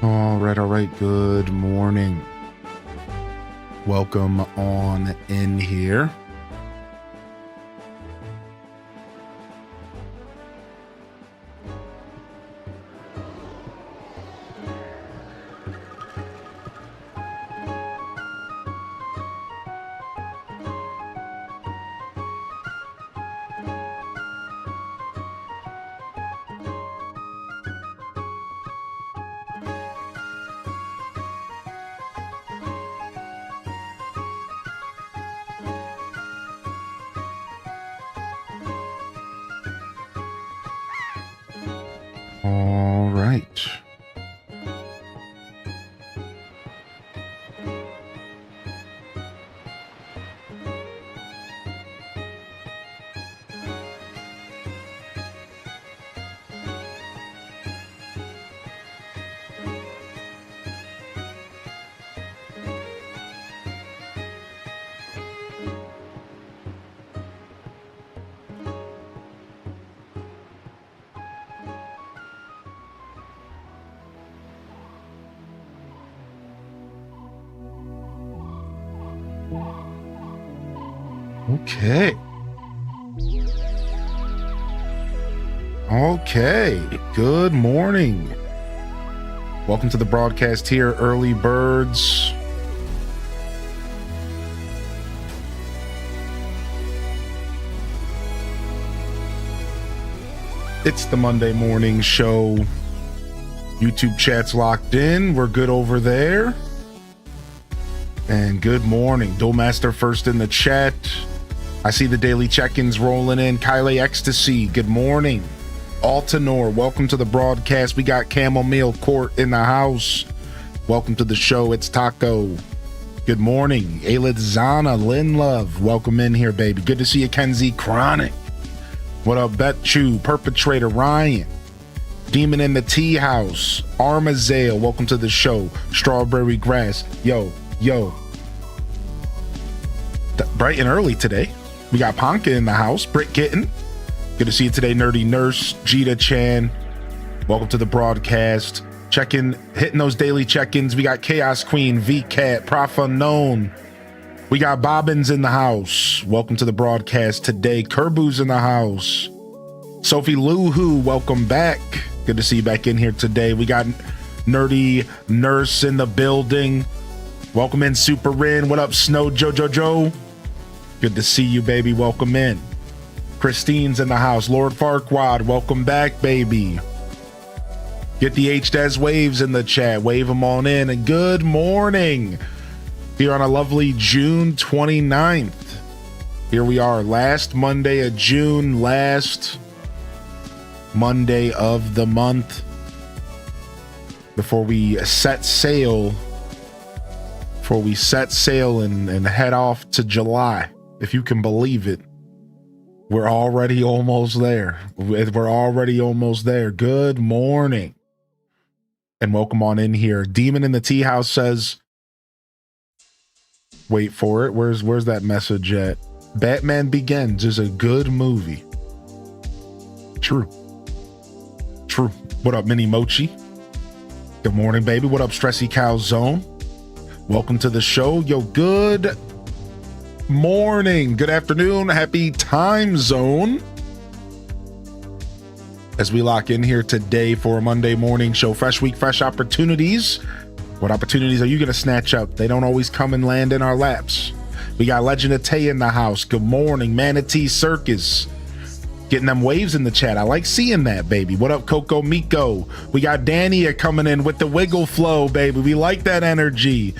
All right. Good morning. Welcome on in here. All right. Okay. Good morning. Welcome to the broadcast here, early birds. It's the Monday morning show. YouTube chat's locked in. We're good over there. And good morning. Duelmaster first in the chat. I see the daily check-ins rolling in. Kylie Ecstasy, good morning. Altanor, welcome to the broadcast. We got Chamomile Court in the house. Welcome to the show. It's Taco. Good morning. Aelith Zana, Lynn Love, welcome in here, baby. Good to see you, Kenzie Chronic. What up, Betchu, Perpetrator Ryan, Demon in the Tea House, Armazale, welcome to the show. Strawberry Grass, yo. Bright and early today. We got Ponka in the house. Britt Kitten, good to see you today. Nerdy Nurse, Jita Chan, welcome to the broadcast. Hitting those daily check-ins. We got Chaos Queen, VCat, Prof Unknown. We got Bobbins in the house. Welcome to the broadcast today. Kerbu's in the house. Sophie Luhu, welcome back. Good to see you back in here today. We got Nerdy Nurse in the building. Welcome in, Super Rin. What up, Snow Joe? Good to see you, baby. Welcome in. Christine's in the house. Lord Farquaad, welcome back, baby. Get the HDES waves in the chat. Wave them on in. And good morning. Here on a lovely June 29th. Here we are, last Monday of June, last Monday of the month. Before we set sail and head off to July, if you can believe it. We're already almost there. Good morning. And welcome on in here. Demon in the Tea House says, wait for it. Where's that message at? Batman Begins is a good movie. True. What up, Mini Mochi? Good morning, baby. What up, Stressy Cow Zone? Welcome to the show. Yo, good morning, good afternoon, happy time zone. As we lock in here today for a Monday morning show, fresh week, fresh opportunities. What opportunities are you going to snatch up? They don't always come and land in our laps. We got Legend of Tay in the house. Good morning, Manatee Circus. Getting them waves in the chat. I like seeing that, baby. What up, Coco Miko? We got Dania coming in with the wiggle flow, baby. We like that energy.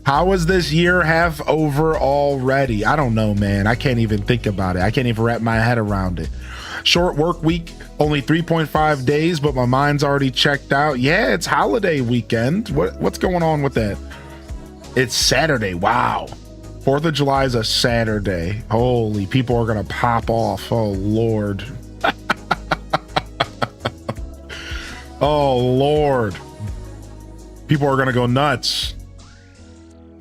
How is this year half over already? I don't know, man. I can't even think about it. I can't even wrap my head around it. Short work week Only 3.5 days, but my mind's already checked out. Yeah, it's holiday weekend. What's going on with that? It's Saturday. Wow. 4th of July is a Saturday. Holy, people are going to pop off. Oh, Lord. Oh, Lord. People are going to go nuts.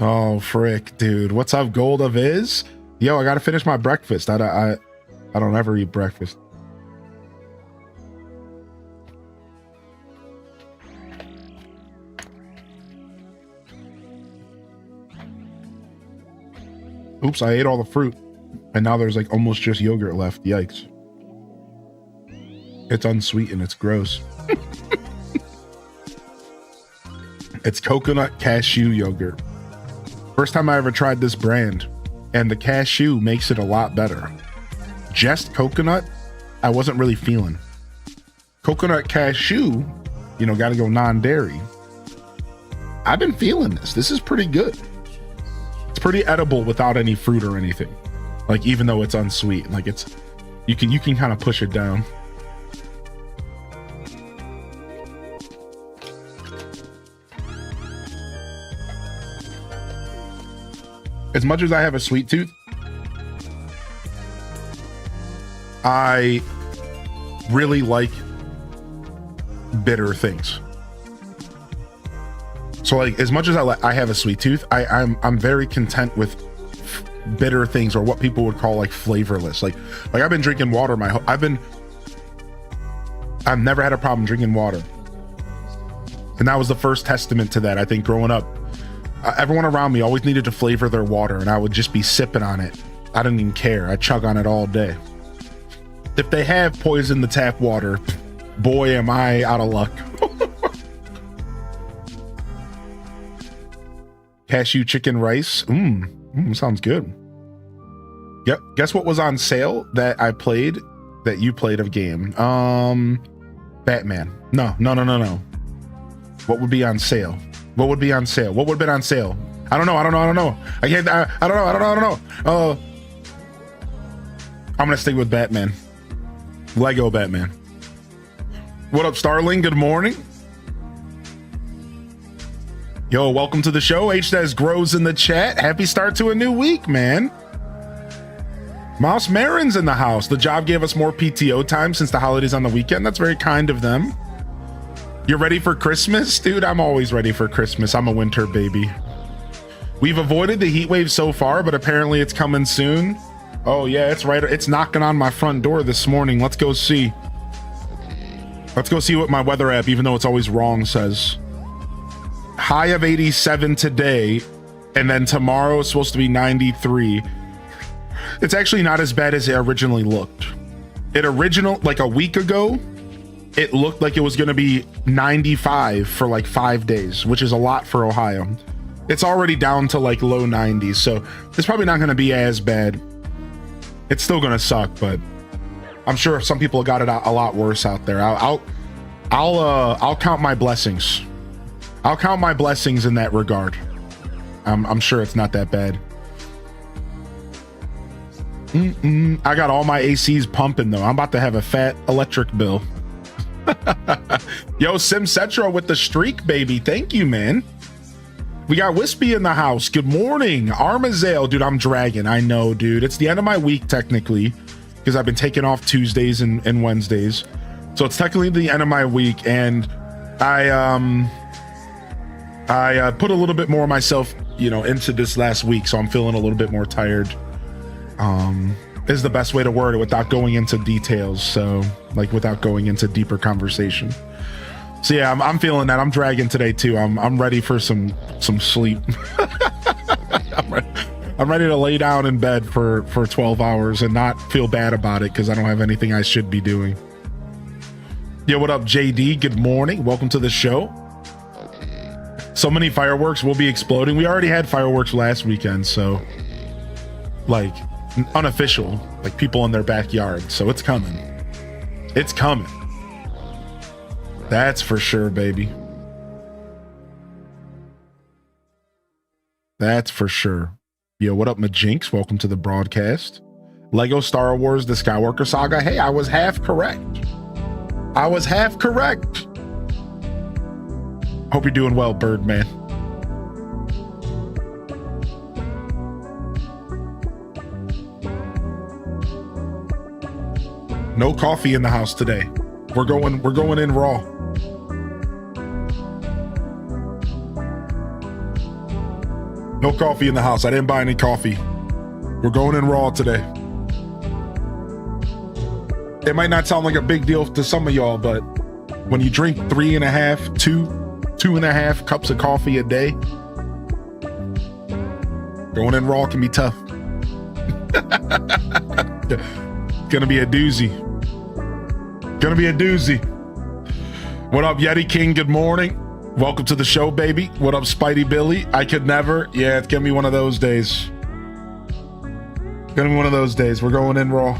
Oh, frick, dude. What's up, Gold of Is? Yo, I got to finish my breakfast. I don't ever eat breakfast. Oops, I ate all the fruit. And now there's like almost just yogurt left. Yikes. It's unsweetened. It's gross. It's coconut cashew yogurt. First time I ever tried this brand, and the cashew makes it a lot better. Just coconut, I wasn't really feeling. Coconut cashew, you know, got to go non-dairy. I've been feeling this. This is pretty good. It's pretty edible without any fruit or anything. Like, even though it's unsweet, like it's, you can kind of push it down. As much as I have a sweet tooth, I really like bitter things. So like, as much as I have a sweet tooth, I'm very content with bitter things, or what people would call like flavorless. Like I've been drinking water I've never had a problem drinking water. And that was the first testament to that. I think growing up, everyone around me always needed to flavor their water, and I would just be sipping on it. I didn't even care. I chug on it all day. If they have poisoned the tap water, boy, am I out of luck. Cashew chicken rice. Sounds good. Yep. Guess what was on sale that I played, that you played of game? Batman. No. What would be on sale? What would be on sale? What would have been on sale? I don't know. I don't know. I'm gonna stick with Batman. Lego Batman. What up, Starling? Good morning. Yo, welcome to the show. H says grows in the chat. Happy start to a new week, man. Mouse Marin's in the house. The job gave us more PTO time since the holidays on the weekend. That's very kind of them. You're ready for Christmas? Dude, I'm always ready for Christmas. I'm a winter baby. We've avoided the heat wave so far, but apparently it's coming soon. Oh yeah, it's right. It's knocking on my front door this morning. Let's go see. Let's go see what my weather app, even though it's always wrong, says. High of 87 today, and then tomorrow is supposed to be 93. It's actually not as bad as it originally looked. Like a week ago, it looked like it was going to be 95 for like 5 days, which is a lot for Ohio. It's already down to like low 90s, so it's probably not going to be as bad. It's still going to suck, but I'm sure some people got it a lot worse out there. I'll count my blessings. I'll count my blessings in that regard. I'm sure it's not that bad. I got all my ACs pumping though. I'm about to have a fat electric bill. Yo, SimCetro with the streak, baby. Thank you, man. We got Wispy in the house. Good morning. Armazale. Dude, I'm dragging. I know, dude. It's the end of my week, technically, because I've been taking off Tuesdays and Wednesdays. So it's technically the end of my week, and I put a little bit more of myself, into this last week, so I'm feeling a little bit more tired. Is the best way to word it without going into details. So, like, without going into deeper conversation. So yeah, I'm feeling that. I'm dragging today too. I'm ready for some sleep. I'm ready to lay down in bed for 12 hours and not feel bad about it because I don't have anything I should be doing. Yo, what up, JD? Good morning. Welcome to the show. So many fireworks will be exploding. We already had fireworks last weekend, so like unofficial, like people in their backyard. So it's coming. It's coming. That's for sure, baby. That's for sure. Yo, what up, Majinx? Welcome to the broadcast. Lego Star Wars The Skywalker Saga. Hey, I was half correct. I was half correct. Hope you're doing well, Birdman. No coffee in the house today. We're going in raw. No coffee in the house. I didn't buy any coffee. We're going in raw today. It might not sound like a big deal to some of y'all, but when you drink 2.5 cups of coffee a day, going in raw can be tough. Gonna be a doozy. What up, Yeti King? Good morning. Welcome to the show, baby. What up, Spidey Billy? I could never. Yeah, it's gonna be one of those days. We're going in raw.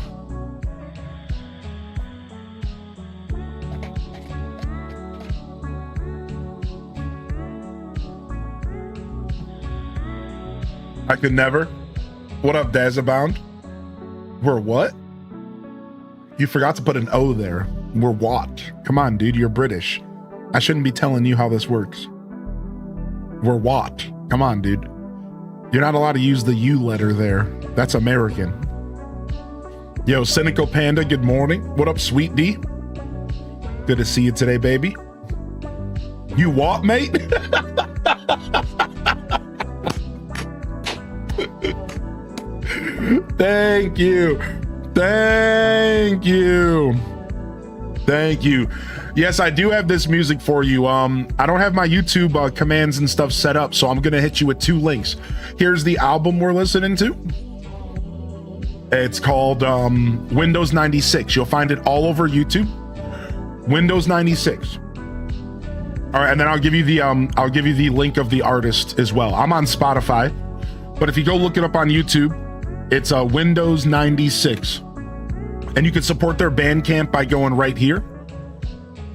I could never. What up, Dazabound? We're what? You forgot to put an O there. We're what? Come on, dude, you're British. I shouldn't be telling you how this works. We're what? Come on, dude. You're not allowed to use the U letter there. That's American. Yo, Cynical Panda, good morning. What up, Sweet D? Good to see you today, baby. You what, mate? Thank you. Yes, I do have this music for you. I don't have my YouTube commands and stuff set up, so I'm gonna hit you with 2 links. Here's the album we're listening to. It's called Windows 96. You'll find it all over YouTube. Windows 96. All right, and then I'll give you the link of the artist as well. I'm on Spotify, but if you go look it up on YouTube, it's Windows 96. And you can support their Bandcamp by going right here.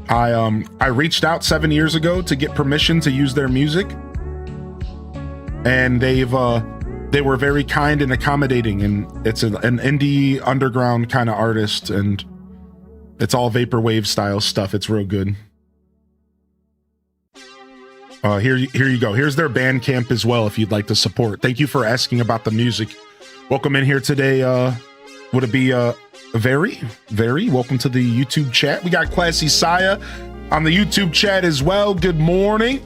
I reached out 7 years ago to get permission to use their music, and they were very kind and accommodating, and it's an indie underground kind of artist, and it's all vaporwave style stuff. It's real good. Here you go. Here's their Bandcamp as well if you'd like to support. Thank you for asking about the music. Welcome in here today. Would it be very welcome to the YouTube chat. We got Classy Saya on the YouTube chat as well. Good morning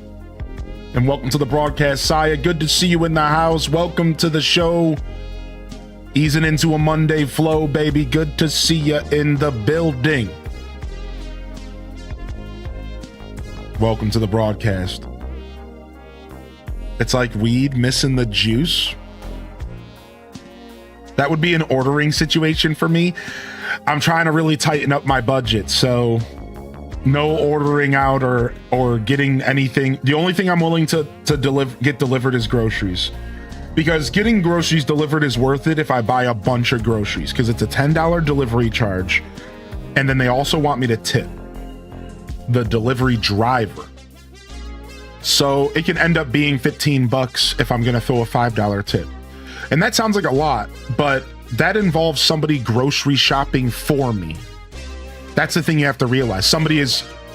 and welcome to the broadcast, Saya. Good to see you in the house. Welcome to the show. Easing into a Monday flow, baby. Good to see you in the building. Welcome to the broadcast. It's like weed missing the juice. That would be an ordering situation for me. I'm trying to really tighten up my budget, so no ordering out or getting anything. The only thing I'm willing to get delivered is groceries, because getting groceries delivered is worth it if I buy a bunch of groceries, because it's a $10 delivery charge, and then they also want me to tip the delivery driver. So it can end up being $15 if I'm gonna throw a $5 tip. And that sounds like a lot, but that involves somebody grocery shopping for me. That's the thing you have to realize. Somebody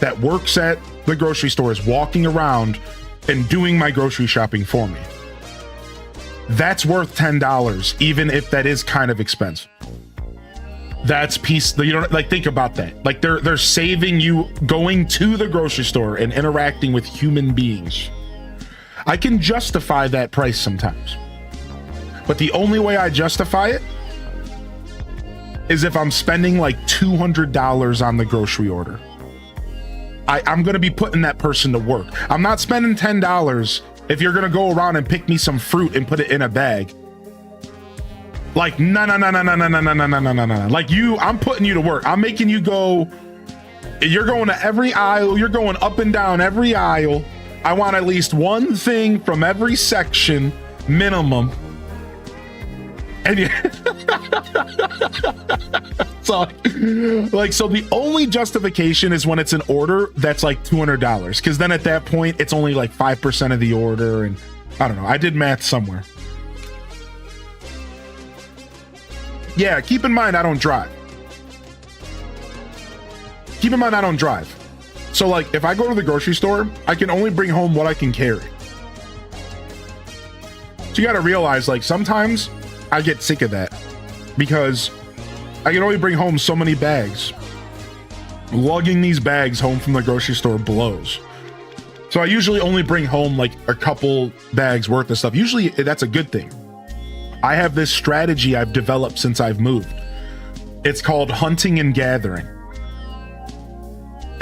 that works at the grocery store is walking around and doing my grocery shopping for me. That's worth $10, even if that is kind of expensive. That's think about that. Like they're saving you going to the grocery store and interacting with human beings. I can justify that price sometimes. But the only way I justify it is if I'm spending like $200 on the grocery order. I'm going to be putting that person to work. I'm not spending $10 if you're going to go around and pick me some fruit and put it in a bag. Like, no. Like I'm putting you to work. I'm making you go. You're going to every aisle. You're going up and down every aisle. I want at least one thing from every section, minimum. And so the only justification is when it's an order that's like $200, because then at that point it's only like 5% of the order, and I don't know. I did math somewhere. Yeah, keep in mind I don't drive. keep in mind I don't drive. So like if I go to the grocery store, I can only bring home what I can carry. So you got to realize, like, sometimes I get sick of that because I can only bring home so many bags. Lugging these bags home from the grocery store blows. So I usually only bring home like a couple bags worth of stuff. Usually that's a good thing. I have this strategy I've developed since I've moved. It's called hunting and gathering.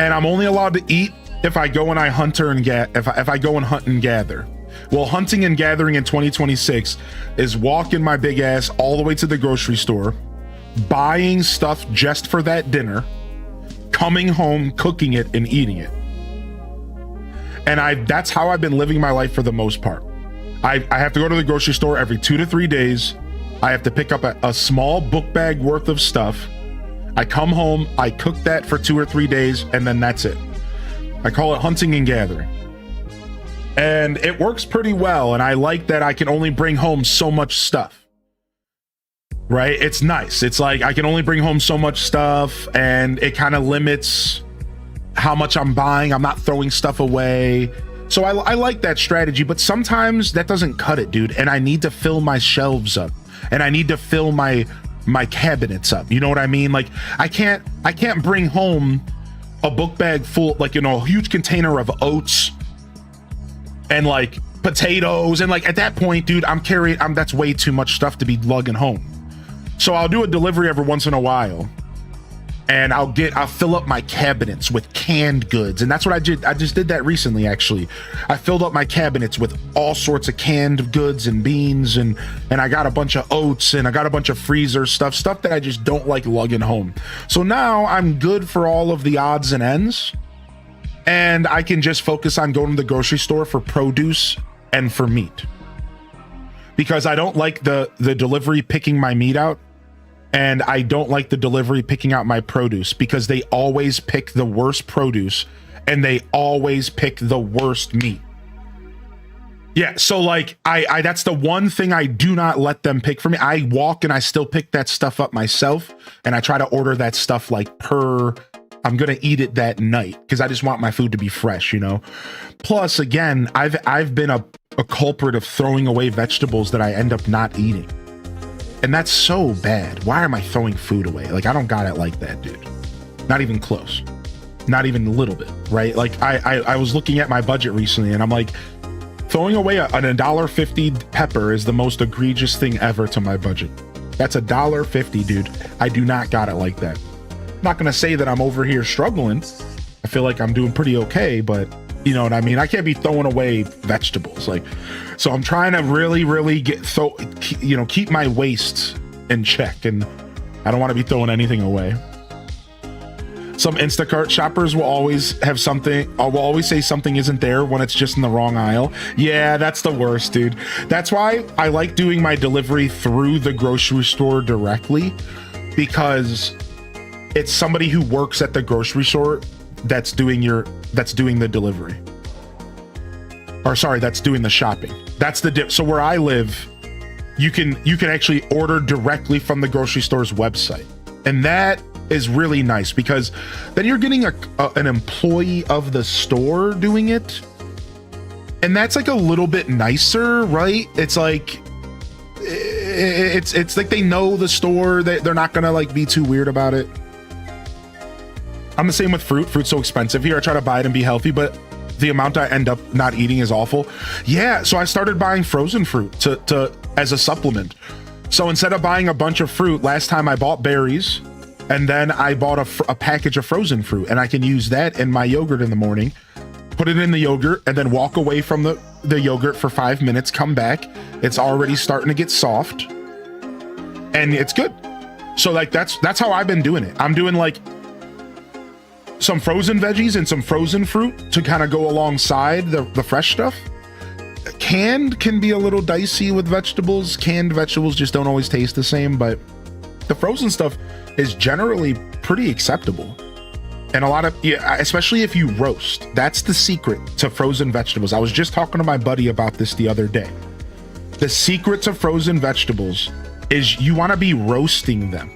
And I'm only allowed to eat if I go and I hunt if I go and hunt and gather. Well, hunting and gathering in 2026 is walking my big ass all the way to the grocery store, buying stuff just for that dinner, coming home, cooking it, and eating it. And that's how I've been living my life for the most part. I have to go to the grocery store every 2 to 3 days. I have to pick up a small book bag worth of stuff. I come home, I cook that for 2 or 3 days, and then that's it. I call it hunting and gathering. And it works pretty well, and I like that I can only bring home so much stuff. Right? It's nice. It's like I can only bring home so much stuff, and it kind of limits how much I'm buying. I'm not throwing stuff away. So I like that strategy, but sometimes that doesn't cut it, dude. And I need to fill my shelves up, and I need to fill my cabinets up. You know what I mean? Like I can't bring home a book bag full, like, you know, a huge container of oats and like potatoes. And like at that point, dude, that's way too much stuff to be lugging home. So I'll do a delivery every once in a while, and I'll fill up my cabinets with canned goods. And that's what I did. I just did that recently, actually. I filled up my cabinets with all sorts of canned goods and beans, and I got a bunch of oats, and I got a bunch of freezer stuff that I just don't like lugging home. So now I'm good for all of the odds and ends, and I can just focus on going to the grocery store for produce and for meat. Because I don't like the delivery picking my meat out. And I don't like the delivery picking out my produce, because they always pick the worst produce and they always pick the worst meat. Yeah, so like I that's the one thing I do not let them pick for me. I walk and I still pick that stuff up myself, and I try to order that stuff like I'm gonna eat it that night because I just want my food to be fresh, you know. Plus, again, I've been a culprit of throwing away vegetables that I end up not eating. And that's so bad. Why am I throwing food away? Like, I don't got it like that, dude. Not even close. Not even a little bit, right? Like, I was looking at my budget recently, and I'm like, throwing away an $1.50 pepper is the most egregious thing ever to my budget. That's $1.50, dude. I do not got it like that. I'm not gonna say that I'm over here struggling. I feel like I'm doing pretty okay, but you know what I mean? I can't be throwing away vegetables. Like, so I'm trying to really keep my waste in check, and I don't want to be throwing anything away. Some Instacart shoppers will always have something, or will always say something isn't there when it's just in the wrong aisle. Yeah, that's the worst, dude. That's why I like doing my delivery through the grocery store directly, because it's somebody who works at the grocery store that's doing the delivery, or sorry, that's doing the shopping. That's the dip. So where I live, you can actually order directly from the grocery store's website, and that is really nice, because then you're getting an employee of the store doing it, and that's like a little bit nicer, right? It's like it's like they know the store, they're not gonna like be too weird about it. I'm the same with fruit. Fruit's so expensive here. I try to buy it and be healthy, but the amount I end up not eating is awful. Yeah, so I started buying frozen fruit to as a supplement. So instead of buying a bunch of fruit, last time I bought berries, and then I bought a package of frozen fruit, and I can use that in my yogurt in the morning, put it in the yogurt, and then walk away from the yogurt for 5 minutes, come back. It's already starting to get soft, and it's good. So like that's how I've been doing it. I'm doing like some frozen veggies and some frozen fruit to kind of go alongside the fresh stuff. Canned can be a little dicey with vegetables. Canned vegetables just don't always taste the same, but the frozen stuff is generally pretty acceptable. And a lot of, yeah, especially if you roast, that's the secret to frozen vegetables. I was just talking to my buddy about this the other day. The secret to frozen vegetables is you want to be roasting them.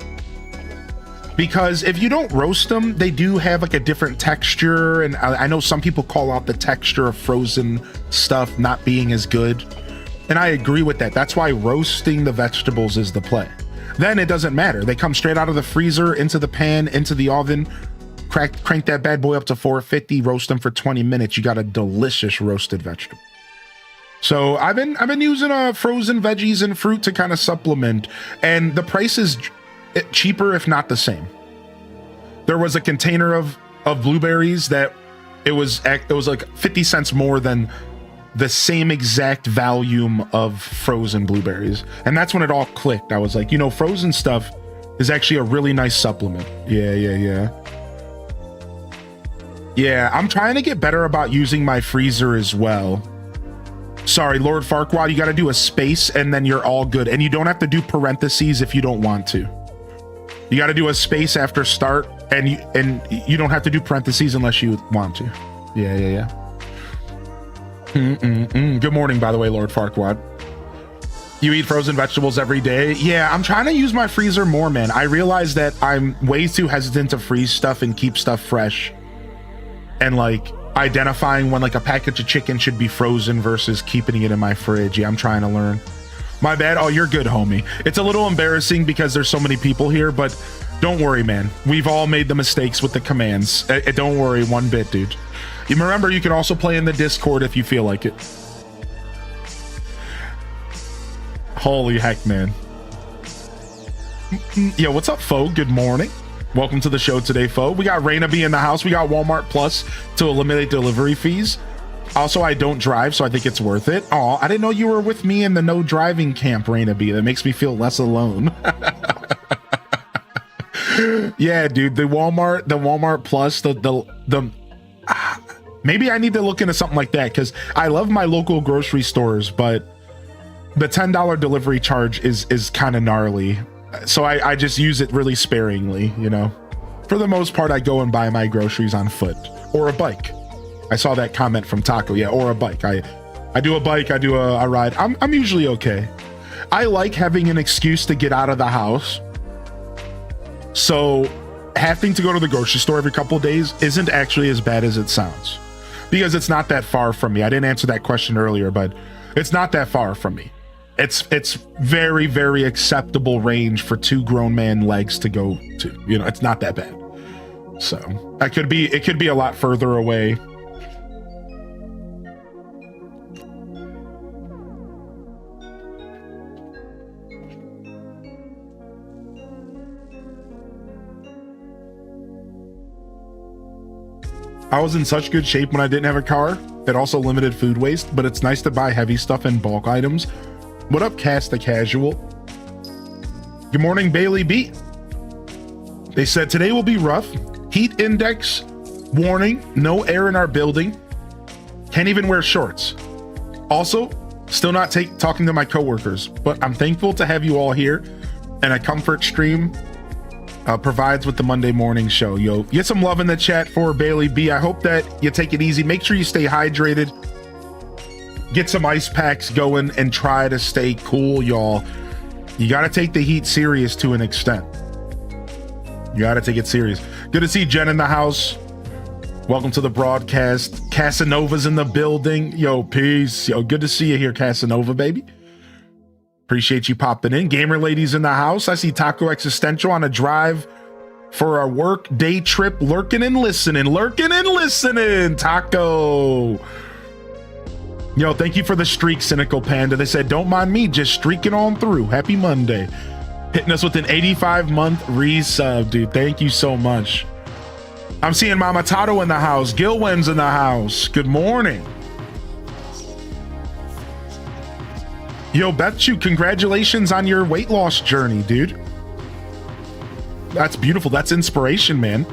because if you don't roast them, they do have like a different texture. And I know some people call out the texture of frozen stuff not being as good. And I agree with that. That's why roasting the vegetables is the play. Then it doesn't matter. They come straight out of the freezer, into the pan, into the oven, crank that bad boy up to 450, roast them for 20 minutes. You got a delicious roasted vegetable. So I've been using frozen veggies and fruit to kind of supplement, and the price is cheaper, if not the same. There was a container of blueberries that it was like 50 cents more than the same exact volume of frozen blueberries. And that's when it all clicked. I was like, you know, frozen stuff is actually a really nice supplement. Yeah, I'm trying to get better about using my freezer as well. Sorry, Lord Farquaad, you got to do a space and then you're all good. And you don't have to do parentheses if you don't want to. You got to do a space after start, and you don't have to do parentheses unless you want to. Yeah. Good morning, by the way, Lord Farquaad. You eat frozen vegetables every day? Yeah, I'm trying to use my freezer more, man. I realize that I'm way too hesitant to freeze stuff and keep stuff fresh. And like identifying when like a package of chicken should be frozen versus keeping it in my fridge. Yeah, I'm trying to learn. My bad. Oh, you're good, homie. It's a little embarrassing because there's so many people here, but don't worry, man. We've all made the mistakes with the commands. Don't worry one bit, dude. You remember, you can also play in the Discord if you feel like it. Holy heck, man. Yo, what's up, Fo? Good morning. Welcome to the show today, Fo. We got Raina B in the house. We got Walmart Plus to eliminate delivery fees. Also, I don't drive, so I think it's worth it. Oh, I didn't know you were with me in the no driving camp, Raina B. That makes me feel less alone. Yeah, dude, the Walmart Plus, maybe I need to look into something like that, because I love my local grocery stores, but the $10 delivery charge is kind of gnarly. So I just use it really sparingly, you know. For the most part, I go and buy my groceries on foot or a bike. I saw that comment from Taco. Yeah, or a bike. I do a bike, I do a ride. I'm usually okay. I like having an excuse to get out of the house. So having to go to the grocery store every couple of days isn't actually as bad as it sounds, because it's not that far from me. I didn't answer that question earlier, but it's not that far from me. It's very, very acceptable range for two grown man legs to go to. You know, it's not that bad. So it could be a lot further away. I was in such good shape when I didn't have a car. It also limited food waste, but it's nice to buy heavy stuff and bulk items. What up, Cast the Casual? Good morning, Bailey B. They said today will be rough. Heat index, warning, no air in our building. Can't even wear shorts. Also, still not talking to my coworkers, but I'm thankful to have you all here, and a comfort stream provides with the Monday morning show. Yo, get some love in the chat for Bailey B. I hope that you take it easy. Make sure you stay hydrated. Get some ice packs going and try to stay cool, y'all. You got to take the heat serious to an extent. You got to take it serious. Good to see Jen in the house. Welcome to the broadcast. Casanova's in the building. Yo, peace. Yo, good to see you here, Casanova, baby. Appreciate you popping in. Gamer ladies in the house. I see Taco Existential on a drive for a work day trip. Lurking and listening. Taco. Yo, thank you for the streak, Cynical Panda. They said, don't mind me, just streaking on through. Happy Monday. Hitting us with an 85-month resub, dude. Thank you so much. I'm seeing Mama Tato in the house. Gilwen's in the house. Good morning. Yo, Betchu, congratulations on your weight loss journey, dude. That's beautiful. That's inspiration, man.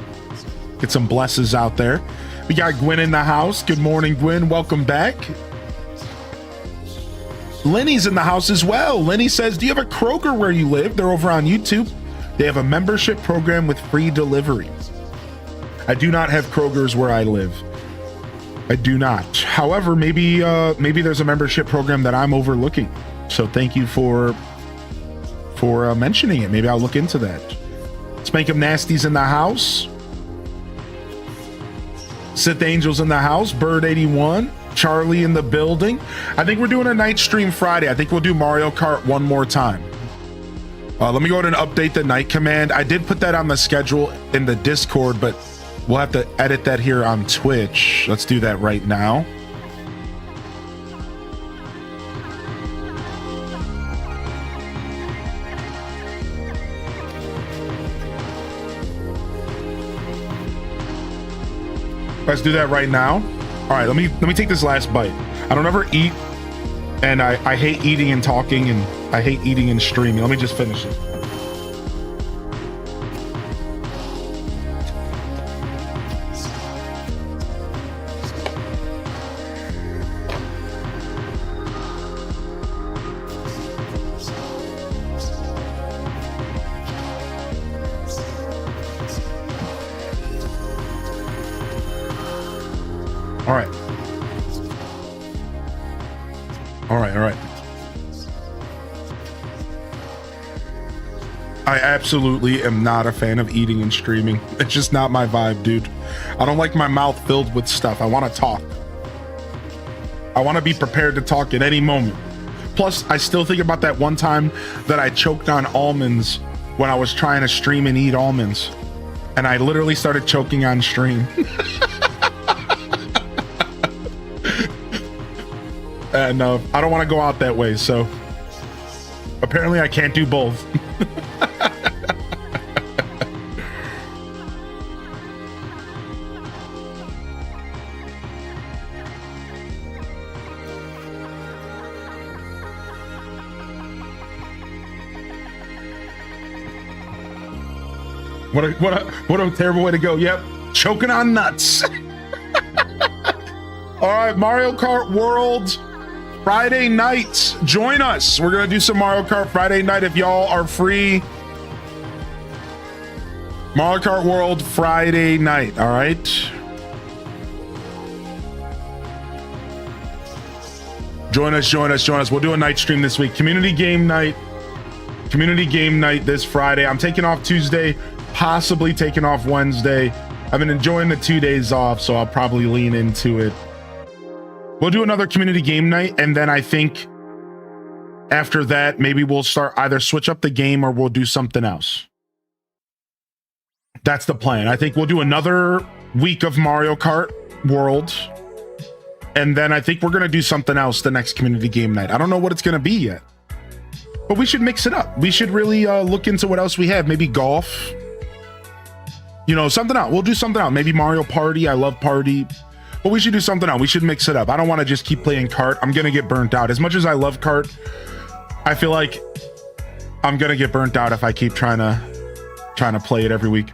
Get some blesses out there. We got Gwen in the house. Good morning, Gwen. Welcome back. Lenny's in the house as well. Lenny says, do you have a Kroger where you live? They're over on YouTube. They have a membership program with free delivery. I do not have Kroger's where I live. I do not. However, maybe there's a membership program that I'm overlooking. So thank you for mentioning it. Maybe I'll look into that. Spank 'em Nasties in the house. Sith Angels in the house. Bird 81. Charlie in the building. I think we're doing a night stream Friday. I think we'll do Mario Kart one more time. Let me go ahead and update the night command. I did put that on the schedule in the Discord, but we'll have to edit that here on Twitch. Let's do that right now. Let's do that right now. All right, let me take this last bite. I don't ever eat, and I hate eating and talking, and I hate eating and streaming. Let me just finish it. All right. All right. I absolutely am not a fan of eating and streaming. It's just not my vibe, dude. I don't like my mouth filled with stuff. I want to talk. I want to be prepared to talk at any moment. Plus, I still think about that one time that I choked on almonds when I was trying to stream and eat almonds. And I literally started choking on stream. And I don't want to go out that way, so apparently I can't do both. What a terrible way to go. Yep, choking on nuts. All right, Mario Kart World Friday night. Join us. We're gonna do some Mario Kart Friday night if y'all are free. Mario Kart World Friday night. All right. Join us. We'll do a night stream this week. Community game night this Friday. I'm taking off Tuesday, possibly taking off Wednesday. I've been enjoying the 2 days off, so I'll probably lean into it. We'll do another community game night, and then I think after that, maybe we'll start either switch up the game or we'll do something else. That's the plan. I think we'll do another week of Mario Kart World, and then I think we're going to do something else the next community game night. I don't know what it's going to be yet, but we should mix it up. We should really look into what else we have. Maybe golf, you know, something out. We'll do something out. Maybe Mario Party. I love Party. But we should do something else. We should mix it up. I don't want to just keep playing kart. I'm going to get burnt out. As much as I love kart, I feel like I'm going to get burnt out if I keep trying to play it every week.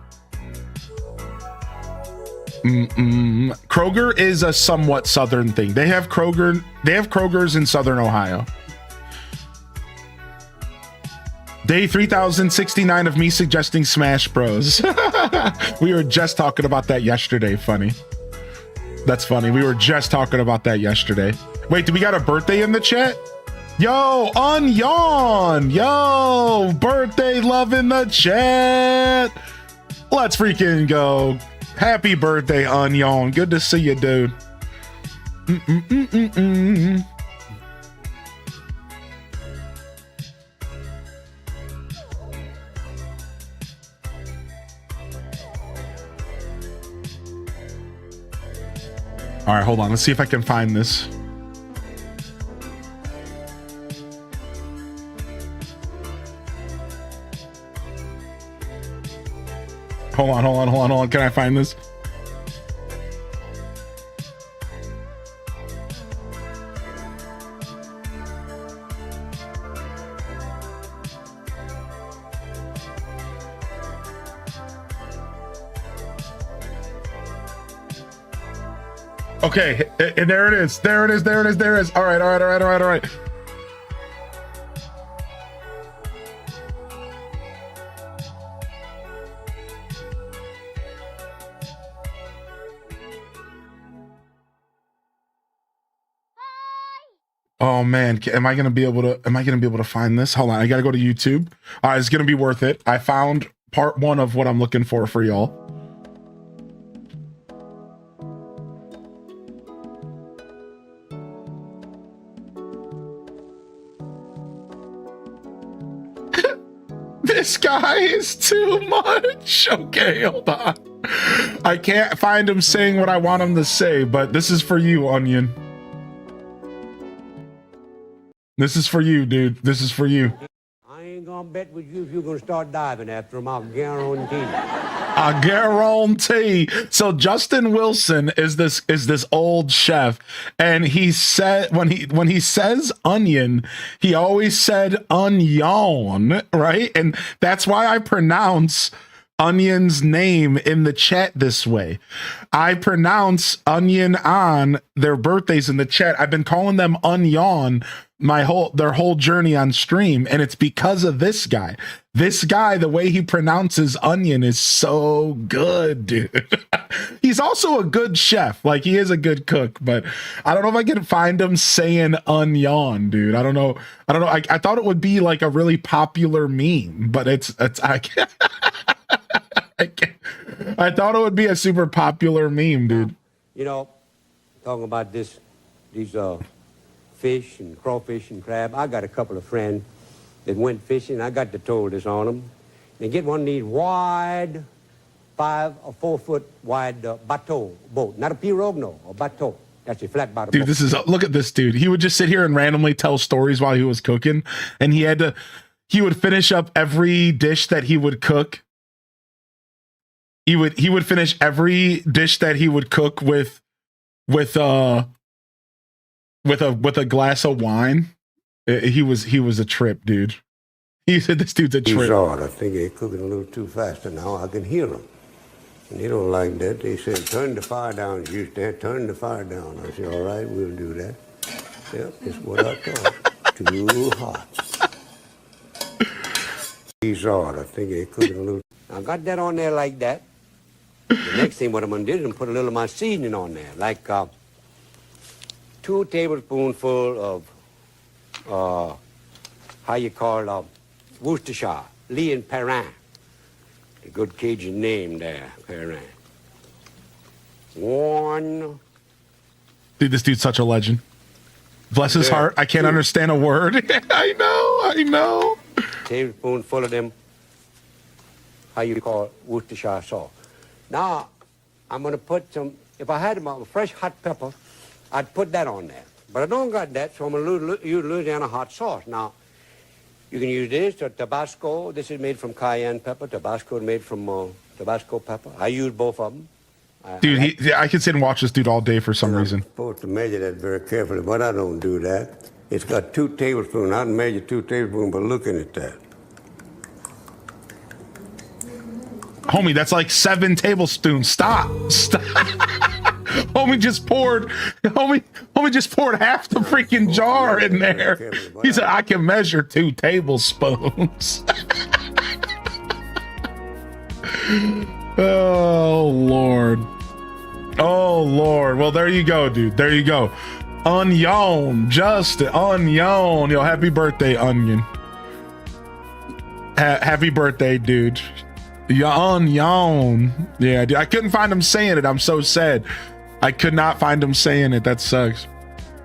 Kroger is a somewhat southern thing. They have Krogers in Southern Ohio. Day 3069 of me suggesting Smash Bros. We were just talking about that yesterday. Funny. That's funny. We were just talking about that yesterday. Wait, do we got a birthday in the chat? Yo, Unyawn. Yo, birthday love in the chat. Let's freaking go. Happy birthday, Unyawn. Good to see you, dude. All right, hold on. Let's see if I can find this. Hold on. Can I find this? Okay, and there it is. There it is. All right. Oh man, am I gonna be able to find this? Hold on, I gotta go to YouTube. All right, it's gonna be worth it. I found part one of what I'm looking for y'all. This guy is too much. Okay, hold on. I can't find him saying what I want him to say, but this is for you, Onion. This is for you, dude. This is for you. I ain't gonna bet with you if you're gonna start diving after him. I'll guarantee. I guarantee. So Justin Wilson is this old chef, and he said when he says onion, he always said onion, right? And that's why I pronounce Onion's name in the chat this way. I pronounce Onion on their birthdays in the chat. I've been calling them Onion their whole journey on stream, and it's because of this guy. This guy, the way he pronounces onion is so good, dude. He's also a good chef. Like, he is a good cook, but I don't know if I can find him saying onion, dude. I don't know. I thought it would be like a really popular meme, but I can't. I thought it would be a super popular meme, dude. You know, talking about these fish and crawfish and crab. I got a couple of friends that went fishing. I got the told on them. They get one of these wide, 5 or 4 foot wide bateau boat. Not a pirogue, no, a bateau. That's a flat bottom boat. Dude, look at this dude. He would just sit here and randomly tell stories while he was cooking, and he would finish up every dish that he would cook. He would finish every dish that he would cook with a glass of wine. He was a trip, dude. He said this dude's a trip. He's odd. I think they're cooking a little too fast now. I can hear them. And they don't like that. They said, turn the fire down, Houston. Turn the fire down. I said, all right, we'll do that. Yep, that's what I thought. Too hot. He's odd. I think they're cooking a little. I got that on there like that. The next thing what I'm going to do is put a little of my seasoning on there. Like 2 tablespoonfuls of, Worcestershire, Lee and Perrin. A good Cajun name there, Perrin. 1. Dude, this dude's such a legend. Bless his heart. I can't understand a word. I know. Tablespoonful of them, Worcestershire sauce. Now, I'm going to put some, if I had a fresh hot pepper, I'd put that on there. But I don't got that, so I'm going to use Louisiana hot sauce. Now, you can use this or Tabasco. This is made from cayenne pepper. Tabasco is made from Tabasco pepper. I use both of them. Dude, I can sit and watch this dude all day for some reason. I'm supposed to measure that very carefully, but I don't do that. It's got 2 tablespoons. I measure 2 tablespoons by looking at that. Homie, that's like 7 tablespoons. Stop. Homie just poured half the freaking jar in there. He said, I can measure 2 tablespoons. Oh, Lord. Oh, Lord. Well, there you go, dude. There you go. Onion. Justin. Onion. Yo, happy birthday, Onion. Happy birthday, dude. Onion. Yeah, dude. I couldn't find him saying it. I'm so sad. I could not find him saying it. That sucks.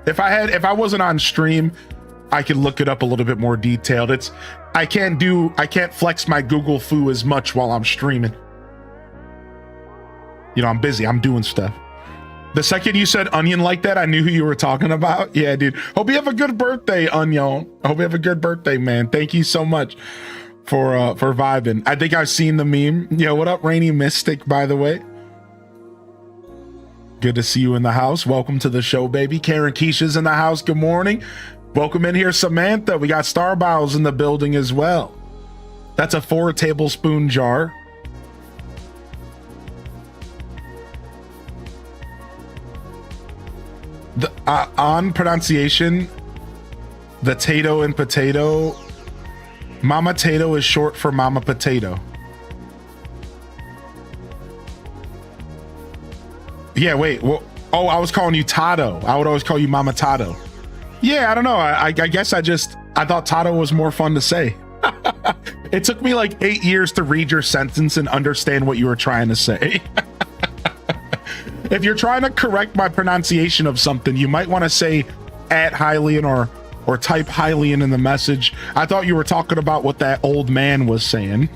If I wasn't on stream, I could look it up a little bit more detailed. I can't flex my Google Foo as much while I'm streaming. You know, I'm busy. I'm doing stuff. The second you said onion like that, I knew who you were talking about. Yeah, dude. Hope you have a good birthday, Onion. Hope you have a good birthday, man. Thank you so much for vibing. I think I've seen the meme. Yo, what up, Rainy Mystic, by the way? Good to see you in the house. Welcome to the show, baby. Karen Keisha's in the house. Good morning. Welcome in here, Samantha. We got Star Bows in the building as well. That's a 4 tablespoon jar. The on pronunciation, the tato and potato, Mama Tato is short for Mama Potato. Yeah, wait. Well, oh, I was calling you Tato. I would always call you Mama Tato. Yeah, I don't know. I guess I thought Tato was more fun to say. It took me like 8 years to read your sentence and understand what you were trying to say. If you're trying to correct my pronunciation of something, you might want to say at Hylian or type Hylian in the message. I thought you were talking about what that old man was saying.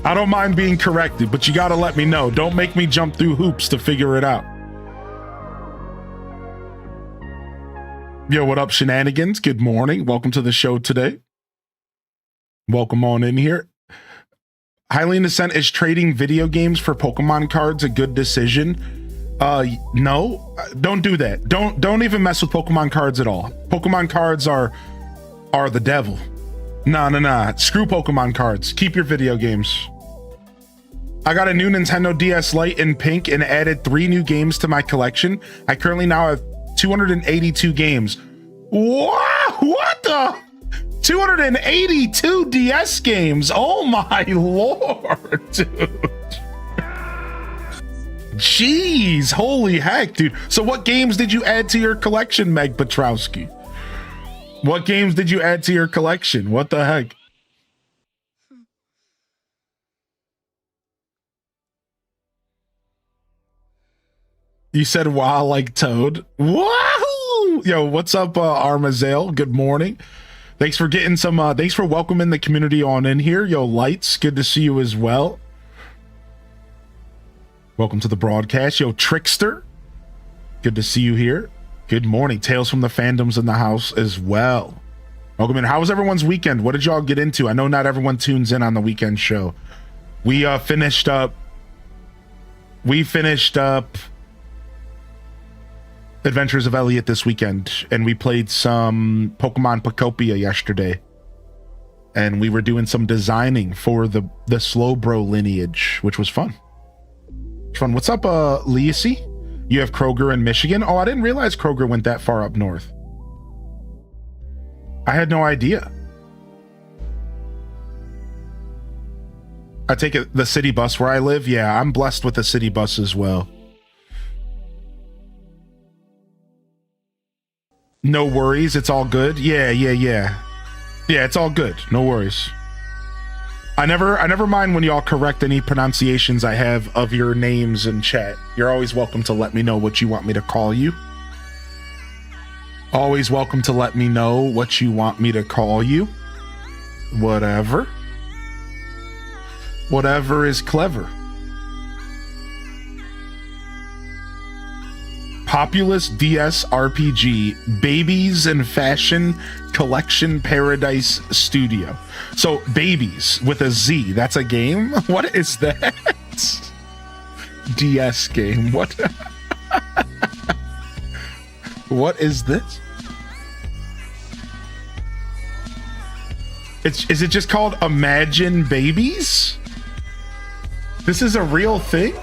I don't mind being corrected, but you got to let me know. Don't make me jump through hoops to figure it out. Yo, what up, shenanigans? Good morning. Welcome to the show today. Welcome on in here. Hylian Descent, is trading video games for Pokemon cards a good decision? No, don't do that. Don't even mess with Pokemon cards at all. Pokemon cards are the devil. Nah. Screw Pokemon cards. Keep your video games. I got a new Nintendo DS Lite in pink and added 3 new games to my collection. I currently now have 282 games. Wow, what the? 282 DS games. Oh my lord, dude. Jeez, holy heck, dude. So what games did you add to your collection, Meg Petrowski? What games did you add to your collection? What the heck? You said wow like Toad. Wahoo! Yo, what's up, Armazel? Good morning. Thanks for getting some, thanks for welcoming the community on in here. Yo, Lights, good to see you as well. Welcome to the broadcast. Yo, Trickster, good to see you here. Good morning. Tales from the Fandoms in the house as well. Welcome in. How was everyone's weekend? What did y'all get into? I know not everyone tunes in on the weekend show. We finished up Adventures of Elliot this weekend, and we played some Pokemon Pocopia yesterday, and we were doing some designing for the Slowbro lineage, which was fun. What's up, Leacy? You have Kroger in Michigan? Oh, I didn't realize Kroger went that far up north. I had no idea. I take it the city bus where I live. Yeah, I'm blessed with the city bus as well. No worries, it's all good. Yeah, it's all good. No worries. I never mind when y'all correct any pronunciations I have of your names in chat. You're always welcome to let me know what you want me to call you. Always welcome to let me know what you want me to call you. Whatever. Whatever is clever. Populous DS RPG Babies in Fashion Collection Paradise Studio. So Babies with a Z, that's a game? What is that? DS game. What? What is this? Is it just called Imagine Babies? This is a real thing?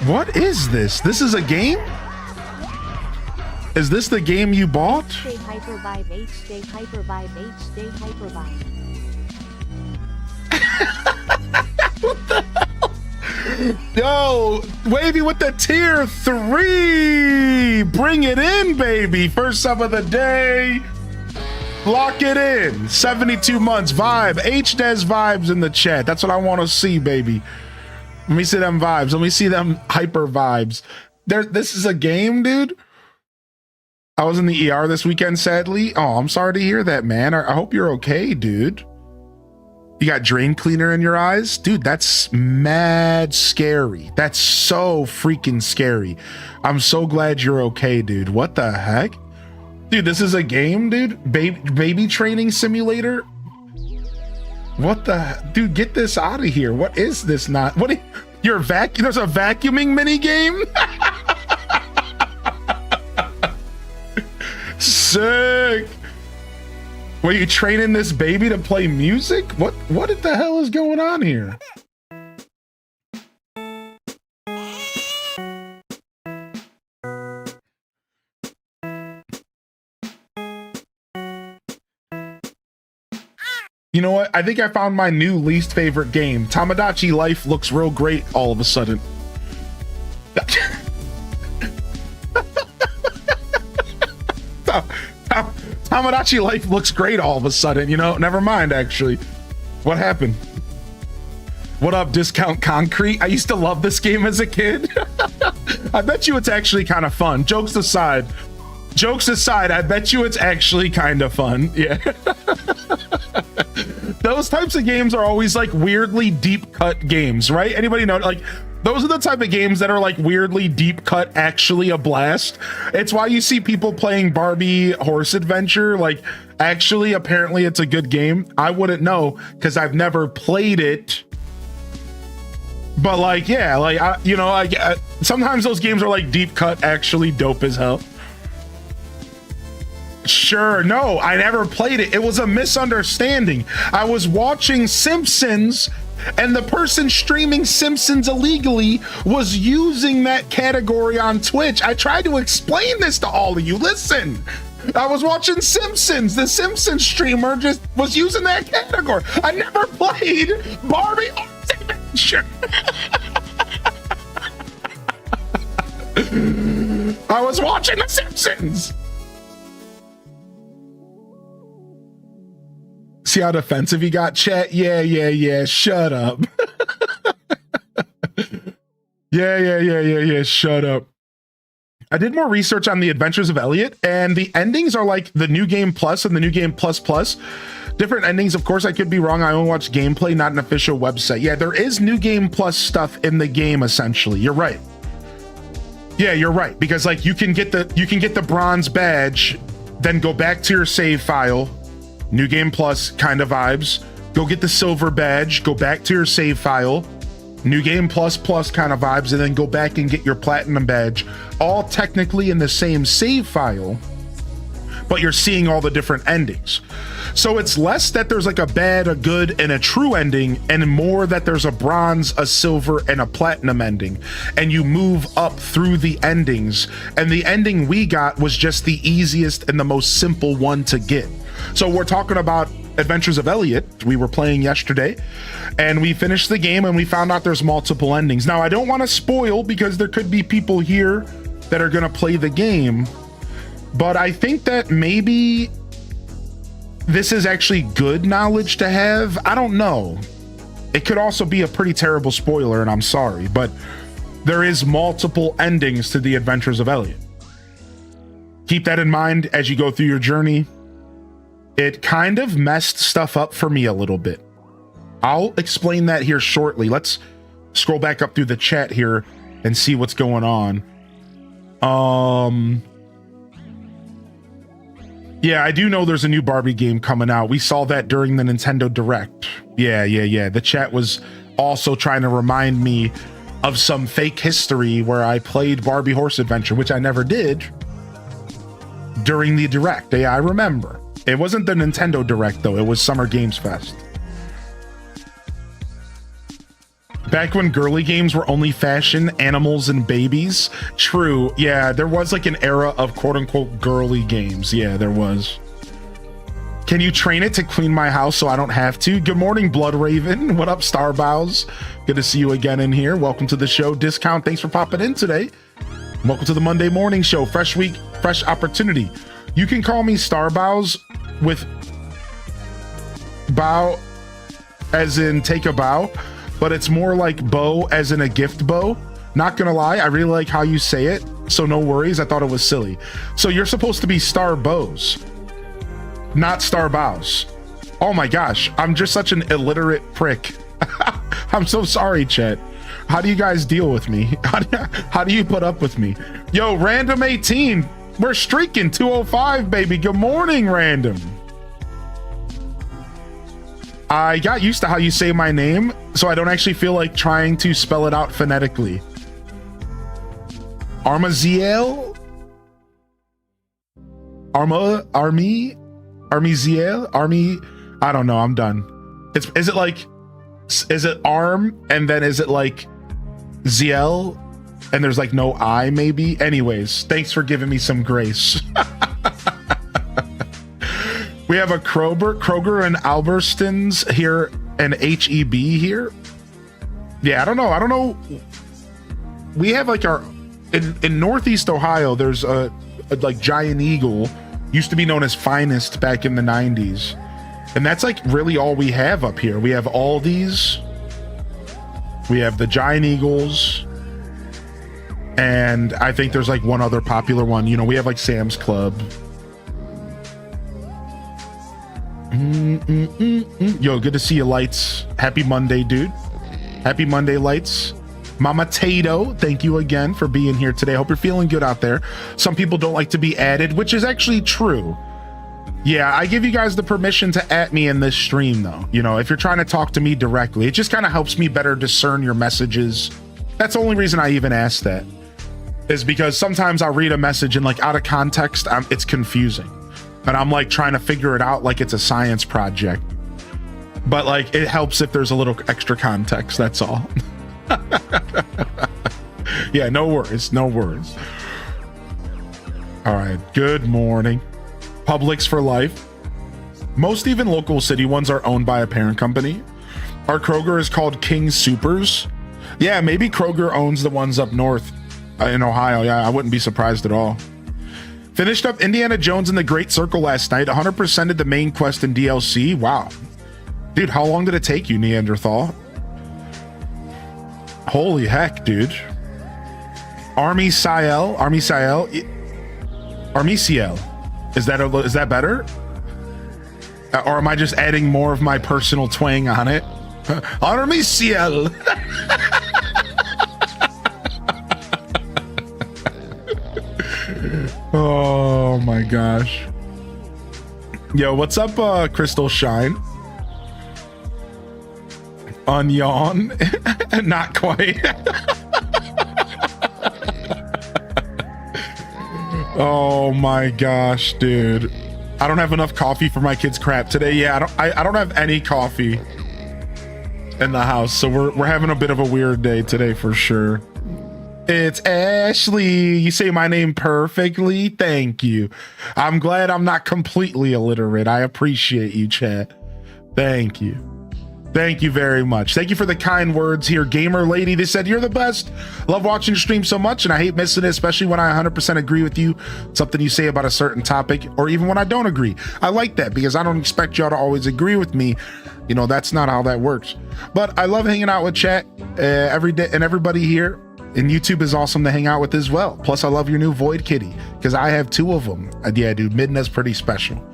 What is this? This is a game? Is this the game you bought? What the hell? Yo, Wavy with the tier 3. Bring it in, baby. First sub of the day. Lock it in. 72 months. Vibe. HDES vibes in the chat. That's what I want to see, baby. Let me see them vibes. Let me see them hyper vibes. This is a game, dude. I was in the ER this weekend, sadly. Oh, I'm sorry to hear that, man. I hope you're okay, dude. You got drain cleaner in your eyes? Dude, that's mad scary. That's so freaking scary. I'm so glad you're okay, dude. What the heck? Dude, this is a game, dude? Baby training simulator? What the, dude, get this out of here. What is this not? What, you're there's a vacuuming mini game? Sick. Were you training this baby to play music? What the hell is going on here? You know what? I think I found my new least favorite game. Tamagotchi Life looks real great all of a sudden. Tamagotchi life looks great all of a sudden, you know? Never mind, actually. What happened? What up, Discount Concrete? I used to love this game as a kid. I bet you it's actually kind of fun. Jokes aside, I bet you it's actually kind of fun. Yeah. Those types of games are always like weirdly deep cut games, right? Anybody know? Like, those are the type of games that are like weirdly deep cut, actually a blast. It's why you see people playing Barbie Horse Adventure. Like, actually, apparently it's a good game. I wouldn't know because I've never played it. But like, yeah, like, sometimes those games are like deep cut, actually dope as hell. Sure, no, I never played it. It was a misunderstanding. I was watching Simpsons, and the person streaming Simpsons illegally was using that category on Twitch. I tried to explain this to all of you. Listen, I was watching Simpsons. The Simpsons streamer just was using that category. I never played Barbie Horse Adventure. I was watching The Simpsons. See how defensive he got, chat? Yeah. Shut up. Yeah. Shut up. I did more research on the Adventures of Elliot, and the endings are like the New Game Plus and the New Game Plus Plus. Different endings, of course. I could be wrong. I only watched gameplay, not an official website. Yeah, there is New Game Plus stuff in the game. Essentially, you're right. Yeah, you're right, because like you can get the bronze badge, then go back to your save file. New Game Plus kind of vibes. Go get the silver badge, go back to your save file. New Game Plus Plus kind of vibes, and then go back and get your platinum badge. All technically in the same save file, but you're seeing all the different endings. So it's less that there's like a bad, a good, and a true ending, and more that there's a bronze, a silver, and a platinum ending. And you move up through the endings. And the ending we got was just the easiest and the most simple one to get. So we're talking about Adventures of Elliot. We were playing yesterday, and we finished the game, and we found out there's multiple endings. Now, I don't want to spoil because there could be people here that are going to play the game, but I think that maybe this is actually good knowledge to have. I don't know. It could also be a pretty terrible spoiler, and I'm sorry, but there is multiple endings to the Adventures of Elliot. Keep that in mind as you go through your journey. It kind of messed stuff up for me a little bit. I'll explain that here shortly. Let's scroll back up through the chat here and see what's going on. Yeah, I do know there's a new Barbie game coming out. We saw that during the Nintendo Direct. Yeah. The chat was also trying to remind me of some fake history where I played Barbie Horse Adventure, which I never did during the Direct. Yeah, I remember. It wasn't the Nintendo Direct, though. It was Summer Games Fest. Back when girly games were only fashion, animals, and babies. True. Yeah, there was like an era of quote-unquote girly games. Yeah, there was. Can you train it to clean my house so I don't have to? Good morning, Blood Raven. What up, Starbows? Good to see you again in here. Welcome to the show. Discount, thanks for popping in today. Welcome to the Monday morning show. Fresh week, fresh opportunity. You can call me Starbows with bow as in take a bow, but it's more like bow as in a gift bow. Not gonna lie, I really like how you say it, so no worries. I thought it was silly. So you're supposed to be Star Bows, not Star Bows. Oh my gosh, I'm just such an illiterate prick. I'm so sorry, chat. How do you guys deal with me? How do you put up with me? Yo, Random 18, we're streaking 205, baby. Good morning, Random. I got used to how you say my name, so I don't actually feel like trying to spell it out phonetically. Armaziel? Armiziel? Army? I don't know, I'm done. Is it arm, and then is it like Ziel, and there's like no I maybe? Anyways, thanks for giving me some grace. We have a Kroger and Albertsons here, and HEB here. Yeah, I don't know. We have like in Northeast Ohio, there's a like Giant Eagle Used to be known as Finest back in the 90s. And that's like really all we have up here. We have Aldi's. We have the Giant Eagles. And I think there's like one other popular one. You know, we have like Sam's Club. Yo, good to see you, Lights. Happy Monday, dude. Happy Monday, Lights. Mama Tato, thank you again for being here today. Hope you're feeling good out there. Some people don't like to be added, which is actually true. Yeah, I give you guys the permission to at me in this stream, though. You know, if you're trying to talk to me directly, it just kind of helps me better discern your messages. That's the only reason I even ask that, is because sometimes I'll read a message and like out of context, it's confusing. And I'm like trying to figure it out like it's a science project. But like, it helps if there's a little extra context, that's all. Yeah, no worries, no worries. All right, good morning. Publix for life. Most even local city ones are owned by a parent company. Our Kroger is called King Supers. Yeah, maybe Kroger owns the ones up north in Ohio. Yeah, I wouldn't be surprised at all. Finished up Indiana Jones and the Great Circle last night. 100%ed the main quest in DLC. Wow. Dude, how long did it take you, Neanderthal? Holy heck, dude. Armiciel. Is that better? Or am I just adding more of my personal twang on it? Armiciel. Oh my gosh. Yo, what's up, Crystal Shine? Onion. Not quite. Oh my gosh, dude. I don't have enough coffee for my kids' crap today. Yeah, I don't have any coffee in the house, so we're having a bit of a weird day today for sure. It's Ashley. You say my name perfectly. Thank you. I'm glad I'm not completely illiterate. I appreciate you, chat. Thank you. Thank you very much. Thank you for the kind words here, Gamer Lady. They said, you're the best. Love watching your stream so much, and I hate missing it, especially when I 100% agree with you. Something you say about a certain topic, or even when I don't agree. I like that because I don't expect y'all to always agree with me. You know, that's not how that works. But I love hanging out with chat every day, and everybody here. And YouTube is awesome to hang out with as well. Plus, I love your new Void Kitty because I have 2 of them. Yeah, dude, Midna's pretty special.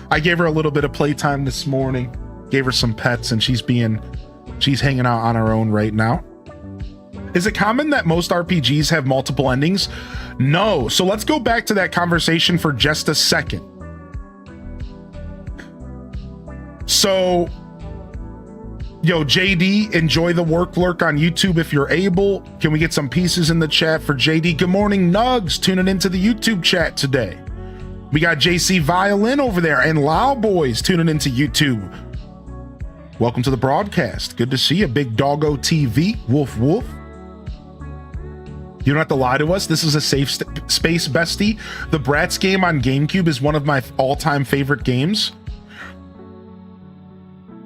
I gave her a little bit of playtime this morning. Gave her some pets, and she's hanging out on her own right now. Is it common that most RPGs have multiple endings? No. So let's go back to that conversation for just a second. So, yo, JD, enjoy the work lurk on YouTube if you're able. Can we get some pieces in the chat for JD? Good morning, Nugs, tuning into the YouTube chat today. We got JC Violin over there and Lao Boys tuning into YouTube. Welcome to the broadcast. Good to see you, Big Doggo TV. Woof, woof. You don't have to lie to us. This is a safe space, bestie. The Bratz game on GameCube is one of my all-time favorite games.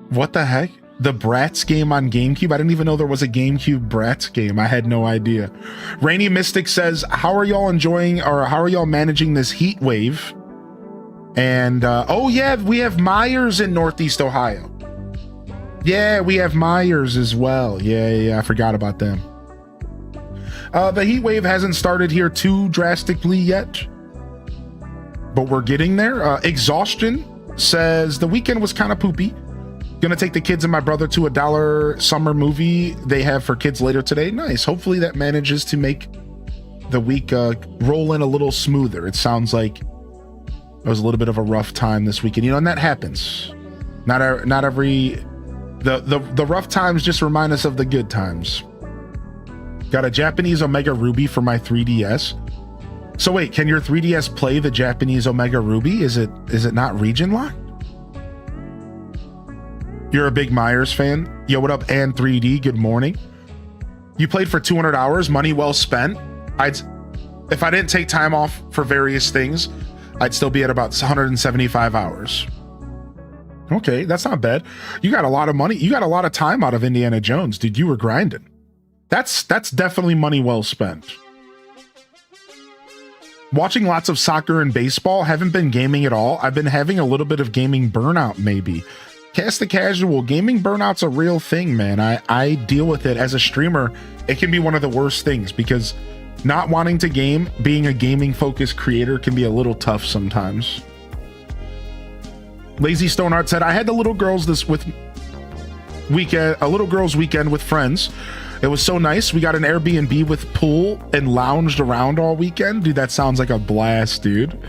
What the heck? The Bratz game on GameCube? I didn't even know there was a GameCube Bratz game. I had no idea. Rainy Mystic says, how are y'all enjoying, or how are y'all managing this heat wave? And, oh yeah, we have Myers in Northeast Ohio. Yeah, we have Myers as well. Yeah, I forgot about them. The heat wave hasn't started here too drastically yet, but we're getting there. Exhaustion says the weekend was kind of poopy. Gonna take the kids and my brother to a $1 summer movie they have for kids later today. Nice. Hopefully that manages to make the week roll in a little smoother. It sounds like it was a little bit of a rough time this weekend, you know, and that happens. Not every. The rough times just remind us of the good times. Got a Japanese Omega Ruby for my 3DS. So wait, can your 3DS play the Japanese Omega Ruby? Is it not region locked? You're a big Myers fan. Yo, what up, and 3D? Good morning. You played for 200 hours, money well spent. If I didn't take time off for various things, I'd still be at about 175 hours. Okay, that's not bad. You got a lot of money. You got a lot of time out of Indiana Jones, dude. You were grinding. That's definitely money well spent. Watching lots of soccer and baseball. Haven't been gaming at all. I've been having a little bit of gaming burnout, maybe. Cast the Casual. Gaming burnout's a real thing, man. I deal with it as a streamer. It can be one of the worst things because not wanting to game, being a gaming focused creator can be a little tough sometimes. Lazy Stoneheart said, I had the little girls a little girls weekend with friends. It was so nice. We got an Airbnb with pool and lounged around all weekend. Dude, that sounds like a blast, dude.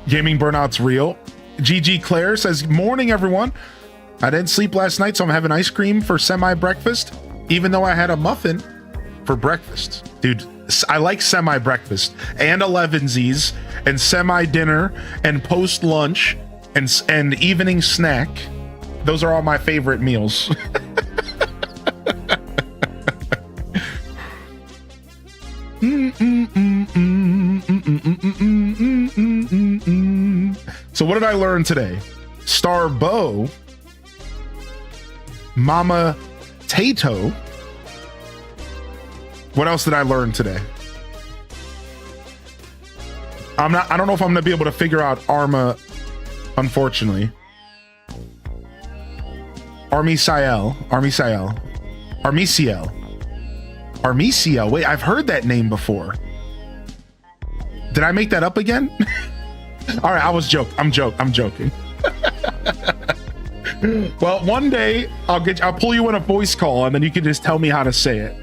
Gaming burnout's real. GG Claire says, morning, everyone. I didn't sleep last night, so I'm having ice cream for semi-breakfast, even though I had a muffin for breakfast. Dude, I like semi-breakfast and 11sies and semi-dinner and post-lunch and evening snack. Those are all my favorite meals. So what did I learn today? Starbo, Mama Tato. What else did I learn today? I don't know if I'm gonna be able to figure out Arma, unfortunately. Armiciel. Wait, I've heard that name before. Did I make that up again? All right, I'm joking. Well, one day I'll pull you in a voice call and then you can just tell me how to say it.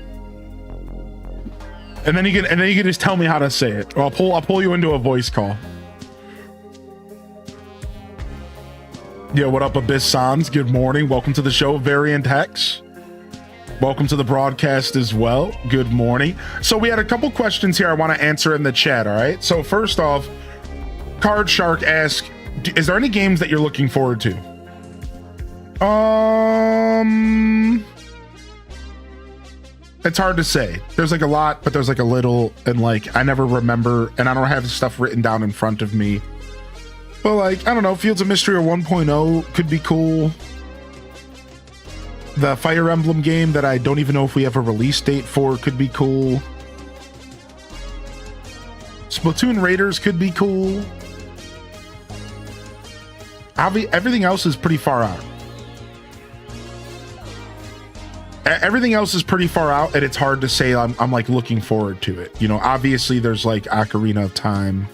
And then you can just tell me how to say it. Or I'll pull you into a voice call. Yo, what up, Abyss Sans? Good morning. Welcome to the show, Variant Hex. Welcome to the broadcast as well. Good morning. So we had a couple questions here I want to answer in the chat, all right? So first off, Card Shark asks, is there any games that you're looking forward to? It's hard to say. There's like a lot, but there's like a little, and like I never remember, and I don't have stuff written down in front of me. But like, I don't know, Fields of Mystery or 1.0 could be cool. The Fire Emblem game that I don't even know if we have a release date for could be cool. Splatoon Raiders could be cool. Everything else is pretty far out. Everything else is pretty far out, and it's hard to say I'm like looking forward to it. You know, obviously there's like Ocarina of Time.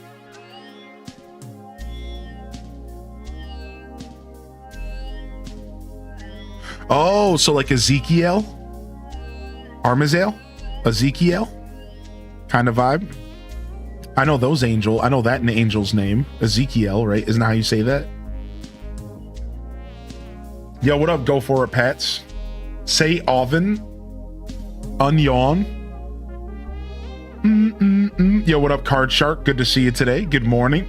Oh, so like Ezekiel? Armazel? Ezekiel? Kind of vibe? I know those I know that angel's name. Ezekiel, right? Isn't that how you say that? Yo, what up? Go for it, Pats. Say oven. Onion. Yo, what up, Card Shark? Good to see you today. Good morning.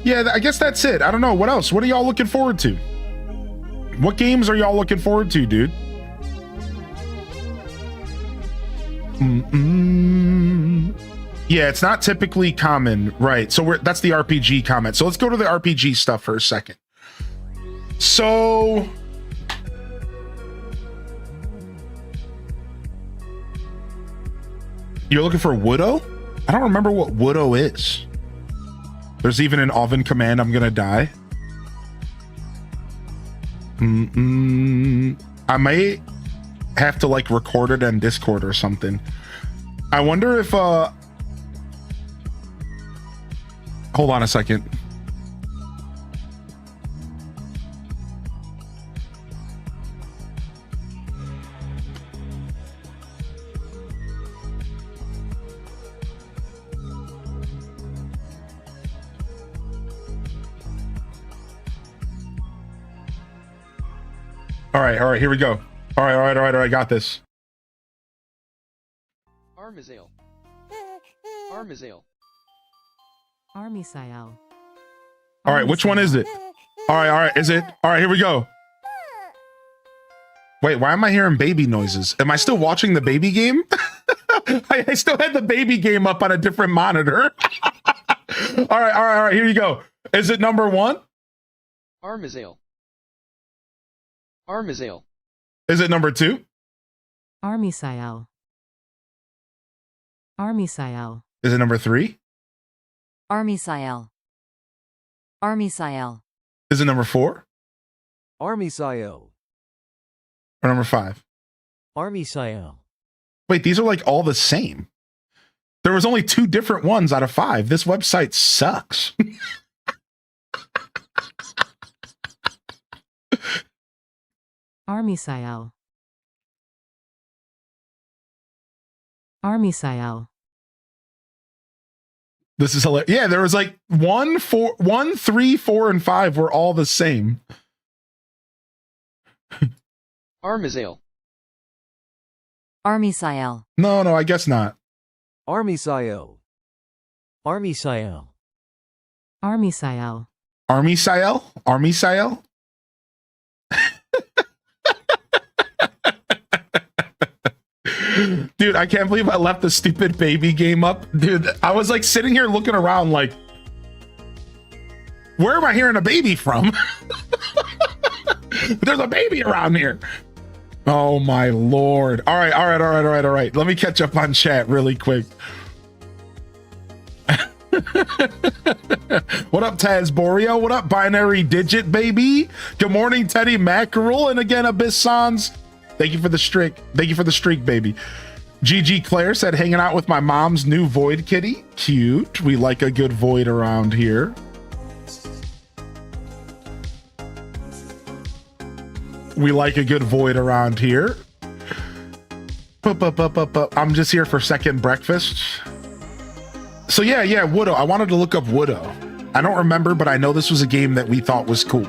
Yeah, I guess that's it. I don't know. What else? What are y'all looking forward to? What games are y'all looking forward to, dude? Yeah, it's not typically common, right? So that's the RPG comment. So let's go to the RPG stuff for a second. So you're looking for Widow? I don't remember what Widow is. There's even an oven command, I'm gonna die. I might have to like record it on Discord or something. I wonder if hold on a second. All right, here we go. All right, got this. Armazel. All right, which one is it? All right, is it? All right, here we go. Wait, why am I hearing baby noises? Am I still watching the baby game? I still had the baby game up on a different monitor. All right, here you go. Is it number 1? Armazel. Is it number 2? Armiciel. Is it number 3? Armisael. Armisael. Is it number 4 Armisael. or number 5? Armisael. Wait, these are like all the same. There was only 2 different ones out of 5. This website sucks. Armisael. Armisael. This is hilarious. Yeah, there was like 1, 3, 4, and 5 were all the same. Armisael. Armisael. No, I guess not. Armisael. Armisael. Armisael. Armisael? Armisael? Dude, I can't believe I left the stupid baby game up. Dude, I was like sitting here looking around like, where am I hearing a baby from? There's a baby around here. Oh my Lord. All right. Let me catch up on chat really quick. What up, Taz Boreal? What up, Binary Digit Baby? Good morning, Teddy Mackerel. And again, Abyss Sans. Thank you for the streak. Thank you for the streak, baby. GG Claire said, hanging out with my mom's new Void kitty. Cute. We like a good Void around here. We like a good Void around here. I'm just here for second breakfast. So yeah, Widow. I wanted to look up Widow. I don't remember, but I know this was a game that we thought was cool.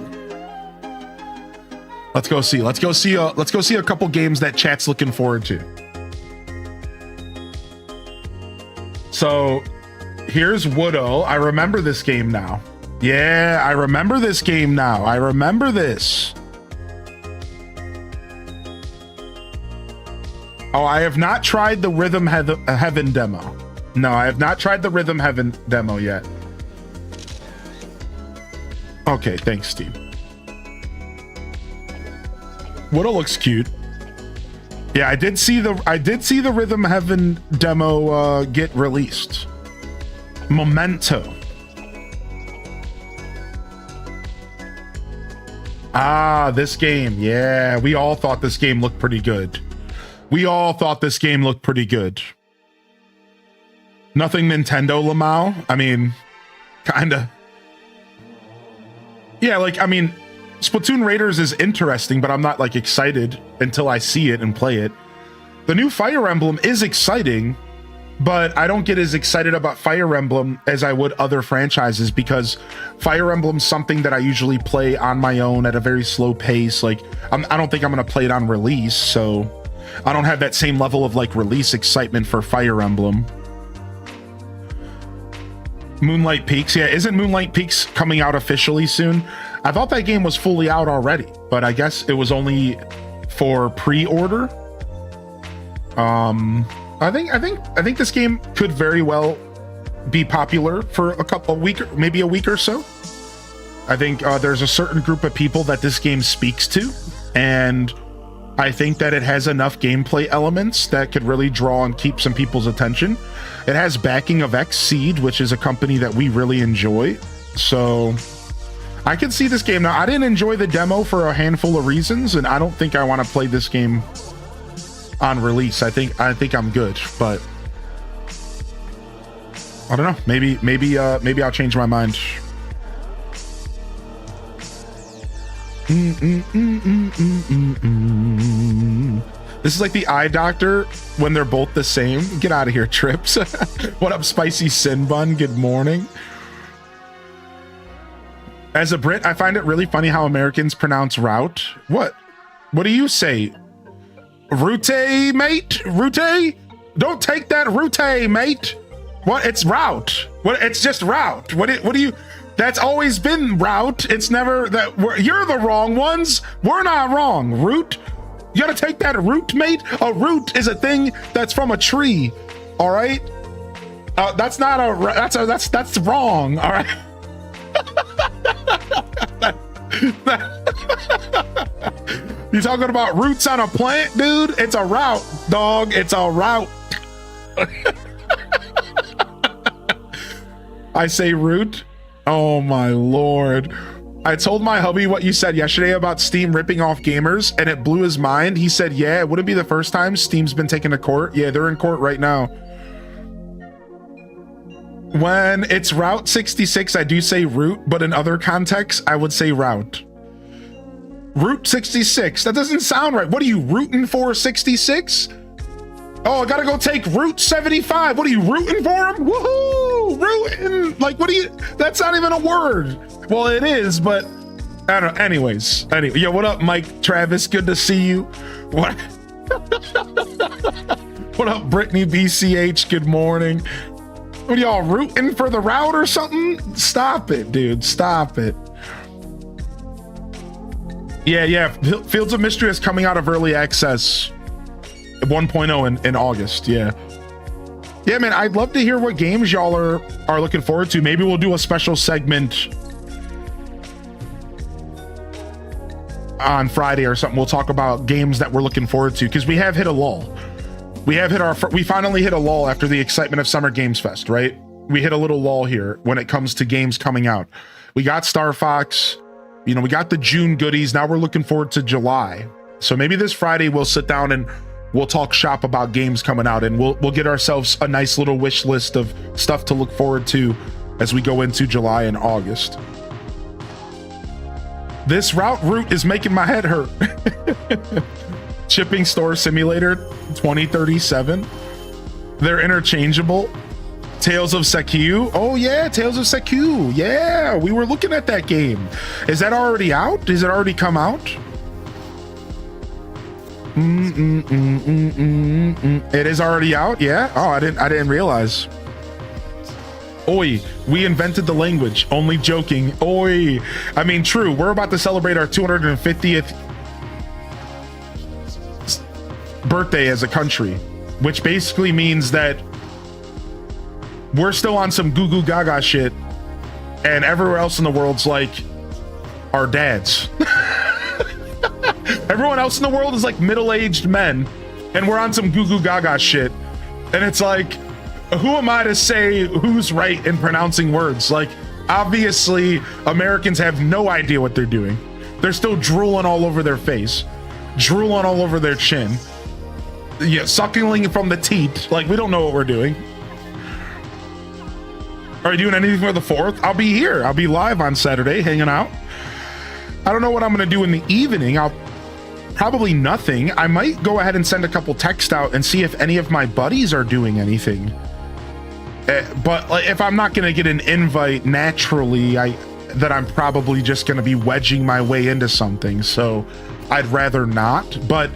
Let's go see a couple games that chat's looking forward to. So here's Widow. I remember this game now. Yeah, I remember this game now. I remember this. Oh, I have not tried the Rhythm Heaven demo. No, I have not tried the Rhythm Heaven demo yet. Okay, thanks, Steve. Widow looks cute. Yeah, I did see the Rhythm Heaven demo get released. Memento. Ah, this game. Yeah, we all thought this game looked pretty good. Nothing Nintendo Lamau. I mean, kinda. Yeah, like, I mean, Splatoon Raiders is interesting, but I'm not like excited until I see it and play it. The new Fire Emblem is exciting, but I don't get as excited about Fire Emblem as I would other franchises, because Fire Emblem's something that I usually play on my own at a very slow pace. Like, I don't think I'm going to play it on release, so I don't have that same level of like release excitement for Fire Emblem. Moonlight Peaks. Yeah, isn't Moonlight Peaks coming out officially soon? I thought that game was fully out already, but I guess it was only for pre-order. I think this game could very well be popular for a week or so. I think there's a certain group of people that this game speaks to, and I think that it has enough gameplay elements that could really draw and keep some people's attention. It has backing of Xseed, which is a company that we really enjoy. So I can see this game. Now, I didn't enjoy the demo for a handful of reasons, and I don't think I want to play this game on release. I think I'm good, but I don't know. Maybe I'll change my mind. This is like the eye doctor when they're both the same. Get out of here, Trips. What up, Spicy Sin Bun? Good morning. As a Brit, I find it really funny how Americans pronounce route. What do you say? Route, mate? Route? Don't take that route, mate. What? It's route. What? It's just route. What do you... That's always been route. It's never that... You're the wrong ones. We're not wrong. Root? You gotta take that root, mate. A root is a thing that's from a tree. All right? That's not a... That's wrong. All right? You talking about roots on a plant, dude? It's a route, dog. It's a route. I say root. Oh my lord. I told my hubby what you said yesterday about Steam ripping off gamers, and it blew his mind. He said, yeah, it wouldn't be the first time Steam's been taken to court. Yeah, they're in court right now. When it's Route 66, I do say root, but in other contexts, I would say route. Route 66, that doesn't sound right. What are you rooting for, 66? Oh, I gotta go take Route 75. What are you rooting for him? Woohoo! Rooting! Like, what do you, that's not even a word. Well, it is, but I don't know. Anyways, anyway, yo, what up, Mike Travis? Good to see you. What? What up, Brittany BCH? Good morning. What are y'all rooting for the route or something? Stop it, dude. Stop it. Yeah. Fields of Mystery is coming out of early access 1.0 in August. Yeah, man, I'd love to hear what games y'all are looking forward to. Maybe we'll do a special segment on Friday or something. We'll talk about games that we're looking forward to, because we have hit a lull. We finally hit a lull after the excitement of Summer Games Fest, right? We hit a little lull here when it comes to games coming out. We got Star Fox, we got the June goodies. Now we're looking forward to July. So maybe this Friday we'll sit down and we'll talk shop about games coming out, and we'll get ourselves a nice little wish list of stuff to look forward to as we go into July and August. This route is making my head hurt. Shipping Store Simulator 2037. They're interchangeable. Tales of Sekiu. Oh yeah, Tales of Sekiu. Yeah, we were looking at that game. Is that already out? Does it already come out? It is already out. Yeah. Oh, I didn't realize. Oi, we invented the language. Only joking. Oi. I mean, true. We're about to celebrate our 250th birthday as a country, which basically means that we're still on some goo goo gaga shit, and everywhere else in the world's like our dads. Everyone else in the world is like middle-aged men, and we're on some goo goo gaga shit. And it's like, who am I to say who's right in pronouncing words? Like, obviously, Americans have no idea what they're doing. They're still drooling all over their face, drooling all over their chin, yeah, suckling from the teat. Like, we don't know what we're doing. Are you doing anything for the 4th? I'll be here. I'll be live on Saturday, hanging out. I don't know what I'm going to do in the evening. I'll probably nothing. I might go ahead and send a couple texts out and see if any of my buddies are doing anything. But like, if I'm not going to get an invite naturally, that I'm probably just going to be wedging my way into something. So I'd rather not. But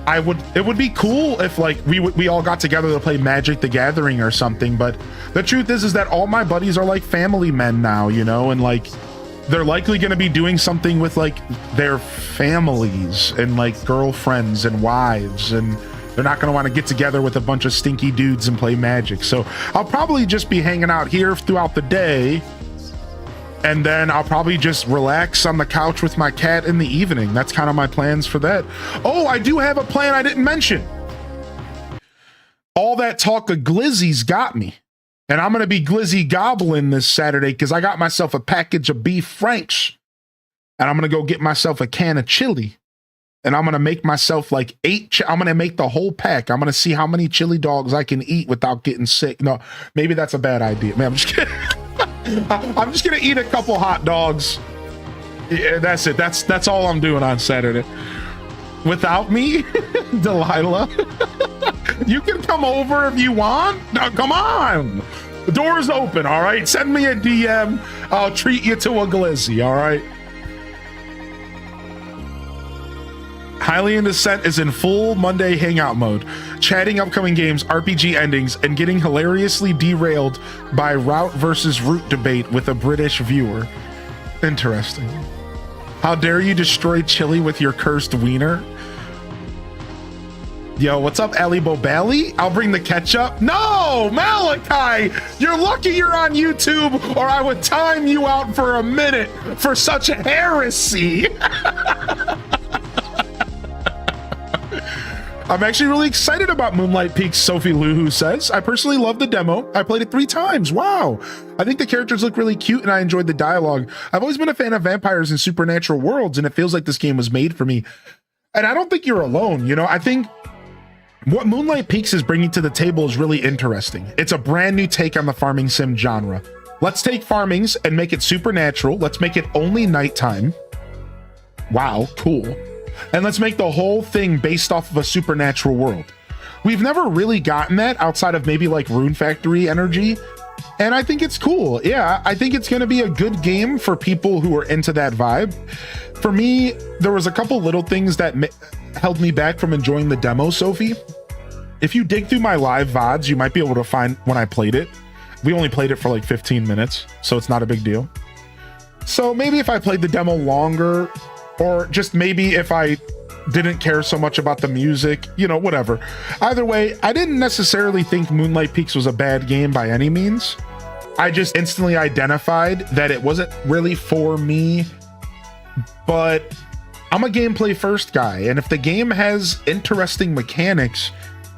it would be cool if like we all got together to play Magic the Gathering or something. But the truth is that all my buddies are like family men now, and like they're likely going to be doing something with like their families and like girlfriends and wives, and they're not going to want to get together with a bunch of stinky dudes and play Magic. So I'll probably just be hanging out here throughout the day, and then I'll probably just relax on the couch with my cat in the evening. That's kind of my plans for that. Oh, I do have a plan I didn't mention. All that talk of glizzies got me. And I'm going to be glizzy gobbling this Saturday because I got myself a package of beef franks. And I'm going to go get myself a can of chili. And I'm going to make myself like 8. I'm going to make the whole pack. I'm going to see how many chili dogs I can eat without getting sick. No, maybe that's a bad idea. Man, I'm just kidding. I'm just going to eat a couple hot dogs. Yeah, that's it. That's all I'm doing on Saturday. Without me, Delilah. You can come over if you want. No, come on. The door's open, all right? Send me a DM. I'll treat you to a glizzy, all right? Highly in Descent is in full Monday hangout mode, chatting upcoming games, RPG endings, and getting hilariously derailed by route versus route debate with a British viewer. Interesting. How dare you destroy chili with your cursed wiener? Yo, what's up, Ali Bobali? I'll bring the ketchup. No, Malachi, you're lucky you're on YouTube, or I would time you out for a minute for such a heresy. I'm actually really excited about Moonlight Peaks, Sophie Luhu says. I personally love the demo. I played it 3 times. Wow. I think the characters look really cute and I enjoyed the dialogue. I've always been a fan of vampires and supernatural worlds, and it feels like this game was made for me. And I don't think you're alone. You know, I think what Moonlight Peaks is bringing to the table is really interesting. It's a brand new take on the farming sim genre. Let's take farmings and make it supernatural. Let's make it only nighttime. Wow, cool. And let's make the whole thing based off of a supernatural world. We've never really gotten that outside of maybe like Rune Factory energy. And I think it's cool. Yeah, I think it's going to be a good game for people who are into that vibe. For me, there was a couple little things that held me back from enjoying the demo, Sophie. If you dig through my live VODs, you might be able to find when I played it. We only played it for like 15 minutes, so it's not a big deal. So maybe if I played the demo longer, or just maybe if I didn't care so much about the music, you know, whatever. Either way, I didn't necessarily think Moonlight Peaks was a bad game by any means. I just instantly identified that it wasn't really for me, but I'm a gameplay first guy. And if the game has interesting mechanics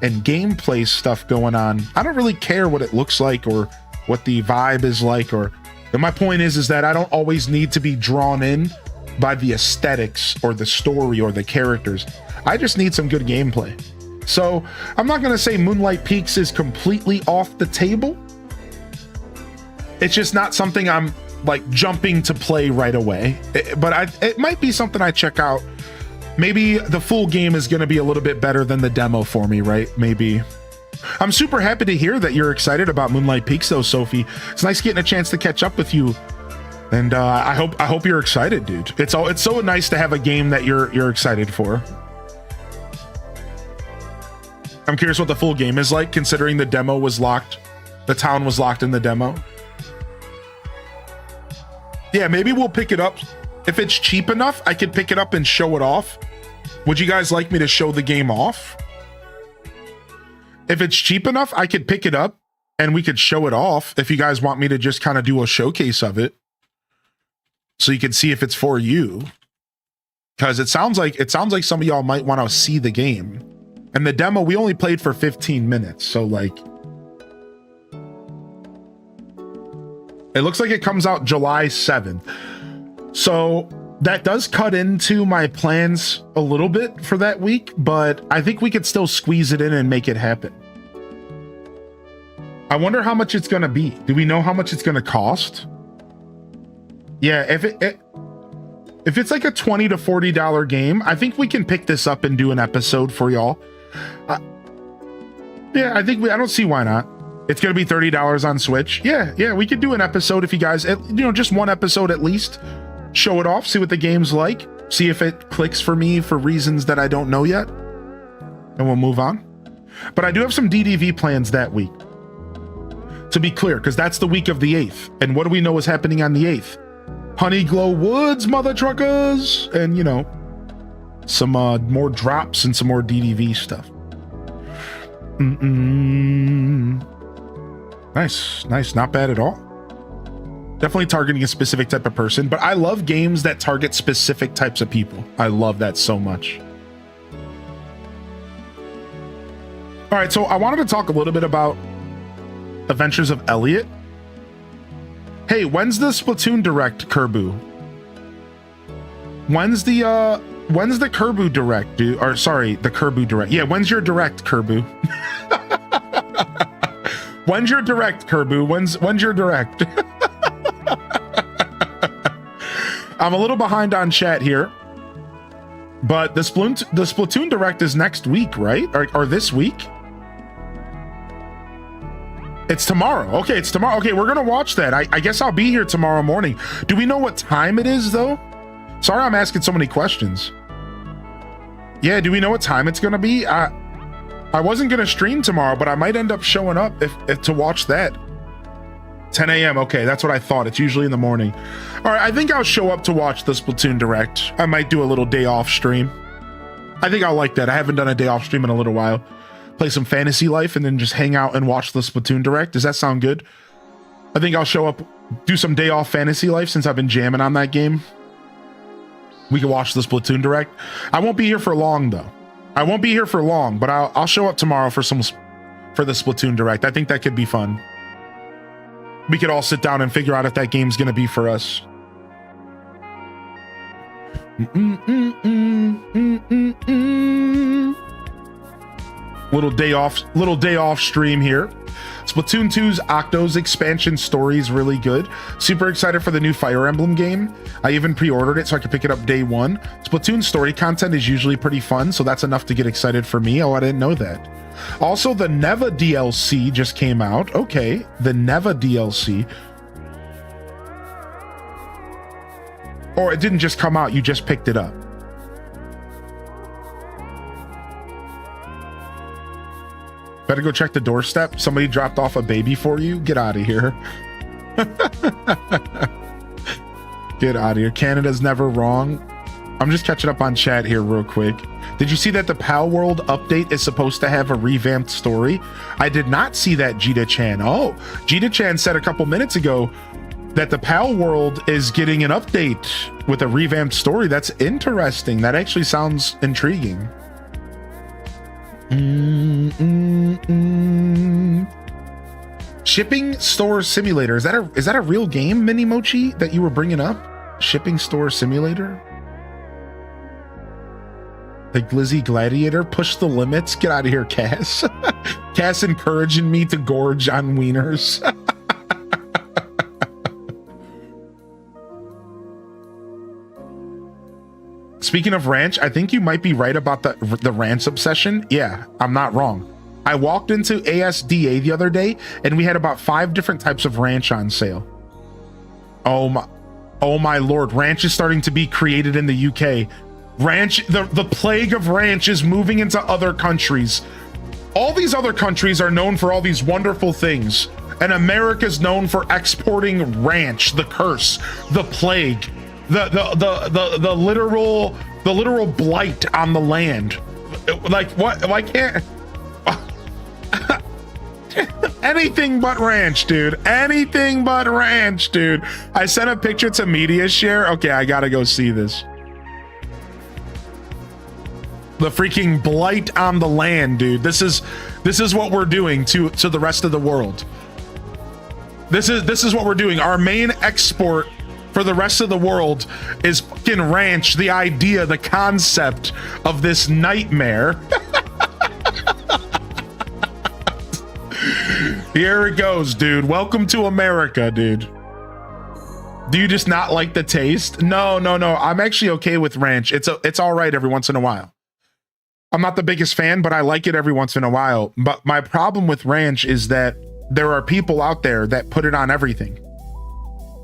and gameplay stuff going on, I don't really care what it looks like or what the vibe is like. And my point is that I don't always need to be drawn in by the aesthetics or the story or the characters. I just need some good gameplay. So I'm not gonna say Moonlight Peaks is completely off the table. It's just not something I'm like jumping to play right away. But it might be something I check out. Maybe the full game is gonna be a little bit better than the demo for me, right? Maybe. I'm super happy to hear that you're excited about Moonlight Peaks though, Sophie. It's nice getting a chance to catch up with you. And I hope you're excited, dude. It's so nice to have a game that you're excited for. I'm curious what the full game is like, considering the demo was locked. The town was locked in the demo. Yeah, maybe we'll pick it up. If it's cheap enough, I could pick it up and show it off. Would you guys like me to show the game off? If it's cheap enough, I could pick it up and we could show it off if you guys want me to just kind of do a showcase of it. So you can see if it's for you, because it sounds like some of y'all might want to see the game. And the demo we only played for 15 minutes, so like it looks like it comes out July 7th. So that does cut into my plans a little bit for that week, but I think we could still squeeze it in and make it happen. I wonder how much it's gonna be. Do we know how much it's gonna cost? Yeah, if it's like a $20 to $40 game, I think we can pick this up and do an episode for y'all. Yeah, I don't see why not. It's gonna be $30 on Switch. Yeah, we could do an episode if you guys, just one episode at least. Show it off, see what the game's like, see if it clicks for me for reasons that I don't know yet, and we'll move on. But I do have some DDV plans that week. To be clear, because that's the week of the 8th. And what do we know is happening on the 8th? Honeyglow Woods, mother truckers, and some more drops and some more DDV stuff. Nice, not bad at all. Definitely targeting a specific type of person, but I love games that target specific types of people. I love that so much. All right, so I wanted to talk a little bit about Adventures of Elliot. Hey, when's the Splatoon Direct, Kerbu? When's the Kerbu Direct, dude? Or sorry, the Kerbu Direct. Yeah, when's your Direct, Kerbu? When's your Direct, Kerbu? When's your Direct? I'm a little behind on chat here, but the Splatoon Direct is next week, right? Or this week? It's tomorrow. Okay, it's tomorrow. Okay, we're gonna watch that. I guess I'll be here tomorrow morning. Do we know what time it is though? Sorry, I'm asking so many questions. Yeah, do we know what time it's gonna be? I wasn't gonna stream tomorrow, but I might end up showing up if to watch that. 10 a.m. Okay, that's what I thought. It's usually in the morning. All right, I think I'll show up to watch the Splatoon Direct. I might do a little day off stream. I think I'll like that. I haven't done a day off stream in a little while. Play some Fantasy Life and then just hang out and watch the Splatoon Direct. Does that sound good? I think I'll show up, do some day off Fantasy Life since I've been jamming on that game. We can watch the Splatoon Direct. I won't be here for long though. I won't be here for long, but I'll show up tomorrow for the Splatoon Direct. I think that could be fun. We could all sit down and figure out if that game's gonna be for us. Little day off stream here. Splatoon 2's Octo's expansion story is really good. Super excited for the new Fire Emblem game. I even pre-ordered it so I could pick it up day one. Splatoon story content is usually pretty fun, so that's enough to get excited for me. Oh, I didn't know that. Also, the Neva DLC just came out. Okay, the Neva DLC. Or it didn't just come out, you just picked it up. Better go check the doorstep. Somebody dropped off a baby for you. Get out of here. Get out of here. Canada's never wrong. I'm just catching up on chat here real quick. Did you see that the Pal World update is supposed to have a revamped story? I did not see that, Jita Chan. Oh, Jita Chan said a couple minutes ago that the Pal World is getting an update with a revamped story. That's interesting. That actually sounds intriguing. Shipping Store Simulator. Is that a real game, Mini Mochi, that you were bringing up? Shipping Store Simulator? The Glizzy Gladiator? Push the limits? Get out of here, Cass. Cass encouraging me to gorge on wieners. Speaking of ranch, I think you might be right about the ranch obsession. Yeah, I'm not wrong. I walked into ASDA the other day and we had about 5 different types of ranch on sale. Oh my lord, ranch is starting to be created in the UK. Ranch, the plague of ranch is moving into other countries. All these other countries are known for all these wonderful things, and America's known for exporting ranch, the curse, the plague, the literal blight on the land. Like what? Why can't anything but ranch, dude? Anything but ranch, dude. I sent a picture to media share. Okay, I gotta go see this. The freaking blight on the land, dude. This is what we're doing to the rest of the world. This is what we're doing. Our main export for the rest of the world is fucking ranch. The idea, the concept of this nightmare. Here it goes, dude. Welcome to America, dude. Do you just not like the taste? No. I'm actually okay with ranch. It's all right every once in a while. I'm not the biggest fan, but I like it every once in a while. But my problem with ranch is that there are people out there that put it on everything.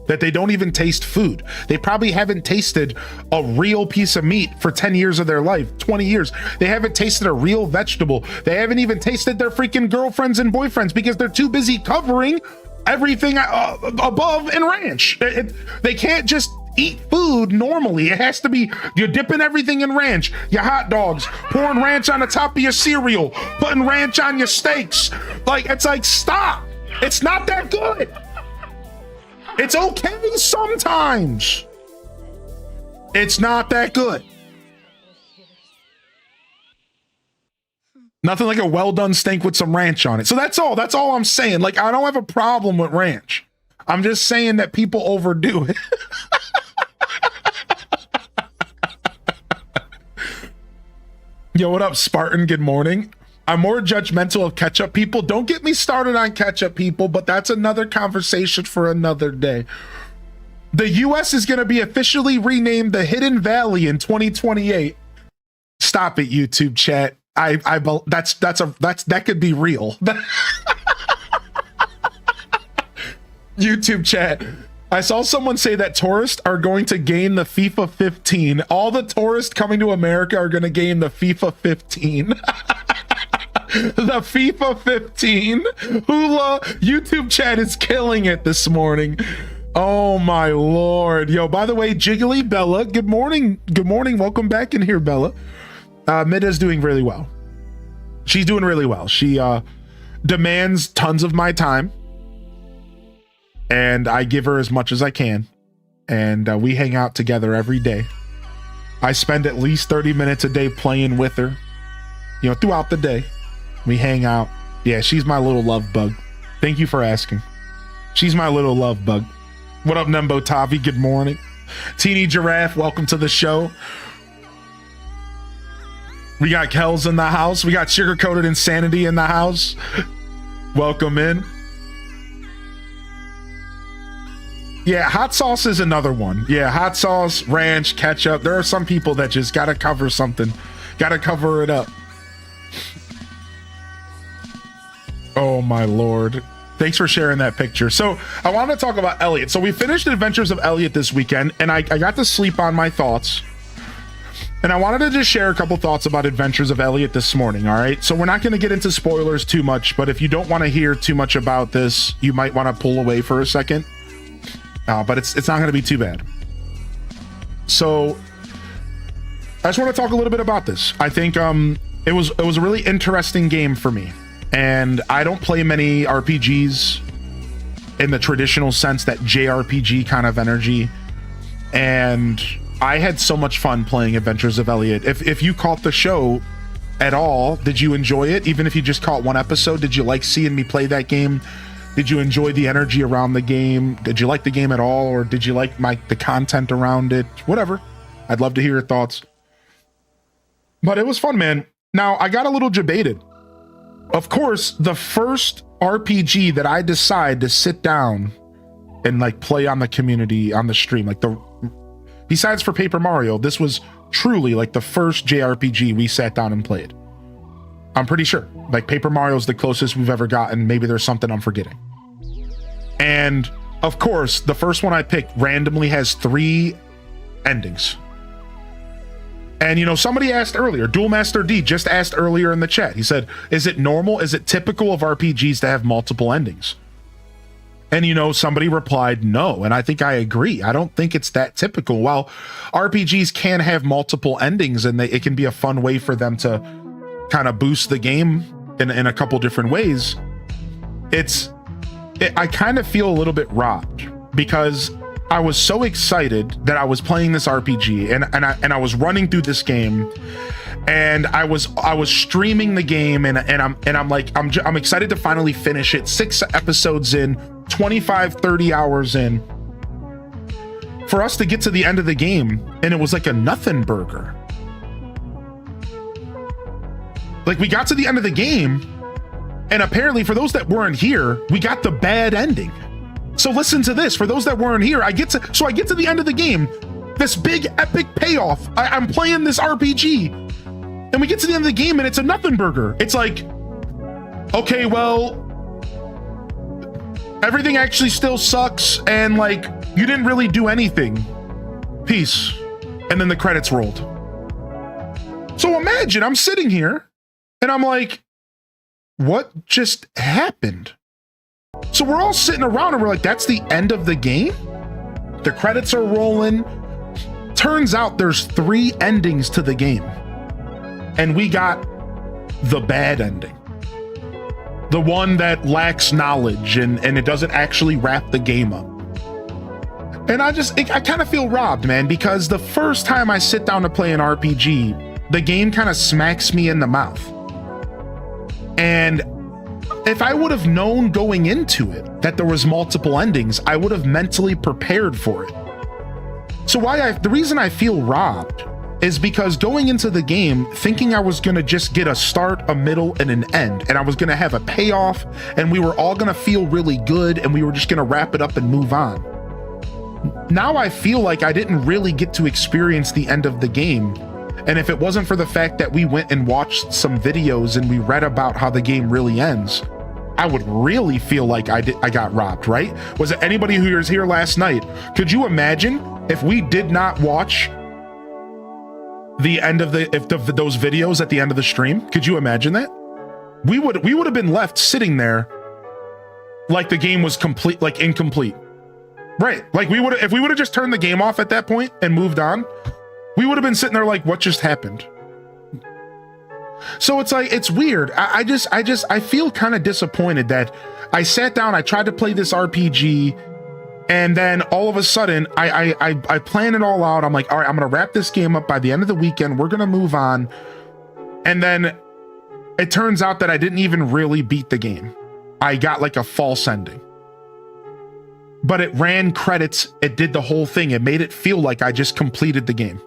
That they don't even taste food. They probably haven't tasted a real piece of meat for 10 years of their life, 20 years. They haven't tasted a real vegetable. They haven't even tasted their freaking girlfriends and boyfriends because they're too busy covering everything above in ranch. They can't just eat food normally. It has to be, you're dipping everything in ranch. Your hot dogs, pouring ranch on the top of your cereal, putting ranch on your steaks. Like, it's like, stop. It's not that good. It's okay sometimes. It's not that good. Nothing like a well done steak with some ranch on it. So that's all I'm saying. Like, I don't have a problem with ranch. I'm just saying that people overdo it. Yo, what up, Spartan? Good morning. I'm more judgmental of ketchup people. Don't get me started on ketchup people, but that's another conversation for another day. The US is going to be officially renamed the Hidden Valley in 2028. Stop it, YouTube chat. That could be real. YouTube chat. I saw someone say that tourists are going to gain the FIFA 15. All the tourists coming to America are going to gain the FIFA 15. The FIFA 15. Hula. YouTube chat is killing it this morning. Oh my lord. Yo, by the way, Jiggly Bella, good morning. Good morning. Welcome back in here, Bella. Mida's doing really well. She's doing really well. She demands tons of my time. And I give her as much as I can. And we hang out together every day. I spend at least 30 minutes a day playing with her. throughout the day. We hang out. Yeah, she's my little love bug. Thank you for asking. She's my little love bug. What up, Nembo Tavi? Good morning. Teeny Giraffe, welcome to the show. We got Kells in the house. We got Sugar Coated Insanity in the house. Welcome in. Yeah, hot sauce is another one. Yeah, hot sauce, ranch, ketchup. There are some people that just gotta cover something. Gotta cover it up. Oh my Lord. Thanks for sharing that picture. So I want to talk about Elliot. So we finished Adventures of Elliot this weekend, and I got to sleep on my thoughts. And I wanted to just share a couple thoughts about Adventures of Elliot this morning, all right? So we're not going to get into spoilers too much, but if you don't want to hear too much about this, you might want to pull away for a second. But it's not going to be too bad. So I just want to talk a little bit about this. I think it was a really interesting game for me. And I don't play many RPGs in the traditional sense, that JRPG kind of energy. And I had so much fun playing Adventures of Elliot. If you caught the show at all, did you enjoy it? Even if you just caught one episode, did you like seeing me play that game? Did you enjoy the energy around the game? Did you like the game at all? Or did you like the content around it? Whatever. I'd love to hear your thoughts. But it was fun, man. Now, I got a little debated. Of course, the first RPG that I decide to sit down and play on the community, on the stream, besides for Paper Mario, this was truly the first JRPG we sat down and played. I'm pretty sure. Paper Mario's the closest we've ever gotten. Maybe there's something I'm forgetting. And of course, the first one I picked randomly has 3 endings. And somebody asked earlier, Dual Master D just asked earlier in the chat. He said, is it normal? Is it typical of RPGs to have multiple endings? And somebody replied, no. And I think I agree. I don't think it's that typical. While RPGs can have multiple endings and it can be a fun way for them to kind of boost the game in a couple different ways, I kind of feel a little bit robbed, because I was so excited that I was playing this RPG and I was running through this game, and I was streaming the game, and I'm excited to finally finish it. 6 episodes in, 25-30 hours in, for us to get to the end of the game, and it was like a nothing burger. We got to the end of the game, and apparently for those that weren't here, we got the bad ending. So listen to this. For those that weren't here, I get to the end of the game, this big epic payoff. I'm playing this RPG, and we get to the end of the game, and it's a nothing burger. It's like, okay, well, everything actually still sucks, and you didn't really do anything. Peace. And then the credits rolled. So imagine I'm sitting here, and I'm like, what just happened? So we're all sitting around and we're like, that's the end of the game? The credits are rolling. Turns out there's 3 endings to the game. And we got the bad ending. The one that lacks knowledge and it doesn't actually wrap the game up. And I kind of feel robbed, man, because the first time I sit down to play an RPG, the game kind of smacks me in the mouth. And if I would have known going into it that there was multiple endings, I would have mentally prepared for it. So the reason I feel robbed is because going into the game thinking I was going to just get a start, a middle, and an end, and I was going to have a payoff, and we were all going to feel really good, and we were just going to wrap it up and move on. Now I feel like I didn't really get to experience the end of the game. And if it wasn't for the fact that we went and watched some videos and we read about how the game really ends, I would really feel like I got robbed, right? Was it anybody who was here last night? Could you imagine if we did not watch the end of those videos at the end of the stream? Could you imagine that? We would have been left sitting there like the game was complete, incomplete. Right. If we would have just turned the game off at that point and moved on, we would have been sitting there like, what just happened? So it's weird. I feel kind of disappointed that I sat down, I tried to play this RPG, and then all of a sudden I plan it all out. I'm like, all right, I'm going to wrap this game up by the end of the weekend. We're going to move on. And then it turns out that I didn't even really beat the game. I got like a false ending. But it ran credits, it did the whole thing. It made it feel like I just completed the game.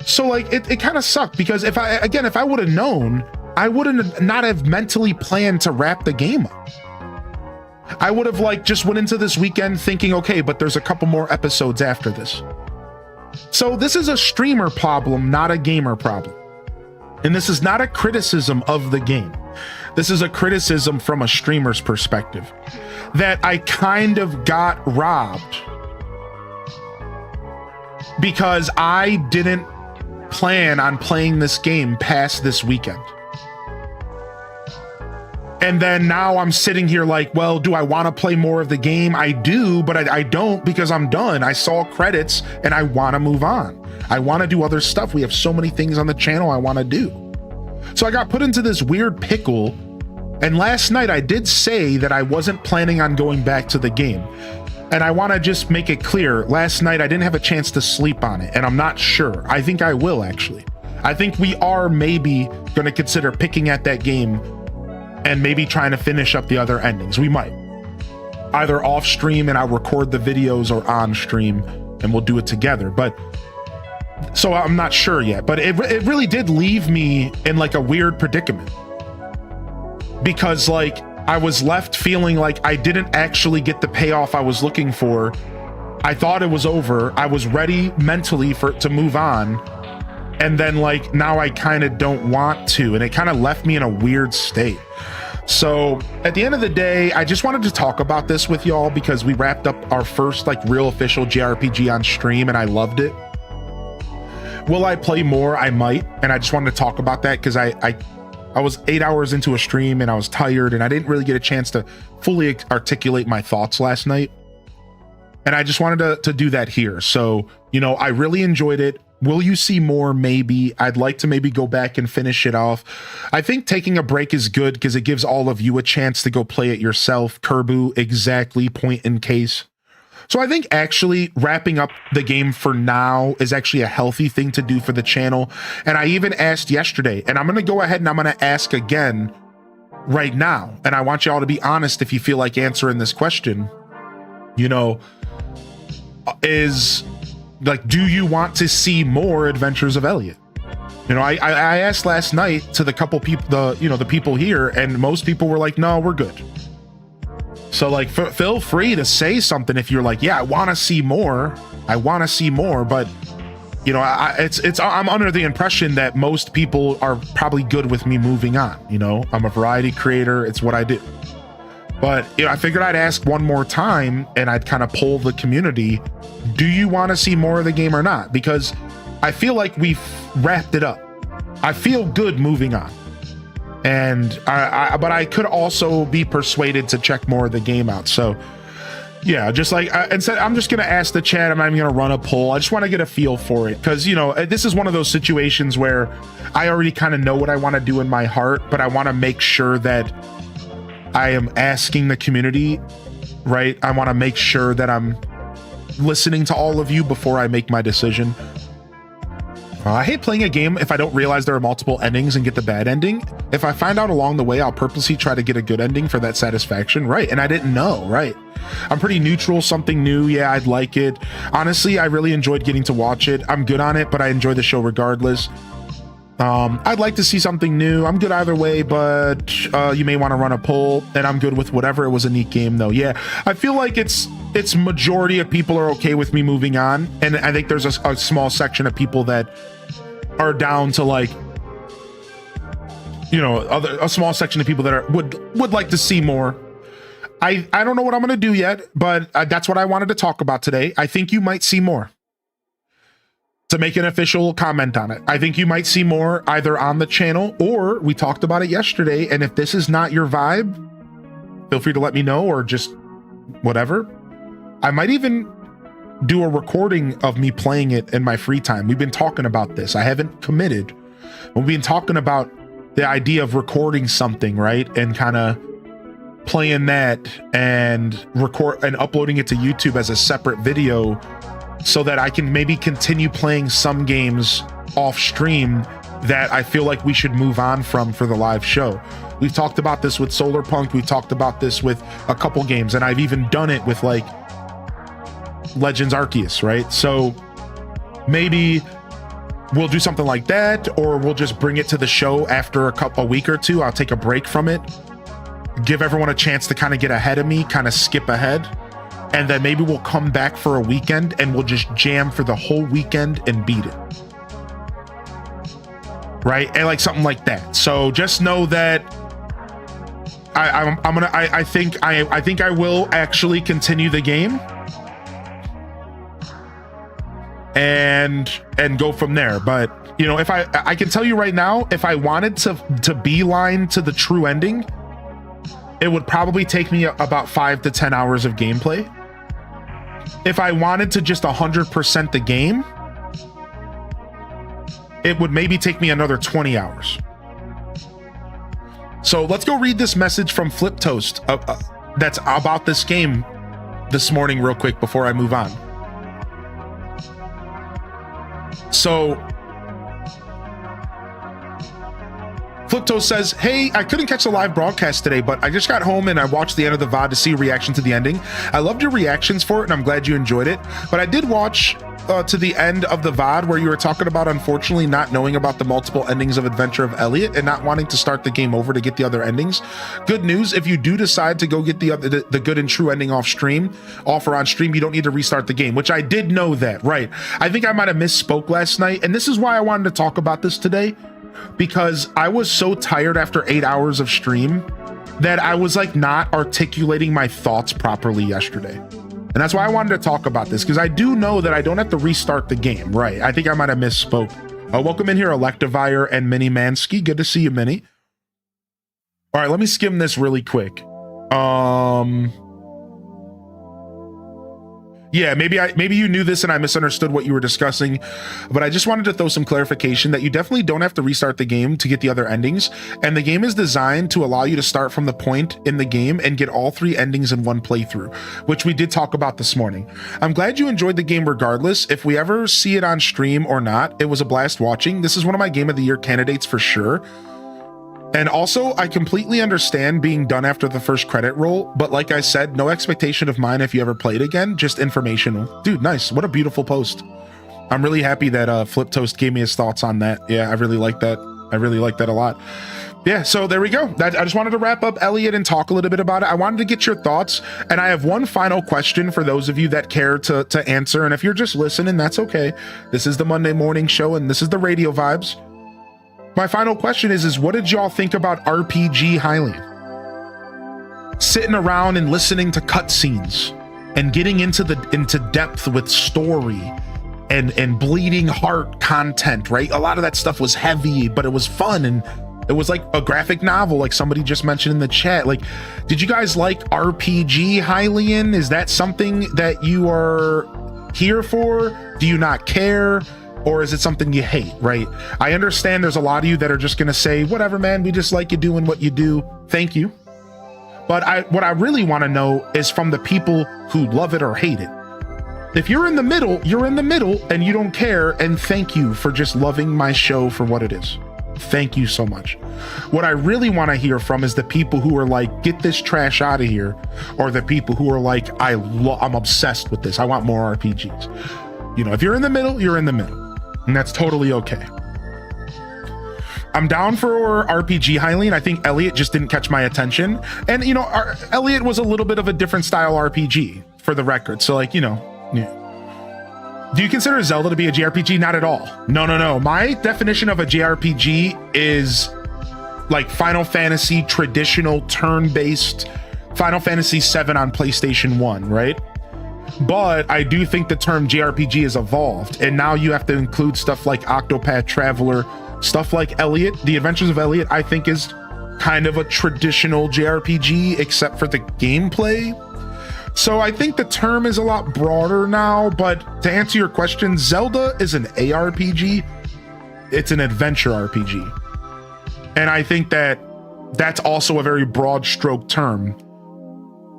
So like it kind of sucked because if I would have known, I wouldn't not have mentally planned to wrap the game up. I would have like just went into this weekend thinking, okay, but there's a couple more episodes after this. So this is a streamer problem, not a gamer problem. And this is not a criticism of the game. This is a criticism from a streamer's perspective that I kind of got robbed because I didn't plan on playing this game past this weekend. And then now I'm sitting here like, well, do I want to play more of the game? I do, but I don't because I'm done. I saw credits and I want to move on. I want to do other stuff. We have so many things on the channel I want to do. So I got put into this weird pickle. And last night I did say that I wasn't planning on going back to the game. And I want to just make it clear, last night I didn't have a chance to sleep on it, and I'm not sure. I think I will, actually. I think we are maybe going to consider picking at that game and maybe trying to finish up the other endings. We might. Either off stream and I'll record the videos, or on stream and we'll do it together. But so I'm not sure yet, but it really did leave me in like a weird predicament. Because like I was left feeling like I didn't actually get the payoff I was looking for. I thought it was over. I was ready mentally to move on. And then like now I kind of don't want to, and it kind of left me in a weird state. So at the end of the day, I just wanted to talk about this with y'all because we wrapped up our first like real official JRPG on stream and I loved it. Will I play more? I might. And I just wanted to talk about that because I was 8 hours into a stream and I was tired and I didn't really get a chance to fully articulate my thoughts last night. And I just wanted to do that here. So, you know, I really enjoyed it. Will you see more? Maybe. I'd like to maybe go back and finish it off. I think taking a break is good because it gives all of you a chance to go play it yourself. Kerbu, exactly, point in case. So I think actually wrapping up the game for now is actually a healthy thing to do for the channel. And I even asked yesterday, and I'm going to go ahead and I'm going to ask again right now. And I want you all to be honest if you feel like answering this question. You know, is like, do you want to see more Adventures of Elliot? You know, I asked last night to the couple people, the people here, and most people were like, no, we're good. So like, feel free to say something if you're like, yeah, I want to see more. I want to see more, but you know, I'm under the impression that most people are probably good with me moving on. You know, I'm a variety creator. It's what I do. But you know, I figured I'd ask one more time and I'd kind of poll the community. Do you want to see more of the game or not? Because I feel like we've wrapped it up. I feel good moving on. And but I could also be persuaded to check more of the game out. So yeah, just like instead, I'm just going to ask the chat. I'm not even going to run a poll. I just want to get a feel for it. Because, you know, this is one of those situations where I already kind of know what I want to do in my heart, but I want to make sure that I am asking the community, right? I want to make sure that I'm listening to all of you before I make my decision. I hate playing a game if I don't realize there are multiple endings and get the bad ending. If I find out along the way, I'll purposely try to get a good ending for that satisfaction, right? And I didn't know, right? I'm pretty neutral, something new, yeah, I'd like it. Honestly, I really enjoyed getting to watch it. I'm good on it, but I enjoy the show regardless. I'd like to see something new. I'm good either way, but you may want to run a poll, and I'm good with whatever. It was a neat game, though. Yeah, I feel like it's majority of people are okay with me moving on, and I think there's a small section of people that are down to, like, you know, a small section of people that would like to see more. I don't know what I'm gonna do yet, but that's what I wanted to talk about today. I think you might see more. To make an official comment on it, I think you might see more either on the channel, or we talked about it yesterday, and if this is not your vibe, feel free to let me know, or just whatever. I might even do a recording of me playing it in my free time. We've been talking about this. I haven't committed. We've been talking about the idea of recording something, right? And kind of playing that and record and uploading it to YouTube as a separate video, so that I can maybe continue playing some games off stream that I feel like we should move on from for the live show. We've talked about this with Solar Punk. We've talked about this with a couple games, and I've even done it with like Legends Arceus, right? So maybe we'll do something like that, or we'll just bring it to the show after a week or two. I'll take a break from it, give everyone a chance to kind of get ahead of me, kind of skip ahead, and then maybe we'll come back for a weekend and we'll just jam for the whole weekend and beat it. Right? And like something like that. So just know that I think I will actually continue the game and go from there. But you know, if I can tell you right now, if I wanted to beeline to the true ending, it would probably take me about 5 to 10 hours of gameplay. If I wanted to just 100% the game, it would maybe take me another 20 hours. So let's go read this message from Flip Toast that's about this game this morning real quick before I move on. So Flipto says, hey, I couldn't catch the live broadcast today, but I just got home and I watched the end of the VOD to see a reaction to the ending. I loved your reactions for it and I'm glad you enjoyed it. But I did watch to the end of the VOD where you were talking about, unfortunately, not knowing about the multiple endings of Adventure of Elliot and not wanting to start the game over to get the other endings. Good news, if you do decide to go get the good and true ending off or on stream, you don't need to restart the game, which I did know that, right? I think I might have misspoke last night, and this is why I wanted to talk about this today, because I was so tired after 8 hours of stream that I was like not articulating my thoughts properly yesterday. And that's why I wanted to talk about this, because I do know that I don't have to restart the game, right? I think I might have misspoke. Welcome in here, Electivire and Mini Mansky. Good to see you, Mini. All right, let me skim this really quick. Yeah, maybe you knew this and I misunderstood what you were discussing, but I just wanted to throw some clarification that you definitely don't have to restart the game to get the other endings, and the game is designed to allow you to start from the point in the game and get all 3 endings in one playthrough, which we did talk about this morning. I'm glad you enjoyed the game regardless. If we ever see it on stream or not, it was a blast watching. This is one of my Game of the Year candidates for sure. And also, I completely understand being done after the first credit roll, but like I said, no expectation of mine if you ever play it again, just informational. Dude, nice. What a beautiful post. I'm really happy that Flip Toast gave me his thoughts on that. Yeah, I really like that. I really like that a lot. Yeah, so there we go. I just wanted to wrap up Elliot and talk a little bit about it. I wanted to get your thoughts, and I have one final question for those of you that care to answer, and if you're just listening, that's okay. This is the Monday morning show, and this is the radio vibes. My final question is what did y'all think about RPG Hylian? Sitting around and listening to cutscenes and getting into depth with story and bleeding heart content, right? A lot of that stuff was heavy, but it was fun, and it was like a graphic novel, like somebody just mentioned in the chat. Like, did you guys like RPG Hylian? Is that something that you are here for? Do you not care? Or is it something you hate, right? I understand there's a lot of you that are just gonna say, whatever, man, we just like you doing what you do. Thank you. But what I really wanna know is from the people who love it or hate it. If you're in the middle, you're in the middle and you don't care, and thank you for just loving my show for what it is. Thank you so much. What I really wanna hear from is the people who are like, get this trash out of here, or the people who are like, I'm obsessed with this, I want more RPGs. You know, if you're in the middle, you're in the middle. And that's totally okay. I'm down for RPG Hylian. I think Elliot just didn't catch my attention. And, you know, Elliot was a little bit of a different style RPG, for the record. So, like, you know. Yeah. Do you consider Zelda to be a JRPG? Not at all. No. My definition of a JRPG is like Final Fantasy, traditional turn-based Final Fantasy VII on PlayStation 1, right? But I do think the term JRPG has evolved, and now you have to include stuff like Octopath Traveler, stuff like Elliot. The Adventures of Elliot, I think, is kind of a traditional JRPG, except for the gameplay. So I think the term is a lot broader now, but to answer your question, Zelda is an ARPG. It's an adventure RPG. And I think that that's also a very broad stroke term,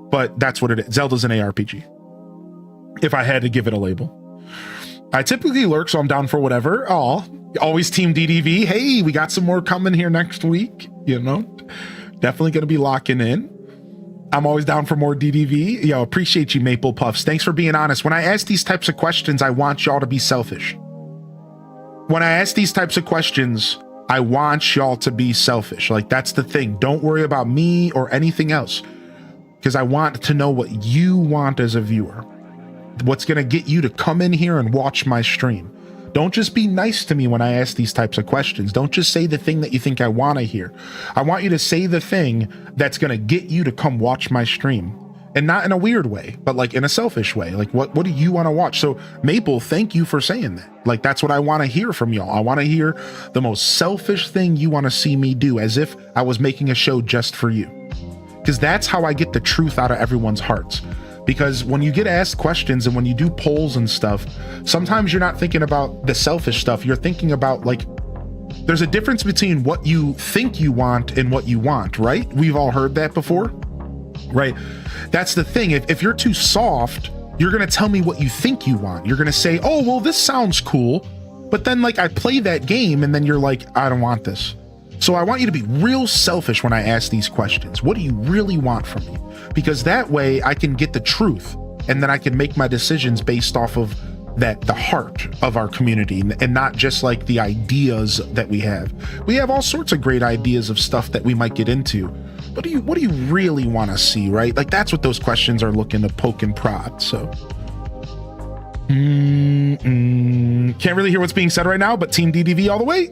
but that's what it is. Zelda's an ARPG. If I had to give it a label. I typically lurk, so I'm down for whatever. Oh, Always Team DDV. Hey, we got some more coming here next week. You know, definitely going to be locking in. I'm always down for more DDV. Yo, appreciate you, Maple Puffs. Thanks for being honest. When I ask these types of questions, I want y'all to be selfish. When I ask these types of questions, I want y'all to be selfish. Like, that's the thing. Don't worry about me or anything else, because I want to know what you want as a viewer. What's going to get you to come in here and watch my stream. Don't just be nice to me when I ask these types of questions. Don't just say the thing that you think I want to hear. I want you to say the thing that's going to get you to come watch my stream. And not in a weird way, but like in a selfish way. Like, what do you want to watch? So Maple, thank you for saying that. Like, that's what I want to hear from y'all. I want to hear the most selfish thing you want to see me do, as if I was making a show just for you. Because that's how I get the truth out of everyone's hearts. Because when you get asked questions and when you do polls and stuff, sometimes you're not thinking about the selfish stuff. You're thinking about, like, there's a difference between what you think you want and what you want, right? We've all heard that before, right? That's the thing. If you're too soft, you're going to tell me what you think you want. You're going to say, oh, well, this sounds cool. But then, like, I play that game and then you're like, I don't want this. So I want you to be real selfish when I ask these questions. What do you really want from me? Because that way I can get the truth, and then I can make my decisions based off of that, the heart of our community, and not just like the ideas that we have. We have all sorts of great ideas of stuff that we might get into. What do you really want to see, right? Like, that's what those questions are looking to poke and prod. So can't really hear what's being said right now, but Team DDV all the way.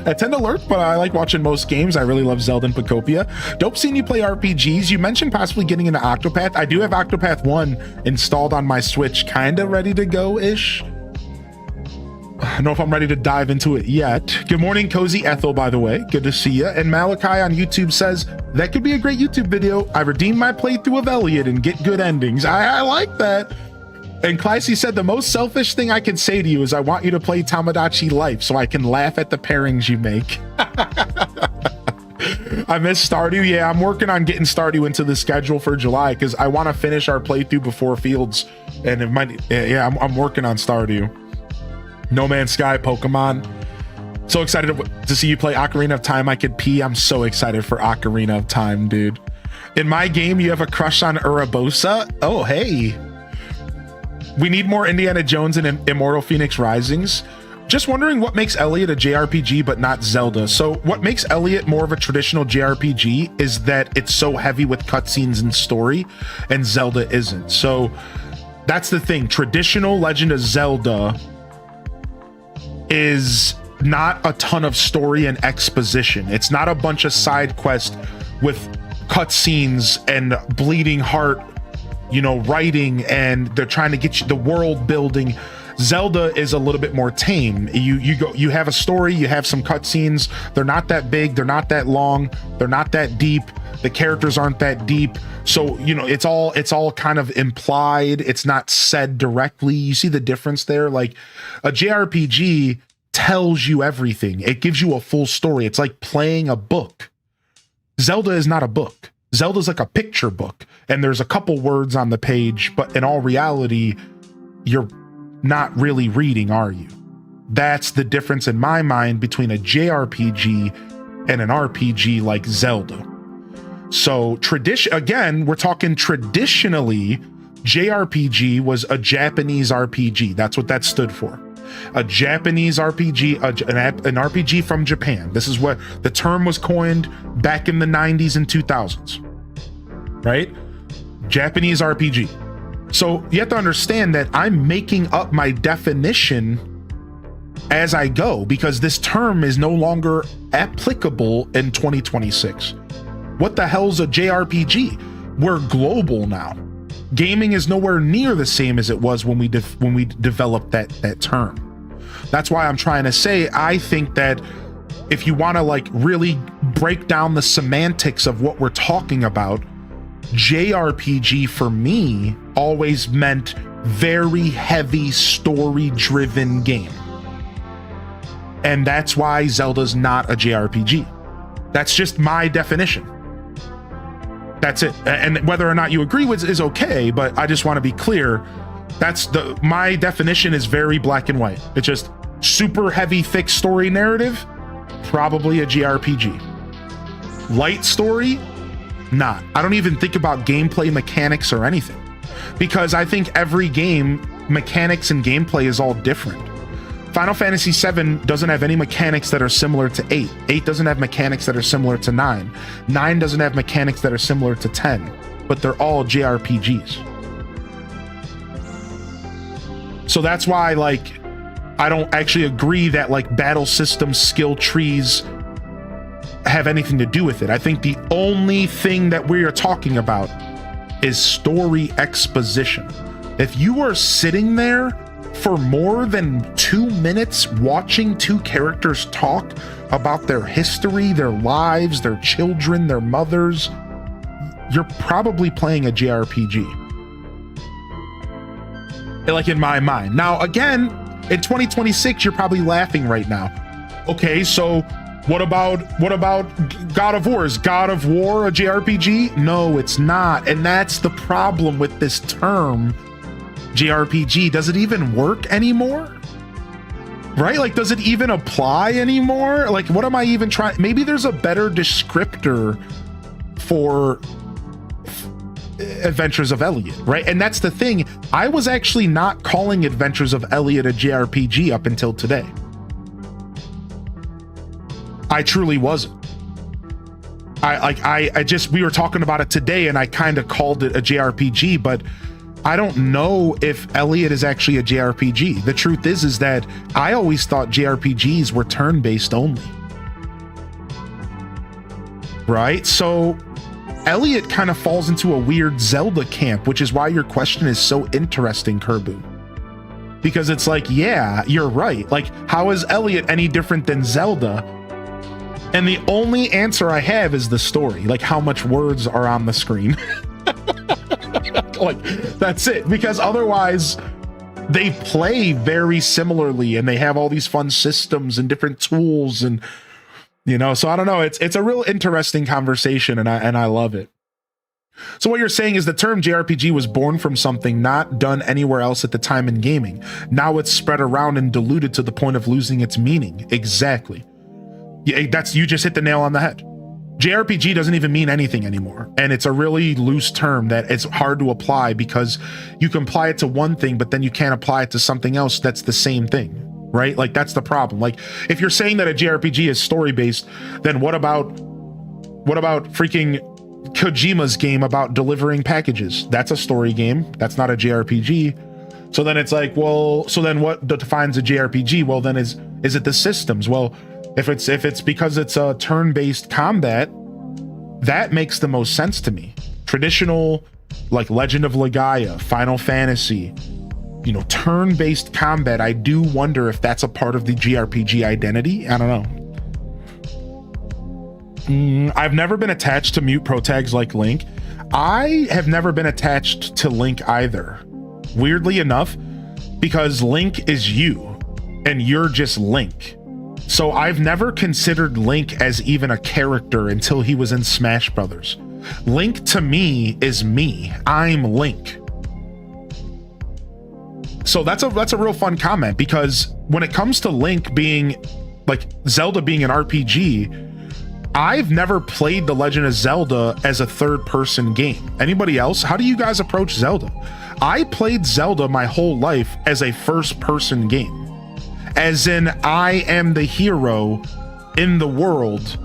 I tend to lurk, but I like watching most games. I really love Zelda and Pacopia. Dope seeing you play RPGs. You mentioned possibly getting into Octopath. I do have Octopath 1 installed on my Switch, kind of ready to go-ish. I don't know if I'm ready to dive into it yet. Good morning, Cozy Ethel, by the way. Good to see you. And Malachi on YouTube says, that could be a great YouTube video. I redeemed my playthrough of Elliot and get good endings. I like that. And Clycie said, the most selfish thing I can say to you is I want you to play Tamagotchi Life so I can laugh at the pairings you make. I miss Stardew. Yeah, I'm working on getting Stardew into the schedule for July because I want to finish our playthrough before Fields. And it might, yeah, I'm working on Stardew. No Man's Sky, Pokemon. So excited to see you play Ocarina of Time. I could pee. I'm so excited for Ocarina of Time, dude. In my game, you have a crush on Urabosa? Oh, hey. We need more Indiana Jones and Immortal Phoenix Risings. Just wondering what makes Elliot a JRPG but not Zelda. So what makes Elliot more of a traditional JRPG is that it's so heavy with cutscenes and story, and Zelda isn't. So that's the thing. Traditional Legend of Zelda is not a ton of story and exposition. It's not a bunch of side quests with cutscenes and bleeding heart, you know, writing, and they're trying to get you the world building. Zelda is a little bit more tame. You have a story, you have some cutscenes. They're not that big, they're not that long, they're not that deep. The characters aren't that deep. So, you know, it's all kind of implied. It's not said directly. You see the difference there? Like, a JRPG tells you everything. It gives you a full story. It's like playing a book. Zelda is not a book. Zelda's like a picture book, and there's a couple words on the page, but in all reality, you're not really reading, are you? That's the difference in my mind between a JRPG and an RPG like Zelda. So again, we're talking traditionally, JRPG was a Japanese RPG. That's what that stood for. A Japanese RPG, an RPG from Japan. This is what the term was coined back in the 90s and 2000s, right? Japanese RPG. So you have to understand that I'm making up my definition as I go, because this term is no longer applicable in 2026. What the hell's a JRPG? We're global now. Gaming is nowhere near the same as it was when we developed that term. That's why I'm trying to say, I think that if you want to like really break down the semantics of what we're talking about, JRPG for me always meant very heavy story-driven game. And that's why Zelda's not a JRPG. That's just my definition. That's it. And whether or not you agree with is okay, but I just want to be clear. My definition is very black and white. It's just Super heavy, thick story narrative, probably a JRPG. Light story, not. I don't even think about gameplay mechanics or anything, because I think every game mechanics and gameplay is all different. Final Fantasy VII doesn't have any mechanics that are similar to 8. 8 doesn't have mechanics that are similar to 9. 9 doesn't have mechanics that are similar to 10, but they're all JRPGs. So that's why, like, I don't actually agree that like battle system skill trees have anything to do with it. I think the only thing that we are talking about is story exposition. If you are sitting there for more than 2 minutes watching two characters talk about their history, their lives, their children, their mothers, you're probably playing a JRPG. Like, in my mind. Now, again, in 2026, you're probably laughing right now. Okay, so what about God of War? Is God of War a JRPG? No, it's not. And that's the problem with this term, JRPG. Does it even work anymore? Right? Like, does it even apply anymore? Like, what am I even trying? Maybe there's a better descriptor for Adventures of Elliot, right? And that's the thing. I was actually not calling Adventures of Elliot a JRPG up until today. I truly wasn't. We were talking about it today and I kind of called it a JRPG, but I don't know if Elliot is actually a JRPG. The truth is that I always thought JRPGs were turn-based only. Right? So Elliot kind of falls into a weird Zelda camp, which is why your question is so interesting, Kerbu. Because it's like, yeah, you're right. Like, how is Elliot any different than Zelda? And the only answer I have is the story, like how much words are on the screen. Like, that's it. Because otherwise, they play very similarly and they have all these fun systems and different tools and, you know, so I don't know. It's a real interesting conversation and I love it. So what you're saying is the term JRPG was born from something not done anywhere else at the time in gaming. Now it's spread around and diluted to the point of losing its meaning. Exactly. Yeah, you just hit the nail on the head. JRPG doesn't even mean anything anymore. And it's a really loose term that it's hard to apply because you can apply it to one thing, but then you can't apply it to something else that's the same thing, right? Like, that's the problem. Like, if you're saying that a JRPG is story-based, then what about freaking Kojima's game about delivering packages? That's a story game. That's not a JRPG. So then it's like, well, so then what defines a JRPG? Well, then is it the systems? Well, if it's because it's a turn-based combat, that makes the most sense to me. Traditional, like Legend of Legaia, Final Fantasy, you know, turn-based combat, I do wonder if that's a part of the JRPG identity. I don't know. I've never been attached to mute protags like Link. I have never been attached to Link either. Weirdly enough, because Link is you, and you're just Link. So I've never considered Link as even a character until he was in Smash Brothers. Link to me is me. I'm Link. So that's a real fun comment, because when it comes to Link being, like, Zelda being an RPG, I've never played The Legend of Zelda as a third-person game. Anybody else? How do you guys approach Zelda? I played Zelda my whole life as a first-person game. As in, I am the hero in the world,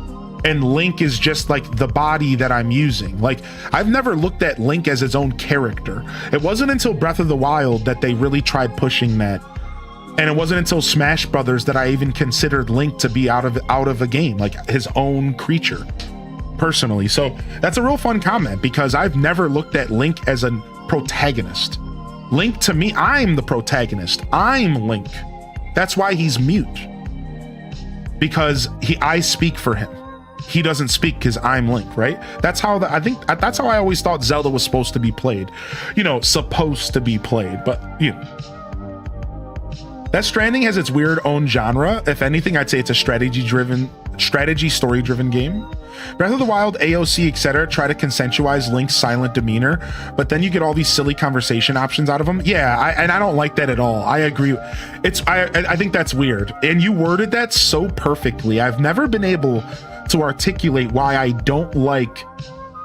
and Link is just like the body that I'm using. Like, I've never looked at Link as his own character. It wasn't until Breath of the Wild that they really tried pushing that. And it wasn't until Smash Brothers that I even considered Link to be out of a game, like his own creature, personally. So that's a real fun comment, because I've never looked at Link as a protagonist. Link to me, I'm the protagonist. I'm Link. That's why he's mute, because I speak for him. He doesn't speak because I'm Link, right? That's how that's how I always thought Zelda was supposed to be played. You know, supposed to be played, but you know. Death Stranding has its weird own genre. If anything, I'd say it's a strategy-driven strategy story-driven game. Breath of the Wild, AOC, etc. try to consensualize Link's silent demeanor, but then you get all these silly conversation options out of them. Yeah, I don't like that at all. I agree. I think that's weird. And you worded that so perfectly. I've never been able to articulate why I don't like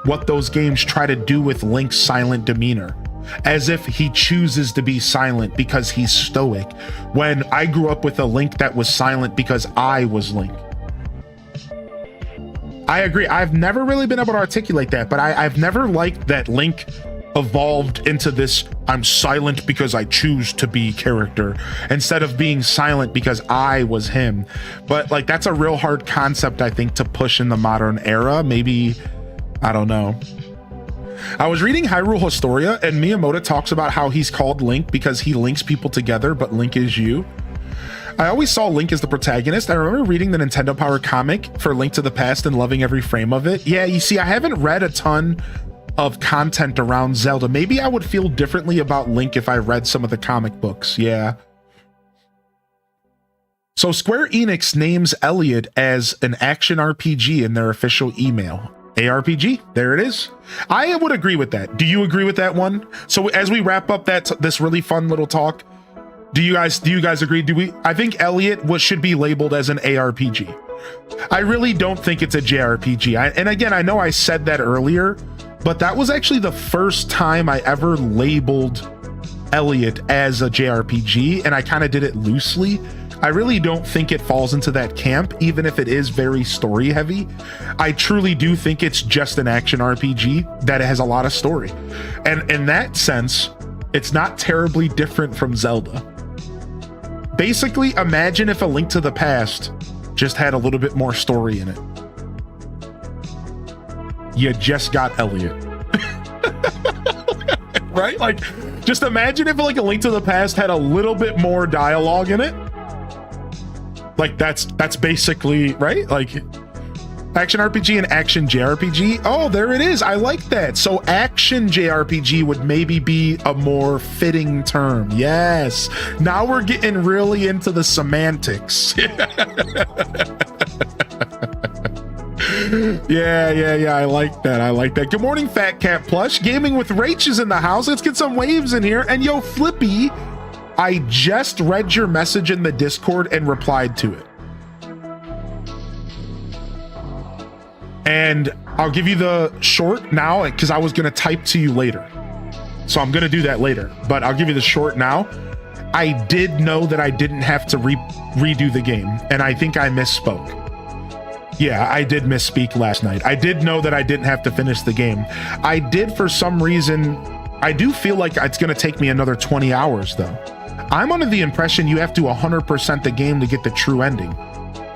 what those games try to do with Link's silent demeanor, as if he chooses to be silent because he's stoic, when I grew up with a Link that was silent because I was Link. I agree. I've never really been able to articulate that, but I've never liked that Link evolved into this I'm silent because I choose to be character instead of being silent because I was him. But like, that's a real hard concept, I think, to push in the modern era. Maybe, I don't know. I was reading Hyrule Historia, and Miyamoto talks about how he's called Link because he links people together, but Link is you. I always saw Link as the protagonist. I remember reading the Nintendo Power comic for Link to the Past and loving every frame of it. Yeah, you see, I haven't read a ton of content around Zelda. Maybe I would feel differently about Link if I read some of the comic books. Yeah. So Square Enix names Elliot as an action RPG in their official email. ARPG, there it is. I would agree with that. Do you agree with that one? So as we wrap up this really fun little talk, do you guys agree? I think Elliot should be labeled as an ARPG. I really don't think it's a JRPG. And again, I know I said that earlier, but that was actually the first time I ever labeled Elliot as a JRPG, and I kind of did it loosely. I really don't think it falls into that camp, even if it is very story heavy. I truly do think it's just an action RPG that has a lot of story. And in that sense, it's not terribly different from Zelda. Basically, imagine if A Link to the Past just had a little bit more story in it. You just got Elliot. Right? Like, just imagine if like A Link to the Past had a little bit more dialogue in it. Like, that's basically, right? Like, action RPG and action JRPG. Oh, there it is. I like that. So action JRPG would maybe be a more fitting term. Yes. Now we're getting really into the semantics. Yeah. I like that. Good morning, Fat Cat Plush. Gaming with Rach is in the house. Let's get some waves in here. And yo, Flippy, I just read your message in the Discord and replied to it. And I'll give you the short now because I was going to type to you later. So I'm going to do that later, but I'll give you the short now. I did know that I didn't have to redo the game, and I think I misspoke. Yeah, I did misspeak last night. I did know that I didn't have to finish the game. I did, for some reason. I do feel like it's going to take me another 20 hours, though. I'm under the impression you have to 100% the game to get the true ending.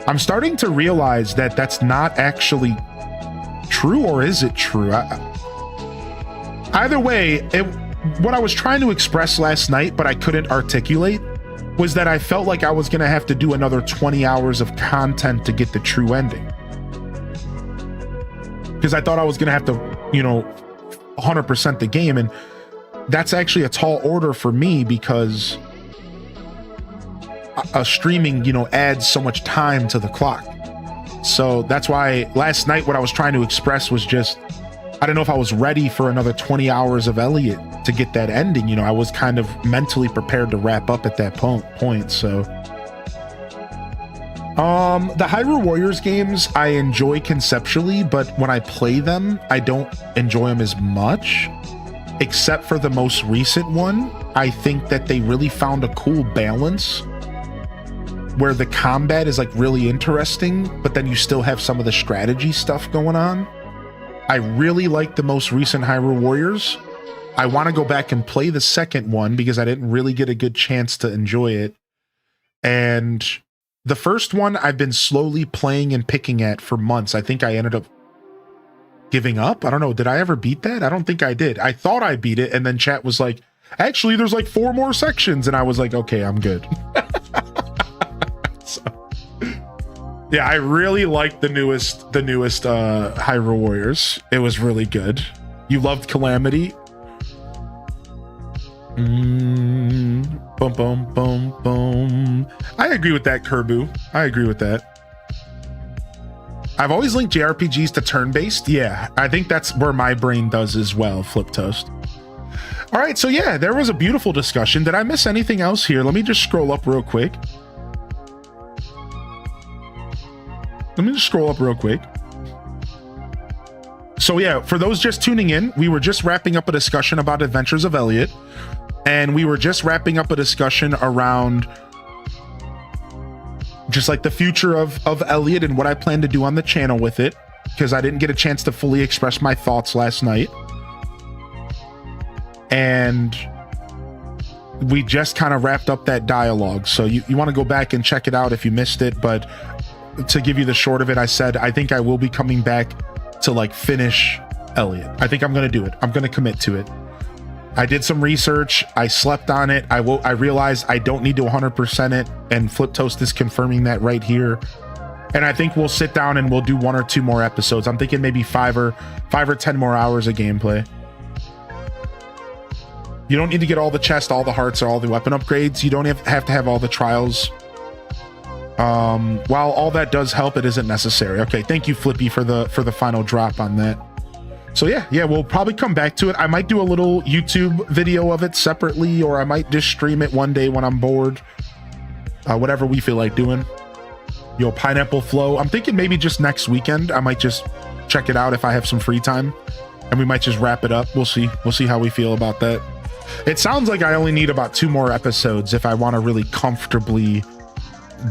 I'm starting to realize that that's not actually true, or is it true? Either way, what I was trying to express last night, but I couldn't articulate, was that I felt like I was going to have to do another 20 hours of content to get the true ending. Because I thought I was going to have to, 100% the game, and that's actually a tall order for me because streaming, adds so much time to the clock. So that's why last night what I was trying to express was just, I don't know if I was ready for another 20 hours of Elliot to get that ending. I was kind of mentally prepared to wrap up at that point. So the Hyrule Warriors games I enjoy conceptually, but when I play them, I don't enjoy them as much, except for the most recent one. I think that they really found a cool balance where the combat is like really interesting, but then you still have some of the strategy stuff going on. I really like the most recent Hyrule Warriors. I want to go back and play the second one because I didn't really get a good chance to enjoy it. And the first one I've been slowly playing and picking at for months. I think I ended up giving up. I don't know. Did I ever beat that? I don't think I did. I thought I beat it, and then chat was like, actually, there's like 4 more sections. And I was like, okay, I'm good. So, yeah, I really liked the newest Hyrule Warriors. It was really good. You loved Calamity. Boom, boom, boom, boom. I agree with that, Kerbu. I agree with that. I've always linked JRPGs to turn-based. Yeah, I think that's where my brain does as well, Flip Toast. All right, so yeah, there was a beautiful discussion. Did I miss anything else here? Let me just scroll up real quick. So yeah, for those just tuning in, we were just wrapping up a discussion about Adventures of Elliot, and we were just wrapping up a discussion around just like the future of Elliot and what I plan to do on the channel with it, because I didn't get a chance to fully express my thoughts last night. And we just kind of wrapped up that dialogue. So you want to go back and check it out if you missed it. But to give you the short of it, I said, I think I will be coming back to like finish Elliot. I think I'm going to do it. I'm going to commit to it. I did some research. I slept on it. I realized I don't need to 100% it. And Flip Toast is confirming that right here. And I think we'll sit down and we'll do 1 or 2 more episodes. I'm thinking maybe 5 or 10 more hours of gameplay. You don't need to get all the chests, all the hearts, or all the weapon upgrades. You don't have to have all the trials. While all that does help, it isn't necessary. Okay, thank you, Flippy, for the final drop on that. So yeah, we'll probably come back to it. I might do a little YouTube video of it separately, or I might just stream it one day when I'm bored. Whatever we feel like doing. Yo, Pineapple Flow. I'm thinking maybe just next weekend. I might just check it out if I have some free time, and we might just wrap it up. We'll see. We'll see how we feel about that. It sounds like I only need about 2 more episodes if I want to really comfortably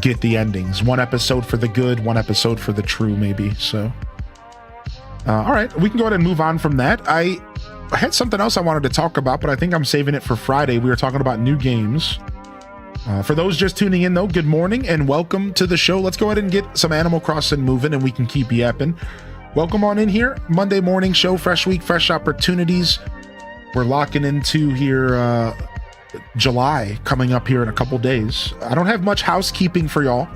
get the endings. 1 episode for the good, 1 episode for the true, maybe. So all right, we can go ahead and move on from that. I had something else I wanted to talk about, but I think I'm saving it for Friday. We were talking about new games. For those just tuning in, though, good morning and welcome to the show. Let's go ahead and get some Animal Crossing moving, and we can keep yapping. Welcome on in here. Monday morning show, fresh week, fresh opportunities. We're locking into here July, coming up here in a couple days. I don't have much housekeeping for y'all.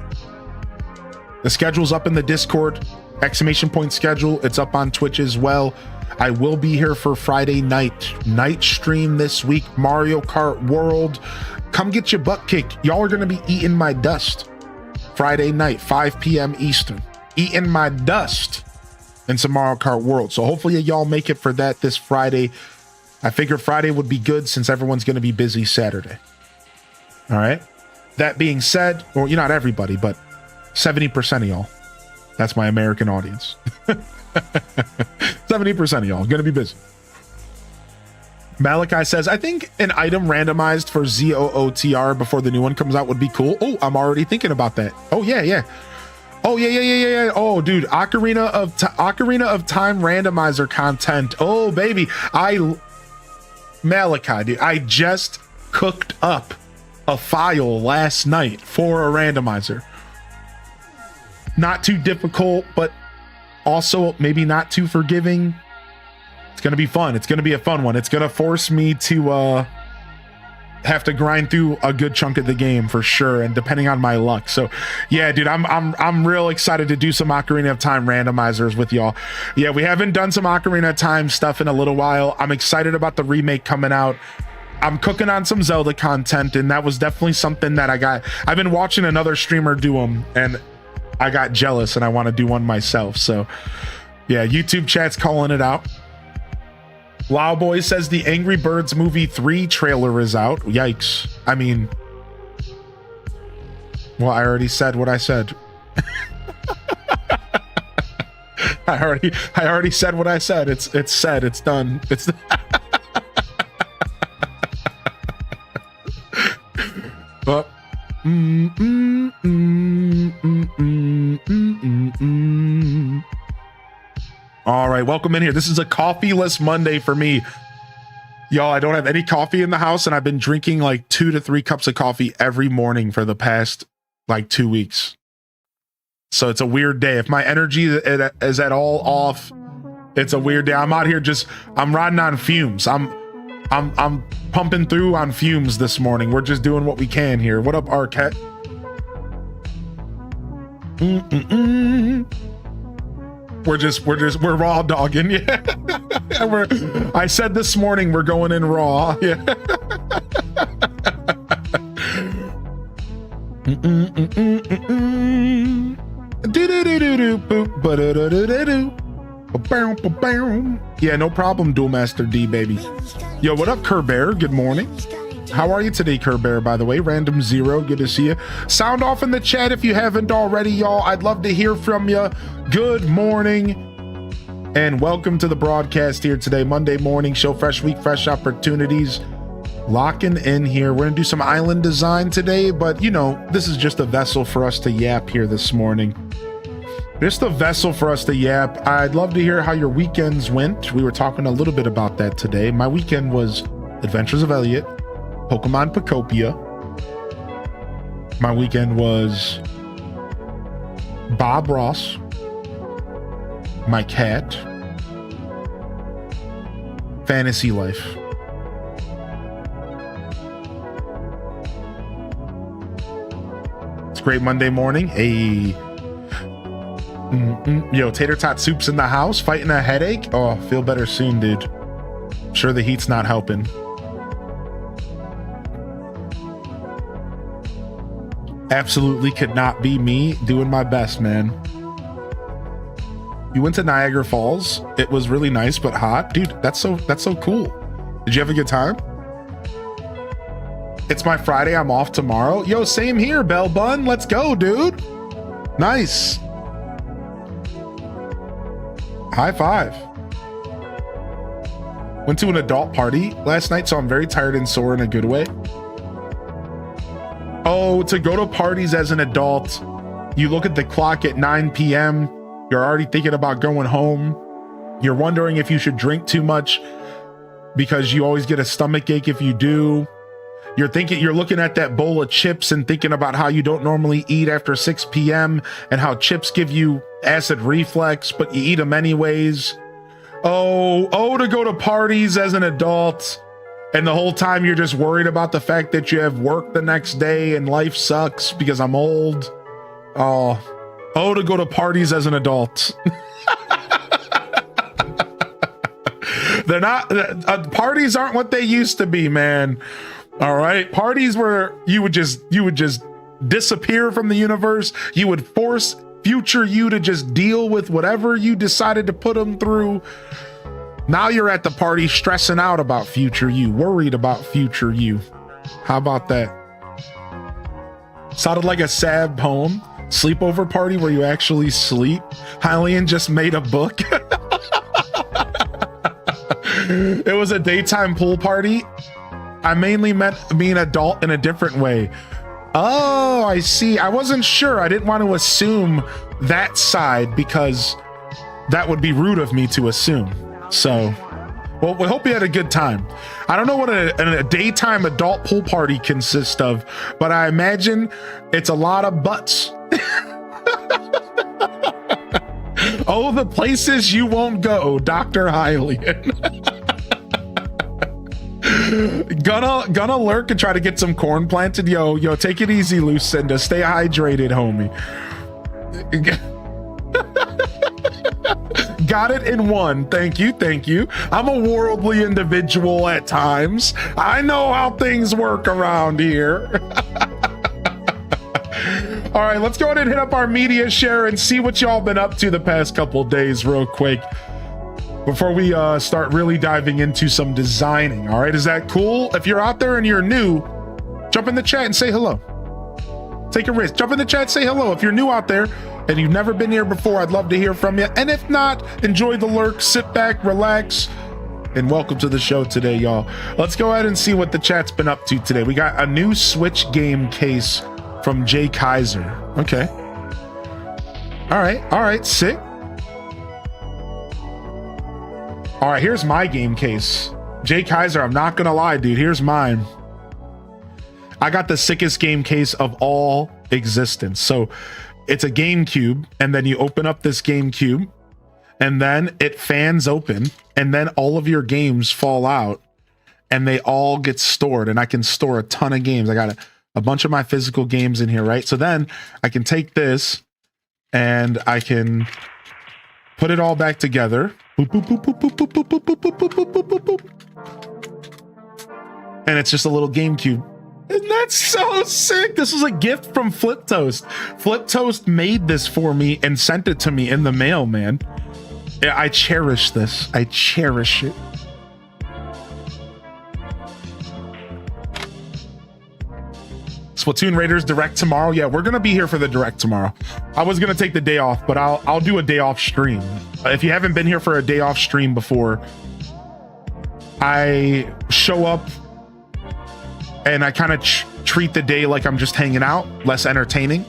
The schedule's up in the Discord, ! schedule. It's up on Twitch as well. I will be here for Friday night stream this week. Mario Kart World. Come get your butt kicked. Y'all are going to be eating my dust. Friday night, 5 p.m. Eastern. Eating my dust in some Mario Kart World. So hopefully y'all make it for that this Friday. I figured Friday would be good since everyone's going to be busy Saturday. All right. That being said, well, you're not everybody, but 70% of y'all. That's my American audience. 70% of y'all going to be busy. Malachi says, I think an item randomized for ZOOTR before the new one comes out would be cool. Oh, I'm already thinking about that. Oh, yeah. Oh, yeah. Oh, dude, Ocarina of Time randomizer content. Oh, baby. Malachi, dude, I just cooked up a file last night for a randomizer. Not too difficult, but also maybe not too forgiving. It's going to be fun. It's going to be a fun one. It's going to force me to have to grind through a good chunk of the game for sure, and depending on my luck. So yeah, dude, I'm real excited to do some Ocarina of Time randomizers with y'all. Yeah, we haven't done some Ocarina of Time stuff in a little while. I'm excited about the remake coming out. I'm cooking on some Zelda content, and that was definitely something that I've been watching another streamer do them, and I got jealous and I want to do one myself. So yeah, YouTube chat's calling it out. Wow Boy says the Angry Birds movie 3 trailer is out. Yikes. I mean, well, I already said what I said. I already said what I said. It's said. It's done. It's but all right, welcome in here. This is a coffeeless Monday for me. Y'all, I don't have any coffee in the house, and I've been drinking like 2 to 3 cups of coffee every morning for the past like 2 weeks. So it's a weird day. If my energy is at all off, it's a weird day. I'm out here I'm riding on fumes. I'm pumping through on fumes this morning. We're just doing what we can here. What up, Arquette? We're raw dogging. Yeah. I said this morning we're going in raw. Yeah. Do-do-do-do-do, boop, ba-da-da-da-da-do. Ba-bow, ba-bow. Yeah, no problem, Duel Master D, baby. Yo, what up, Kerbear? Good morning. How are you today, Kerbear, by the way? Random Zero, good to see you. Sound off in the chat if you haven't already, y'all. I'd love to hear from you. Good morning. And welcome to the broadcast here today. Monday morning show, fresh week, fresh opportunities. Locking in here. We're going to do some island design today, but you know, this is just a vessel for us to yap here this morning. Just a vessel for us to yap. I'd love to hear how your weekends went. We were talking a little bit about that today. My weekend was Adventures of Elliot, Pokemon Pocopia. My weekend was Bob Ross, my cat, fantasy life. It's a great Monday morning. Hey. Yo, tater tot soup's in the house, fighting a headache. Oh, feel better soon, dude. Sure, the heat's not helping. Absolutely could not be me. Doing my best, man. You went to Niagara Falls. It was really nice but hot, dude. That's so cool. Did you have a good time? It's my Friday. I'm off tomorrow. Yo, same here, Bell Bun. Let's go, dude. Nice. High five. Went to an adult party last night, so I'm very tired and sore in a good way. Oh, to go to parties as an adult, you look at the clock at 9 p.m., you're already thinking about going home. You're wondering if you should drink too much because you always get a stomach ache if you do. You're looking at that bowl of chips and thinking about how you don't normally eat after 6 p.m. and how chips give you acid reflux, but you eat them anyways. Oh, to go to parties as an adult. And the whole time you're just worried about the fact that you have work the next day and life sucks because I'm old. Oh, to go to parties as an adult. They're not, parties aren't what they used to be, man. All right. Parties where you would just disappear from the universe. You would force future you to just deal with whatever you decided to put them through. Now you're at the party stressing out about future you, worried about future you. How about that? Sounded like a sad poem. Sleepover party where you actually sleep. Hylian just made a book. It was a daytime pool party. I mainly meant being adult in a different way. Oh, I see. I wasn't sure. I didn't want to assume that side because that would be rude of me to assume. So, well, we hope you had a good time. I don't know what a daytime adult pool party consists of, but I imagine it's a lot of butts. Oh, the places you won't go, Dr. Hylian. Gonna lurk and try to get some corn planted. Yo, take it easy, Lucinda. Stay hydrated, homie. Got it in one. Thank you. I'm a worldly individual at times. I know how things work around here. All right, let's go ahead and hit up our media share and see what y'all been up to the past couple days real quick before we start really diving into some designing. All right, is that cool? If you're out there and you're new, jump in the chat and say hello. Take a risk. Jump in the chat, say hello. If you're new out there and you've never been here before, I'd love to hear from you. And if not, enjoy the lurk, sit back, relax, and welcome to the show today, y'all. Let's go ahead and see what the chat's been up to today. We got a new Switch game case from Jay Kaiser. Okay. All right, sick. All right, here's my game case. Jay Kaiser, I'm not gonna lie, dude. Here's mine. I got the sickest game case of all existence. So it's a GameCube, and then you open up this GameCube, and then it fans open, and then all of your games fall out, and they all get stored, and I can store a ton of games. I got a bunch of my physical games in here, right? So then I can take this, and I can put it all back together. Boop, boop, boop, boop, boop, boop, boop, boop, boop, boop, boop, boop, boop, boop. And it's just a little GameCube. And that's so sick. This was a gift from Flip Toast. Flip Toast made this for me and sent it to me in the mail, man. Yeah, I cherish this. I cherish it. Splatoon Raiders Direct tomorrow. Yeah, we're gonna be here for the Direct tomorrow. I was gonna take the day off, but I'll do a day off stream. If you haven't been here for a day off stream before, I show up and I kind of treat the day like I'm just hanging out, less entertaining.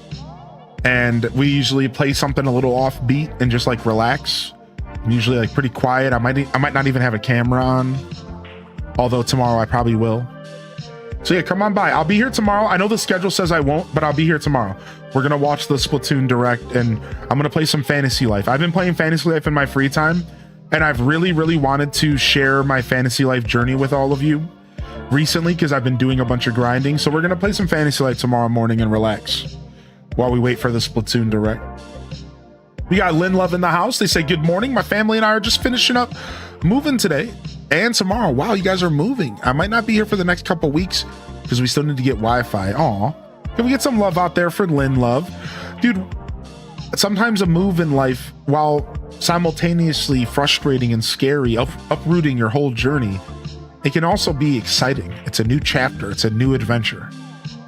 And we usually play something a little offbeat and just like relax. I'm usually like pretty quiet. I might not even have a camera on, although tomorrow I probably will. So yeah, come on by. I'll be here tomorrow. I know the schedule says I won't, but I'll be here tomorrow. We're gonna watch the Splatoon Direct, and I'm gonna play some Fantasy Life. I've been playing Fantasy Life in my free time, and I've really wanted to share my Fantasy Life journey with all of you recently because I've been doing a bunch of grinding. So we're gonna play some Fantasy Life tomorrow morning and relax while we wait for the Splatoon Direct. We got Lynn Love in the house. They say, good morning. My family and I are just finishing up moving today and tomorrow. Wow, you guys are moving. I might not be here for the next couple weeks because we still need to get Wi-Fi. Aw, can we get some love out there for Lynn Love? Dude, sometimes a move in life, while simultaneously frustrating and scary, uprooting your whole journey, it can also be exciting. It's a new chapter. It's a new adventure.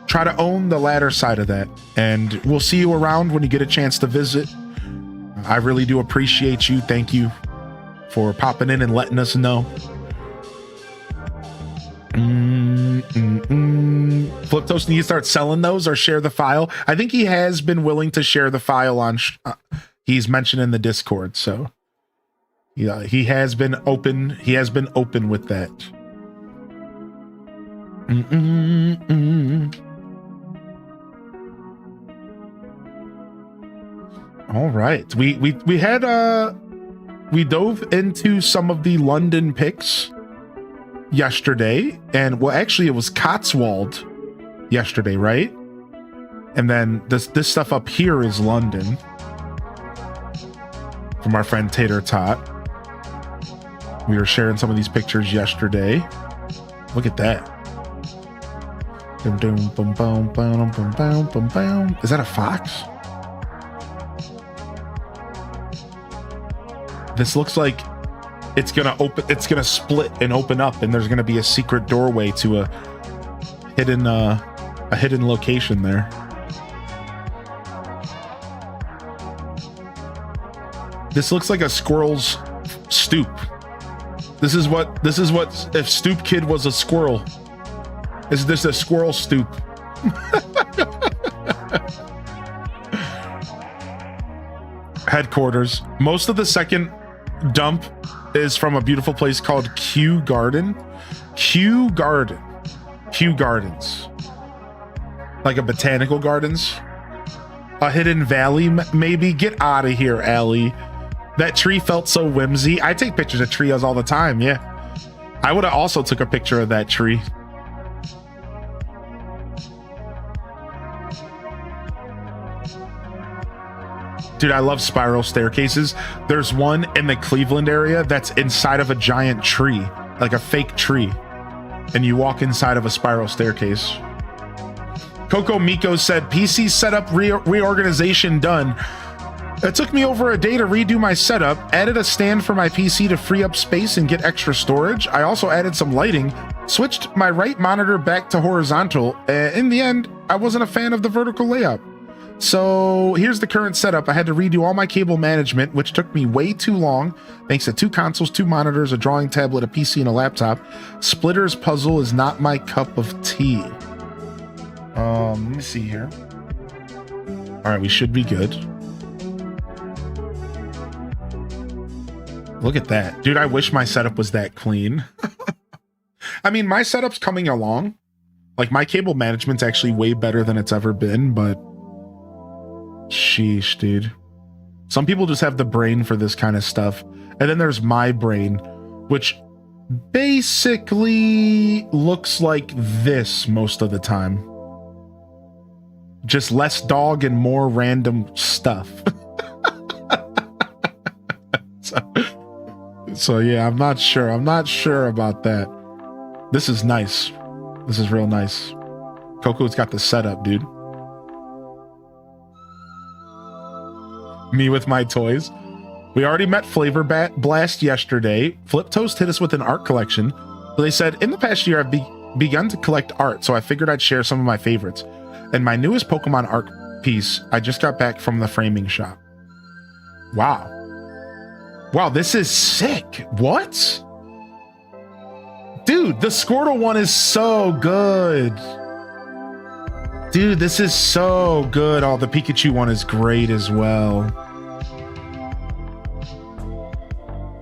Try to own the latter side of that, and we'll see you around when you get a chance to visit. I really do appreciate you. Thank you for popping in and letting us know. Flip Toast, need to start selling those or share the file. I think he has been willing to share the file on he's mentioned in the Discord, so yeah, he has been open with that. All right, we had we dove into some of the London picks yesterday, and well, actually it was Cotswold yesterday, right? And then this stuff up here is London from our friend Tater Tot. We were sharing some of these pictures yesterday. Look at that. Is that a fox? This looks like it's gonna split and open up, and there's gonna be a secret doorway to a hidden location there. This looks like a squirrel's stoop. This is what if Stoop Kid was a squirrel. Is this a squirrel stoop? Headquarters. Most of the second dump is from a beautiful place called Kew Gardens. Like a botanical gardens. A hidden valley, maybe. Get out of here, Allie. That tree felt so whimsy. I take pictures of trees all the time, yeah. I would have also took a picture of that tree. Dude, I love spiral staircases. There's one in the Cleveland area that's inside of a giant tree, like a fake tree. And you walk inside of a spiral staircase. Coco Miko said, PC setup reorganization done. It took me over a day to redo my setup, added a stand for my PC to free up space and get extra storage. I also added some lighting, switched my right monitor back to horizontal. In the end, I wasn't a fan of the vertical layout. So here's the current setup. I had to redo all my cable management, which took me way too long, thanks to 2 consoles, 2 monitors, a drawing tablet, a PC, and a laptop. Splitters puzzle is not my cup of tea. Let me see here. All right, we should be good. Look at that. Dude, I wish my setup was that clean. I mean, my setup's coming along. Like, my cable management's actually way better than it's ever been, but sheesh, dude. Some people just have the brain for this kind of stuff. And then there's my brain, which basically looks like this most of the time. Just less dog and more random stuff. So yeah, I'm not sure. I'm not sure about that. This is nice. This is real nice. Coco's got the setup, dude. Me with my toys. We already met Flavor Blast yesterday. Flip Toast hit us with an art collection. They said, in the past year, I've begun to collect art, so I figured I'd share some of my favorites. And my newest Pokemon art piece, I just got back from the framing shop. Wow. Wow, this is sick. What? Dude, the Squirtle one is so good. Dude, this is so good. Oh, the Pikachu one is great as well.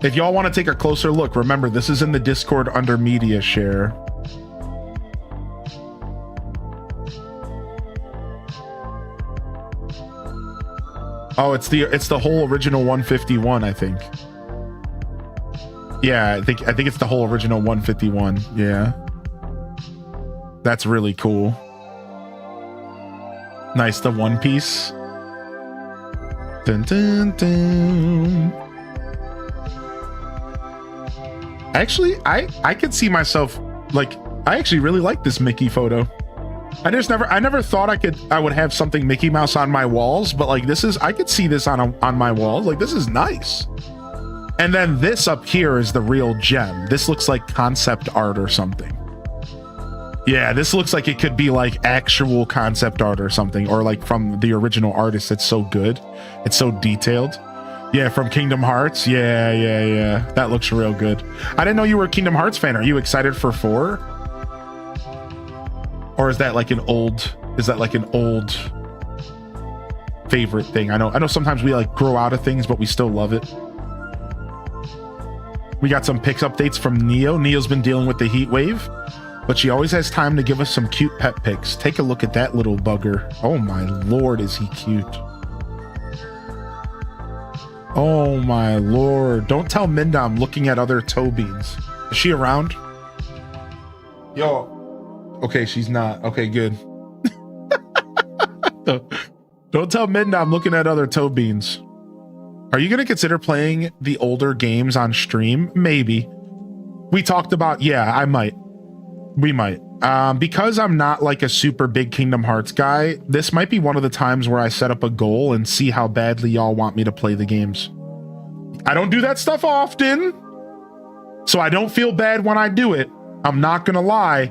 If y'all want to take a closer look, remember, this is in the Discord under media share. Oh, it's the whole original 151, I think. Yeah, I think it's the whole original 151. Yeah. That's really cool. Nice, the One Piece. Dun, dun, dun. Actually, I could see myself, like, I actually really like this Mickey photo. I never thought I would have something Mickey Mouse on my walls, but like I could see this on my walls. Like, this is nice. And then this up here is the real gem. This looks like concept art or something. Yeah, this looks like it could be like actual concept art or something, or like from the original artist. It's so good. It's so detailed. Yeah, from Kingdom Hearts. Yeah. That looks real good. I didn't know you were a Kingdom Hearts fan. Are you excited for 4? Or is that like an old favorite thing? I know sometimes we like grow out of things, but we still love it. We got some pics updates from Neo. Neo's been dealing with the heat wave, but she always has time to give us some cute pet pics. Take a look at that little bugger. Oh my lord, is he cute. Oh my lord. Don't tell Minda I'm looking at other toe beans. Is she around? Yo. Okay, she's not. Okay, good. Don't tell Minda I'm looking at other toe beans. Are you going to consider playing the older games on stream? Maybe. We talked about, yeah, I might. We might. Because I'm not like a super big Kingdom Hearts guy, this might be one of the times where I set up a goal and see how badly y'all want me to play the games. I don't do that stuff often, so I don't feel bad when I do it. I'm not gonna lie.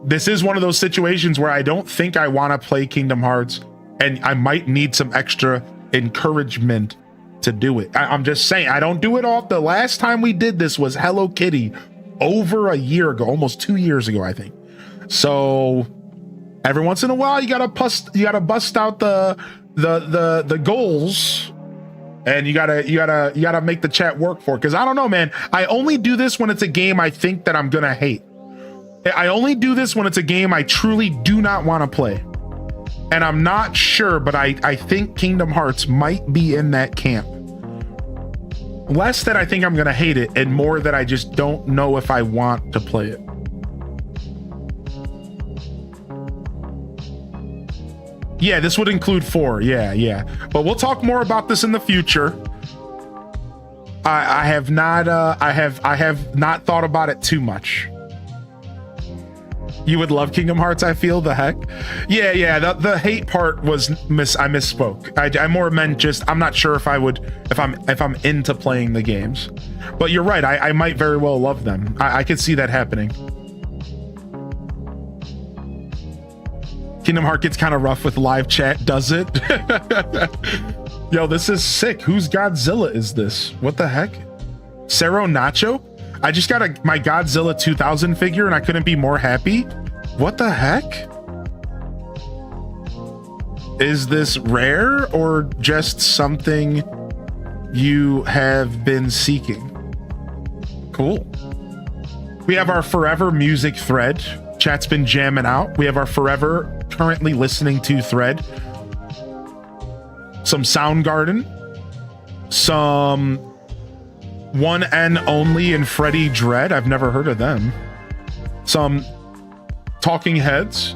This is one of those situations where I don't think I want to play Kingdom Hearts, and I might need some extra encouragement to do it. I'm just saying, I don't do it all. The last time we did this was Hello Kitty over a year ago, almost 2 years ago, I think. So every once in a while, you gotta bust out the goals, and you gotta make the chat work for it. Because I don't know, man. I only do this when it's a game I think that I'm gonna hate. I only do this when it's a game I truly do not want to play. And I'm not sure, but I think Kingdom Hearts might be in that camp. Less that I think I'm gonna hate it, and more that I just don't know if I want to play it. Yeah, this would include 4. Yeah. But we'll talk more about this in the future. I have not thought about it too much. You would love Kingdom Hearts, I feel. The heck? Yeah. The hate part was I misspoke. I more meant just I'm not sure if I would if I'm into playing the games. But you're right. I might very well love them. I could see that happening. Kingdom Hearts gets kind of rough with live chat, does it? Yo, this is sick. Whose Godzilla is this? What the heck? Cero Nacho? I just got my Godzilla 2000 figure and I couldn't be more happy. What the heck? Is this rare or just something you have been seeking? Cool. We have our forever music thread. Chat's been jamming out. We have our forever currently listening to thread. Some Soundgarden. Some One N Only and Freddie Dredd. I've never heard of them. Some Talking Heads.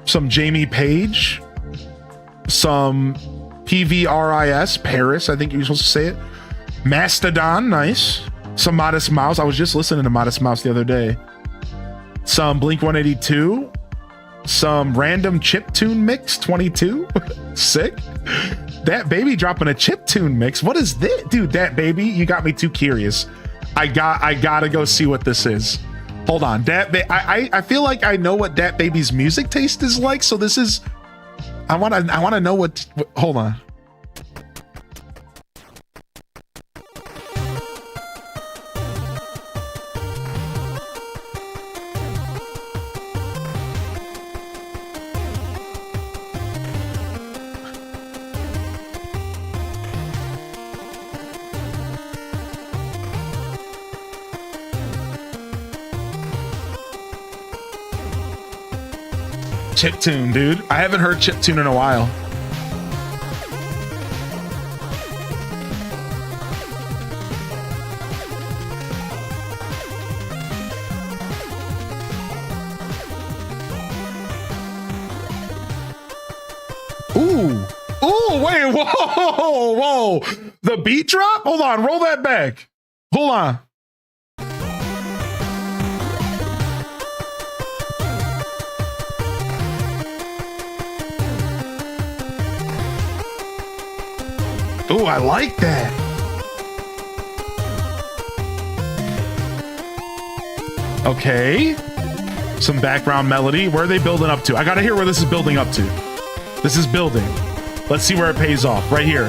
Some Jamie Page. Some PVRIS, Paris, I think you're supposed to say it. Mastodon, nice. Some Modest Mouse. I was just listening to Modest Mouse the other day. some Blink 182, some random chiptune mix 22. Sick. That Baby dropping a chiptune mix. What is this? Dude, That Baby, you got me too curious. I gotta go see what this is. Hold on. I feel like I know what Dat Baby's music taste is like, so this is I wanna know what hold on. Chiptune, dude. I haven't heard chiptune in a while. Ooh. Ooh, wait, whoa. The beat drop? Hold on, roll that back. Hold on. Ooh, I like that. Okay. Some background melody. Where are they building up to? I gotta hear where this is building up to. This is building. Let's see where it pays off. Right here.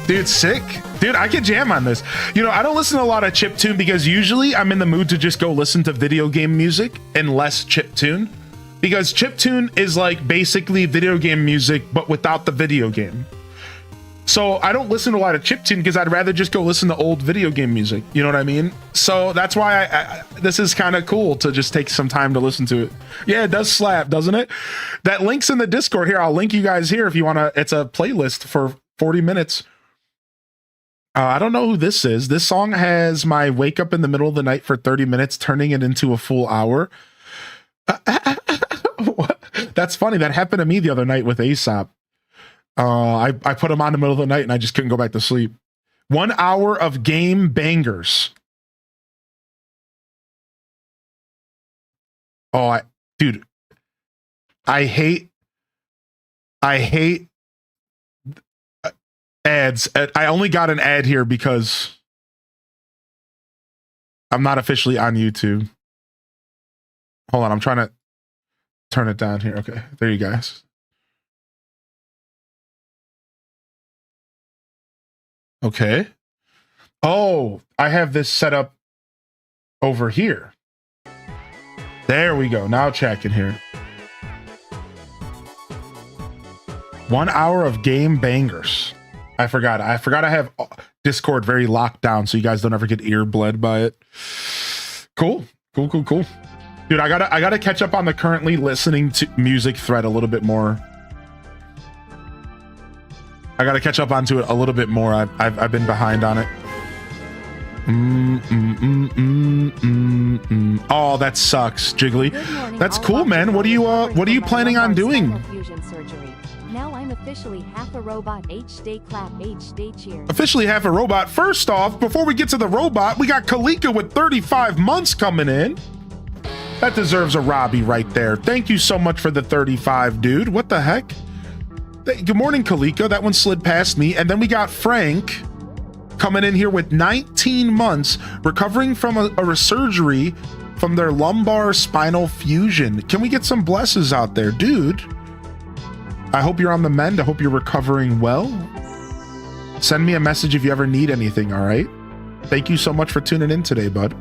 Dude, sick. Dude, I could jam on this. You know, I don't listen to a lot of chiptune because usually I'm in the mood to just go listen to video game music and less chiptune. Because chiptune is like basically video game music, but without the video game. So I don't listen to a lot of chiptune because I'd rather just go listen to old video game music. You know what I mean? So that's why this is kind of cool to just take some time to listen to it. Yeah, it does slap, doesn't it? That link's in the Discord here. I'll link you guys here if you want to. It's a playlist for 40 minutes. I don't know who this is. This song has my wake up in the middle of the night for 30 minutes, turning it into a full hour. That's funny. That happened to me the other night with Aesop. I put him on in the middle of the night and I just couldn't go back to sleep. 1 hour of game bangers. Oh, dude, I hate ads. I only got an ad here because I'm not officially on YouTube. Hold on, I'm trying to turn it down here. Okay, there you guys. Okay. Oh, I have this set up over here. There we go. Now check in here. 1 hour of game bangers. I forgot I have Discord very locked down so you guys don't ever get ear bled by it. Cool. Dude, I gotta catch up on the currently listening to music thread a little bit more. I gotta catch up onto it a little bit more. I've been behind on it. Oh, that sucks, Jiggly. That's cool, man. What are you planning on doing? Now I'm officially half a robot. H-day clap, H-day cheer. Officially half a robot. First off, before we get to the robot, we got Kalika with 35 months coming in. That deserves a Robbie right there. Thank you so much for the 35, dude. What the heck? Good morning, Kalika. That one slid past me. And then we got Frank coming in here with 19 months, recovering from a surgery from their lumbar spinal fusion. Can we get some blesses out there, dude? I hope you're on the mend. I hope you're recovering well. Send me a message if you ever need anything, all right? Thank you so much for tuning in today, bud.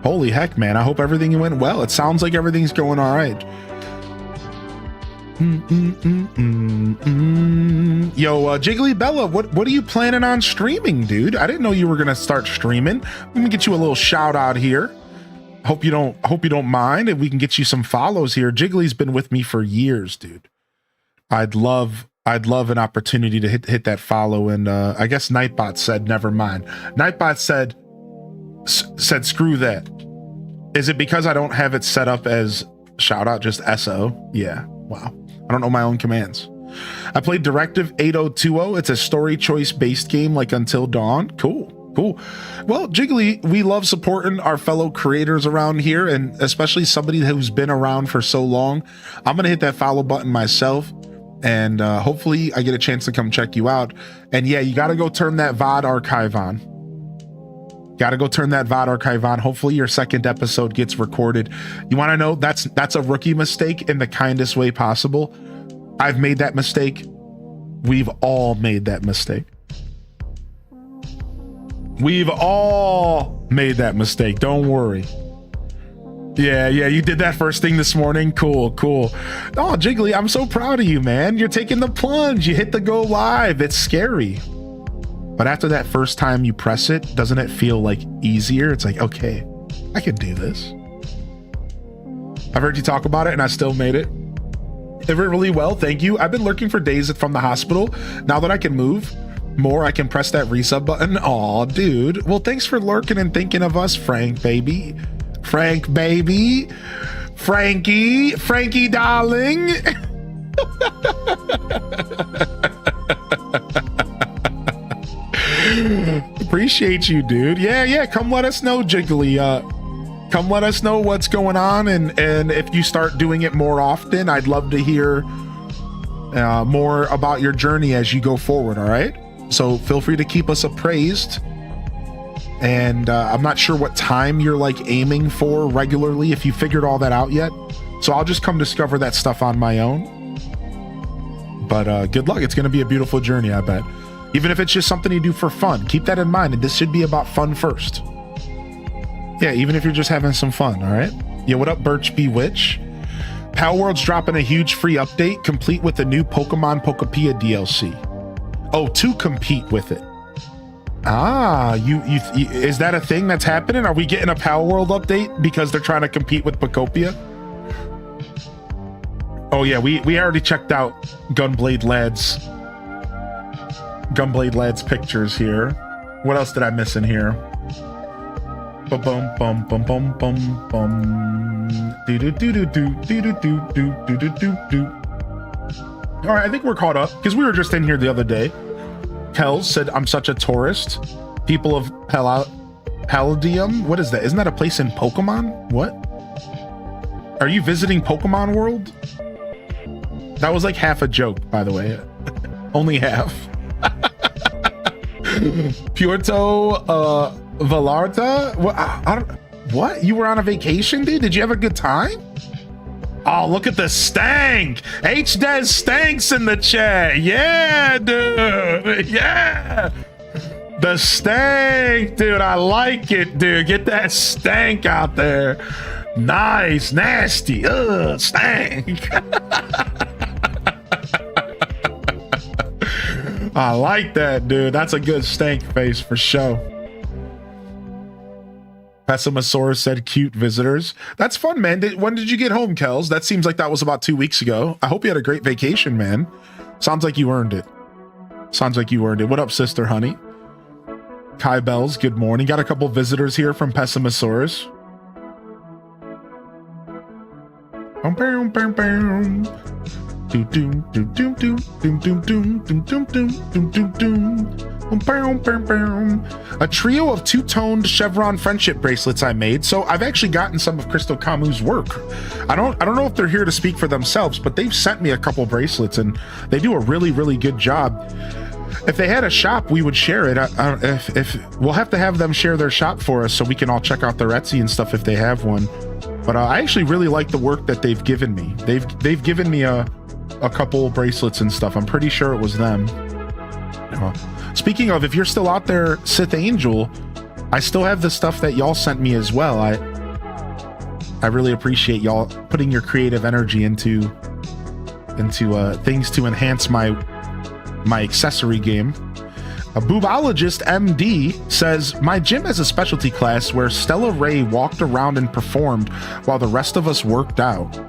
Holy heck, man. I hope everything went well. It sounds like everything's going all right. Yo, Jiggly Bella, what are you planning on streaming, dude? I didn't know you were going to start streaming. Let me get you a little shout out here. Hope you don't mind if we can get you some follows here. Jiggly's been with me for years, dude. I'd love an opportunity to hit that follow. And I guess Nightbot said never mind. Nightbot said screw that. Is it because I don't have it set up as shout out just SO? Yeah. Wow. I don't know my own commands. I played Directive 8020. It's a story choice based game like Until Dawn. Cool. Well, Jiggly, we love supporting our fellow creators around here, and especially somebody who's been around for so long. I'm going to hit that follow button myself, and hopefully I get a chance to come check you out. And yeah, you got to go turn that VOD archive on. Hopefully your second episode gets recorded. You want to know, that's a rookie mistake in the kindest way possible. I've made that mistake. We've all made that mistake. Don't worry. Yeah, you did that first thing this morning. Cool. Oh, Jiggly, I'm so proud of you, man. You're taking the plunge. You hit the go live. It's scary. But after that first time you press it, doesn't it feel like easier? It's like, okay, I can do this. I've heard you talk about it and I still made it. It went really well, thank you. I've been lurking for days from the hospital. Now that I can move more, I can press that resub button. Aw, dude. Well, thanks for lurking and thinking of us, Frank baby, Frankie, darling. Appreciate you, dude. Yeah, come let us know, Jiggly. Come let us know what's going on, and if you start doing it more often, I'd love to hear more about your journey as you go forward. All right, so feel free to keep us appraised. And I'm not sure what time you're like aiming for regularly, if you figured all that out yet. So I'll just come discover that stuff on my own. But good luck. It's going to be a beautiful journey, I bet. Even if it's just something you do for fun, keep that in mind. And this should be about fun first. Yeah, even if you're just having some fun, all right? Yeah, what up, Birch B. Witch? Pal World's dropping a huge free update, complete with the new Pokemon Pokopia DLC. Oh, to compete with it. Ah, you is that a thing that's happening? Are we getting a Pal World update because they're trying to compete with Pokopia? Oh yeah, we already checked out Gunblade Lad's pictures here. What else did I miss in here? Bum bum bum bum bum bum bum. Do do do do do do do do do do do do. All right, I think we're caught up because we were just in here the other day. Kells said, "I'm such a tourist." People of Palladium. What is that? Isn't that a place in Pokemon? What? Are you visiting Pokemon World? That was like half a joke, by the way. Only half. Puerto Vallarta? What? You were on a vacation, dude? Did you have a good time? Oh, look at the stank. H-Des Stanks in the chat. Yeah, dude. Yeah. The stank, dude. I like it, dude. Get that stank out there. Nice. Nasty. Ugh, stank. I like that, dude. That's a good stank face for sure. Pessimosaurus said cute visitors. That's fun, man. When did you get home, Kels? That seems like that was about 2 weeks ago. I hope you had a great vacation, man. Sounds like you earned it. What up, sister honey? Kai Bells, good morning. Got a couple visitors here from Pessimosaurus. A trio of two-toned chevron friendship bracelets I made. So I've actually gotten some of Crystal Camus' work. I don't know if they're here to speak for themselves, but they've sent me a couple bracelets and they do a really, really good job. If they had a shop, we would share it. If we'll have to have them share their shop for us so we can all check out their Etsy and stuff if they have one. But I actually really like the work that they've given me. They've given me a couple bracelets and stuff. I'm pretty sure it was them. Speaking of, if you're still out there, Sith Angel, I still have the stuff that y'all sent me as well. I really appreciate y'all putting your creative energy into things to enhance my accessory game. A Boobologist MD says, my gym has a specialty class where Stella Ray walked around and performed while the rest of us worked out.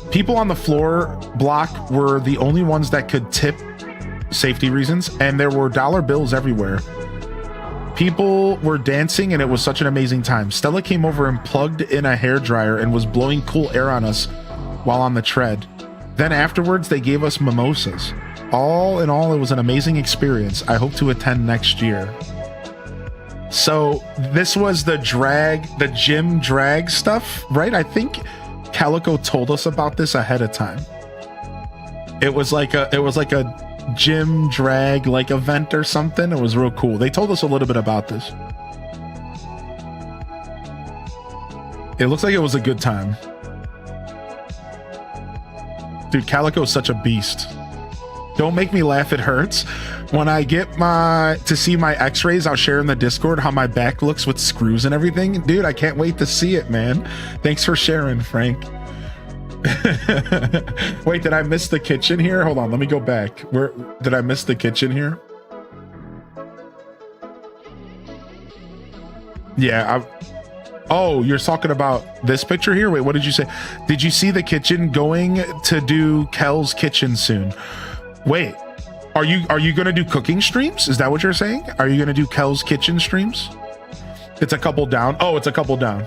People on the floor block were the only ones that could tip, safety reasons, and there were dollar bills everywhere. People were dancing and it was such an amazing time. Stella came over and plugged in a hairdryer and was blowing cool air on us while on the tread. Then afterwards, they gave us mimosas. All in all, it was an amazing experience. I hope to attend next year. So this was the gym drag stuff, right? I think Calico told us about this ahead of time. It was like a gym drag like event or something. It was real cool. They told us a little bit about this. It looks like it was a good time. Dude, Calico's such a beast. Don't make me laugh, it hurts. When I get to see my x-rays, I'll share in the Discord how my back looks with screws and everything. Dude, I can't wait to see it, man. Thanks for sharing, Frank. Wait, did I miss the kitchen here? Hold on, let me go back. Where did I miss the kitchen here? Yeah, oh, you're talking about this picture here? Wait, what did you say? Did you see the kitchen? Going to do Kel's kitchen soon. Wait, are you gonna do cooking streams? Is that what you're saying? Are you gonna do Kel's kitchen streams? It's a couple down. Oh, it's a couple down.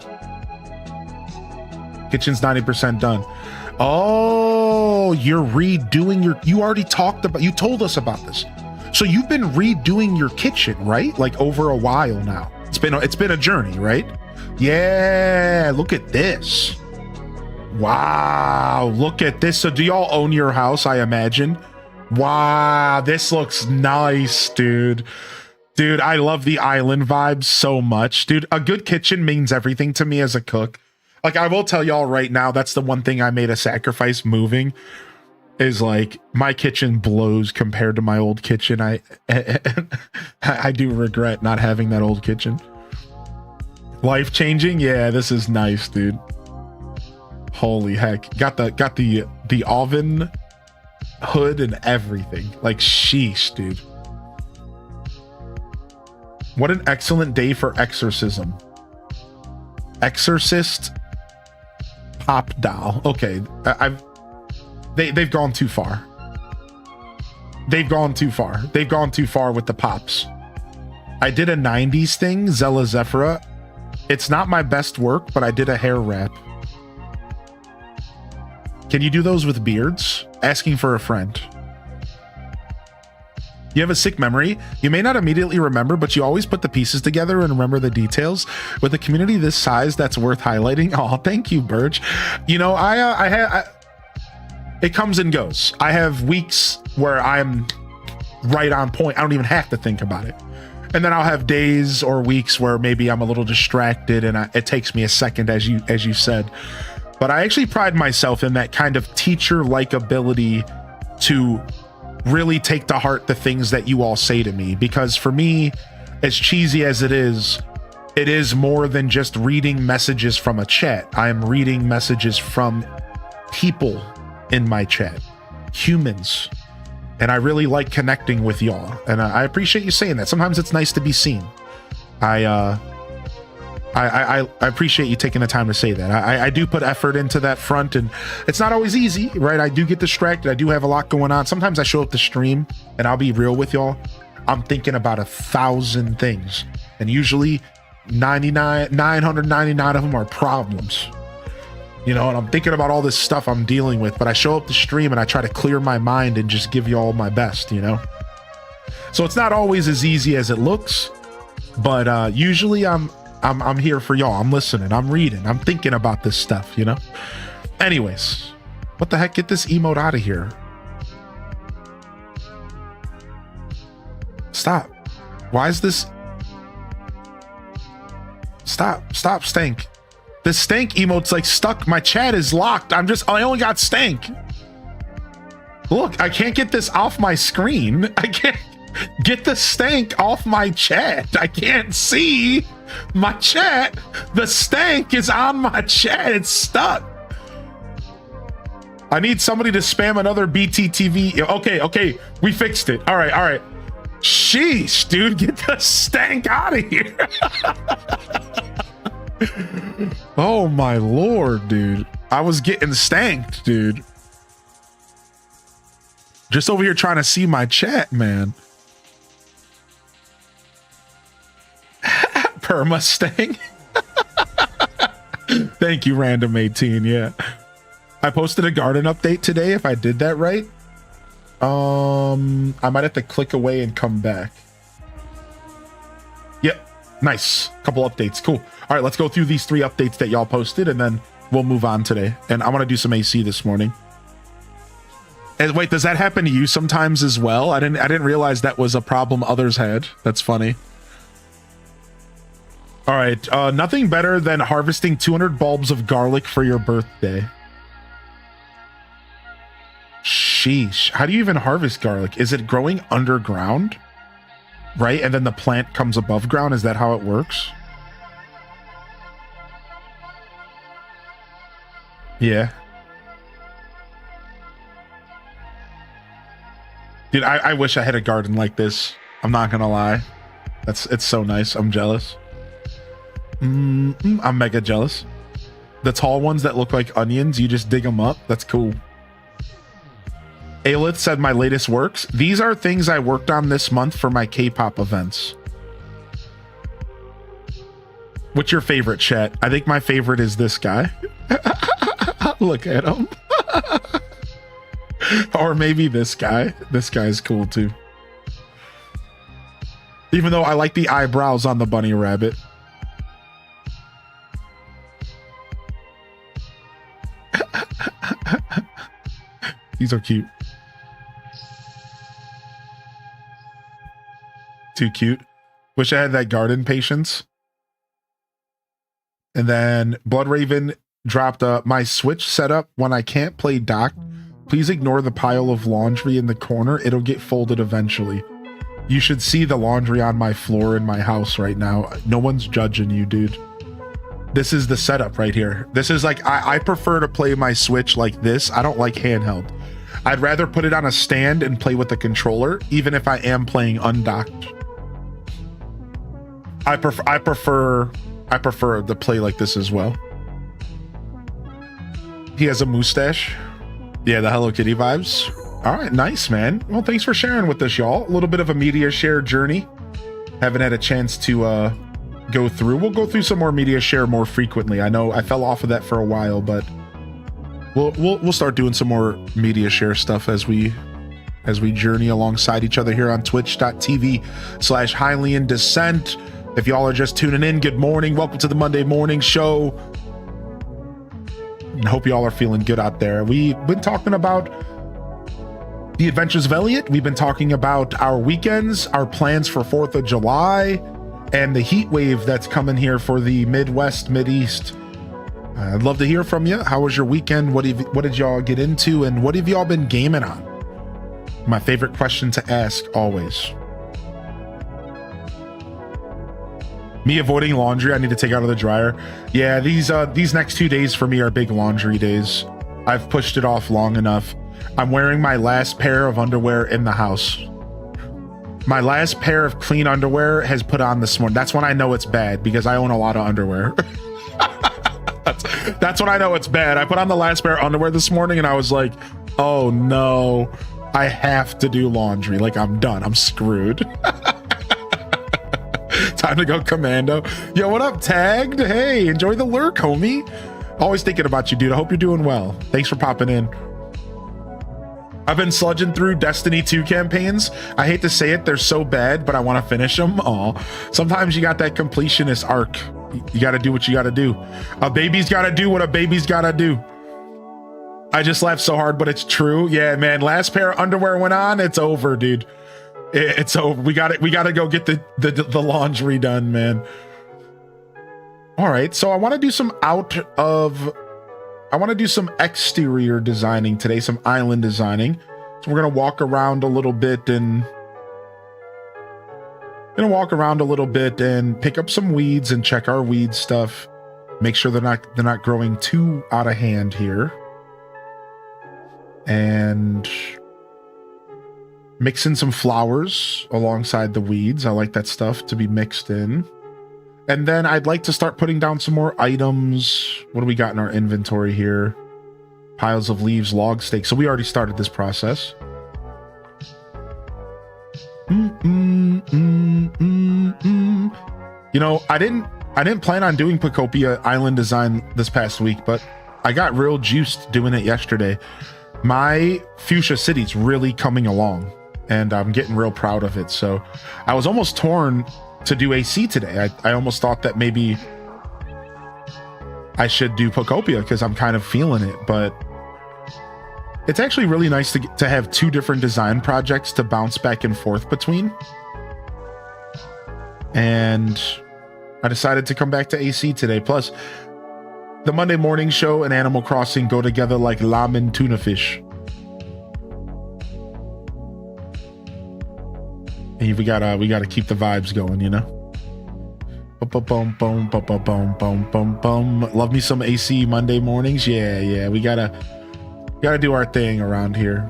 Kitchen's 90% done. Oh, you're redoing you already you told us about this. So you've been redoing your kitchen, right? Like over a while now. It's been a journey, right? Yeah, look at this. Wow, look at this. So do y'all own your house, I imagine? Wow, this looks nice, dude. Dude, I love the island vibes so much. Dude, a good kitchen means everything to me as a cook. Like, I will tell y'all right now, that's the one thing I made a sacrifice moving, is like, my kitchen blows compared to my old kitchen. I do regret not having that old kitchen. Life changing? Yeah, this is nice, dude. Holy heck. Got the oven hood and everything. Like, sheesh, dude. What an excellent day for exorcism. Exorcist pop doll. Okay, they've gone too far. They've gone too far. They've gone too far with the pops. I did a 90s thing, Zella Zephyrah. It's not my best work, but I did a hair wrap. Can you do those with beards? Asking for a friend. You have a sick memory. You may not immediately remember, but you always put the pieces together and remember the details. With a community this size, that's worth highlighting. Oh, thank you, Birch. You know, it comes and goes. I have weeks where I'm right on point. I don't even have to think about it. And then I'll have days or weeks where maybe I'm a little distracted and it takes me a second, as you said. But I actually pride myself in that kind of teacher-like ability to really take to heart the things that you all say to me, because for me, as cheesy as it is more than just reading messages from a chat. I am reading messages from people in my chat, humans, and I really like connecting with y'all, and I appreciate you saying that. Sometimes it's nice to be seen. I appreciate you taking the time to say that. I do put effort into that front, and it's not always easy, right? I do get distracted. I do have a lot going on. Sometimes I show up to stream, and I'll be real with y'all, I'm thinking about 1,000 things, and usually 999 of them are problems, you know, and I'm thinking about all this stuff I'm dealing with, but I show up to stream and I try to clear my mind and just give you all my best, you know? So it's not always as easy as it looks, but usually I'm here for y'all. I'm listening, I'm reading, I'm thinking about this stuff, you know? Anyways, what the heck? Get this emote out of here. Stop. Why is this? Stop, stank. This stank emote's like stuck. My chat is locked. I only got stank. Look, I can't get this off my screen. I can't get the stank off my chat. I can't see my chat. The stank is on my chat. It's stuck. I need somebody to spam another BTTV. Okay. We fixed it. All right. Sheesh, dude, get the stank out of here. Oh my lord, dude. I was getting stanked, dude. Just over here trying to see my chat, man. Perma stank. Thank you, Random 18. Yeah. I posted a garden update today. If I did that right, I might have to click away and come back. Yep, nice. Couple updates, cool. All right, let's go through these 3 updates that y'all posted, and then we'll move on today. And I want to do some AC this morning. And wait, does that happen to you sometimes as well? I didn't realize that was a problem others had. That's funny. All right, nothing better than harvesting 200 bulbs of garlic for your birthday. Sheesh. How do you even harvest garlic? Is it growing underground? Right? And then the plant comes above ground? Is that how it works? Yeah. Dude, I wish I had a garden like this. I'm not gonna lie. It's so nice. I'm jealous. I'm mega jealous. The tall ones that look like onions, you just dig them up. That's cool. Aelith said my latest works. These are things I worked on this month for my K-pop events. What's your favorite, chat? I think my favorite is this guy. Look at him. Or maybe this guy. This guy's cool too. Even though I like the eyebrows on the bunny rabbit. These are cute. Too cute. Wish I had that garden patience. And then Blood Raven dropped my Switch setup when I can't play dock. Please ignore the pile of laundry in the corner. It'll get folded eventually. You should see the laundry on my floor in my house right now. No one's judging you, dude. This is the setup right here. This is like, I prefer to play my Switch like this. I don't like handheld. I'd rather put it on a stand and play with the controller, even if I am playing undocked. I prefer to play like this as well. He has a mustache. Yeah, the Hello Kitty vibes. All right, nice, man. Well, thanks for sharing with us, y'all. A little bit of a media share journey. Haven't had a chance to go through. We'll go through some more media share more frequently. I know I fell off of that for a while, but we'll start doing some more media share stuff as we journey alongside each other here on twitch.tv/Hylian Descent. If y'all are just tuning in, good morning. Welcome to the Monday morning show. I hope y'all are feeling good out there. We've been talking about the adventures of Elliot. We've been talking about our weekends, our plans for 4th of July, and the heat wave that's coming here for the Midwest, Mideast. I'd love to hear from you. How was your weekend? What did y'all get into? And what have y'all been gaming on? My favorite question to ask always. Me avoiding laundry, I need to take out of the dryer. Yeah, these next 2 days for me are big laundry days. I've pushed it off long enough. I'm wearing my last pair of underwear in the house. My last pair of clean underwear has put on this morning. That's when I know it's bad, because I own a lot of underwear. That's when I know it's bad. I put on the last pair of underwear this morning and I was like, oh no, I have to do laundry. Like, I'm done. I'm screwed. Time to go commando. Yo, what up, Tagged? Hey, enjoy the lurk, homie. Always thinking about you, dude. I hope you're doing well. Thanks for popping in. I've been sludging through Destiny 2 campaigns. I hate to say it, they're so bad, but I want to finish them. Aw. Sometimes you got that completionist arc. You got to do what you got to do. A baby's got to do what a baby's got to do. I just laughed so hard, but it's true. Yeah, man. Last pair of underwear went on. It's over, dude. It's over. We got to go get the laundry done, man. All right. So I want to do some exterior designing today, some island designing. So we're going to walk around a little bit and pick up some weeds and check our weed stuff. Make sure they're not growing too out of hand here. And mix in some flowers alongside the weeds. I like that stuff to be mixed in. And then I'd like to start putting down some more items. What do we got in our inventory here? Piles of leaves, log stakes. So we already started this process. You know, I didn't plan on doing Pocopia island design this past week, but I got real juiced doing it yesterday. My Fuchsia City's really coming along, and I'm getting real proud of it. So I was almost torn to do AC today. I almost thought that maybe I should do Pocopia because I'm kind of feeling it, but it's actually really nice to have two different design projects to bounce back and forth between. And I decided to come back to AC today. Plus, the Monday morning show and Animal Crossing go together like lamb and tuna fish. And we gotta keep the vibes going, you know. Boom, boom, boom, boom, boom, boom, boom, boom. Love me some AC Monday mornings. Yeah, we gotta do our thing around here.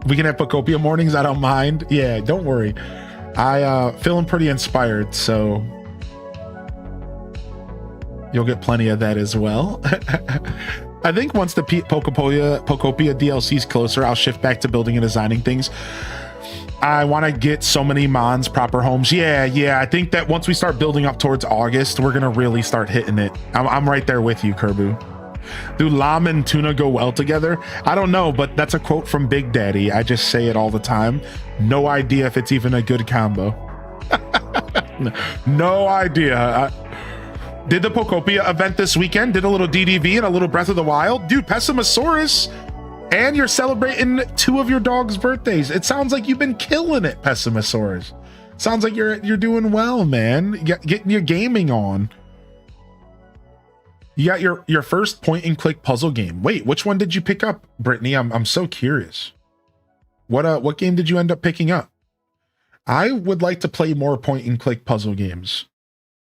We can have Pocopia mornings. I don't mind. Yeah, don't worry. I feeling pretty inspired, so you'll get plenty of that as well. I think once the Pocopia DLC is closer, I'll shift back to building and designing things. I want to get so many Mons proper homes. Yeah. I think that once we start building up towards August, we're gonna really start hitting it. I'm right there with you, Kerbu. Do lamb and tuna go well together? I don't know, but that's a quote from Big Daddy. I just say it all the time. No idea if it's even a good combo. No idea. Did the Pocopia event this weekend? Did a little DDV and a little Breath of the Wild? Dude, Pessimosaurus! And you're celebrating 2 of your dog's birthdays. It sounds like you've been killing it, Pessimosaurus. Sounds like you're doing well, man. Getting your gaming on. You got your first point and click puzzle game. Wait, which one did you pick up, Brittany? I'm so curious. What game did you end up picking up? I would like to play more point and click puzzle games,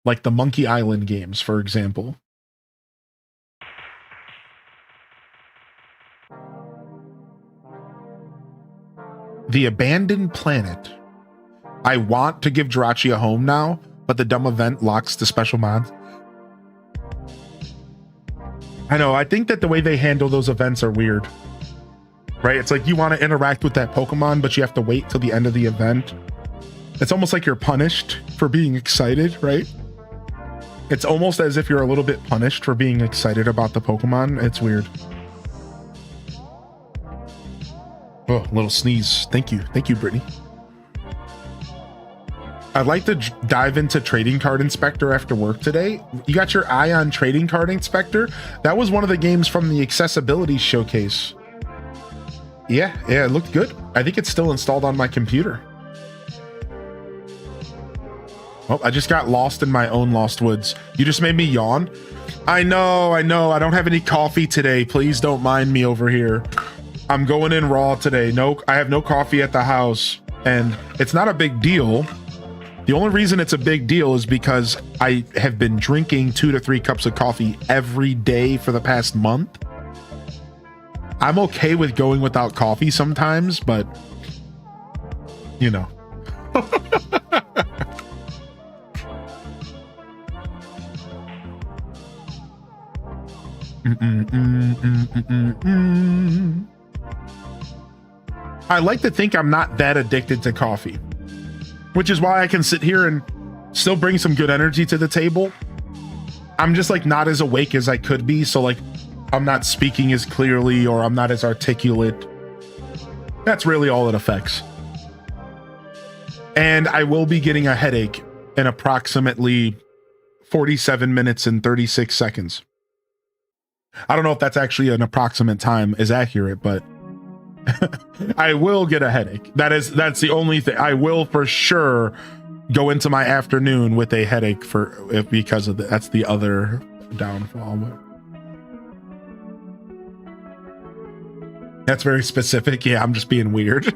like the Monkey Island games, for example. The Abandoned Planet. I want to give Jirachi a home now, but the dumb event locks the special mods. I know, I think that the way they handle those events are weird. Right? It's like you want to interact with that Pokemon, but you have to wait till the end of the event. It's almost like you're punished for being excited, right? It's almost as if you're a little bit punished for being excited about the Pokemon. It's weird. Oh, a little sneeze. Thank you, Brittany. I'd like to dive into Trading Card Inspector after work today. You got your eye on Trading Card Inspector? That was one of the games from the accessibility showcase. Yeah, it looked good. I think it's still installed on my computer. Oh, I just got lost in my own lost woods. You just made me yawn. I know. I don't have any coffee today. Please don't mind me over here. I'm going in raw today. No, I have no coffee at the house, and it's not a big deal. The only reason it's a big deal is because I have been drinking 2 to 3 cups of coffee every day for the past month. I'm okay with going without coffee sometimes, but you know. I like to think I'm not that addicted to coffee, which is why I can sit here and still bring some good energy to the table. I'm just like not as awake as I could be. So like I'm not speaking as clearly or I'm not as articulate. That's really all it affects. And I will be getting a headache in approximately 47 minutes and 36 seconds. I don't know if that's actually an approximate time is accurate, but I will get a headache. That's the only thing. I will for sure go into my afternoon with a headache because of that's the other downfall. But that's very specific. Yeah, I'm just being weird.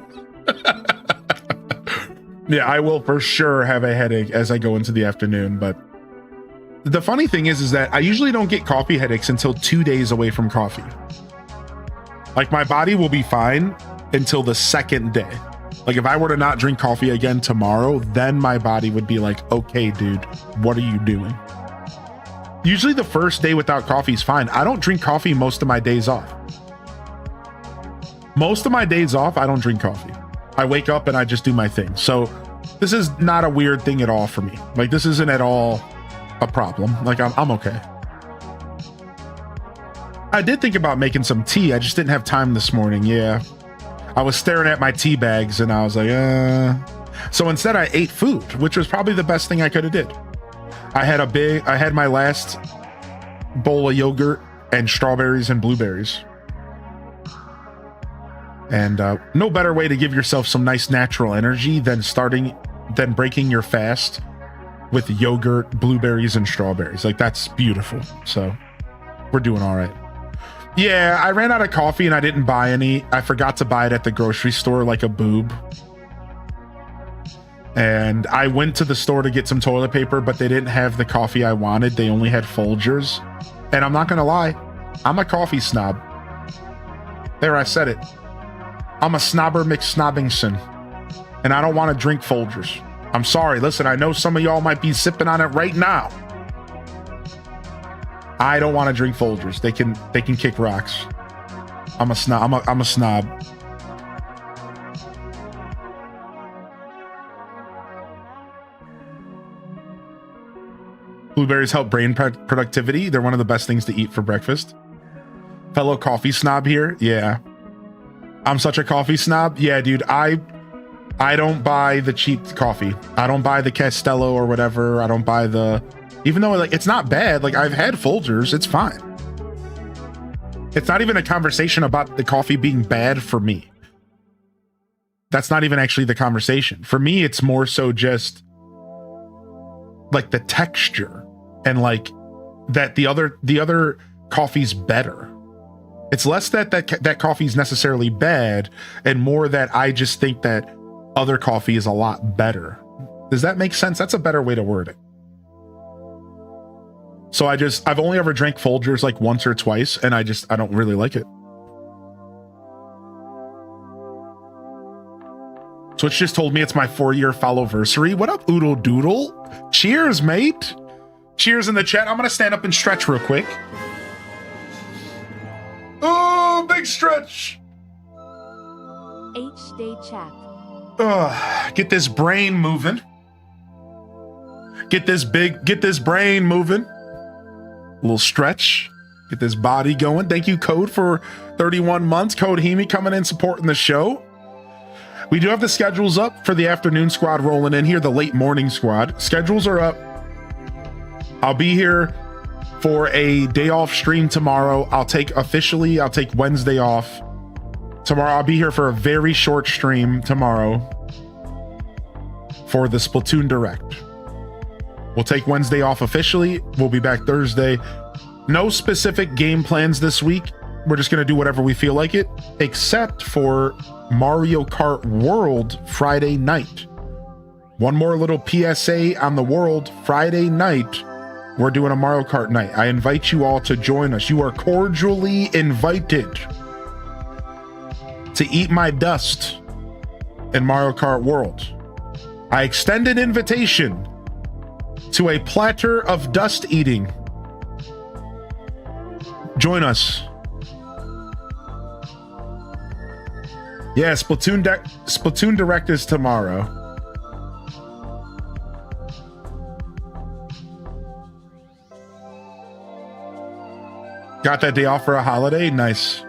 Yeah, I will for sure have a headache as I go into the afternoon. But the funny thing is that I usually don't get coffee headaches until 2 days away from coffee. Like my body will be fine until the second day. Like if I were to not drink coffee again tomorrow, then my body would be like, okay, dude, what are you doing? Usually the first day without coffee is fine. I don't drink coffee most of my days off. Most of my days off, I don't drink coffee. I wake up and I just do my thing. So this is not a weird thing at all for me. Like this isn't at all a problem. Like I'm okay. I did think about making some tea. I just didn't have time this morning. Yeah. I was staring at my tea bags and I was like, So instead I ate food, which was probably the best thing I could have did. I had my last bowl of yogurt and strawberries and blueberries. And no better way to give yourself some nice natural energy than breaking your fast with yogurt, blueberries, and strawberries. Like, that's beautiful. So we're doing all right. Yeah, I ran out of coffee and I didn't buy any. I forgot to buy it at the grocery store like a boob. And I went to the store to get some toilet paper, but they didn't have the coffee I wanted. They only had Folgers. And I'm not going to lie, I'm a coffee snob. There, I said it. I'm a snobber McSnobbingson. And I don't want to drink Folgers. I'm sorry. Listen, I know some of y'all might be sipping on it right now. I don't want to drink Folgers. They can kick rocks. I'm a snob. I'm a snob. Blueberries help brain productivity. They're one of the best things to eat for breakfast. Fellow coffee snob here. Yeah. I'm such a coffee snob. Yeah, dude. I don't buy the cheap coffee. I don't buy the Castello or whatever. I don't buy the... Even though, like, it's not bad. Like, I've had Folgers. It's fine. It's not even a conversation about the coffee being bad for me. That's not even actually the conversation. For me, it's more so just, like, the texture and, like, that the other coffee's better. It's less that coffee's necessarily bad and more that I just think that other coffee is a lot better. Does that make sense? That's a better way to word it. So I've only ever drank Folgers like once or twice, and I don't really like it. Twitch just told me it's my 4-year follow-versary. What up, Oodle Doodle? Cheers, mate. Cheers in the chat. I'm gonna stand up and stretch real quick. Oh, big stretch. H-Day chat. Get this brain moving. Get this brain moving. A little stretch. Get this body going. Thank you, Code, for 31 months. Code Hemi coming in supporting the show. We do have the schedules up for the afternoon squad rolling in here, the late morning squad. Schedules are up. I'll be here for a day off stream tomorrow. I'll take Wednesday off. Tomorrow, I'll be here for a very short stream tomorrow for the Splatoon Direct. We'll take Wednesday off officially. We'll be back Thursday. No specific game plans this week. We're just going to do whatever we feel like it, except for Mario Kart World Friday night. One more little PSA on the World Friday night. We're doing a Mario Kart night. I invite you all to join us. You are cordially invited to eat my dust in Mario Kart World. I extend an invitation to a platter of dust eating. Join us. Yeah, Splatoon Direct is tomorrow. Got that day off for a holiday? Nice.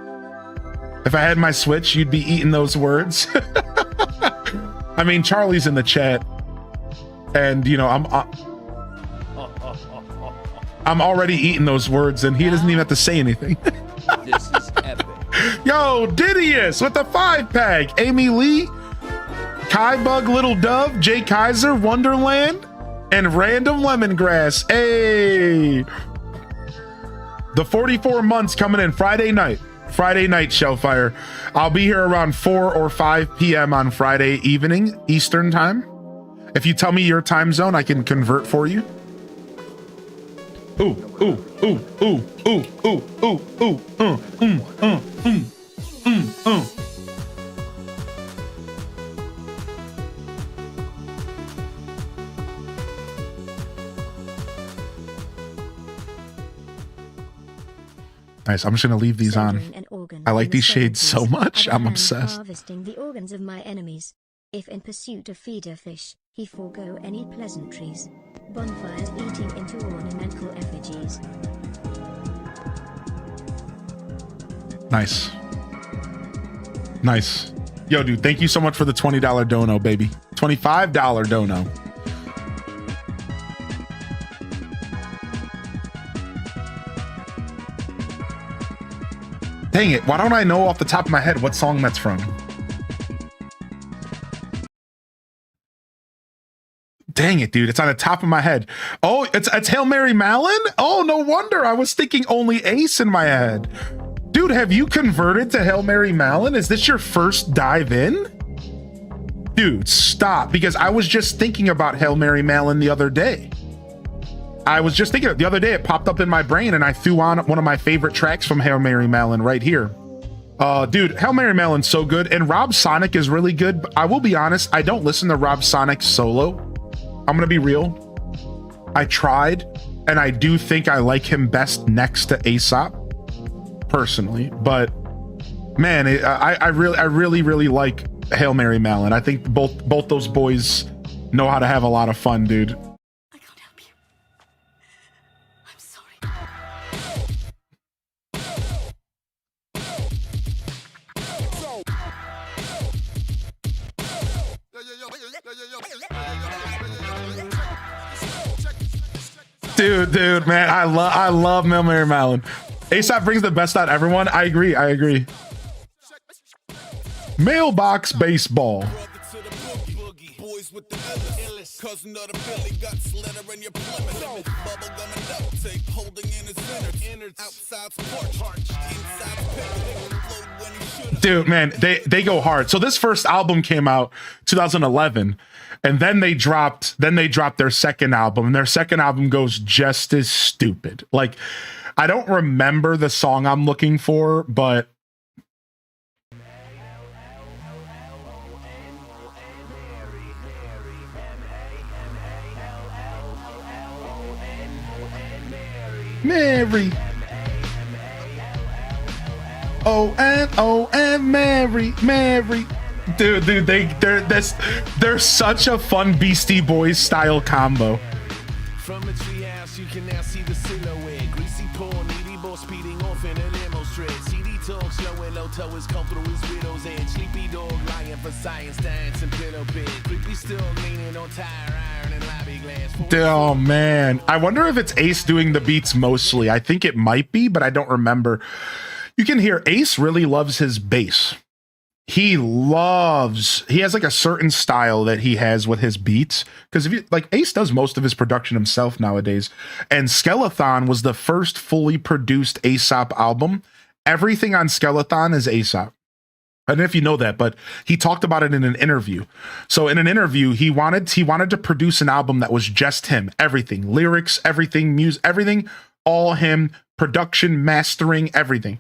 If I had my Switch, you'd be eating those words. I mean, Charlie's in the chat, and you know, I'm already eating those words, and he doesn't even have to say anything. This is epic. Yo, Didius with the 5-pack. Amy Lee, Kai Bug, Little Dove, Jay Kaiser, Wonderland, and Random Lemongrass. Hey, the 44 months coming in Friday night, Shellfire. I'll be here around 4 or 5 p.m. on Friday evening, Eastern time. If you tell me your time zone, I can convert for you. Nice. I'm just gonna leave these on. I like these shades so much. I'm obsessed. Harvesting the organs of my enemies. If in pursuit of feeder fish, he forego any pleasantries. Bonfires eating into ornamental effigies. Nice. Nice. Yo, dude, thank you so much for the $20 dono, baby. $25 dono. Dang it, why don't I know off the top of my head what song that's from? Dang it, dude, it's on the top of my head. Oh, it's Hail Mary Mallon? Oh, no wonder. I was thinking only Ace in my head. Dude, have you converted to Hail Mary Mallon? Is this your first dive in? Dude, stop, because I was just thinking about Hail Mary Mallon the other day. I was just thinking the other day, it popped up in my brain and I threw on one of my favorite tracks from Hail Mary Mallon right here. Dude, Hail Mary Mallon's so good, and Rob Sonic is really good. But I will be honest, I don't listen to Rob Sonic solo. I'm gonna be real. I tried, and I do think I like him best next to Aesop, personally. But man, I really like Hail Mary Mallon. I think both those boys know how to have a lot of fun, dude. I can't help you. I'm sorry. Dude, man, I love Hail Mary Mallon. Aesop brings the best out of everyone. I agree. Mailbox baseball. Dude, man, they go hard. So this first album came out 2011, and then they dropped their second album, and their second album goes just as stupid. Like, I don't remember the song I'm looking for, but Mary. O-N-O-N Mary. Dude, they're such a fun Beastie Boys style combo. From the treehouse, you can now see the silhouette. Greasy poor, needy boy speeding off in a limo stretch. CD talk, showing low towers come through his widow's edge. Sleepy dog lying for science, dance and pillow pit. Creepy still leaning on tire iron and lobby glass. Oh man, I wonder if it's Ace doing the beats mostly. I think it might be, but I don't remember. You can hear Ace really loves his bass. He has like a certain style that he has with his beats. Because if you like, Ace does most of his production himself nowadays. And Skeleton was the first fully produced Aesop album. Everything on Skeleton is Aesop. I don't know if you know that, but he talked about it in an interview. So in an interview, he wanted to produce an album that was just him. Everything, lyrics, everything, music, everything, all him, production, mastering, everything.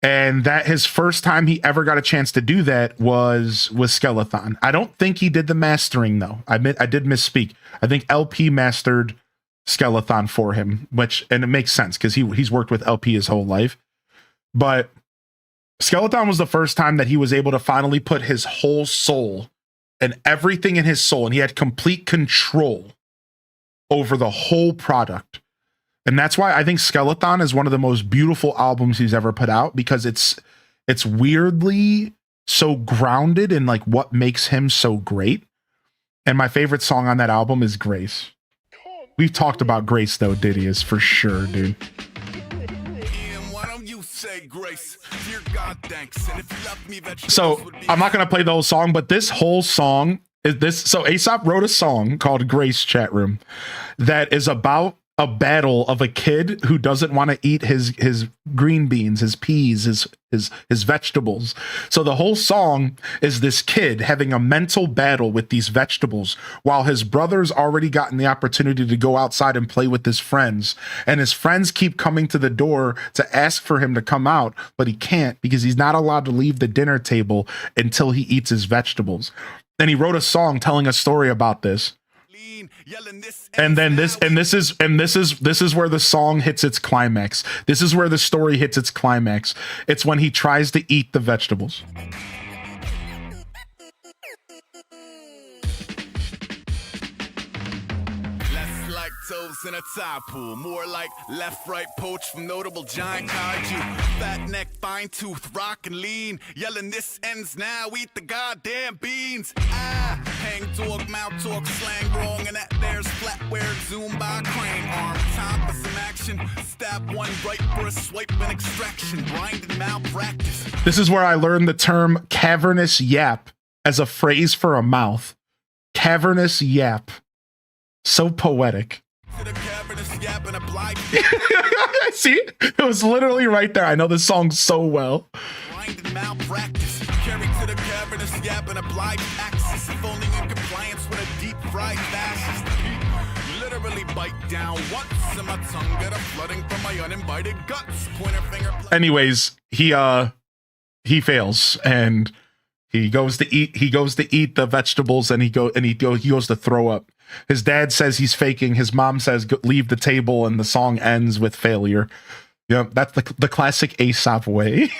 And that his first time he ever got a chance to do that was with Skeleton. I don't think he did the mastering though. I did misspeak. I think LP mastered Skeleton for him, and it makes sense because he's worked with LP his whole life. But Skeleton was the first time that he was able to finally put his whole soul and everything in his soul, and he had complete control over the whole product. And that's why I think Skeleton is one of the most beautiful albums he's ever put out, because it's weirdly so grounded in like what makes him so great. And my favorite song on that album is Grace. We've talked about Grace though, Didius, for sure, dude. So I'm not gonna play the whole song, but this whole song is this. So Aesop wrote a song called Grace, chat room, that is about a battle of a kid who doesn't want to eat his green beans, his peas, his vegetables. So the whole song is this kid having a mental battle with these vegetables while his brother's already gotten the opportunity to go outside and play with his friends. And his friends keep coming to the door to ask for him to come out, but he can't because he's not allowed to leave the dinner table until he eats his vegetables. And he wrote a song telling a story about this. And then this is where the song hits its climax. This is where the story hits its climax. It's when he tries to eat the vegetables. Less like toes in a tide pool, more like left right poach from notable giant kaiju. Fat neck fine tooth, rock and lean. Yelling this ends now, eat the goddamn beans. Ah, hang dog, mouth talk, slang wrong, and that there's flatware, zoom by crane arm. Time for some action. Stab one right for a swipe and extraction. Blind and malpractice. This is where I learned the term cavernous yap as a phrase for a mouth. Cavernous yap. So poetic. To the cavernous yap and applied. See, it was literally right there. I know this song so well. Blind and malpractice. Carry to the cavernous yap and applied axis. If only in compliance with a deep fried fascist. Literally bite down once and my tongue get a flooding from my uninvited guts. Pointer finger. Anyways, he fails and he goes to eat the vegetables and he goes to throw up. His dad says he's faking. His mom says leave the table, and the song ends with failure. Yeah, that's the classic Aesop way.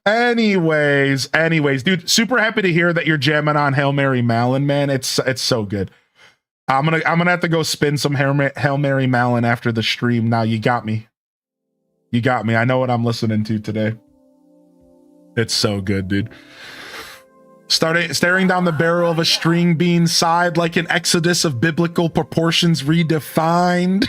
Anyways, dude, super happy to hear that you're jamming on Hail Mary Malin, man. It's so good. I'm gonna have to go spin some Hail Mary Malin after the stream. Now you got me. I know what I'm listening to today. It's so good, dude. Staring down the barrel of a string bean side like an exodus of biblical proportions redefined.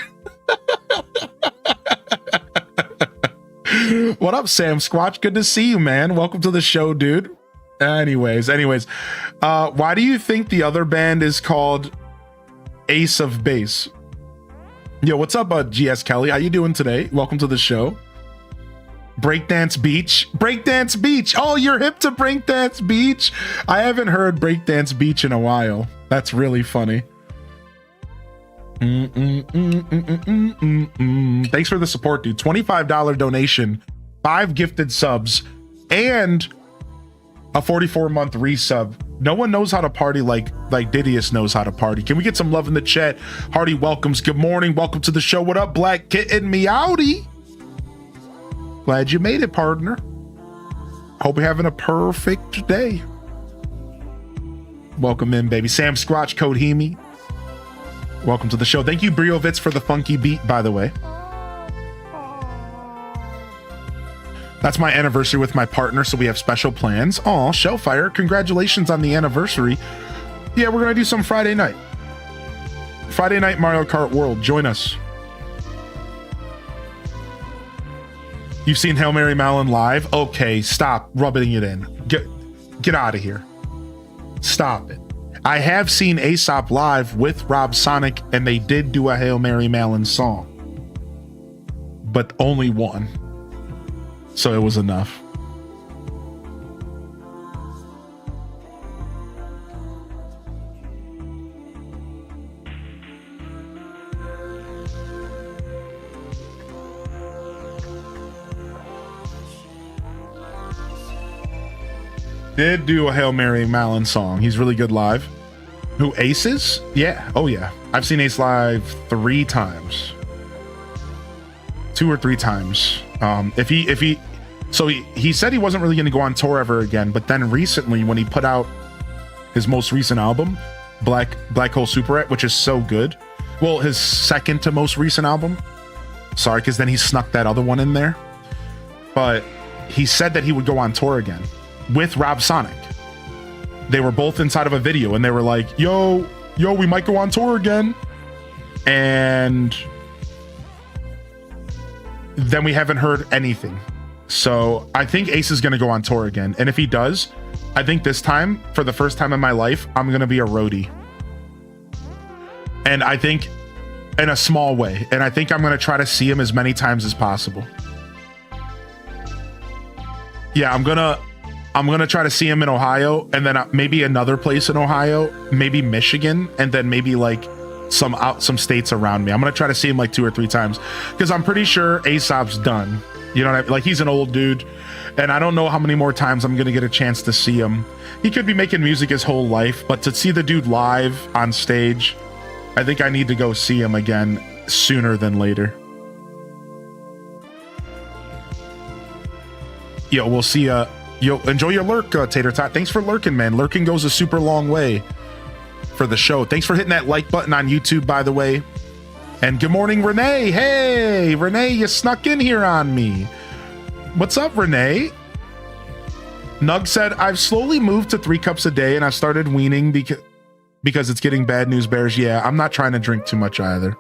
What up, Sam Squatch? Good to see you, man. Welcome to the show, dude. Anyways, why do you think the other band is called Ace of Base? Yo, what's up, GS Kelly? How you doing today? Welcome to the show. Breakdance Beach. Oh, you're hip to Breakdance Beach? I haven't heard Breakdance Beach in a while. That's really funny. Thanks for the support, dude. $25 donation, 5 gifted subs, and a 44-month resub. No one knows how to party like Didius knows how to party. Can we get some love in the chat? Hardy welcomes. Good morning. Welcome to the show. What up, Black Kitten Meowdy? Glad you made it, partner. Hope you're having a perfect day. Welcome in, baby. Sam Squatch, Code Hemi. Welcome to the show. Thank you, Briovitz, for the funky beat, by the way. That's my anniversary with my partner, so we have special plans. Aw, Shellfire, congratulations on the anniversary. Yeah, we're going to do some Friday night. Friday night Mario Kart World. Join us. You've seen Hail Mary Malin live? Okay, stop rubbing it in. Get out of here. Stop it. I have seen Aesop live with Rob Sonic, and they did do a Hail Mary Malin song. But only one. So it was enough. Did do a Hail Mary Malin song. He's really good live. Who, Aces? Yeah. Oh yeah. I've seen Ace live 3 times. 2 or 3 times. He said he wasn't really going to go on tour ever again, but then recently when he put out his most recent album, Black Hole Superette, which is so good. Well, his second to most recent album. Sorry, because then he snuck that other one in there. But he said that he would go on tour again with Rob Sonic. They were both inside of a video and they were like, yo, we might go on tour again. And then we haven't heard anything. So I think Ace is going to go on tour again. And if he does, I think this time, for the first time in my life, I'm going to be a roadie. And I think in a small way. And I think I'm going to try to see him as many times as possible. Yeah, I'm going to try to see him in Ohio, and then maybe another place in Ohio, maybe Michigan, and then maybe like some states around me. I'm going to try to see him like 2 or 3 times because I'm pretty sure Aesop's done. You know what I mean? Like, he's an old dude, and I don't know how many more times I'm going to get a chance to see him. He could be making music his whole life, but to see the dude live on stage, I think I need to go see him again sooner than later. Yo, we'll see yo, enjoy your lurk, Tater Tot. Thanks for lurking, man. Lurking goes a super long way for the show. Thanks for hitting that like button on YouTube, by the way. And good morning, Renee. Hey, Renee, you snuck in here on me. What's up, Renee? Nug said, I've slowly moved to 3 cups a day and I've started weaning because it's getting bad news bears. Yeah, I'm not trying to drink too much either.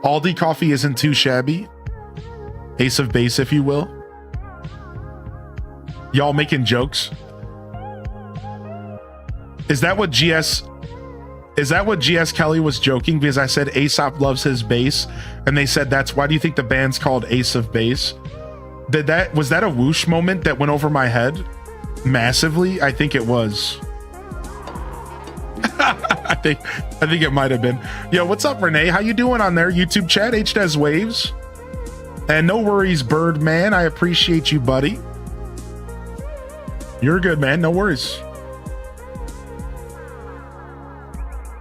Aldi coffee isn't too shabby. Ace of base, if you will. Y'all making jokes? Is that what GS Kelly was joking? Because I said Aesop loves his bass, and they said that's why do you think the band's called Ace of Base? Was that a whoosh moment that went over my head massively? I think it was. I think it might have been. Yo, what's up, Renee? How you doing on there? YouTube chat, HDES Waves. And no worries, Birdman. I appreciate you, buddy. You're good, man. No worries.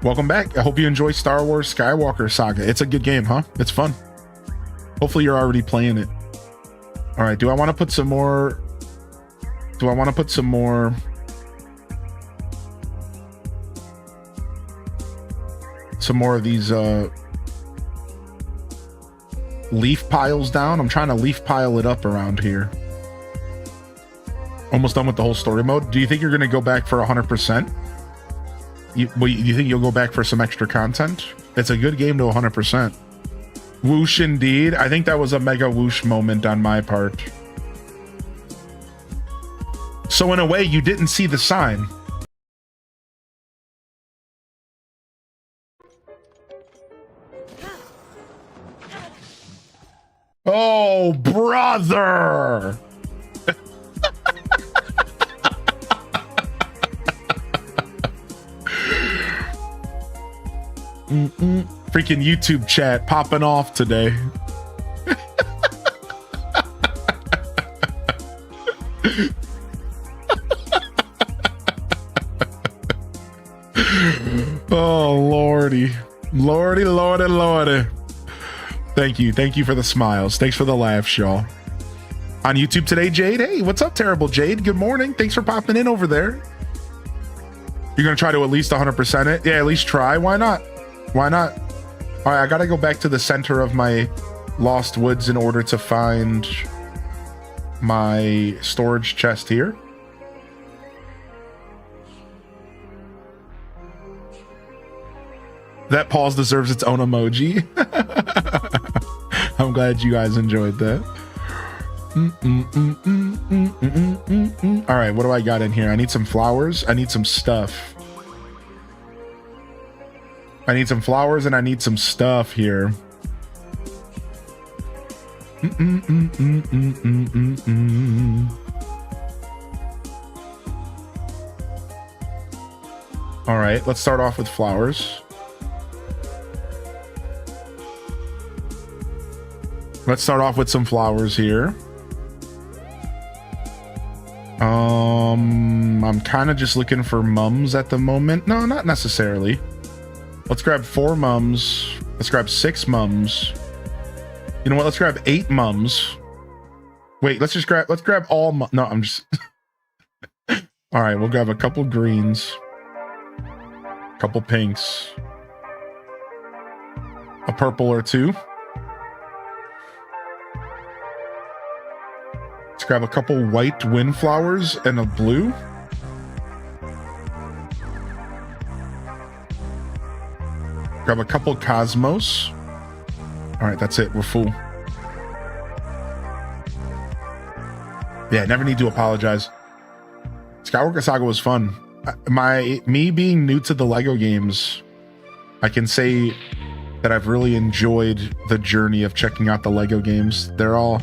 Welcome back. I hope you enjoy Star Wars Skywalker Saga. It's a good game, huh? It's fun. Hopefully you're already playing it. All right. Do I want to put some more? Some more of these leaf piles down? I'm trying to leaf pile it up around here. Almost done with the whole story mode. Do you think you're going to go back for 100%? You think you'll go back for some extra content? It's a good game to 100%. Whoosh indeed. I think that was a mega whoosh moment on my part. So in a way, you didn't see the sign. Oh, brother! Freaking YouTube chat popping off today. Oh, lordy. Lordy. Thank you for the smiles. Thanks for the laughs, y'all. On YouTube today, Jade. Hey, what's up, Terrible Jade? Good morning. Thanks for popping in over there. You're gonna try to at least 100% it? Yeah, at least try. Why not? All right, I gotta go back to the center of my lost woods in order to find my storage chest here. That pause deserves its own emoji. I'm glad you guys enjoyed that. All right, what do I got in here? I need some flowers. I need some stuff. I need some flowers and I need some stuff here. All right, let's start off with flowers. Let's start off with some flowers here. I'm kind of just looking for mums at the moment. No, not necessarily. Let's grab 4 mums. Let's grab 6 mums. You know what? Let's grab 8 mums. Wait, let's grab all mums. No, I'm just... All right, we'll grab a couple greens. A couple pinks. A purple or 2. Let's grab a couple white windflowers and a blue. Grab a couple cosmos. All right, that's it. We're full. Yeah, never need to apologize. Skywalker Saga was fun. Me being new to the Lego games, I can say that I've really enjoyed the journey of checking out the Lego games. They're all...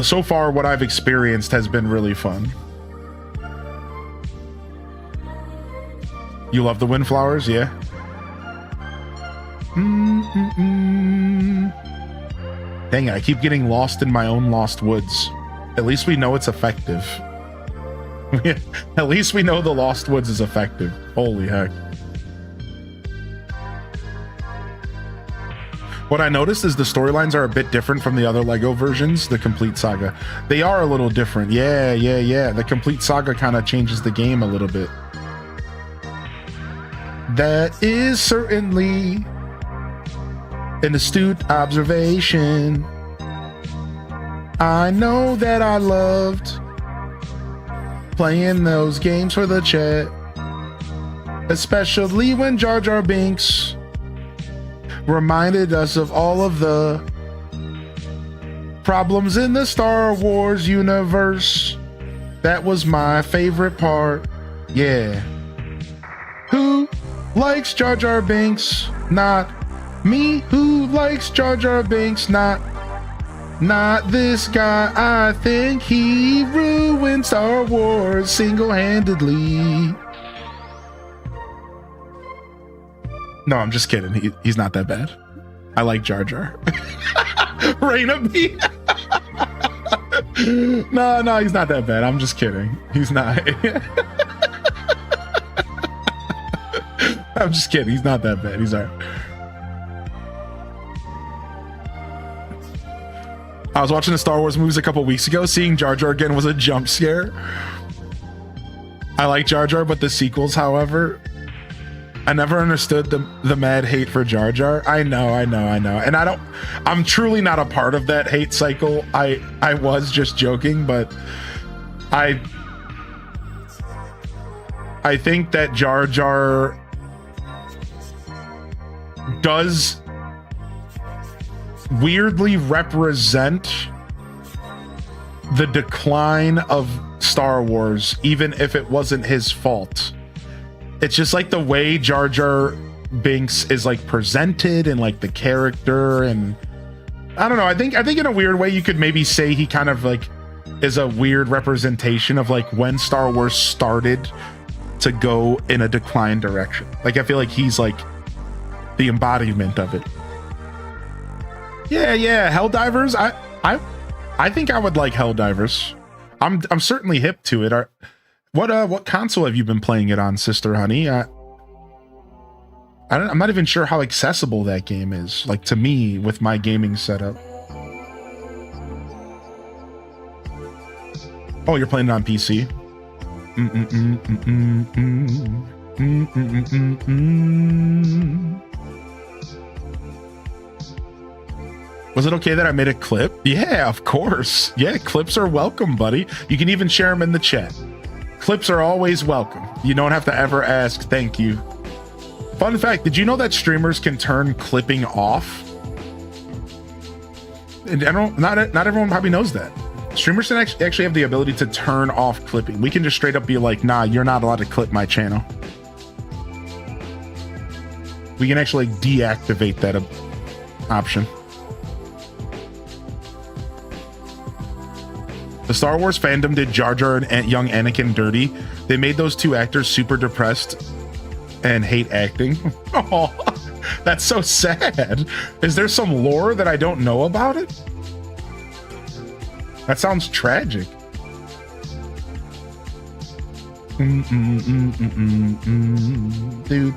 So far, what I've experienced has been really fun. You love the windflowers? Yeah. Dang it, I keep getting lost in my own lost woods. At least we know it's effective. At least we know the lost woods is effective. Holy heck. What I noticed is the storylines are a bit different from the other Lego versions, the Complete Saga. They are a little different. Yeah. The Complete Saga kind of changes the game a little bit. That is certainly An astute observation. I know that I loved playing those games for the chat, especially when Jar Jar Binks reminded us of all of the problems in the Star Wars universe. That was my favorite part. Yeah. Who likes Jar Jar Binks? Not me. Who likes Jar Jar Binks? Not this guy. I think he ruined Star Wars single-handedly. No, I'm just kidding. He's not that bad. I like Jar Jar. Raina B. No, he's not that bad. I'm just kidding. He's not. I'm just kidding. He's not that bad. He's all right. I was watching the Star Wars movies a couple weeks ago. Seeing Jar Jar again was a jump scare. I like Jar Jar, but the sequels, however, I never understood the mad hate for Jar Jar. I know. And I'm truly not a part of that hate cycle. I was just joking, but I think that Jar Jar does weirdly represent the decline of Star Wars, even if it wasn't his fault. It's just like the way Jar Jar Binks is like presented and like the character, and I don't know. I think in a weird way you could maybe say he kind of like is a weird representation of like when Star Wars started to go in a decline direction. Like I feel like he's like the embodiment of it. Yeah, Helldivers. I think I would like Helldivers. I'm certainly hip to it. What console have you been playing it on, Sister Honey? I'm not even sure how accessible that game is, like to me with my gaming setup. Oh, you're playing it on PC. Was it okay that I made a clip? Yeah, of course. Yeah, clips are welcome, buddy. You can even share them in the chat. Clips are always welcome. You don't have to ever ask thank you. Fun fact, did you know that streamers can turn clipping off? And not everyone probably knows that. Streamers can actually have the ability to turn off clipping. We can just straight up be like, nah, you're not allowed to clip my channel. We can actually deactivate that option. The Star Wars fandom did Jar Jar and young Anakin dirty. They made those two actors super depressed and hate acting. Oh, that's so sad. Is there some lore that I don't know about it? That sounds tragic. Do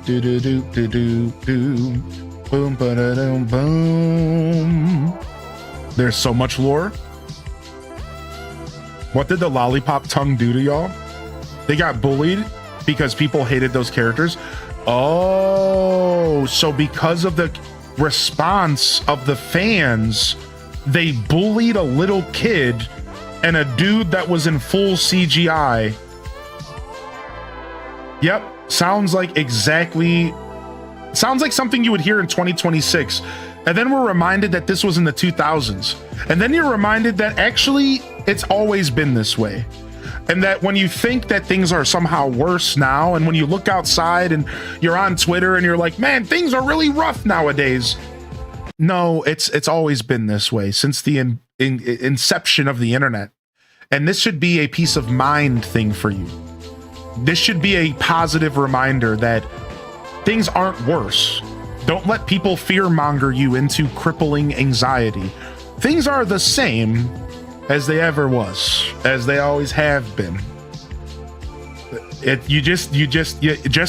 do do do do do do. Boom ba da dum boom. There's so much lore. What did the lollipop tongue do to y'all? They got bullied because people hated those characters. Oh, so because of the response of the fans, they bullied a little kid and a dude that was in full CGI. Yep, sounds like something you would hear in 2026. And then we're reminded that this was in the 2000s. And then you're reminded that actually it's always been this way. And that when you think that things are somehow worse now, and when you look outside and you're on Twitter and you're like, man, things are really rough nowadays. No, it's always been this way since the inception of the internet. And this should be a peace of mind thing for you. This should be a positive reminder that things aren't worse. Don't let people fearmonger you into crippling anxiety. Things are the same as they ever was, as they always have been. You just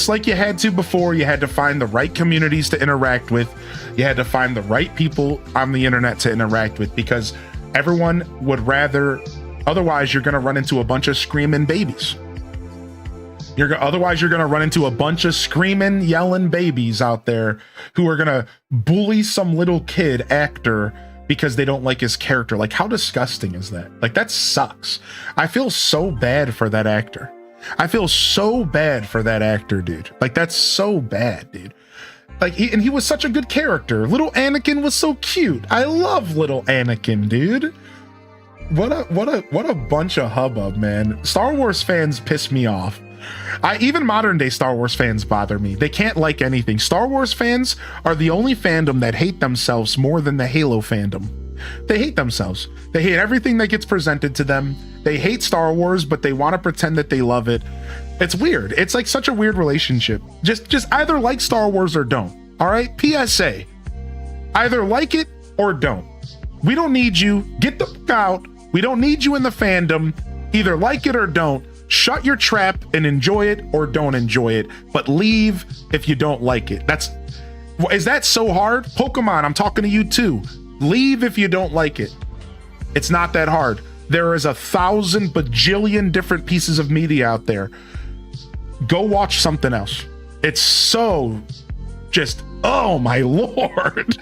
like you had to before, you had to find the right communities to interact with. You had to find the right people on the internet to interact with, because everyone would rather, otherwise you're going to run into a bunch of screaming babies. Otherwise you're gonna run into a bunch of screaming, yelling babies out there who are gonna bully some little kid actor because they don't like his character. Like, how disgusting is that? Like, that sucks. I feel so bad for that actor. I feel so bad for that actor, dude. Like, that's so bad, dude. Like, he was such a good character. Little Anakin was so cute. I love little Anakin, dude. What a bunch of hubbub, man. Star Wars fans piss me off. Even modern day Star Wars fans bother me. They can't like anything. Star Wars fans are the only fandom that hate themselves more than the Halo fandom. They hate themselves. They hate everything that gets presented to them. They hate Star Wars, but they want to pretend that they love it. It's weird. It's like such a weird relationship. Just either like Star Wars or don't. All right? PSA. Either like it or don't. We don't need you. Get the fuck out. We don't need you in the fandom. Either like it or don't. Shut your trap and enjoy it or don't enjoy it, but leave if you don't like it. Is that so hard? Pokemon, I'm talking to you too. Leave if you don't like it. It's not that hard. There is 1,000 bajillion different pieces of media out there. Go watch something else. It's so just, oh my Lord.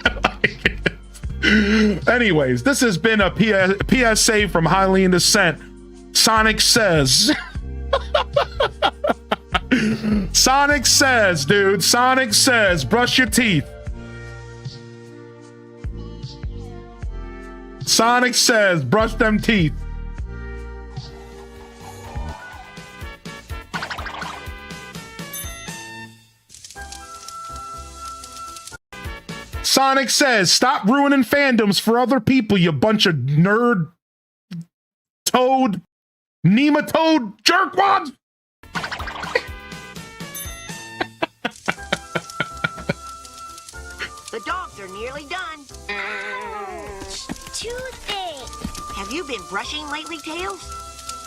Anyways, this has been a PSA from Highly in Descent. Sonic says. Sonic says, dude. Sonic says, brush your teeth. Sonic says, brush them teeth. Sonic says, stop ruining fandoms for other people, you bunch of nerd, toad, nematode jerkwads. The dogs are nearly done. Toothache. Have you been brushing lately, Tails?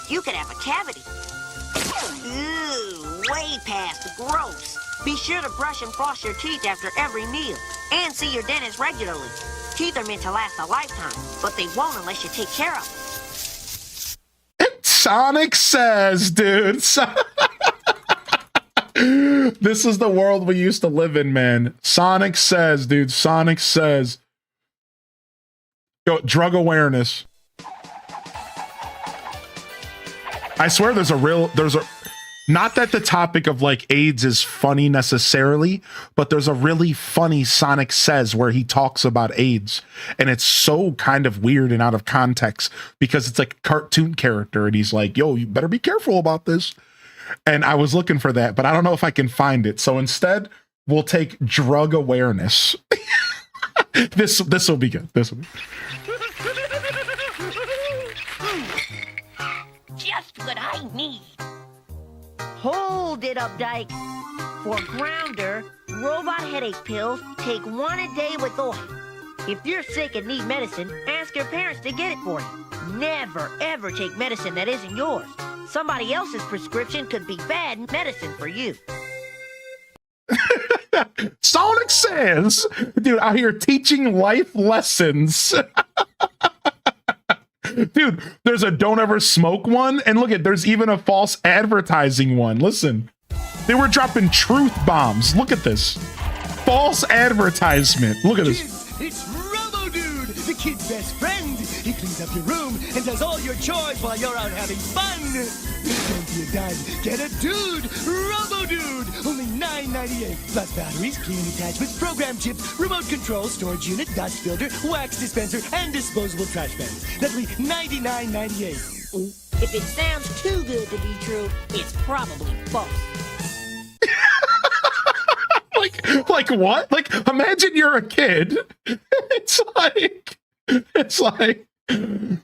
You could have a cavity. Ooh, way past gross. Be sure to brush and floss your teeth after every meal and see your dentist regularly. Teeth are meant to last a lifetime, but they won't unless you take care of them. Sonic says, dude. This is the world we used to live in, man. Sonic says, dude. Sonic says. Yo, drug awareness. I swear there's a not that the topic of like AIDS is funny necessarily, but there's a really funny Sonic Says where he talks about AIDS, and it's so kind of weird and out of context because it's like a cartoon character and he's like, yo, you better be careful about this. And I was looking for that, but I don't know if I can find it. So instead we'll take drug awareness. This will be good. This will be Just what I need. Hold it up, Dyke. For Grounder, robot headache pills, take one a day with oil. If you're sick and need medicine, ask your parents to get it for you. Never, ever take medicine that isn't yours. Somebody else's prescription could be bad medicine for you. Sonic Says, dude, out here teaching life lessons. Dude, there's a don't ever smoke one, and look at, there's even a false advertising one. Listen, they were dropping truth bombs. Look at this. False advertisement. Look at this. Kids, it's Robo Dude, the kid's best friend. He cleans up your room and does all your chores while you're out having fun. Don't be a dime, get a dude, Robo Dude. Only $9.98. Plus batteries, cleaning attachments, program chips, remote control, storage unit, dust filter, wax dispenser, and disposable trash bags. That'll be $99.98. If it sounds too good to be true, it's probably false. like what? Like, imagine you're a kid. It's like,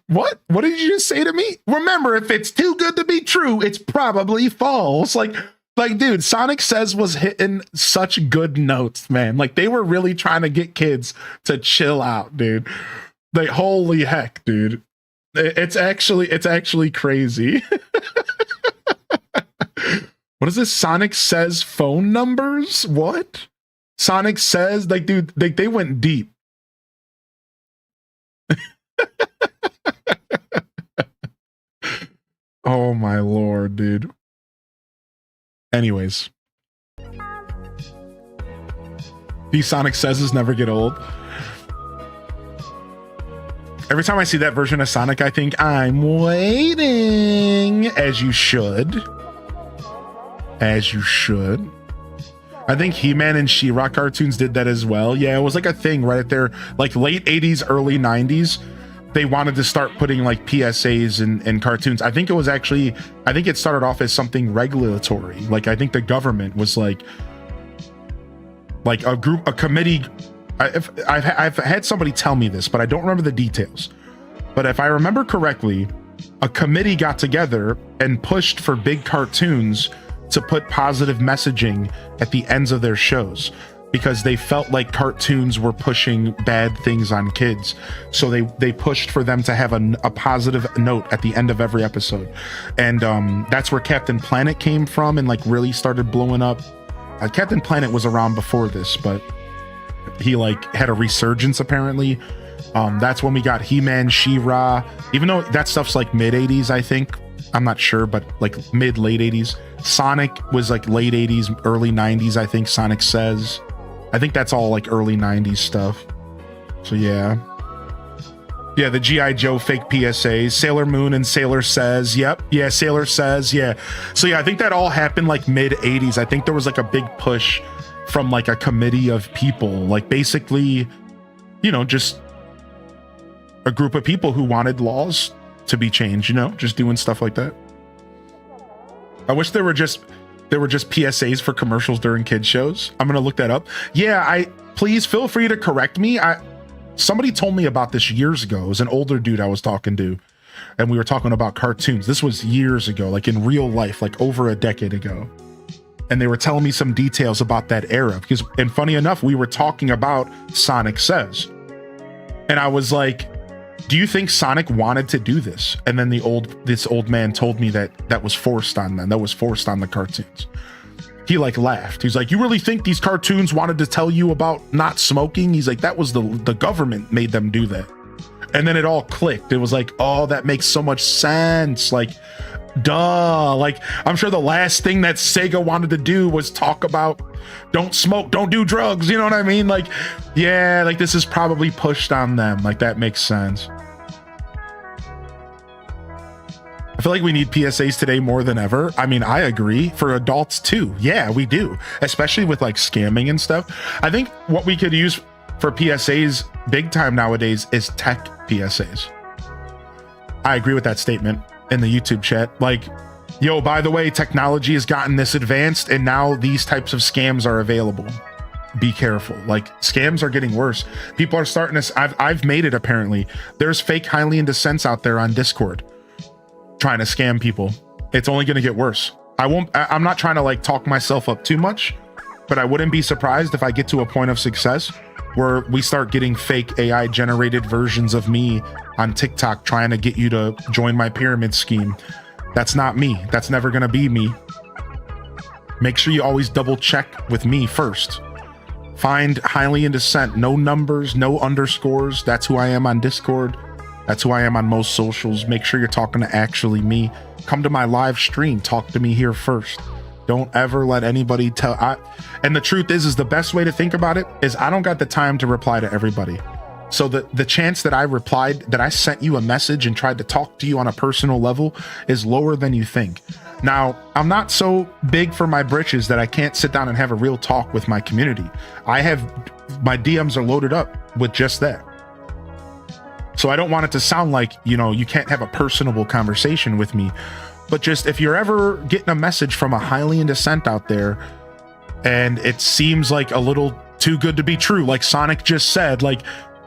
what? What did you just say to me? Remember, if it's too good to be true, it's probably false. Like, dude, Sonic Says was hitting such good notes, man. Like, they were really trying to get kids to chill out, dude. Like, holy heck, dude. It's actually crazy. What is this? Sonic Says phone numbers? What? Sonic Says, like, dude, they went deep. Oh my Lord, dude. Anyways. These Sonic Says never get old. Every time I see that version of Sonic, I think, I'm waiting. As you should. As you should. I think He-Man and She-Ra cartoons did that as well. Yeah, it was like a thing right there, like late 80s, early 90s. They wanted to start putting like PSAs in cartoons. I think it started off as something regulatory. Like, I think the government was like a committee. I've had somebody tell me this, but I don't remember the details. But if I remember correctly, a committee got together and pushed for big cartoons to put positive messaging at the ends of their shows because they felt like cartoons were pushing bad things on kids. So they pushed for them to have a positive note at the end of every episode. And that's where Captain Planet came from and like really started blowing up. Captain Planet was around before this, but he like had a resurgence apparently. That's when we got He-Man, She-Ra, even though that stuff's like mid 80s, I think. I'm not sure, but like late 80s. Sonic was like late 80s, early 90s, I think. Sonic Says. I think that's all like early 90s stuff. So yeah. Yeah, the G.I. Joe fake PSAs, Sailor Moon and Sailor Says. Yep. Yeah, Sailor Says. Yeah. So yeah, I think that all happened like mid 80s. I think there was like a big push from like a committee of people, like basically, you know, just a group of people who wanted laws to be changed, you know, just doing stuff like that. I wish there were just PSAs for commercials during kids shows. I'm gonna look that up. Yeah, please feel free to correct me. Somebody told me about this years ago. It was an older dude I was talking to, and we were talking about cartoons. This was years ago, like in real life, like over a decade ago. And they were telling me some details about that era because, and funny enough, we were talking about Sonic Says, and I was like, do you think Sonic wanted to do this? And then this old man told me that was forced on them. That was forced on the cartoons. He like laughed. He's like, you really think these cartoons wanted to tell you about not smoking? He's like, that was the government made them do that. And then it all clicked. It was like, oh, that makes so much sense. Like, duh. Like, I'm sure the last thing that Sega wanted to do was talk about don't smoke, don't do drugs. You know what I mean? Like, yeah, like this is probably pushed on them. Like, that makes sense. I feel like we need PSAs today more than ever. I mean, I agree. For adults too. Yeah, we do. Especially with like scamming and stuff. I think what we could use for PSAs big time nowadays is tech PSAs. I agree with that statement in the YouTube chat. Like, yo, by the way, technology has gotten this advanced and now these types of scams are available. Be careful. Like, scams are getting worse. People are starting to, I've made it apparently. There's fake Hylian descents out there on Discord trying to scam people. It's only going to get worse. I'm not trying to like talk myself up too much, but I wouldn't be surprised if I get to a point of success where we start getting fake AI generated versions of me on TikTok trying to get you to join my pyramid scheme. That's not me. That's never going to be me. Make sure you always double check with me first. Find Hylian descent, no numbers, no underscores. That's who I am on Discord. That's who I am on most socials. Make sure you're talking to actually me. Come to my live stream. Talk to me here first. Don't ever let anybody and the truth is the best way to think about it is I don't got the time to reply to everybody. So the chance that I replied, that I sent you a message and tried to talk to you on a personal level is lower than you think. Now, I'm not so big for my britches that I can't sit down and have a real talk with my community. My DMs are loaded up with just that. So I don't want it to sound like, you know, you can't have a personable conversation with me. But just if you're ever getting a message from a Hylian descent out there and it seems like a little too good to be true, like Sonic just said, like,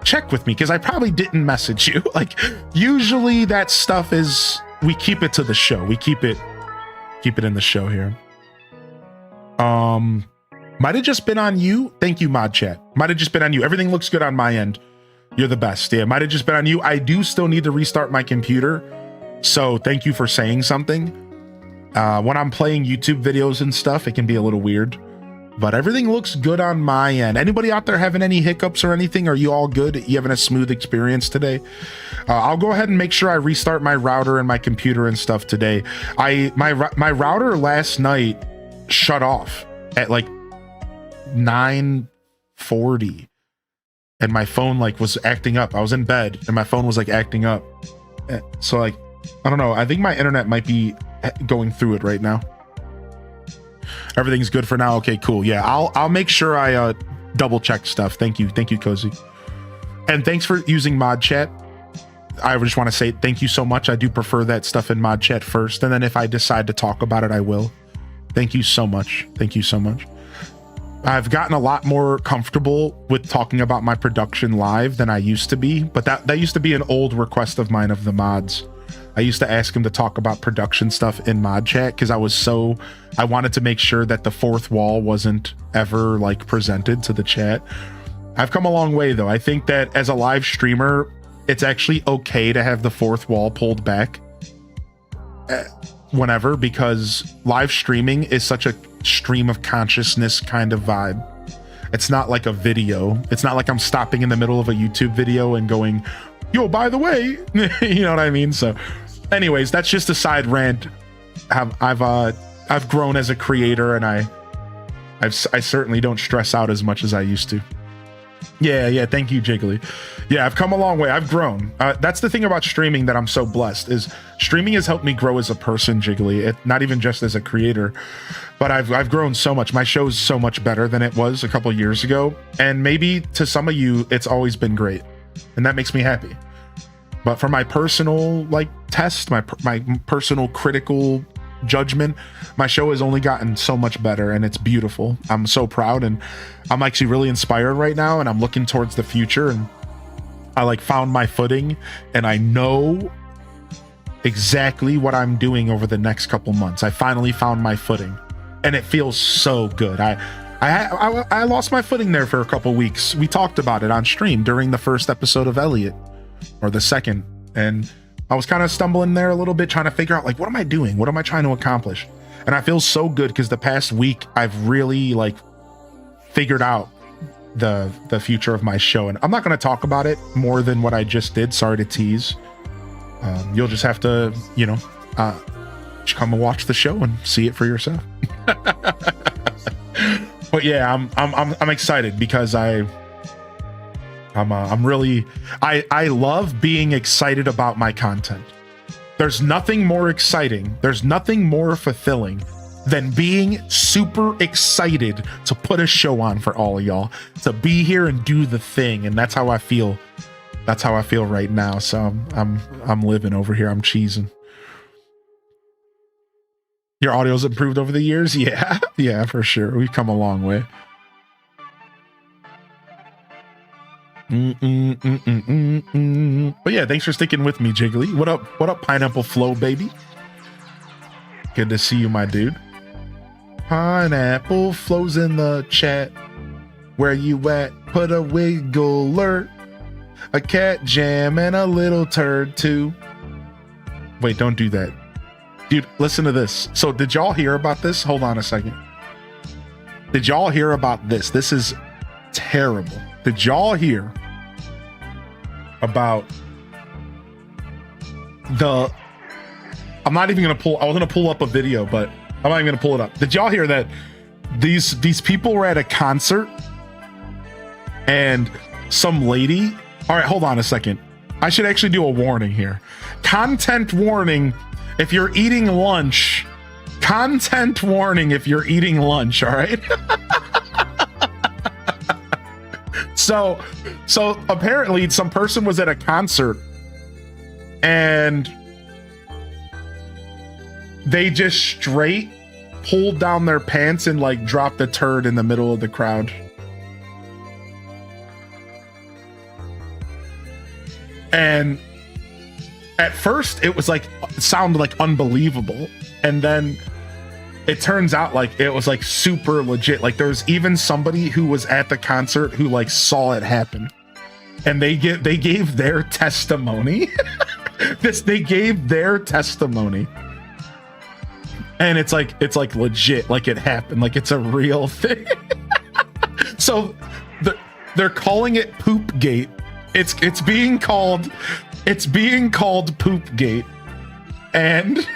check with me because I probably didn't message you. Like, usually that stuff is, we keep it to the show. We keep it in the show here. Might have just been on you. Thank you, Mod Chat. Might have just been on you. Everything looks good on my end. You're the best. Yeah, might have just been on you. I do still need to restart my computer. So thank you for saying something. When I'm playing YouTube videos and stuff, it can be a little weird. But everything looks good on my end. Anybody out there having any hiccups or anything? Are you all good? You having a smooth experience today? I'll go ahead and make sure I restart my router and my computer and stuff today. My router last night shut off at like 9:40, and my phone like was acting up. I was in bed and my phone was like acting up. So like, I don't know. I think my internet might be going through it right now. Everything's good for now. Okay, cool. Yeah, I'll make sure I double check stuff. Thank you, Cozy, and thanks for using mod chat. I just want to say thank you so much. I do prefer that stuff in mod chat first, and then if I decide to talk about it, I will. Thank you so much. Thank you so much. I've gotten a lot more comfortable with talking about my production live than I used to be, but that used to be an old request of mine of the mods. I used to ask him to talk about production stuff in mod chat because I wanted to make sure that the fourth wall wasn't ever like presented to the chat. I've come a long way though. I think that as a live streamer, it's actually okay to have the fourth wall pulled back whenever, because live streaming is such a stream of consciousness kind of vibe. It's not like a video. It's not like I'm stopping in the middle of a YouTube video and going, yo, by the way, you know what I mean? So anyways, that's just a side rant. I've grown as a creator, and I certainly don't stress out as much as I used to. Yeah, thank you, Jiggly. Yeah, I've come a long way. I've grown. That's the thing about streaming that I'm so blessed, is streaming has helped me grow as a person, Jiggly. Not even just as a creator, but I've grown so much. My show's so much better than it was a couple years ago, and maybe to some of you, it's always been great, and that makes me happy. But for my personal test, my personal critical judgment, my show has only gotten so much better, and it's beautiful. I'm so proud, and I'm actually really inspired right now, and I'm looking towards the future, and I found my footing, and I know exactly what I'm doing over the next couple months. I finally found my footing, and it feels so good. I lost my footing there for a couple weeks. We talked about it on stream during the first episode of Elliot, or the second, and I was kind of stumbling there a little bit, trying to figure out what am I doing? What am I trying to accomplish? And I feel so good because the past week I've really figured out the future of my show, and I'm not going to talk about it more than what I just did. Sorry to tease. You'll just have to, just come and watch the show and see it for yourself. But yeah, I'm excited because I'm really, I love being excited about my content. There's nothing more exciting, there's nothing more fulfilling than being super excited to put a show on for all of y'all, to be here and do the thing. And that's how I feel. That's how I feel right now. So I'm living over here. I'm cheesing. Your audio's improved over the years? Yeah, yeah, for sure. We've come a long way. But yeah, thanks for sticking with me, Jiggly. What up, Pineapple Flow, baby? Good to see you, my dude. Pineapple Flow's in the chat. Where you at? Put a wiggle alert. A cat jam and a little turd too. Wait, don't do that. Dude, listen to this. So did y'all hear about this? Hold on a second. Did y'all hear about this? This is terrible. Did y'all hear about I'm not even gonna I was gonna pull up a video, but I'm not even gonna pull it up. Did y'all hear that these people were at a concert and some lady, all right, hold on a second. I should actually do a warning here. Content warning if you're eating lunch. Content warning if you're eating lunch, all right? So apparently some person was at a concert and they just straight pulled down their pants and dropped a turd in the middle of the crowd. And at first it was it sounded unbelievable, and then it turns out it was super legit. There was even somebody who was at the concert who saw it happen, and they gave their testimony. They gave their testimony, and it's legit, it happened, it's a real thing. So they're calling it Poopgate. It's being called Poopgate, and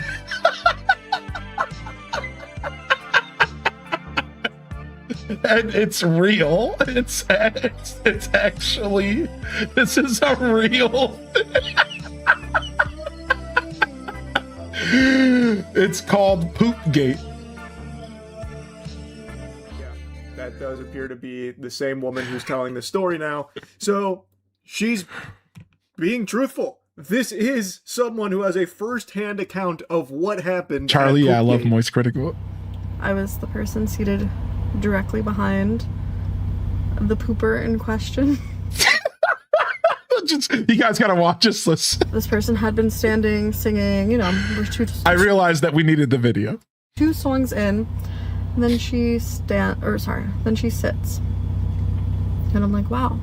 And it's real. It's actually, this is a real. It's called Poopgate. Yeah, that does appear to be the same woman who's telling the story now. So she's being truthful. This is someone who has a first-hand account of what happened. Charlie, yeah, I love Moist Critical. I was the person seated directly behind the pooper in question. You guys gotta watch this. Listen. This person had been standing, singing, you know, I realized that we needed the video. 2 songs in, and then she then she sits. And I'm like, wow.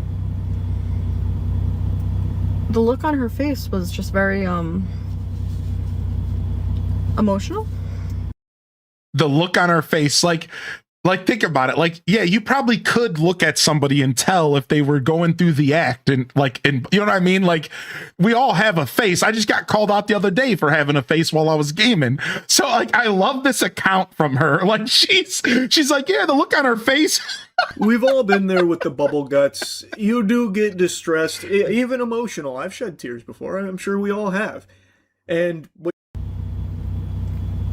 The look on her face was just very, emotional. The look on her face, like think about it. Like, yeah, you probably could look at somebody and tell if they were going through the act and you know what I mean? Like, we all have a face. I just got called out the other day for having a face while I was gaming. So like, I love this account from her. Like she's like, yeah, the look on her face. We've all been there with the bubble guts. You do get distressed, even emotional. I've shed tears before. I'm sure we all have. And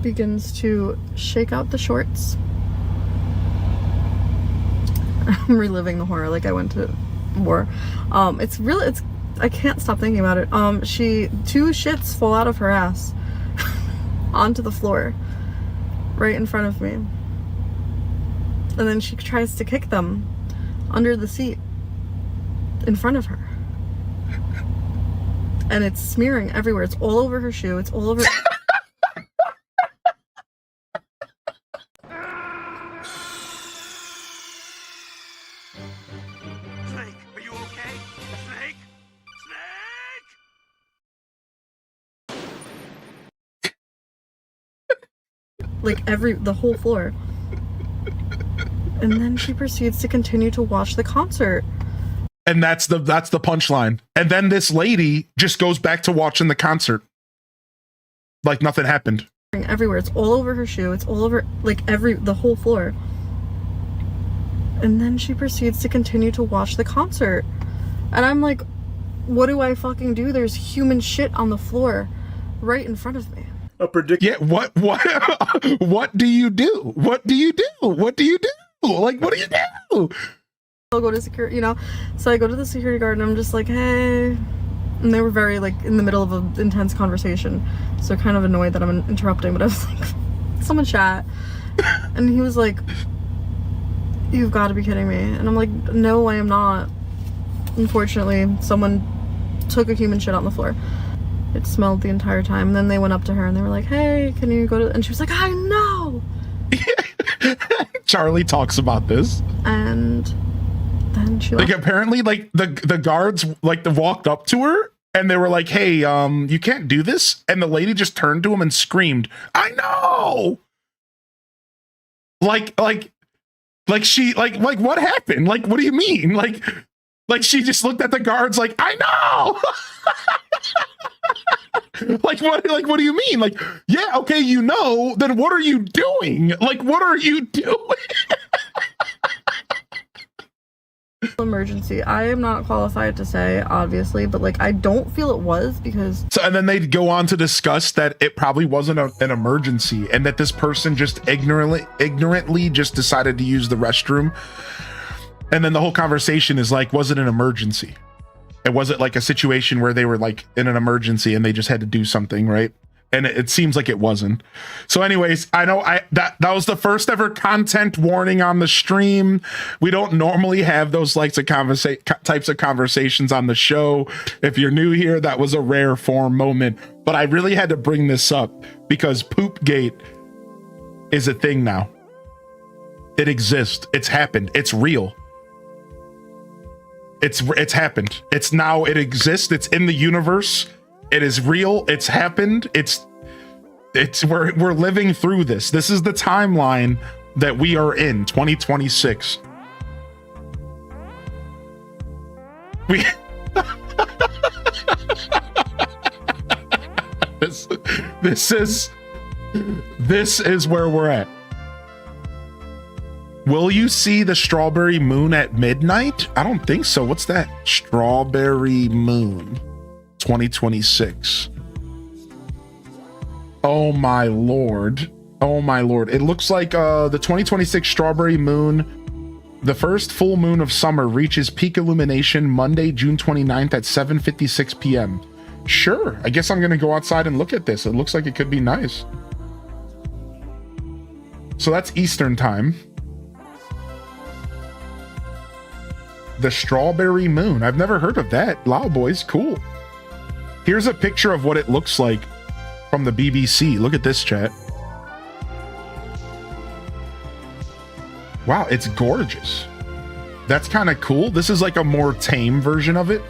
begins to shake out the shorts. I'm reliving the horror like I went to war. I can't stop thinking about it. 2 shits fall out of her ass onto the floor right in front of me. And then she tries to kick them under the seat in front of her. And it's smearing everywhere. It's all over her shoe. It's all over... Snake, are you okay? Snake? Snake? Like the whole floor. And then she proceeds to continue to watch the concert. And that's the punchline. And then this lady just goes back to watching the concert. Like nothing happened. Everywhere. It's all over her shoe. It's all over the whole floor. And then she proceeds to continue to watch the concert. And I'm like, what do I fucking do? There's human shit on the floor right in front of me. Yeah, what what do you do? What do you do? What do you do? Like, what do you do? I'll go to security, you know? So I go to the security guard and I'm just like, hey. And they were very in the middle of an intense conversation. So kind of annoyed that I'm interrupting, but I was like, someone chat. And he was like, you've got to be kidding me. And I'm like, no, I am not. Unfortunately, someone took a human shit on the floor. It smelled the entire time. And then they went up to her and they were like, hey, can you go to... And she was like, I know! Charlie talks about this. And then she left. Apparently the guards walked up to her and they were like, hey, you can't do this. And the lady just turned to him and screamed, I know! Like she what happened? Like, what do you mean? Like she just looked at the guards like, I know. What do you mean? Like, yeah, okay, you know, then what are you doing? Like, what are you doing? Emergency. I am not qualified to say, obviously, but I don't feel it was because... So, and then they'd go on to discuss that it probably wasn't an emergency and that this person just ignorantly just decided to use the restroom. And then the whole conversation is like, was it an emergency? And was it like a situation where they were in an emergency and they just had to do something, right? And it seems like it wasn't. So anyways, I know that was the first ever content warning on the stream. We don't normally have those types of conversations on the show. If you're new here, that was a rare form moment. But I really had to bring this up because Poopgate is a thing now. It exists. It's happened. It's real. It's happened. It exists. It's in the universe. It is real. It's happened. We're living through this. This is the timeline that we are in, 2026. This is where we're at. Will you see the strawberry moon at midnight? I don't think so. What's that? Strawberry moon 2026. Oh my lord. Oh my lord. It looks like the 2026 strawberry moon, the first full moon of summer, reaches peak illumination Monday, June 29th at 7:56 p.m. Sure, I guess I'm gonna go outside and look at this. It looks like it could be nice. So that's Eastern time. The strawberry moon. I've never heard of that. Wow, boys, cool. Here's a picture of what it looks like from the BBC. Look at this, chat. Wow, it's gorgeous. That's kind of cool. This is like a more tame version of it.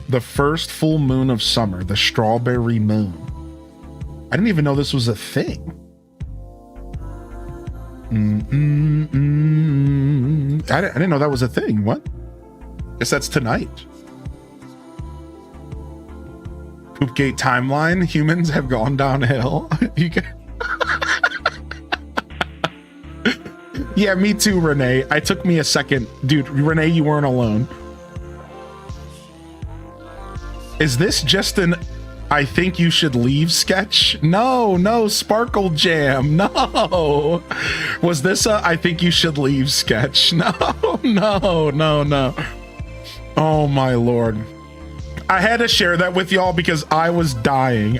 The first full moon of summer, the strawberry moon. I didn't even know this was a thing. I didn't know that was a thing. What? Guess that's tonight. Poopgate timeline. Humans have gone downhill. You can... Yeah, me too, Renee. It took me a second. Dude, Renee, you weren't alone. Is this just an I think you should leave sketch? No, Sparkle Jam. No. Was this a I think you should leave sketch? No. Oh my lord. I had to share that with y'all because I was dying.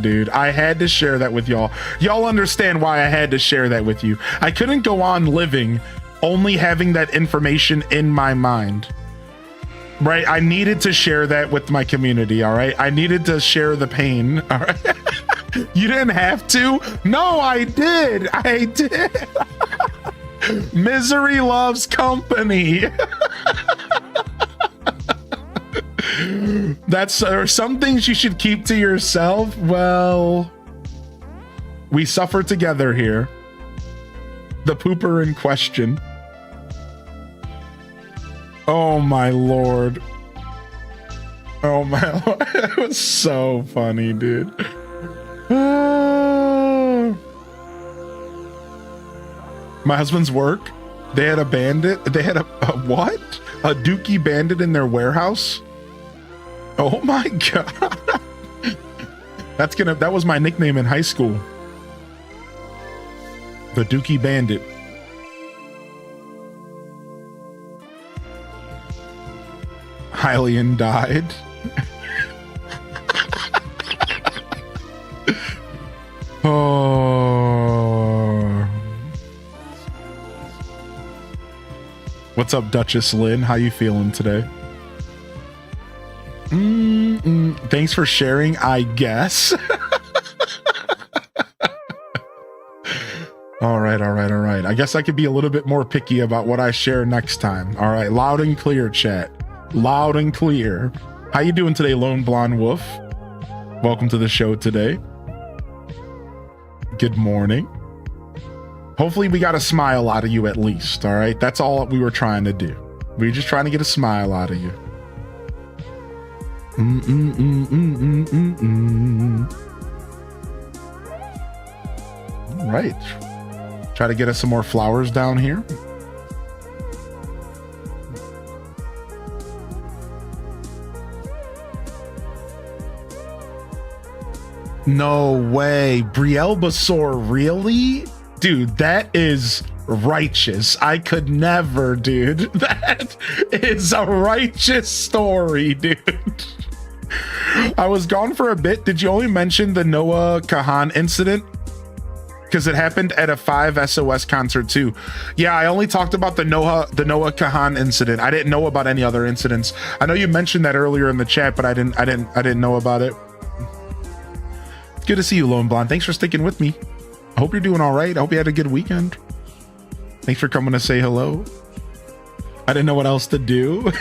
Dude. I had to share that with y'all. Y'all understand why I had to share that with you. I couldn't go on living only having that information in my mind. Right? I needed to share that with my community, all right? I needed to share the pain, all right? You didn't have to? No, I did. Misery loves company. That's some things you should keep to yourself. Well, we suffer together here. The pooper in question. Oh my lord. Oh my lord. It was so funny, dude. My husband's work, they had a bandit. They had a what? A dookie bandit in their warehouse? Oh my god. That was my nickname in high school. The Dookie Bandit. Hylian died. Oh. What's up, Duchess Lynn? How you feeling today? Thanks for sharing, I guess. All right. I guess I could be a little bit more picky about what I share next time. All right, loud and clear, chat. Loud and clear. How you doing today, Lone Blonde Wolf? Welcome to the show today. Good morning. Hopefully we got a smile out of you at least, all right? That's all we were trying to do. We were just trying to get a smile out of you. All right. Try to get us some more flowers down here. No way. Brielbasaur, really? Dude, that is righteous. I could never, dude. That is a righteous story, dude. I was gone for a bit. Did you only mention the Noah Kahan incident? Because it happened at a 5 SOS concert too. Yeah, I only talked about the Noah Kahan incident. I didn't know about any other incidents. I know you mentioned that earlier in the chat, but I didn't know about it. It's good to see you, Lone Blonde. Thanks for sticking with me. I hope you're doing all right. I hope you had a good weekend. Thanks for coming to say hello. I didn't know what else to do.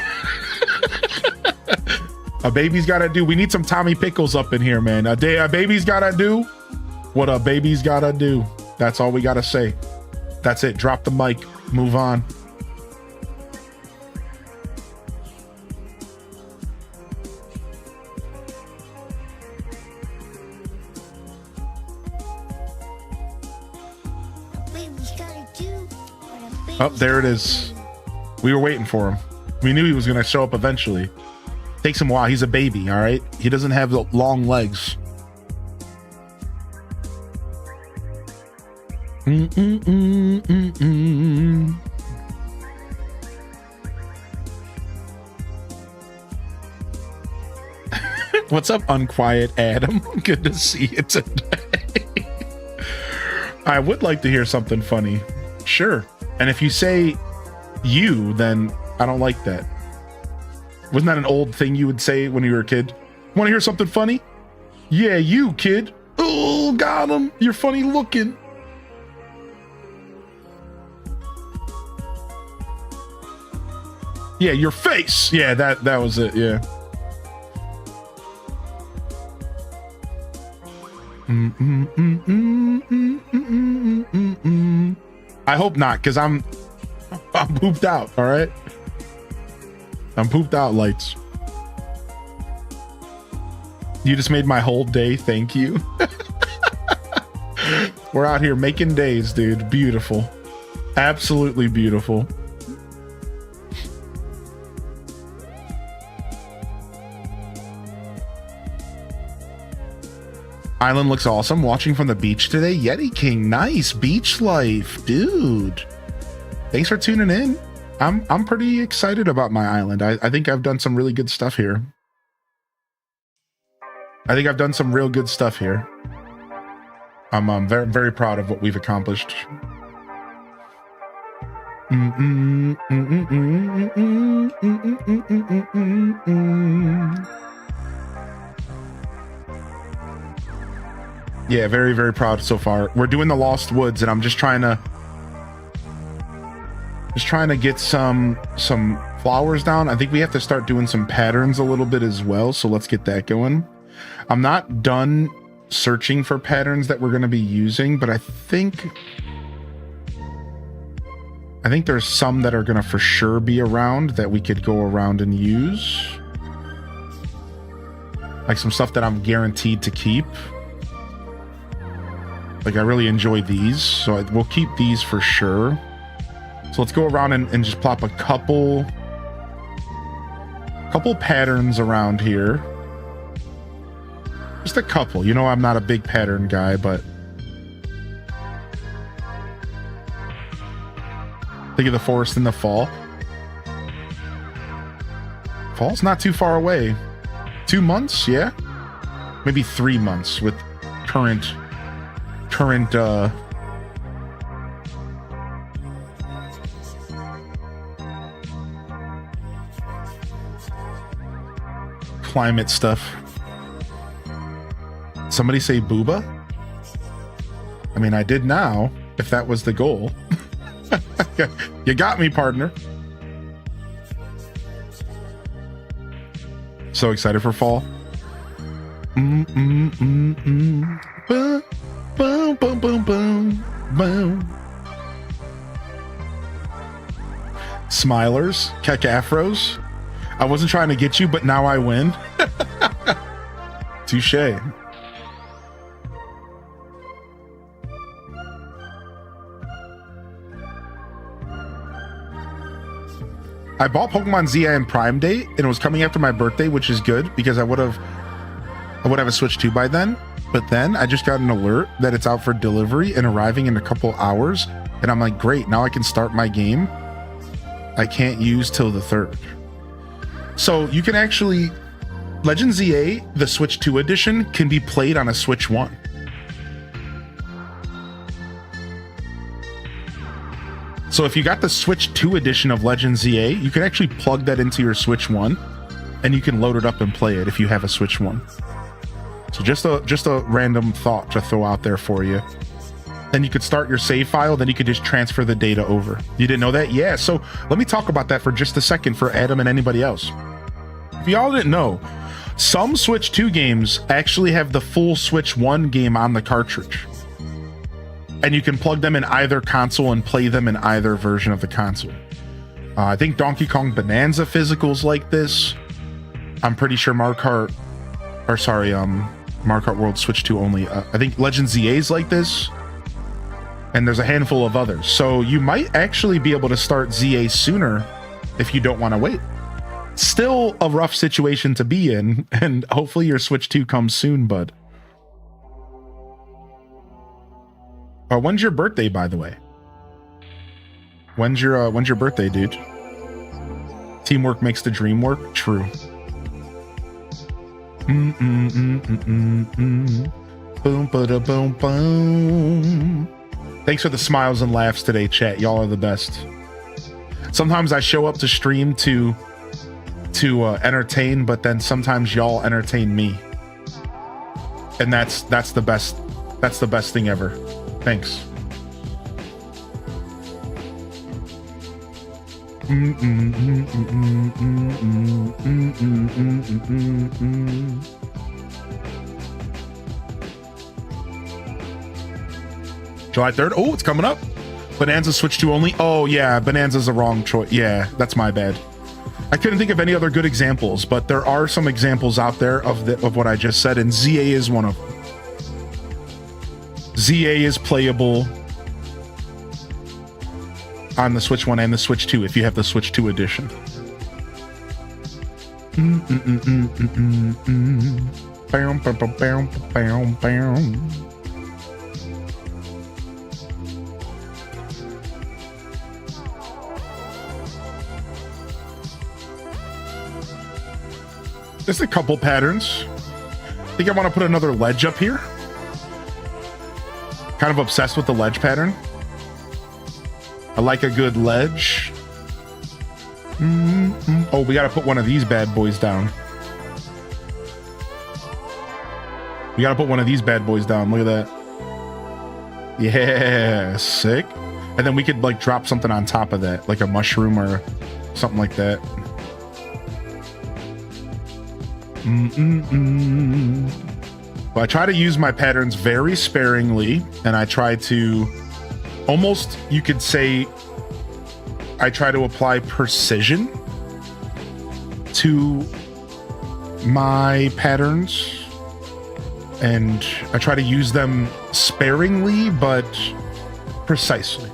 A baby's gotta do. We need some Tommy Pickles up in here, man. A baby's gotta do what a baby's gotta do. That's all we gotta say. That's it. Drop the mic. Move on. Oh, there it is. We were waiting for him. We knew he was going to show up eventually. Takes him a while. He's a baby, all right? He doesn't have the long legs. What's up, Unquiet Adam? Good to see you today. I would like to hear something funny. Sure. And if you say you, then I don't like that. Wasn't that an old thing you would say when you were a kid? Want to hear something funny? Yeah, you, kid. Oh, got him. You're funny looking. Yeah, your face. Yeah, that was it. Yeah. I hope not, because I'm pooped out. All right. I'm pooped out, lights. You just made my whole day. Thank you. We're out here making days, dude. Beautiful. Absolutely beautiful. Island looks awesome. Watching from the beach today. Yeti King, nice beach life, dude. Thanks for tuning in. I'm pretty excited about my island. I think I've done some really good stuff here. I'm very, very proud of what we've accomplished. Yeah, very, very proud so far. We're doing the Lost Woods, and I'm just trying to get some flowers down. I think we have to start doing some patterns a little bit as well, so let's get that going. I'm not done searching for patterns that we're going to be using, but I think there's some that are going to for sure be around that we could go around and use. Like some stuff that I'm guaranteed to keep. Like, I really enjoy these, so we'll keep these for sure. So let's go around and just plop a couple patterns around here. Just a couple. You know, I'm not a big pattern guy, but think of the forest in the fall. Fall's not too far away. 2 months, yeah? Maybe 3 months with current climate stuff. Somebody say booba? I mean, I did now, if that was the goal. You got me, partner. So excited for fall. Boom, boom, boom, boom, boom. Smilers, Keck Afros. I wasn't trying to get you, but now I win. Touche. I bought Pokemon ZI in Prime Day, and it was coming after my birthday, which is good because I would have a Switch 2 by then. But then I just got an alert that it's out for delivery and arriving in a couple hours, and I'm like, great, now I can start my game. I can't use till the 3rd. So you can actually, Legends ZA, the Switch 2 edition, can be played on a Switch 1. So if you got the Switch 2 edition of Legends ZA, you can actually plug that into your Switch 1, and you can load it up and play it if you have a Switch 1. So just a random thought to throw out there for you. Then you could start your save file, then you could just transfer the data over. You didn't know that? Yeah, so let me talk about that for just a second for Adam and anybody else. If y'all didn't know, some Switch 2 games actually have the full Switch 1 game on the cartridge. And you can plug them in either console and play them in either version of the console. I think Donkey Kong Bonanza Physical's like this. I'm pretty sure Mario Kart World Switch 2 only. I think Legends ZA's like this. and there's a handful of others. So you might actually be able to start ZA sooner if you don't want to wait. Still a rough situation to be in, and hopefully your Switch 2 comes soon, bud. When's your birthday, by the way? When's your birthday, dude? Teamwork makes the dream work. True. Boom, ba boom, boom. Thanks for the smiles and laughs today, chat. Y'all are the best. Sometimes I show up to stream to entertain, but then sometimes y'all entertain me, and that's the best. That's the best thing ever. Thanks. July 3rd. Oh, it's coming up. Bonanza Switch 2 only. Oh yeah, Bonanza's the wrong choice. Yeah, that's my bad. I couldn't think of any other good examples, but there are some examples out there of what I just said, and ZA is one of them. ZA is playable on the Switch 1 and the Switch 2 if you have the Switch 2 edition. Just a couple patterns. I think I want to put another ledge up here. Kind of obsessed with the ledge pattern. I like a good ledge. Oh, we got to put one of these bad boys down. We got to put one of these bad boys down. Look at that. Yeah, sick. And then we could like drop something on top of that, like a mushroom or something like that. Well, I try to use my patterns very sparingly, and I try to almost, you could say, I try to apply precision to my patterns, and I try to use them sparingly but precisely,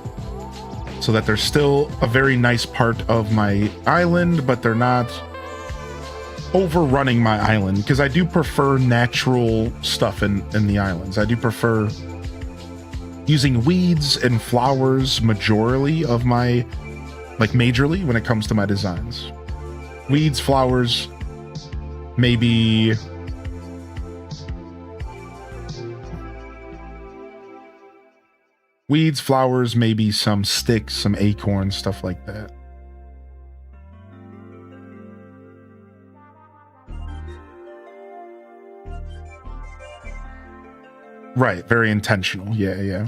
so that they're still a very nice part of my island, but they're not overrunning my island, because I do prefer natural stuff in the islands. I do prefer using weeds and flowers majorly of my, like majorly when it comes to my designs. Weeds, flowers, maybe weeds, flowers, maybe some sticks, some acorns, stuff like that. Right, very intentional. Yeah, yeah.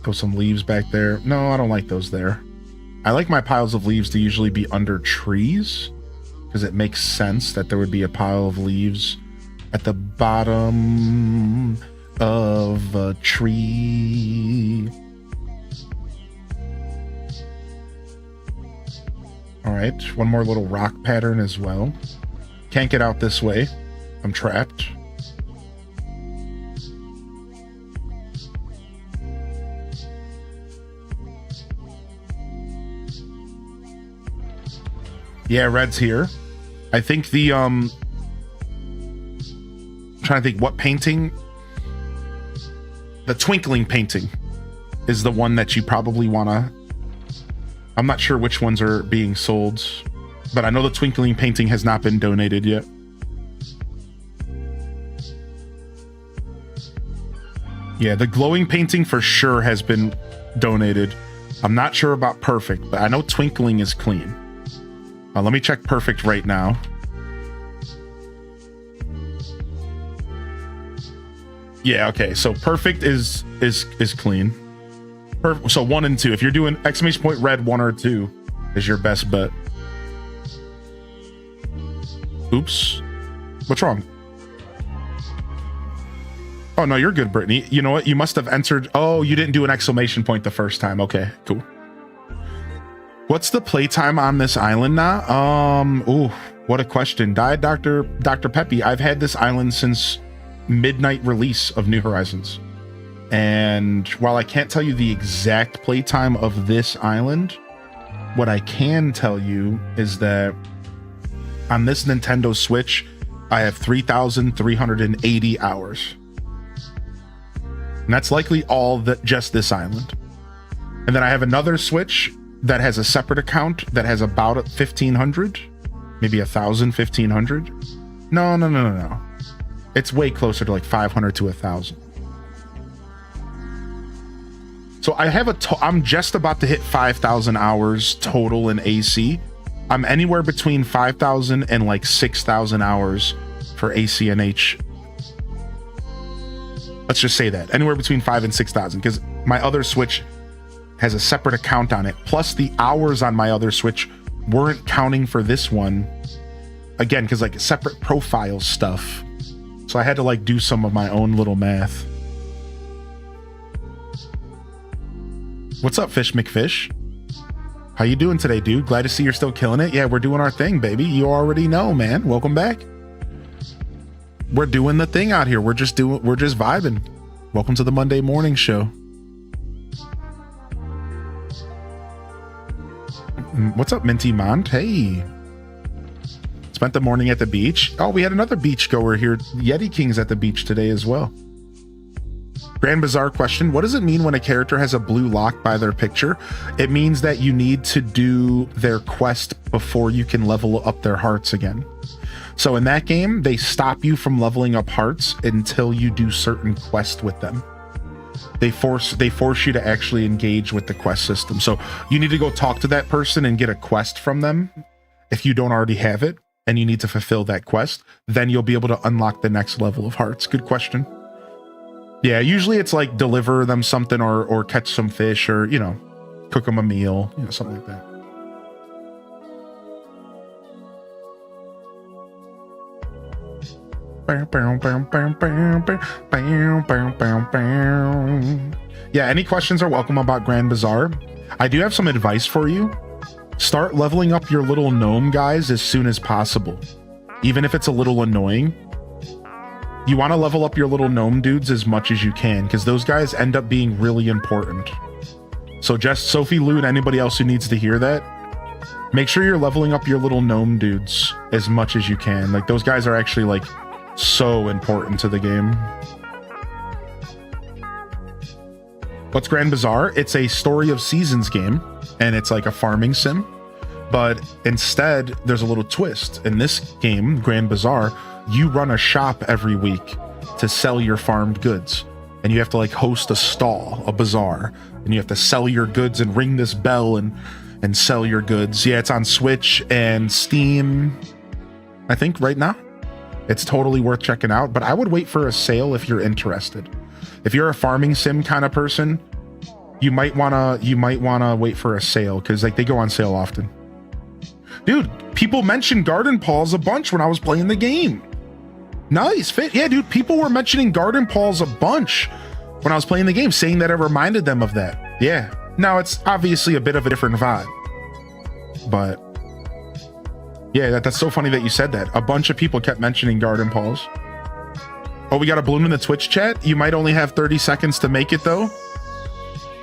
Throw some leaves back there. No, I don't like those there. I like my piles of leaves to usually be under trees, because it makes sense that there would be a pile of leaves at the bottom of a tree. All right, one more little rock pattern as well. Can't get out this way. I'm trapped. Yeah, red's here. I think the I'm trying to think what painting. The twinkling painting is the one that you probably want to... I'm not sure which ones are being sold, but I know the twinkling painting has not been donated yet. Yeah, the glowing painting for sure has been donated. I'm not sure about perfect, but I know twinkling is clean. Let me check perfect right now. Yeah, okay, so perfect is clean. So 1 and 2. If you're doing exclamation point red, 1 or 2 is your best bet. Oops. What's wrong? Oh, no, you're good, Brittany. You know what? You must have entered. Oh, you didn't do an exclamation point the first time. Okay, cool. What's the playtime on this island now? Ooh, what a question. Died Dr. Peppy. I've had this island since midnight release of New Horizons. And while I can't tell you the exact playtime of this island, what I can tell you is that on this Nintendo Switch, I have 3,380 hours. And that's likely all that just this island. And then I have another Switch that has a separate account that has about 1,500, maybe 1,000, 1,500. No. It's way closer to like 500 to 1,000. So I have I'm just about to hit 5,000 hours total in AC. I'm anywhere between 5,000 and like 6,000 hours for AC and H. Let's just say that anywhere between 5 and 6,000, because my other Switch has a separate account on it. Plus the hours on my other Switch weren't counting for this one. Again, because like separate profile stuff. So I had to like do some of my own little math. What's up, Fish McFish? How you doing today, dude? Glad to see you're still killing it. Yeah, we're doing our thing, baby. You already know, man. Welcome back. We're doing the thing out here. We're just vibing. Welcome to the Monday morning show. What's up, Minty Mont? Hey. Spent the morning at the beach. Oh, we had another beach goer here. Yeti King's at the beach today as well. Grand Bizarre question. What does it mean when a character has a blue lock by their picture? It means that you need to do their quest before you can level up their hearts again. So in that game, they stop you from leveling up hearts until you do certain quests with them. They force you to actually engage with the quest system. So you need to go talk to that person and get a quest from them if you don't already have it, and you need to fulfill that quest. Then you'll be able to unlock the next level of hearts. Good question. Yeah, usually it's like deliver them something or catch some fish or, you know, cook them a meal, you know, something like that. Yeah, any questions are welcome about Grand Bazaar. I do have some advice for you. Start leveling up your little gnome guys as soon as possible, even if it's a little annoying. You want to level up your little gnome dudes as much as you can, because those guys end up being really important. So just Sophie Lou and anybody else who needs to hear that, make sure you're leveling up your little gnome dudes as much as you can. Like, those guys are actually like so important to the game. What's Grand Bazaar? It's a Story of Seasons game, and it's like a farming sim, but instead there's a little twist. In this game, Grand Bazaar, you run a shop every week to sell your farmed goods, and you have to like host a stall, a bazaar, and you have to sell your goods and ring this bell and sell your goods. Yeah, it's on Switch and Steam, I think, right now. It's totally worth checking out, but I would wait for a sale if you're interested. If you're a farming sim kind of person, you might wanna wait for a sale, because like they go on sale often. Dude, people mentioned Garden Paws a bunch when I was playing the game. Nice fit. Yeah, dude, people were mentioning Garden Paws a bunch when I was playing the game, saying that it reminded them of that. Yeah. Now it's obviously a bit of a different vibe, but yeah, that's so funny that you said that. A bunch of people kept mentioning Garden Paws. Oh, we got a balloon in the Twitch chat. You might only have 30 seconds to make it though.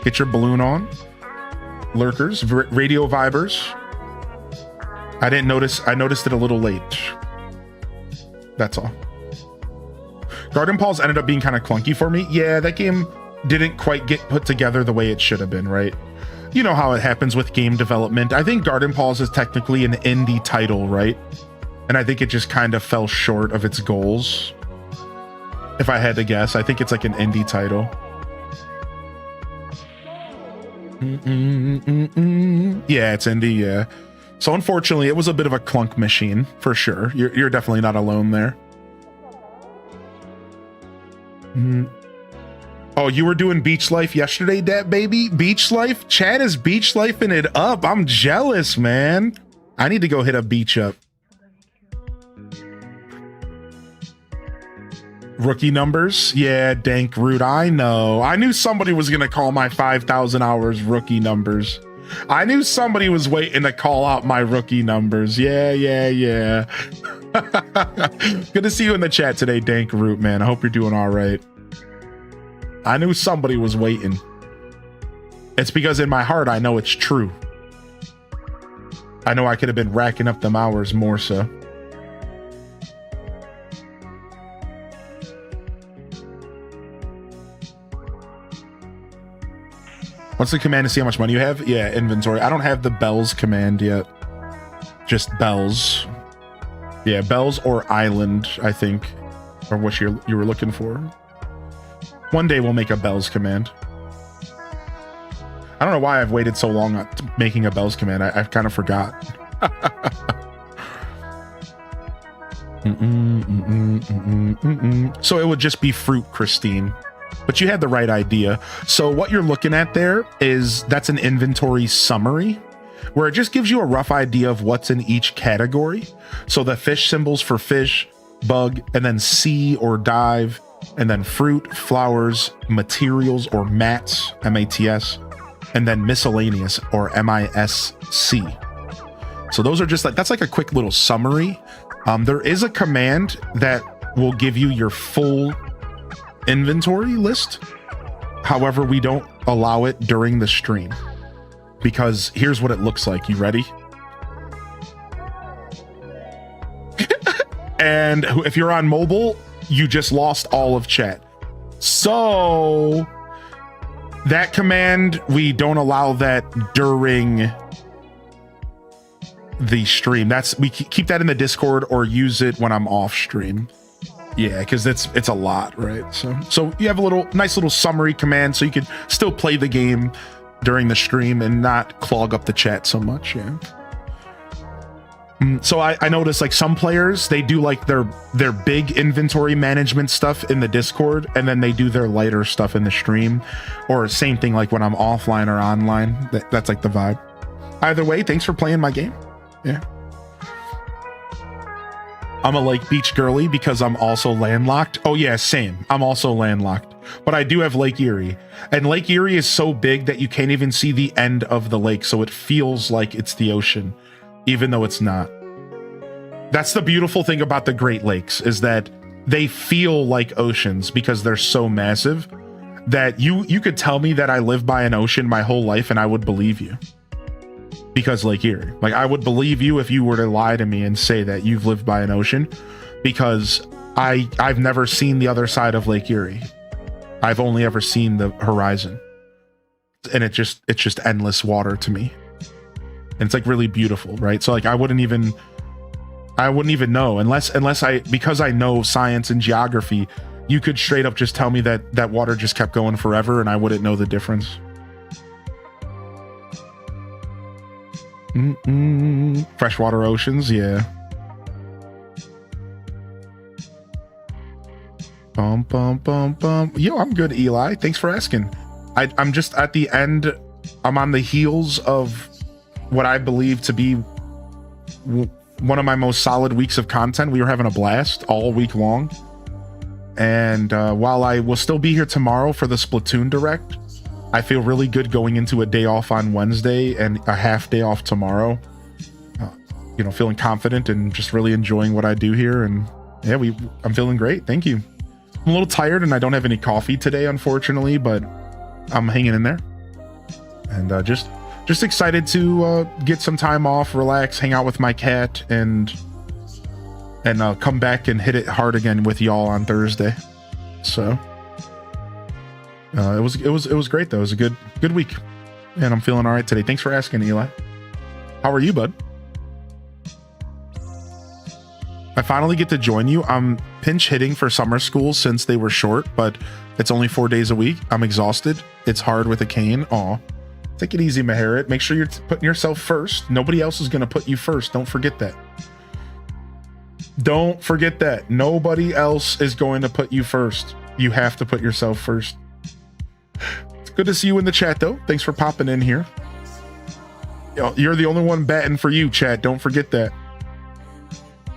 Get your balloon on. Lurkers, radio vibers. I didn't notice. I noticed it a little late. That's all. Garden Paws ended up being kind of clunky for me. Yeah, that game didn't quite get put together the way it should have been, right? You know how it happens with game development. I think Garden Paws is technically an indie title, right? And I think it just kind of fell short of its goals. If I had to guess, I think it's like an indie title. Yeah, it's indie, yeah. So unfortunately, it was a bit of a clunk machine, for sure. You're definitely not alone there. Oh, you were doing beach life yesterday, Dat baby? Beach life? Chad is beach lifing it up. I'm jealous, man. I need to go hit a beach up. Rookie numbers. Yeah, dank root. I know. I knew somebody was going to call my 5,000 hours rookie numbers. I knew somebody was waiting to call out my rookie numbers. Yeah. Good to see you in the chat today, dank root, man. I hope you're doing all right. I knew somebody was waiting. It's because in my heart, I know it's true. I know I could have been racking up them hours more so. What's the command to see how much money you have? Yeah, inventory. I don't have the bells command yet. Just bells. Yeah, bells or island, I think, or what you were looking for. One day we'll make a bells command. I don't know why I've waited so long on making a bells command. I kind of forgot. So it would just be fruit, Christine. But you had the right idea. So what you're looking at there that's an inventory summary where it just gives you a rough idea of what's in each category. So the fish symbols for fish, bug, and then sea or dive, and then fruit, flowers, materials or mats, M-A-T-S, and then miscellaneous or M-I-S-C. So those are just that's like a quick little summary. There is a command that will give you your full inventory list. However, we don't allow it during the stream because here's what it looks like. You ready? And if you're on mobile, you just lost all of chat. So that command, we don't allow that during the stream. We keep that in the Discord or use it when I'm off stream. Yeah, because it's a lot, right? So you have a nice little summary command so you can still play the game during the stream and not clog up the chat so much. Yeah. So I noticed like some players, they do like their big inventory management stuff in the Discord, and then they do their lighter stuff in the stream, or same thing like when I'm offline or online. That's like the vibe. Either way, thanks for playing my game. Yeah. I'm a Lake Beach girly because I'm also landlocked. Oh yeah, same. I'm also landlocked, but I do have Lake Erie, and Lake Erie is so big that you can't even see the end of the lake. So it feels like it's the ocean, even though it's not. That's the beautiful thing about the Great Lakes is that they feel like oceans because they're so massive that you could tell me that I live by an ocean my whole life and I would believe you. Because Lake Erie, like I would believe you if you were to lie to me and say that you've lived by an ocean, because I've never seen the other side of Lake Erie. I've only ever seen the horizon, and it's just endless water to me, and it's like really beautiful, right? So like I wouldn't even know because I know science and geography. You could straight up just tell me that water just kept going forever, and I wouldn't know the difference. Freshwater oceans, yeah. Bum. Yo, I'm good, Eli. Thanks for asking. I'm just at the end. I'm on the heels of what I believe to be one of my most solid weeks of content. We were having a blast all week long. And while I will still be here tomorrow for the Splatoon Direct, I feel really good going into a day off on Wednesday and a half day off tomorrow. Feeling confident and just really enjoying what I do here. And yeah, I'm feeling great. Thank you. I'm a little tired and I don't have any coffee today, unfortunately, but I'm hanging in there. And just excited to get some time off, relax, hang out with my cat, and come back and hit it hard again with y'all on Thursday. So it was great though. It was a good week, and I'm feeling all right today. Thanks for asking, Eli. How are you, bud? I finally get to join you. I'm pinch hitting for summer school since they were short, but it's only 4 days a week. I'm exhausted. It's hard with a cane. Aw. Take it easy, Maharit. Make sure you're putting yourself first. Nobody else is going to put you first. Don't forget that. Don't forget that. Nobody else is going to put you first. You have to put yourself first. It's good to see you in the chat, though. Thanks for popping in here. You're the only one batting for you, chat. Don't forget that.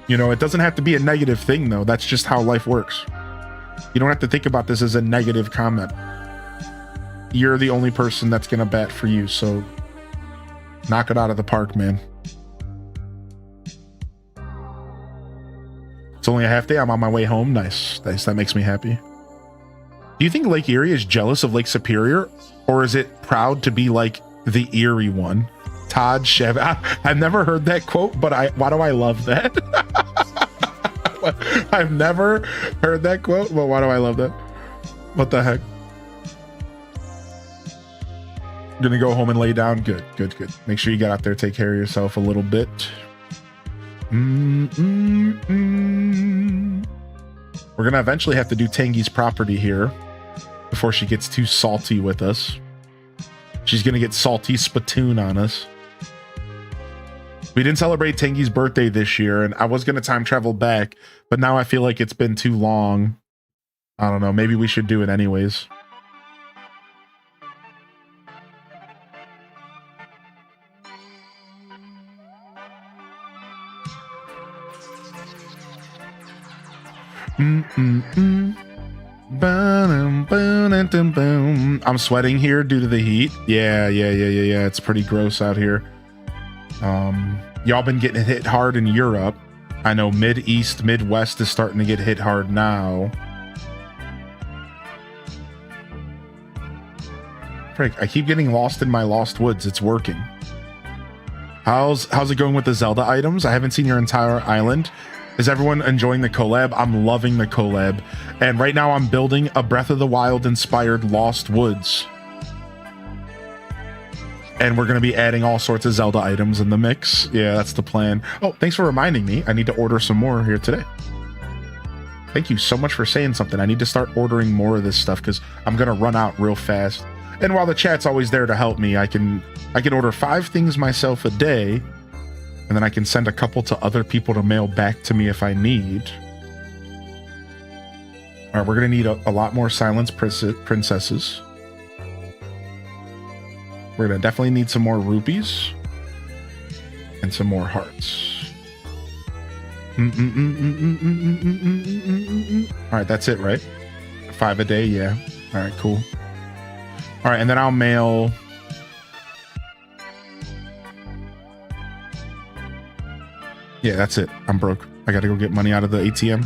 It doesn't have to be a negative thing, though. That's just how life works. You don't have to think about this as a negative comment. You're the only person that's gonna bat for you, so knock it out of the park, man. It's only a half day. I'm on my way home. Nice. That makes me happy. Do you think Lake Erie is jealous of Lake Superior, or is it proud to be like the Erie one? Todd Chev. I've never heard that quote, but why do I love that? I've never heard that quote, but why do I love that? What the heck? Gonna go home and lay down. Good. Make sure you get out there, take care of yourself a little bit. We're gonna eventually have to do Tangy's property here before she gets too salty with us. She's gonna get salty spittoon on us. We didn't celebrate Tangy's birthday this year, and I was gonna time travel back, but now I feel like it's been too long. I don't know, maybe we should do it anyways. I'm sweating here due to the heat. Yeah. It's pretty gross out here. Y'all been getting hit hard in Europe. I know Mid-East, Midwest is starting to get hit hard now. Frick, I keep getting lost in my lost woods. It's working. How's it going with the Zelda items? I haven't seen your entire island. Is everyone enjoying the collab? I'm loving the collab. And right now I'm building a Breath of the Wild inspired Lost Woods. And we're going to be adding all sorts of Zelda items in the mix. Yeah, that's the plan. Oh, thanks for reminding me. I need to order some more here today. Thank you so much for saying something. I need to start ordering more of this stuff because I'm going to run out real fast. And while the chat's always there to help me, I can order 5 things myself a day. And then I can send a couple to other people to mail back to me if I need. All right, we're going to need a lot more Silence Princesses. We're going to definitely need some more rupees. And some more hearts. All right, that's it, right? 5 a day, yeah. All right, cool. All right, and then I'll mail... Yeah, that's it. I'm broke. I gotta go get money out of the ATM.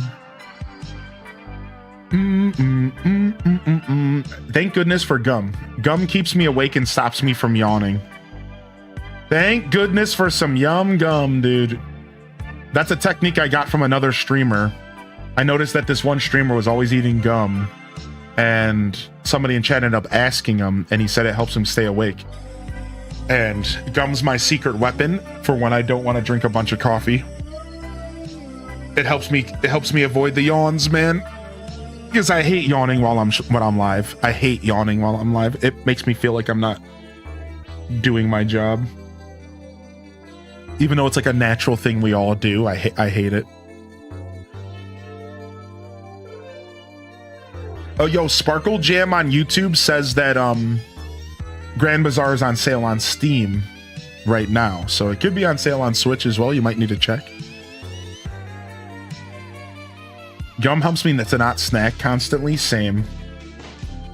Thank goodness for gum. Gum keeps me awake and stops me from yawning. Thank goodness for some yum gum, dude. That's a technique I got from another streamer. I noticed that this one streamer was always eating gum, and somebody in chat ended up asking him, and he said it helps him stay awake. And gum's my secret weapon for when I don't want to drink a bunch of coffee. It helps me avoid the yawns, man. Because I hate yawning while I'm live. I hate yawning while I'm live. It makes me feel like I'm not doing my job. Even though it's like a natural thing we all do, I hate it. Oh, yo, Sparkle Jam on YouTube says that Grand Bazaar is on sale on Steam right now, so it could be on sale on Switch as well. You might need to check. Gum helps me to not snack constantly. Same.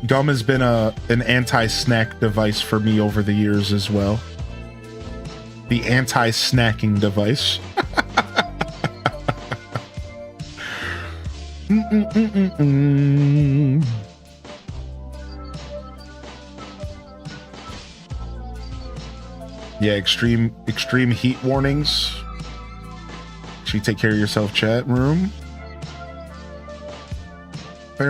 Gum has been an anti-snack device for me over the years as well. The anti-snacking device. Yeah, extreme heat warnings. Should take care of yourself, chat room. All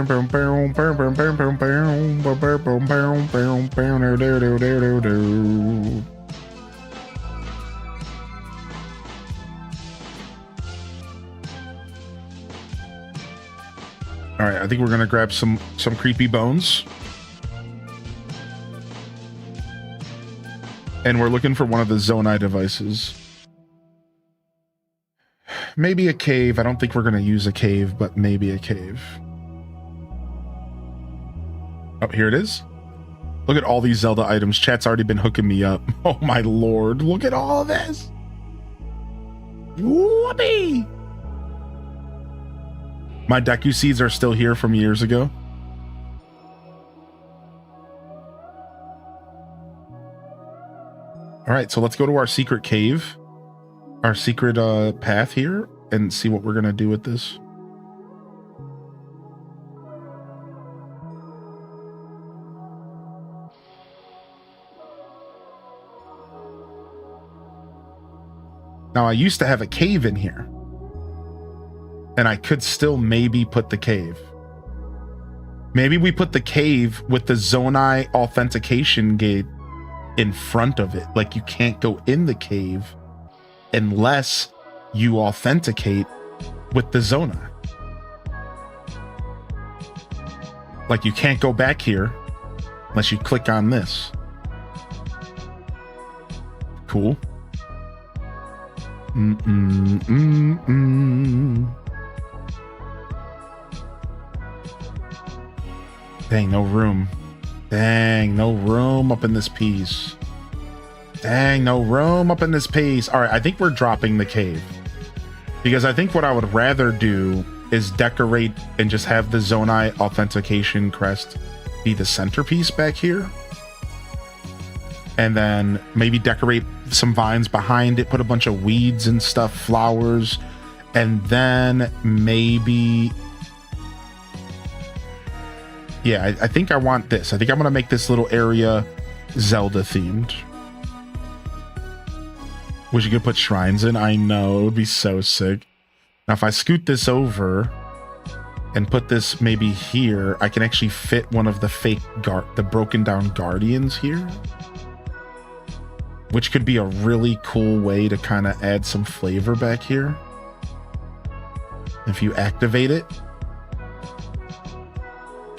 right, I think we're gonna grab some creepy bones. And we're looking for one of the Zonai devices. Maybe a cave. I don't think we're gonna use a cave, but maybe a cave. Oh, here it is. Look at all these Zelda items. Chat's already been hooking me up. Oh my lord, look at all this. Whoopee! My Deku seeds are still here from years ago. All right, so let's go to our secret cave, our secret path here, and see what we're gonna do with this. Now, I used to have a cave in here, and I could still maybe put the cave. Maybe we put the cave with the Zonai authentication gate in front of it. Like, you can't go in the cave unless you authenticate with the Zonai. Like, you can't go back here unless you click on this. Cool. Dang, no room. Dang, no room up in this piece. Dang, no room up in this piece. All right, I think we're dropping the cave. Because I think what I would rather do is decorate and just have the Zonai authentication crest be the centerpiece back here. And then maybe decorate some vines behind it, put a bunch of weeds and stuff, flowers, and then maybe... Yeah, I think I want this. I think I'm going to make this little area Zelda themed. Wish you could put shrines in. I know, it would be so sick. Now, if I scoot this over and put this maybe here, I can actually fit one of the fake, the broken down guardians here. Which could be a really cool way to kind of add some flavor back here. If you activate it.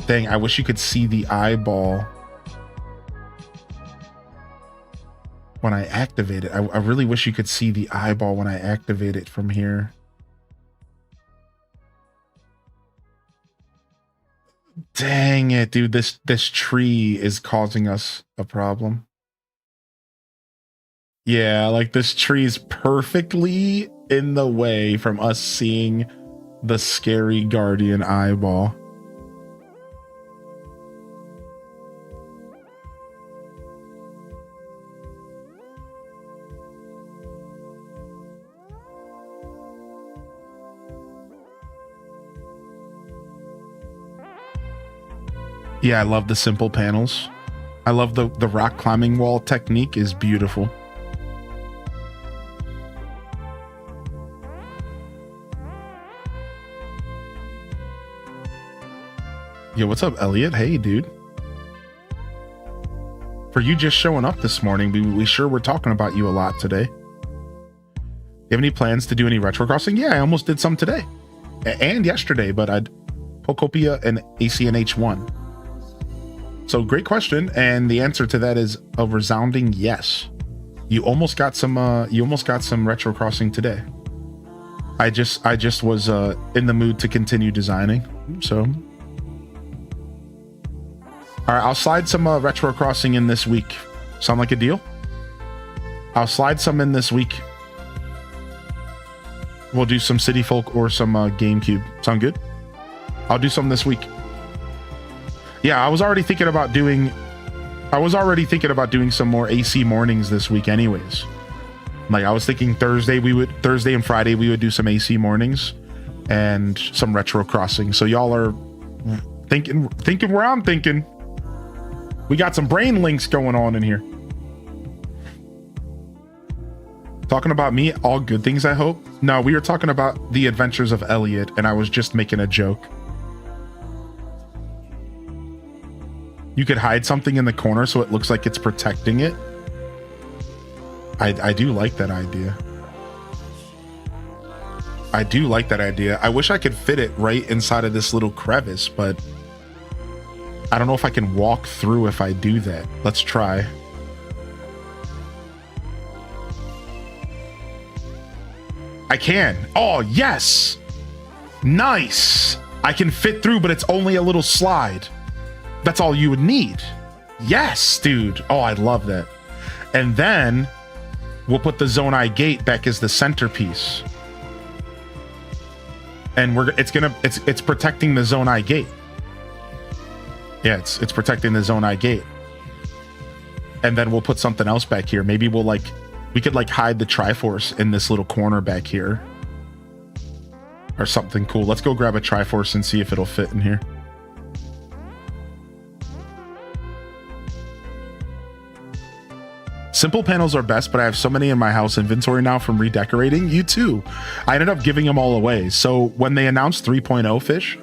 Dang, I wish you could see the eyeball when I activate it. I really wish you could see the eyeball when I activate it from here. Dang it, dude. This tree is causing us a problem. Yeah, like this tree's perfectly in the way from us seeing the scary guardian eyeball. Yeah, I love the simple panels. I love the rock climbing wall technique is beautiful. Yo, what's up, Elliot? Hey, dude. For you just showing up this morning, we sure were talking about you a lot today. You have any plans to do any retro crossing? Yeah, I almost did some today. And yesterday, but I'd Pokopia and ACNH1. So great question, and the answer to that is a resounding yes. You almost got some retro crossing today. I just was in the mood to continue designing, so. All right, I'll slide some retro crossing in this week. Sound like a deal? I'll slide some in this week. We'll do some City Folk or some GameCube. Sound good? I'll do some this week. Yeah, I was already thinking about doing some more AC mornings this week anyways. Like, I was thinking Thursday and Friday we would do some AC mornings and some retro crossing. So y'all are thinking where I'm thinking. We got some brain links going on in here. Talking about me, all good things, I hope. No, we were talking about the adventures of Elliot, and I was just making a joke. You could hide something in the corner so it looks like it's protecting it. I do like that idea. I do like that idea. I wish I could fit it right inside of this little crevice, but I don't know if I can walk through if I do that. Let's try. I can. Oh, yes. Nice. I can fit through, but it's only a little slide. That's all you would need. Yes, dude. Oh, I love that. And then we'll put the Zonai gate back as the centerpiece. and it's protecting the zone I gate. Yeah, it's protecting the zone I gate. And then we'll put something else back here. Maybe we could like hide the Triforce in this little corner back here. Or something cool. Let's go grab a Triforce and see if it'll fit in here. Simple panels are best, but I have so many in my house inventory now from redecorating. You too. I ended up giving them all away. So when they announced 3.0 fish,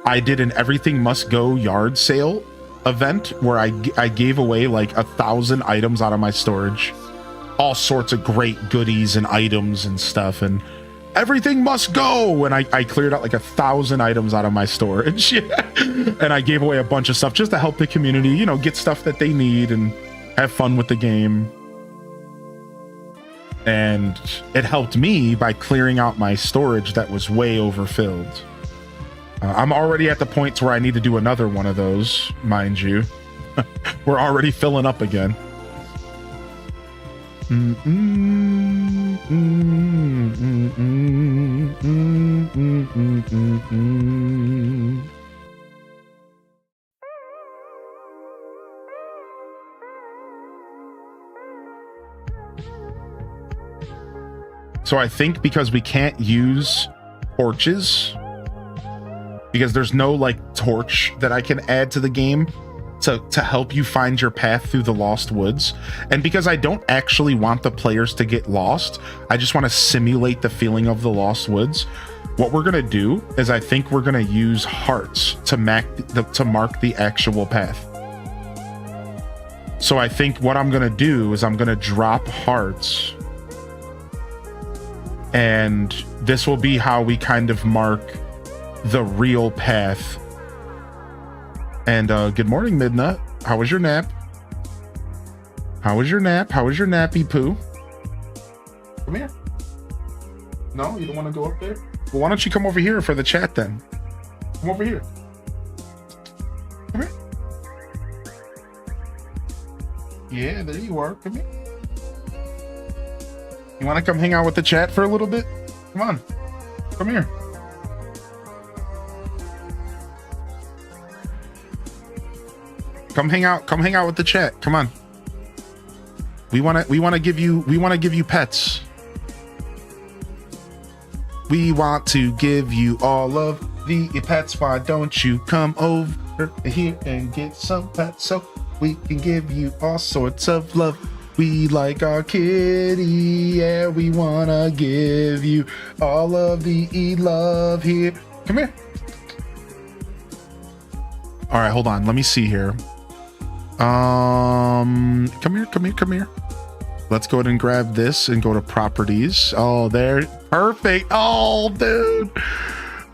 I did an everything must go yard sale event where I gave away like 1,000 items out of my storage. All sorts of great goodies and items and stuff, and everything must go. And I cleared out like 1,000 items out of my storage. And I gave away a bunch of stuff just to help the community, you know, get stuff that they need and have fun with the game. And it helped me by clearing out my storage that was way overfilled. I'm already at the point where I need to do another one of those, mind you. We're already filling up again. So I think because we can't use torches, because there's no like torch that I can add to the game to help you find your path through the Lost Woods, and because I don't actually want the players to get lost, I just want to simulate the feeling of the Lost Woods. What we're gonna do is I think we're gonna use hearts to mark the actual path. So I think what I'm gonna do is I'm gonna drop hearts, and this will be how we kind of mark the real path. And good morning, Midna. How was your nap? How was your nap? How was your nappy poo? Come here. No, you don't want to go up there? Well, why don't you come over here for the chat then? Come over here. Come here. Yeah, there you are. Come here. You want to come hang out with the chat for a little bit? Come on. Come here. Come hang out with the chat. Come on. We want to give you pets. We want to give you all of the pets. Why don't you come over here and get some pets so we can give you all sorts of love. We like our kitty, yeah, we want to give you all of the love here. Come here. All right, hold on. Let me see here. Come here. Let's go ahead and grab this and go to properties. Oh, there. Perfect. Oh, dude.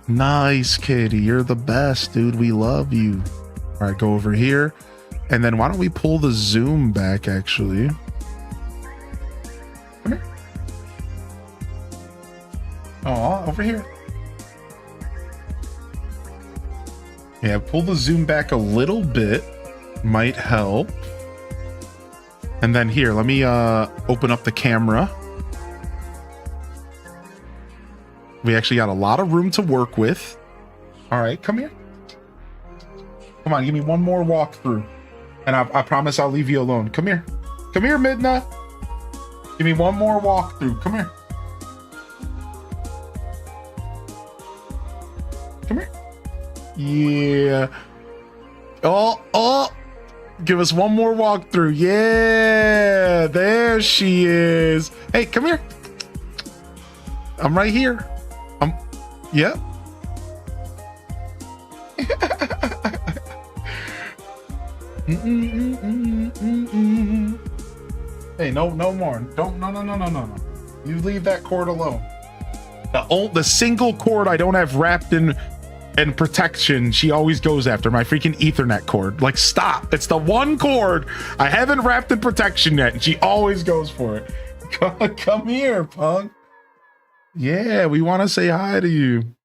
Nice, kitty. You're the best, dude. We love you. All right, go over here. And then why don't we pull the zoom back, actually? Come here. Oh, over here. Yeah, pull the zoom back a little bit. Might help. And then here, let me open up the camera. We actually got a lot of room to work with. All right, come here. Come on, give me one more walkthrough. And I promise I'll leave you alone. Come here. Come here, Midna. Give me one more walkthrough. Come here. Come here. Yeah. Oh. Give us one more walkthrough. Yeah, there she is. Hey, come here. I'm right here. Yep. Hey, no more. Don't. No. You leave that cord alone. The single cord I don't have wrapped in protection she always goes after, my freaking Ethernet cord. Like, stop. It's the one cord I haven't wrapped in protection yet, and she always goes for it. Come here, punk. Yeah, we want to say hi to you.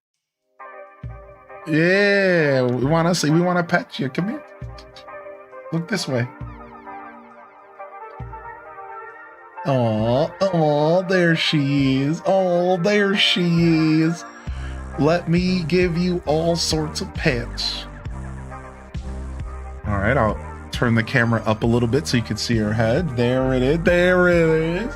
Yeah, we want to pet you. Come here. Look this way. Oh, there she is. Oh, there she is. Let me give you all sorts of pets. All right, I'll turn the camera up a little bit so you can see her head. There it is. There it is.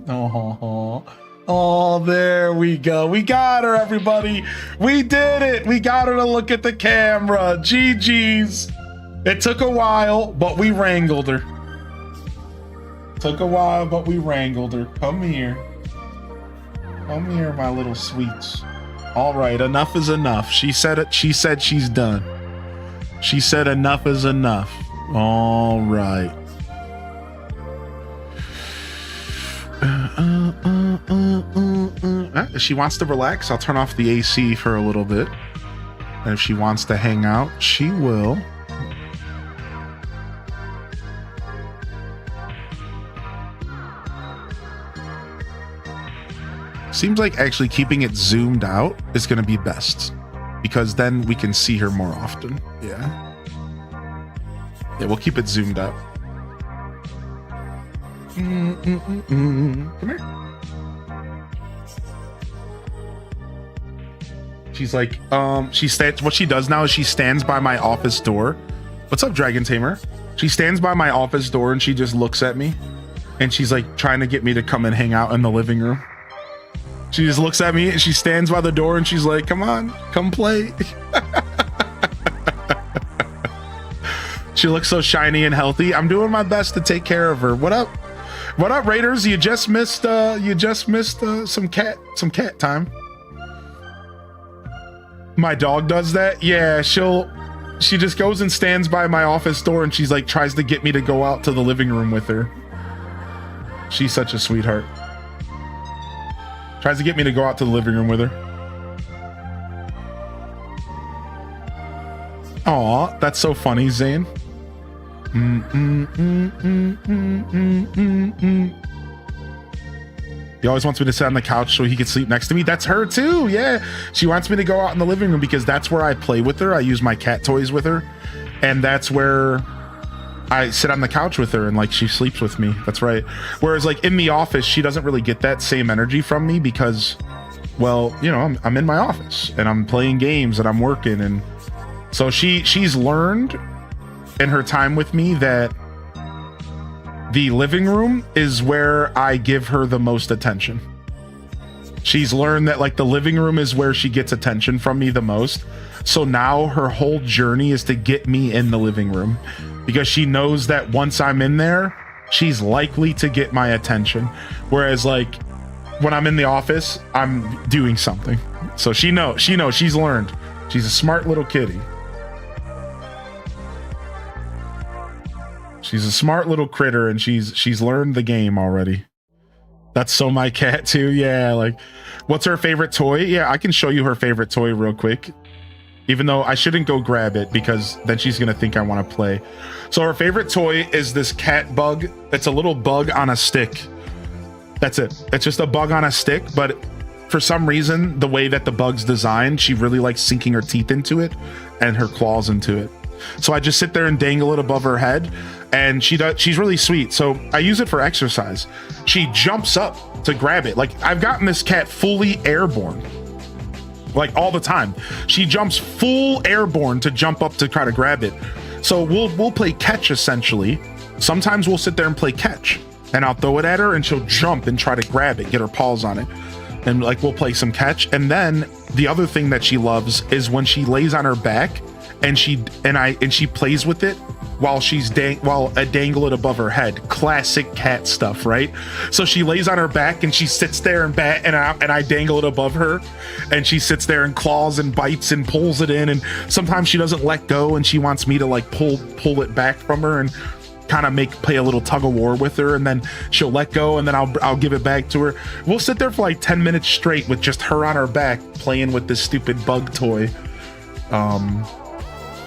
Oh, oh, there we go. We got her, everybody. We did it. We got her to look at the camera. GG's. It took a while, but we wrangled her. Took a while, but we wrangled her. Come here. Come here, my little sweets. All right, enough is enough. She said it. She said she's done. She said enough is enough. All right. If she wants to relax, I'll turn off the AC for a little bit. And if she wants to hang out, she will. Seems like actually keeping it zoomed out is going to be best, because then we can see her more often. Yeah. Yeah, we'll keep it zoomed out. Come here. She's like, what she does now is she stands by my office door. What's up, Dragon Tamer? She stands by my office door and she just looks at me, and she's like trying to get me to come and hang out in the living room. She just looks at me and she stands by the door and she's like, come on, come play. She looks so shiny and healthy. I'm doing my best to take care of her. What up? What up, Raiders? You just missed some cat time. My dog does that. Yeah, she just goes and stands by my office door and she's like tries to get me to go out to the living room with her. She's such a sweetheart. Tries to get me to go out to the living room with her. Aw, that's so funny, Zane. He always wants me to sit on the couch so he can sleep next to me. That's her too, yeah. She wants me to go out in the living room because that's where I play with her. I use my cat toys with her. And that's where I sit on the couch with her and like she sleeps with me. That's right. Whereas like in the office, she doesn't really get that same energy from me because, well, you know, I'm in my office and I'm playing games and I'm working. And so she's learned in her time with me that the living room is where I give her the most attention. She's learned that like the living room is where she gets attention from me the most. So now her whole journey is to get me in the living room, because she knows that once I'm in there, she's likely to get my attention. Whereas like when I'm in the office, I'm doing something. So she knows, she's learned. She's a smart little kitty. She's a smart little critter and she's learned the game already. That's so my cat too. Yeah, like what's her favorite toy? Yeah, I can show you her favorite toy real quick. Even though I shouldn't go grab it because then she's gonna think I want to play. So her favorite toy is this cat bug. It's a little bug on a stick. That's it. It's just a bug on a stick, but for some reason, the way that the bug's designed, she really likes sinking her teeth into it and her claws into it. So I just sit there and dangle it above her head, and she's really sweet. So I use it for exercise. She jumps up to grab it. Like I've gotten this cat fully airborne. Like all the time. She jumps full airborne to jump up to try to grab it. So we'll play catch essentially. Sometimes we'll sit there and play catch and I'll throw it at her and she'll jump and try to grab it, get her paws on it. And like we'll play some catch. And then the other thing that she loves is when she lays on her back and she plays with it while I dangle it above her head. Classic cat stuff, right? So she lays on her back and she sits there and I dangle it above her, and she sits there and claws and bites and pulls it in, and sometimes she doesn't let go and she wants me to like pull it back from her and kind of play a little tug of war with her, and then she'll let go and then I'll give it back to her. We'll sit there for like 10 minutes straight with just her on her back playing with this stupid bug toy.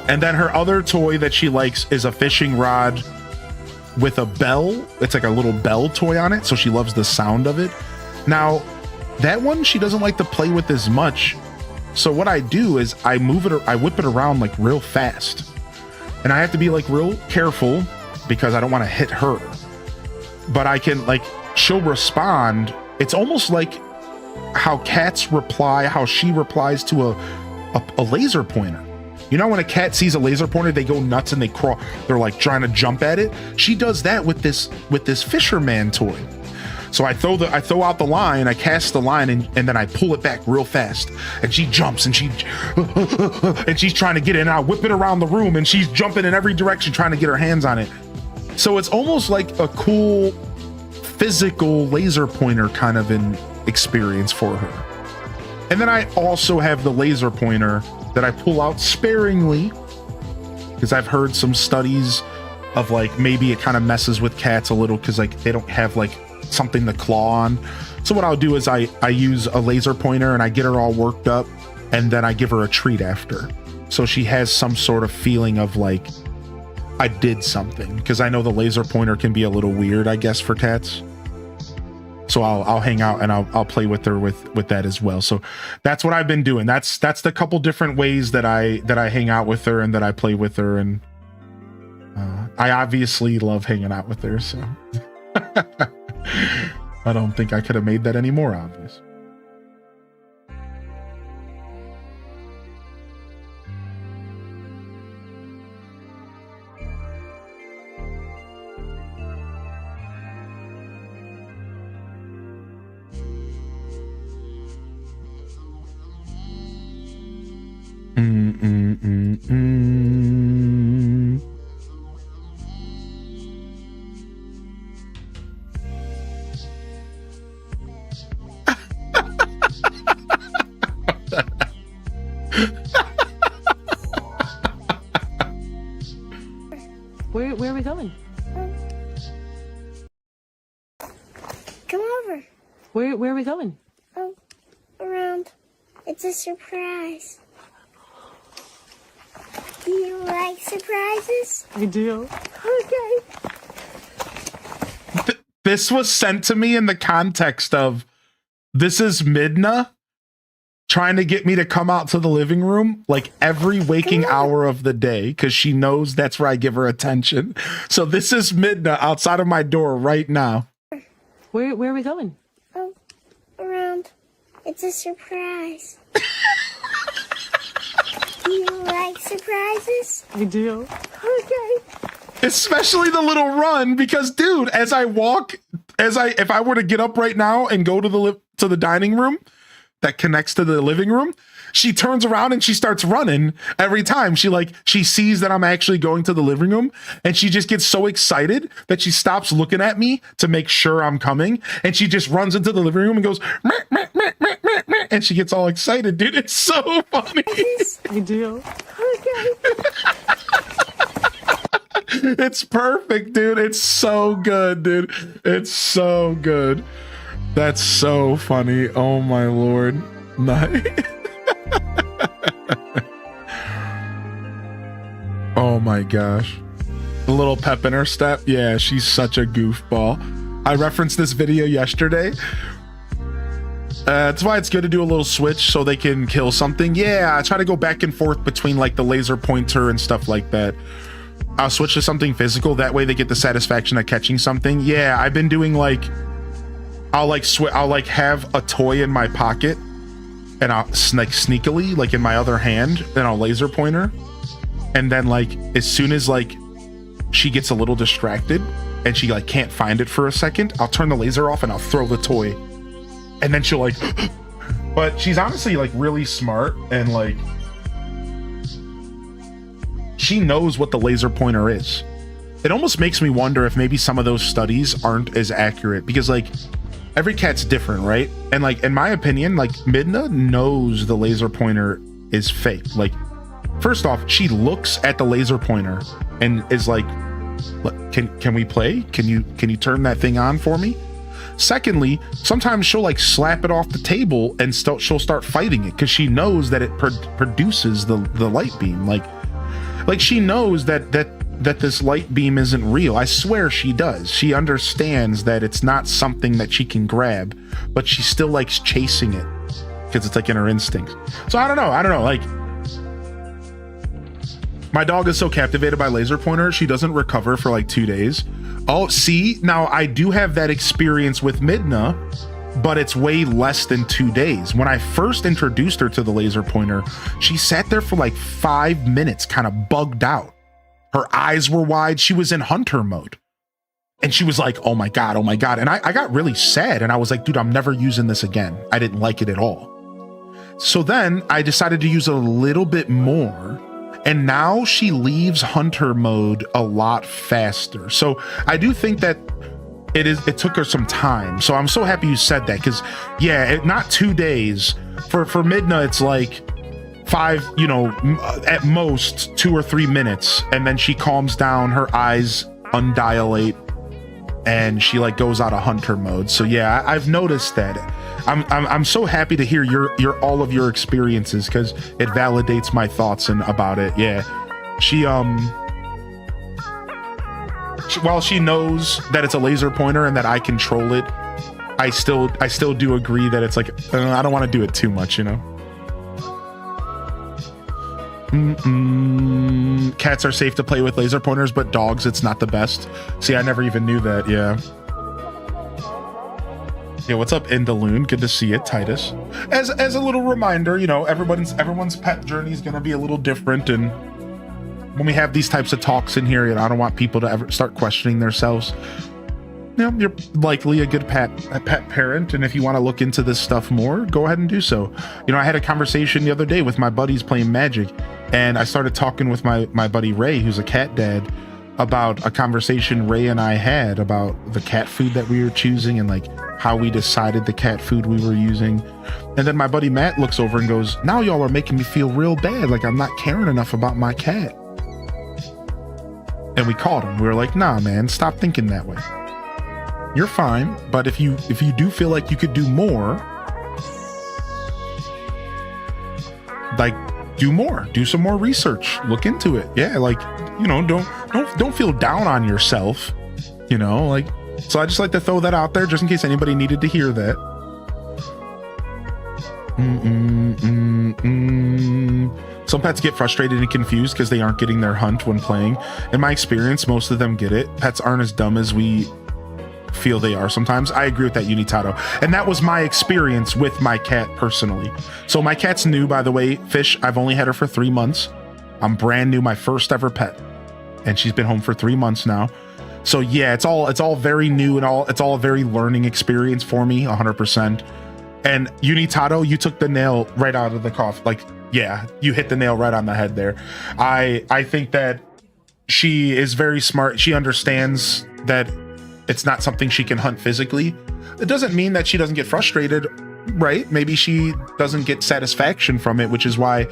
And then her other toy that she likes is a fishing rod with a bell. It's like a little bell toy on it, so she loves the sound of it. Now, that one she doesn't like to play with as much. So what I do is I whip it around like real fast. And I have to be like real careful because I don't want to hit her. but I can like, she'll respond. It's almost like how cats reply, how she replies to a laser pointer. You know, when a cat sees a laser pointer, they go nuts and they crawl. They're like trying to jump at it. She does that with this fisherman toy. So I throw out the line, I cast the line, and then I pull it back real fast. And she jumps and and she's trying to get it. And I whip it around the room and she's jumping in every direction trying to get her hands on it. So it's almost like a cool physical laser pointer kind of an experience for her. And then I also have the laser pointer that I pull out sparingly, because I've heard some studies of like maybe it kind of messes with cats a little because like they don't have like something to claw on. So what I'll do is I use a laser pointer and I get her all worked up, and then I give her a treat after, so she has some sort of feeling of like I did something, because I know the laser pointer can be a little weird, I guess, for cats. So I'll hang out and I'll play with her with that as well. So that's what I've been doing. That's the couple different ways that I hang out with her and that I play with her. And I obviously love hanging out with her. So I don't think I could have made that any more obvious. Where are we going? Come over. Where are we going? Oh, around. It's a surprise. Do you like surprises? I do. Okay. This was sent to me in the context of, this is Midna trying to get me to come out to the living room like every waking hour of the day, because she knows that's where I give her attention. So this is Midna outside of my door right now. Where are we going? Oh, around. It's a surprise. Do you like surprises? I do. Okay. Especially the little run, because dude, if I were to get up right now and go to the dining room that connects to the living room, she turns around and she starts running every time. She sees that I'm actually going to the living room, and she just gets so excited that she stops looking at me to make sure I'm coming, and she just runs into the living room and goes meh, meh, meh, meh, meh, meh, and she gets all excited, dude. It's so funny. I do. Okay. It's perfect, dude. It's so good, dude. It's so good. That's so funny. Oh my lord. Nice. Oh my gosh. The little pep in her step. Yeah, she's such a goofball. I referenced this video yesterday. That's why it's good to do a little switch so they can kill something. Yeah, I try to go back and forth between like the laser pointer and stuff like that. I'll switch to something physical. That way they get the satisfaction of catching something. Yeah, I've been doing like, I'll have a toy in my pocket, and I'll sneakily, like in my other hand, then I'll laser pointer. And then like, as soon as like she gets a little distracted and she like can't find it for a second, I'll turn the laser off and I'll throw the toy. And then she'll like, but she's honestly like really smart, and like, she knows what the laser pointer is. It almost makes me wonder if maybe some of those studies aren't as accurate, because like every cat's different, right? And like, in my opinion, like Midna knows the laser pointer is fake. Like, first off, she looks at the laser pointer and is like, can we play? Can you turn that thing on for me? Secondly, sometimes she'll like slap it off the table and she'll start fighting it, because she knows that it produces the light beam. Like she knows that this light beam isn't real. I swear she does. She understands that it's not something that she can grab, but she still likes chasing it because it's like in her instincts. So I don't know. Like, my dog is so captivated by laser pointer, she doesn't recover for like 2 days. Oh, see, now I do have that experience with Midna, but it's way less than 2 days. When I first introduced her to the laser pointer, she sat there for like 5 minutes, kind of bugged out. Her eyes were wide. She was in hunter mode. And she was like, oh my God, oh my God. And I got really sad. And I was like, dude, I'm never using this again. I didn't like it at all. So then I decided to use a little bit more. And now she leaves hunter mode a lot faster. So I do think that it took her some time. So I'm so happy you said that, because yeah, not 2 days. For Midna, it's like 5, you know, at most 2 or 3 minutes. And then she calms down, her eyes undilate, and she like goes out of hunter mode. So yeah, I've noticed that. I'm so happy to hear your all of your experiences, because it validates my thoughts and about it. Yeah, while she knows that it's a laser pointer and that I control it, I still do agree that it's like I don't want to do it too much, you know. Cats are safe to play with laser pointers, but dogs, it's not the best. See, I never even knew that. Yeah. Yeah, what's up, Indaloon? Good to see you, Titus. As a little reminder, you know, everyone's pet journey is going to be a little different, and when we have these types of talks in here, you know, I don't want people to ever start questioning themselves. You know, you're likely a good pet parent, and if you want to look into this stuff more, go ahead and do so. You know, I had a conversation the other day with my buddies playing Magic, and I started talking with my buddy Ray, who's a cat dad, about a conversation Ray and I had about the cat food that we were choosing and like how we decided the cat food we were using. And then my buddy Matt looks over and goes, now y'all are making me feel real bad, like I'm not caring enough about my cat. And we called him. We were like, nah, man, stop thinking that way. You're fine, but if you do feel like you could do more, like do more, do some more research, look into it. Yeah, like, you know, don't feel down on yourself, you know, like. So I just like to throw that out there just in case anybody needed to hear that. Some pets get frustrated and confused because they aren't getting their hunt when playing. In my experience, most of them get it. Pets aren't as dumb as we feel they are sometimes. I agree with that, Unitato. And that was my experience with my cat personally. So my cat's new, by the way. Fish, I've only had her for 3 months. I'm brand new, my first ever pet. And she's been home for 3 months now. So yeah, it's all very new and it's all a very learning experience for me, 100%. And Unitato, you took the nail right out of the coffin. Like, yeah, you hit the nail right on the head there. I think that she is very smart. She understands that it's not something she can hunt physically. It doesn't mean that she doesn't get frustrated, right? Maybe she doesn't get satisfaction from it, which is why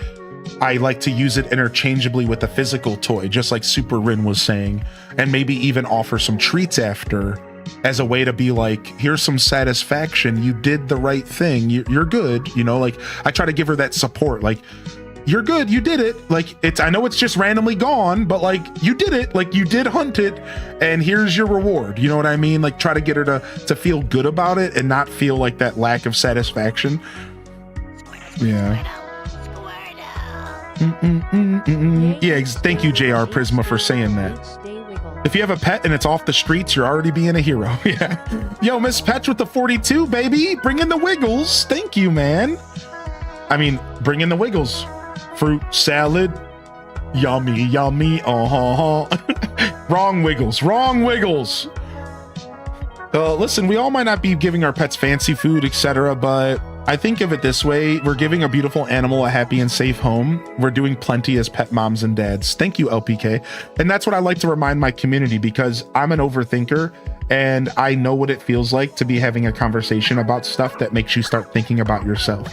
I like to use it interchangeably with a physical toy, just like Super Rin was saying, and maybe even offer some treats after as a way to be like, here's some satisfaction. You did the right thing. You're good. You know, like I try to give her that support. Like, you're good. You did it. Like I know it's just randomly gone, but like you did it. Like you did hunt it, and here's your reward. You know what I mean? Like try to get her to feel good about it and not feel like that lack of satisfaction. Yeah. Yeah, thank you, JR Prisma, for saying that. If you have a pet and it's off the streets, you're already being a hero. Yeah. Yo, Miss Petch with the 42, baby. Bring in the wiggles. Thank you, man. I mean, bring in the wiggles. Fruit salad. Yummy, yummy. Wrong wiggles. Wrong wiggles. Listen, we all might not be giving our pets fancy food, etc., but I think of it this way. We're giving a beautiful animal a happy and safe home. We're doing plenty as pet moms and dads. Thank you, LPK. And that's what I like to remind my community, because I'm an overthinker and I know what it feels like to be having a conversation about stuff that makes you start thinking about yourself.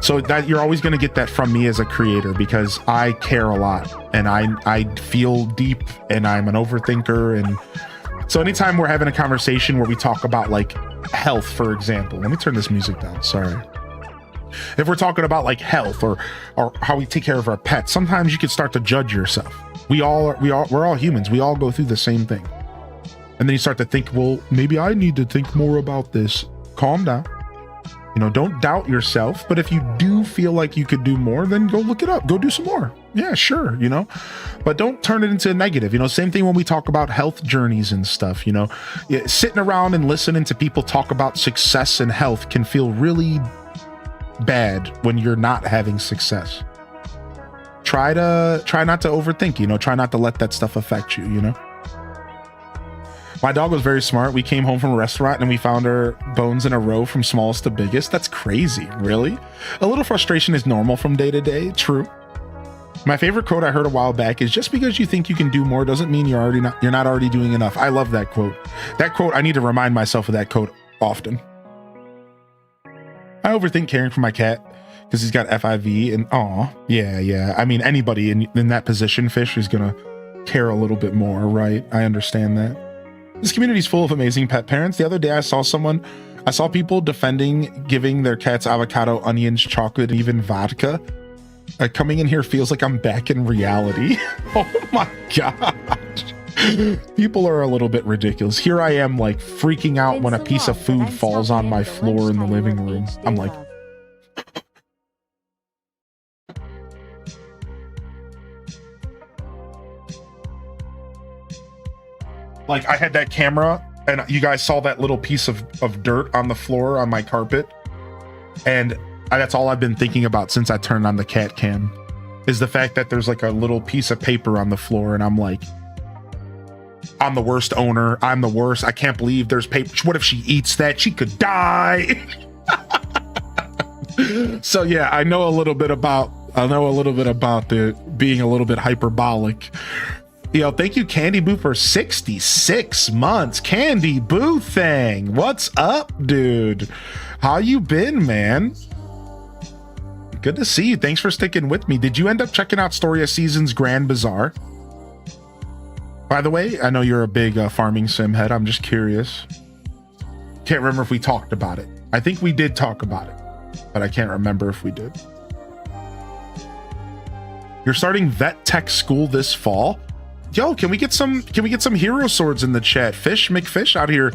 So that you're always going to get that from me as a creator, because I care a lot and I feel deep and I'm an overthinker. And so anytime we're having a conversation where we talk about like health, for example, let me turn this music down. Sorry. If we're talking about like health or how we take care of our pets, sometimes you can start to judge yourself. We're all humans. We all go through the same thing. And then you start to think, well, maybe I need to think more about this. Calm down. You know, don't doubt yourself, but if you do feel like you could do more, then go look it up. Go do some more. Yeah, sure, you know, but don't turn it into a negative. You know, same thing when we talk about health journeys and stuff, you know, sitting around and listening to people talk about success and health can feel really bad when you're not having success. Try not to overthink, you know, try not to let that stuff affect you, you know. My dog was very smart. We came home from a restaurant and we found our bones in a row from smallest to biggest. That's crazy, really. A little frustration is normal from day to day. True. My favorite quote I heard a while back is, just because you think you can do more doesn't mean you're not already doing enough. I love that quote. That quote, I need to remind myself of that quote often. I overthink caring for my cat because he's got FIV and yeah. I mean, anybody in that position, Fish, is gonna care a little bit more, right? I understand that. This community is full of amazing pet parents. The other day I saw people defending giving their cats avocado, onions, chocolate, and even vodka. Coming in here feels like I'm back in reality. Oh my god. People are a little bit ridiculous. Here I am, like, freaking out when a piece of food falls on my floor in the living room. I'm like, I had that camera and you guys saw that little piece of dirt on the floor on my carpet, and that's all I've been thinking about since I turned on the cat cam, is the fact that there's like a little piece of paper on the floor, and I'm like, I'm the worst owner. I'm the worst. I can't believe there's paper. What if she eats that? She could die. So yeah, I know a little bit about the being a little bit hyperbolic. Yo, thank you, Candy Boo, for 66 months. Candy Boo thing. What's up, dude? How you been, man? Good to see you. Thanks for sticking with me. Did you end up checking out Story of Seasons Grand Bazaar? By the way, I know you're a big farming sim head. I'm just curious. Can't remember if we talked about it. I think we did talk about it, but I can't remember if we did. You're starting vet tech school this fall. Yo, can we get some hero swords in the chat? Fish McFish out here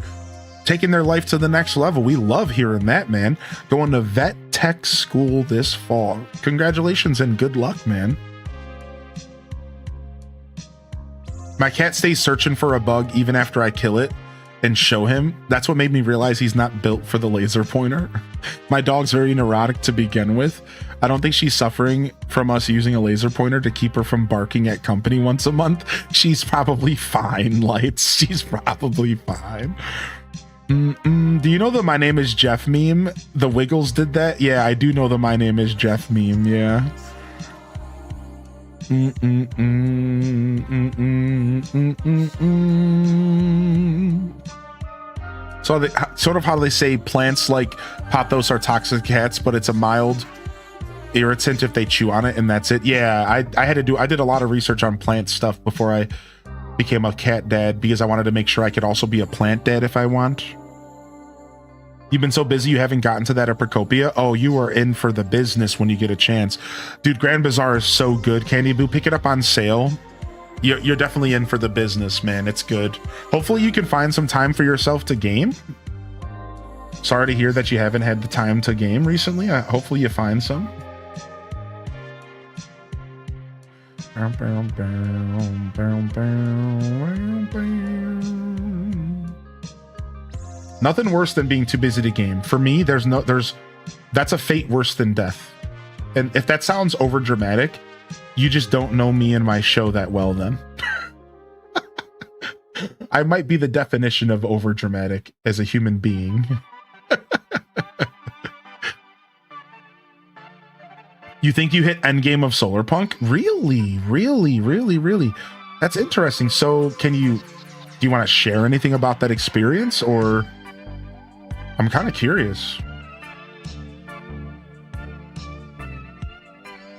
taking their life to the next level. We love hearing that, man. Going to vet tech school this fall. Congratulations and good luck, man. My cat stays searching for a bug even after I kill it and show him. That's what made me realize he's not built for the laser pointer. My dog's very neurotic to begin with. I don't think she's suffering from us using a laser pointer to keep her from barking at company once a month. She's probably fine, Lights. She's probably fine. Do you know the My Name is Jeff meme? The Wiggles did that? Yeah, I do know the My Name is Jeff meme, yeah. So sort of how they say plants like pothos are toxic cats, but it's a mild irritant if they chew on it, and that's it. Yeah, I did a lot of research on plant stuff before I became a cat dad, because I wanted to make sure I could also be a plant dad if I want. You've been so busy you haven't gotten to that at Procopia? Oh, you are in for the business when you get a chance. Dude, Grand Bazaar is so good. Candy Boo, pick it up on sale. You're definitely in for the business, man. It's good. Hopefully you can find some time for yourself to game. Sorry to hear that you haven't had the time to game recently. Hopefully you find some. Nothing worse than being too busy to game. For me, that's a fate worse than death. And if that sounds over dramatic, you just don't know me and my show that well then. I might be the definition of over dramatic as a human being. You think you hit endgame of Solarpunk? Really? Really? Really? Really? That's interesting. So do you want to share anything about that experience, or I'm kind of curious.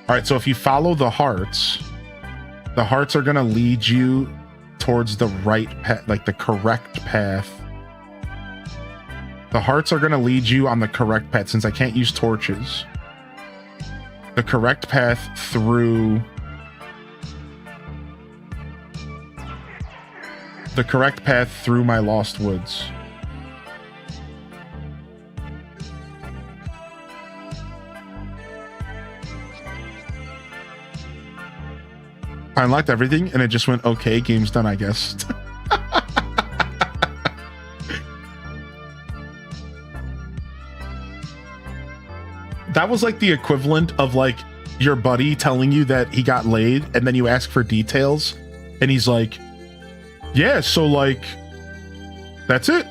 All right, so if you follow the hearts are going to lead you towards the right path, like the correct path. The hearts are going to lead you on the correct path, since I can't use torches. The correct path through my lost woods. I unlocked everything and it just went, okay, game's done, I guess. That was like the equivalent of like your buddy telling you that he got laid and then you ask for details and he's like, yeah, so like, that's it.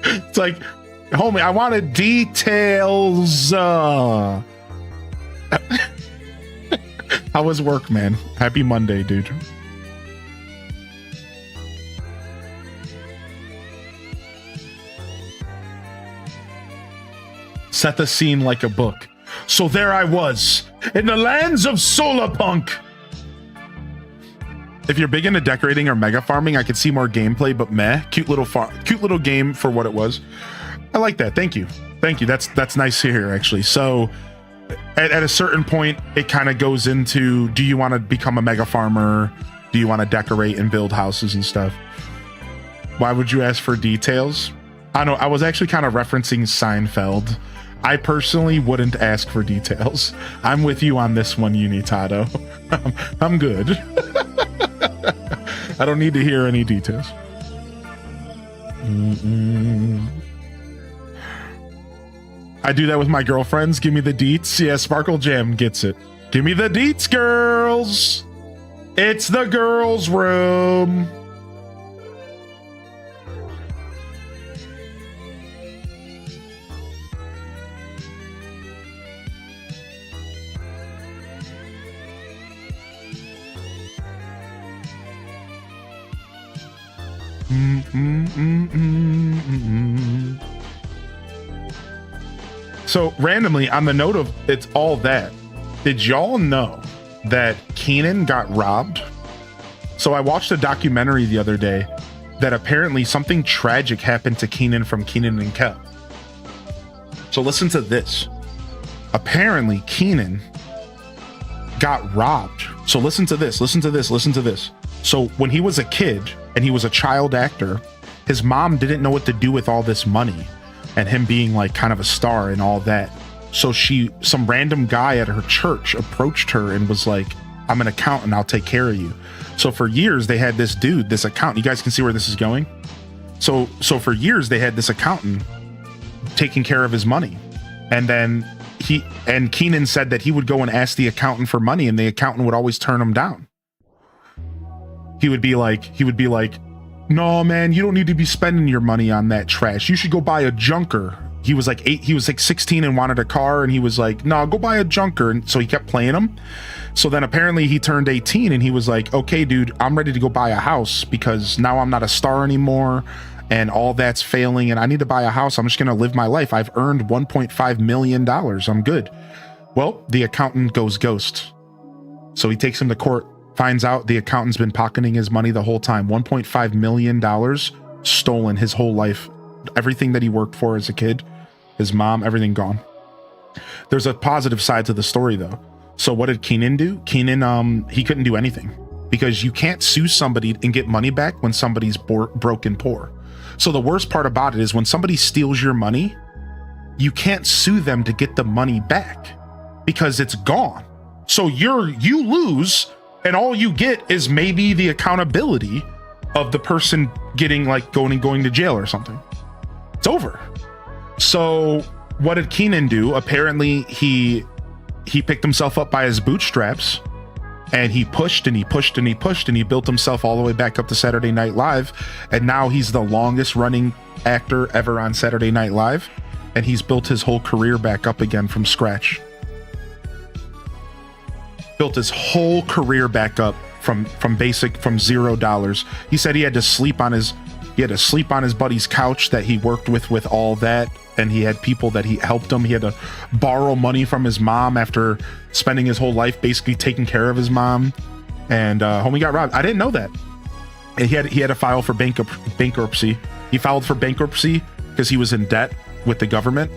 It's like, homie, I wanted details. How was work, man? Happy Monday, dude. Set the scene like a book. So there I was, in the lands of solar punk. If you're big into decorating or mega farming, I could see more gameplay, but meh. Cute little game for what it was. I like that. Thank you. Thank you. That's nice to hear, actually. So at a certain point, it kind of goes into, do you want to become a mega farmer? Do you want to decorate and build houses and stuff? Why would you ask for details? I know, I was actually kind of referencing Seinfeld. I personally wouldn't ask for details. I'm with you on this one, Unitado. I'm good. I don't need to hear any details. I do that with my girlfriends. Give me the deets. Yeah, Sparkle Jam gets it. Give me the deets, girls. It's the girls' room. So randomly, on the note of it's all that, did y'all know that Keenan got robbed? So I watched a documentary the other day that apparently something tragic happened to Keenan from Keenan and Kel. So listen to this. Apparently Keenan got robbed. So listen to this, listen to this, listen to this. So when he was a kid and he was a child actor, his mom didn't know what to do with all this money and him being like kind of a star and all that. So some random guy at her church approached her and was like, I'm an accountant, I'll take care of you. So for years they had this dude, this accountant. You guys can see where this is going. So for years they had this accountant taking care of his money. And then Keenan said that he would go and ask the accountant for money and the accountant would always turn him down. He would be like, no, man, you don't need to be spending your money on that trash. You should go buy a junker. He was like 16 and wanted a car. And he was like, no, go buy a junker. And so he kept playing him. So then apparently he turned 18 and he was like, okay, dude, I'm ready to go buy a house because now I'm not a star anymore. And all that's failing. And I need to buy a house. I'm just going to live my life. I've earned $1.5 million. I'm good. Well, the accountant goes ghost. So he takes him to court. Finds out the accountant's been pocketing his money the whole time. $1.5 million stolen his whole life. Everything that he worked for as a kid, his mom, everything gone. There's a positive side to the story though. So what did Keenan do? Keenan, he couldn't do anything because you can't sue somebody and get money back when somebody's broke and poor. So the worst part about it is when somebody steals your money, you can't sue them to get the money back because it's gone. So you lose. And all you get is maybe the accountability of the person getting like going to jail or something. It's over. So what did Keenan do? Apparently he picked himself up by his bootstraps and he pushed and he pushed and he pushed and he built himself all the way back up to Saturday Night Live. And now he's the longest running actor ever on Saturday Night Live. And he's built his whole career back up again from scratch. Built his whole career back up from $0. He said he had to sleep on his buddy's couch that he worked with all that, and he had people that he helped him. He had to borrow money from his mom after spending his whole life basically taking care of his mom. And homie got robbed. I didn't know that. And he had to file for bankruptcy. He filed for bankruptcy because he was in debt with the government,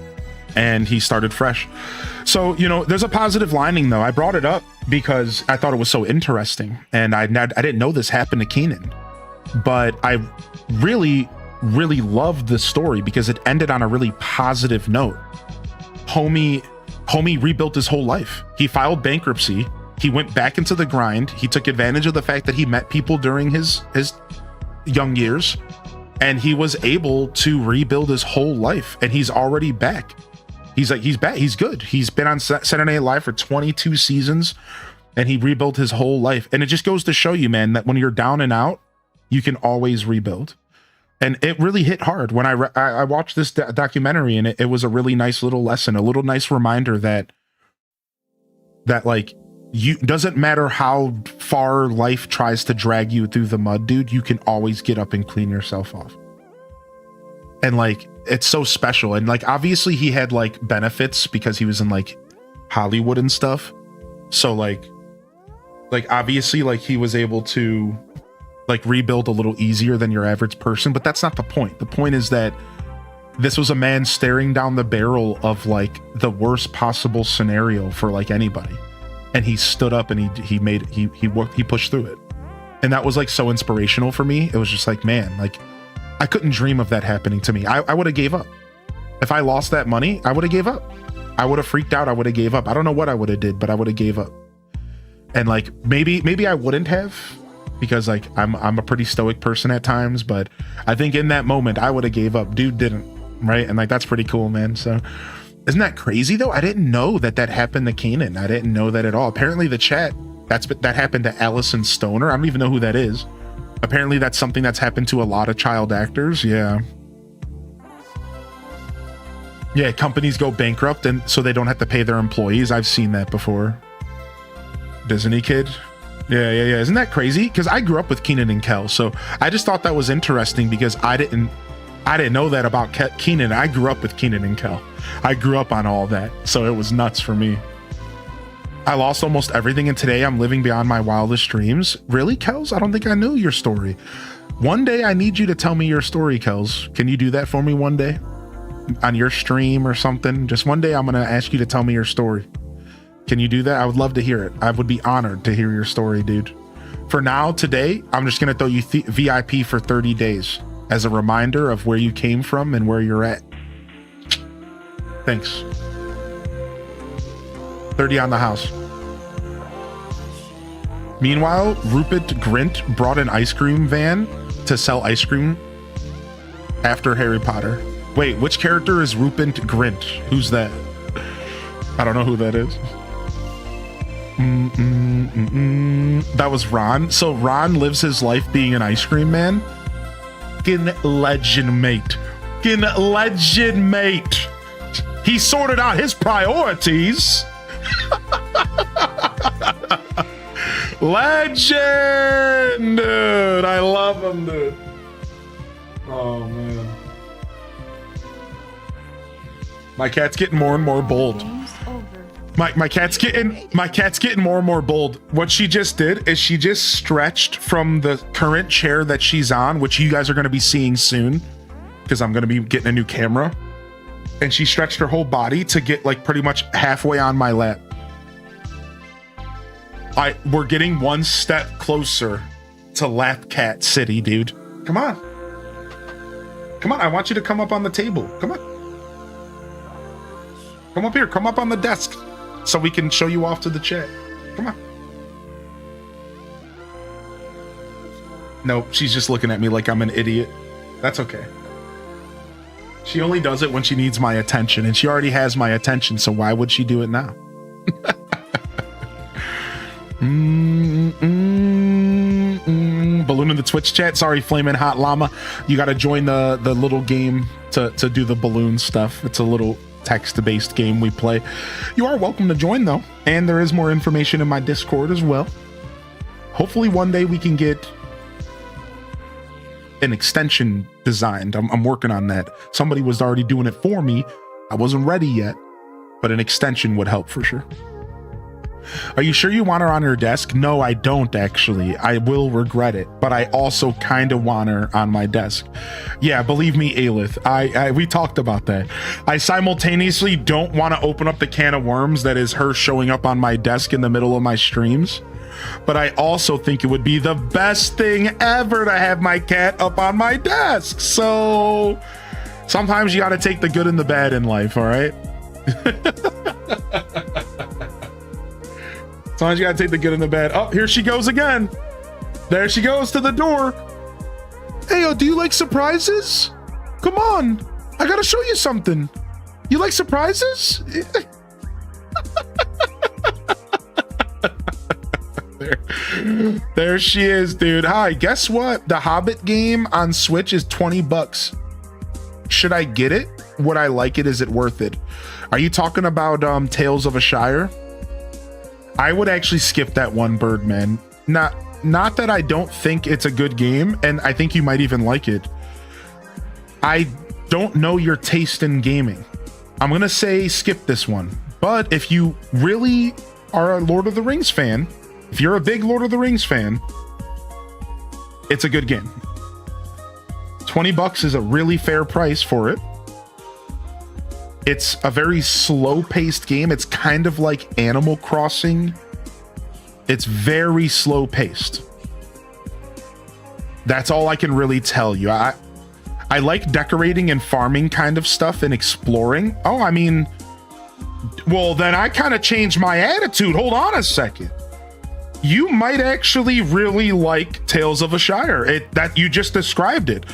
and he started fresh. So, there's a positive lining though. I brought it up because I thought it was so interesting, and I didn't know this happened to Keenan, but I really, really loved the story because it ended on a really positive note. Homie rebuilt his whole life. He filed bankruptcy he went back into the grind. He took advantage of the fact that he met people during his young years, and he was able to rebuild his whole life, and he's already back. He's back. He's good. He's been on Saturday Night Live for 22 seasons, and he rebuilt his whole life. And it just goes to show you, man, that when you're down and out, you can always rebuild. And it really hit hard when I watched this documentary, and it was a really nice little lesson, a little nice reminder that like, you doesn't matter how far life tries to drag you through the mud, dude, you can always get up and clean yourself off. And like, it's so special. And like, obviously he had like benefits because he was in like Hollywood and stuff. So like obviously like he was able to like rebuild a little easier than your average person, but that's not the point. The point is that this was a man staring down the barrel of like the worst possible scenario for like anybody. And he stood up and he pushed through it. And that was like so inspirational for me. It was just like, man, like I couldn't dream of that happening to me. I would have gave up. If I lost that money, I would have gave up. I would have freaked out. I would have gave up. I don't know what I would have did, but I would have gave up. And like, maybe I wouldn't have, because like I'm a pretty stoic person at times, but I think in that moment I would have gave up. Dude didn't, right? And like, that's pretty cool, man. So isn't that crazy though? I didn't know that happened to Keenan. I didn't know that at all. Apparently the chat, that happened to Allison Stoner. I don't even know who that is. Apparently that's something that's happened to a lot of child actors. Yeah, companies go bankrupt and so they don't have to pay their employees. I've seen that before. Disney kid. Yeah. Isn't that crazy? Because I grew up with Keenan and Kel, so I just thought that was interesting because I didn't know that about Keenan. I grew up with Keenan and Kel. I grew up on all that, so it was nuts for me. I lost almost everything, and today I'm living beyond my wildest dreams. Really, Kels? I don't think I knew your story. One day I need you to tell me your story, Kels. Can you do that for me one day? On your stream or something? Just one day I'm going to ask you to tell me your story. Can you do that? I would love to hear it. I would be honored to hear your story, dude. For now, today, I'm just going to throw you VIP for 30 days as a reminder of where you came from and where you're at. Thanks. 30 on the house. Meanwhile, Rupert Grint brought an ice cream van to sell ice cream after Harry Potter. Wait, which character is Rupert Grint? Who's that? I don't know who that is. That was Ron. So Ron lives his life being an ice cream man. Legend, mate. Legend, mate. He sorted out his priorities. Legend, dude. I love him, dude. Oh man. My cat's getting more and more bold. My cat's getting more and more bold. What she just did is she just stretched from the current chair that she's on, which you guys are going to be seeing soon because I'm going to be getting a new camera. And she stretched her whole body to get like pretty much halfway on my lap. We're getting one step closer to Lap Cat City, dude. Come on. Come on, I want you to come up on the table. Come on. Come up here, come up on the desk so we can show you off to the chat. Come on. Nope, she's just looking at me like I'm an idiot. That's okay. She only does it when she needs my attention, and she already has my attention, so why would she do it now? Balloon in the Twitch chat. Sorry, Flamin' Hot Llama. You got to join the little game to do the balloon stuff. It's a little text-based game we play. You are welcome to join, though. And there is more information in my Discord as well. Hopefully one day we can get an extension designed. I'm working on that. Somebody was already doing it for me. I wasn't ready yet, but an extension would help for sure. Are you sure you want her on your desk? No, I don't actually. I will regret it, but I also kind of want her on my desk. Yeah, believe me, Aelith, we talked about that. I simultaneously don't want to open up the can of worms that is her showing up on my desk in the middle of my streams, but I also think it would be the best thing ever to have my cat up on my desk. So sometimes you got to take the good and the bad in life, all right? Sometimes you gotta take the good and the bad. Oh, here she goes again. There she goes to the door. Hey, do you like surprises? Come on, I gotta show you something. You like surprises? There she is, dude. Hi, guess what? The Hobbit game on Switch is $20. Should I get it? Would I like it? Is it worth it? Are you talking about Tales of a Shire? I would actually skip that one, Birdman. Not that I don't think it's a good game, and I think you might even like it. I don't know your taste in gaming. I'm gonna say skip this one. But if you really are a Lord of the Rings fan, if you're a big Lord of the Rings fan, it's a good game. $20 is a really fair price for it. It's a very slow-paced game. It's kind of like Animal Crossing. It's very slow-paced. That's all I can really tell you. I like decorating and farming kind of stuff and exploring. Oh, I mean, well, then I kind of changed my attitude. Hold on a second. You might actually really like Tales of a Shire. That you just described it.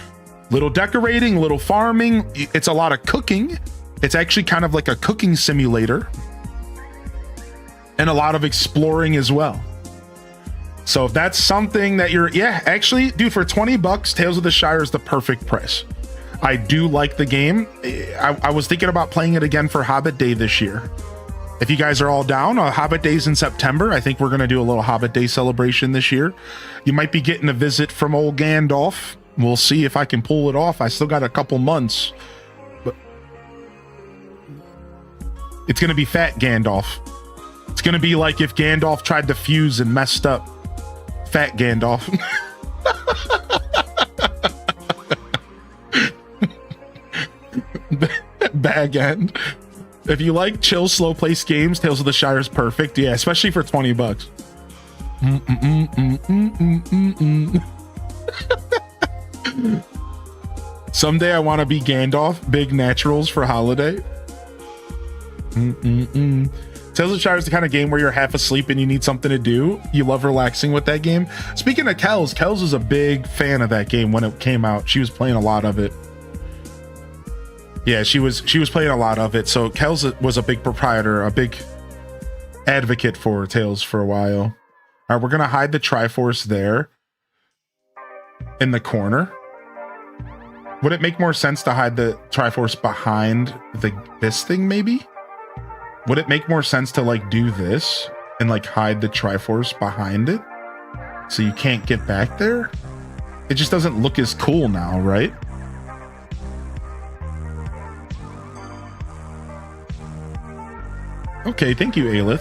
Little decorating, little farming. It's a lot of cooking. It's actually kind of like a cooking simulator. And a lot of exploring as well. So if that's something that you're, yeah, actually, dude, for $20, Tales of the Shire is the perfect price. I do like the game. I was thinking about playing it again for Hobbit Day this year. If you guys are all down, Hobbit Day's in September. I think we're going to do a little Hobbit Day celebration this year. You might be getting a visit from old Gandalf. We'll see if I can pull it off. I still got a couple months. But it's going to be fat Gandalf. It's going to be like if Gandalf tried to fuse and messed up. Fat Gandalf. Bag end. If you like chill, slow paced games, Tales of the Shire is perfect. Yeah, especially for $20. Someday I want to be Gandalf. Big naturals for holiday. Tales of the Shire is the kind of game where you're half asleep and you need something to do. You love relaxing with that game. Speaking of Kels was a big fan of that game when it came out. She was playing a lot of it. Yeah, she was playing a lot of it. So Kels was a big proprietor, a big advocate for Tales for a while. All right, we're gonna hide the Triforce there in the corner. Would it make more sense to hide the Triforce behind this thing maybe? Would it make more sense to like do this and like hide the Triforce behind it so you can't get back there? It just doesn't look as cool now, right? Okay, thank you, Aelith.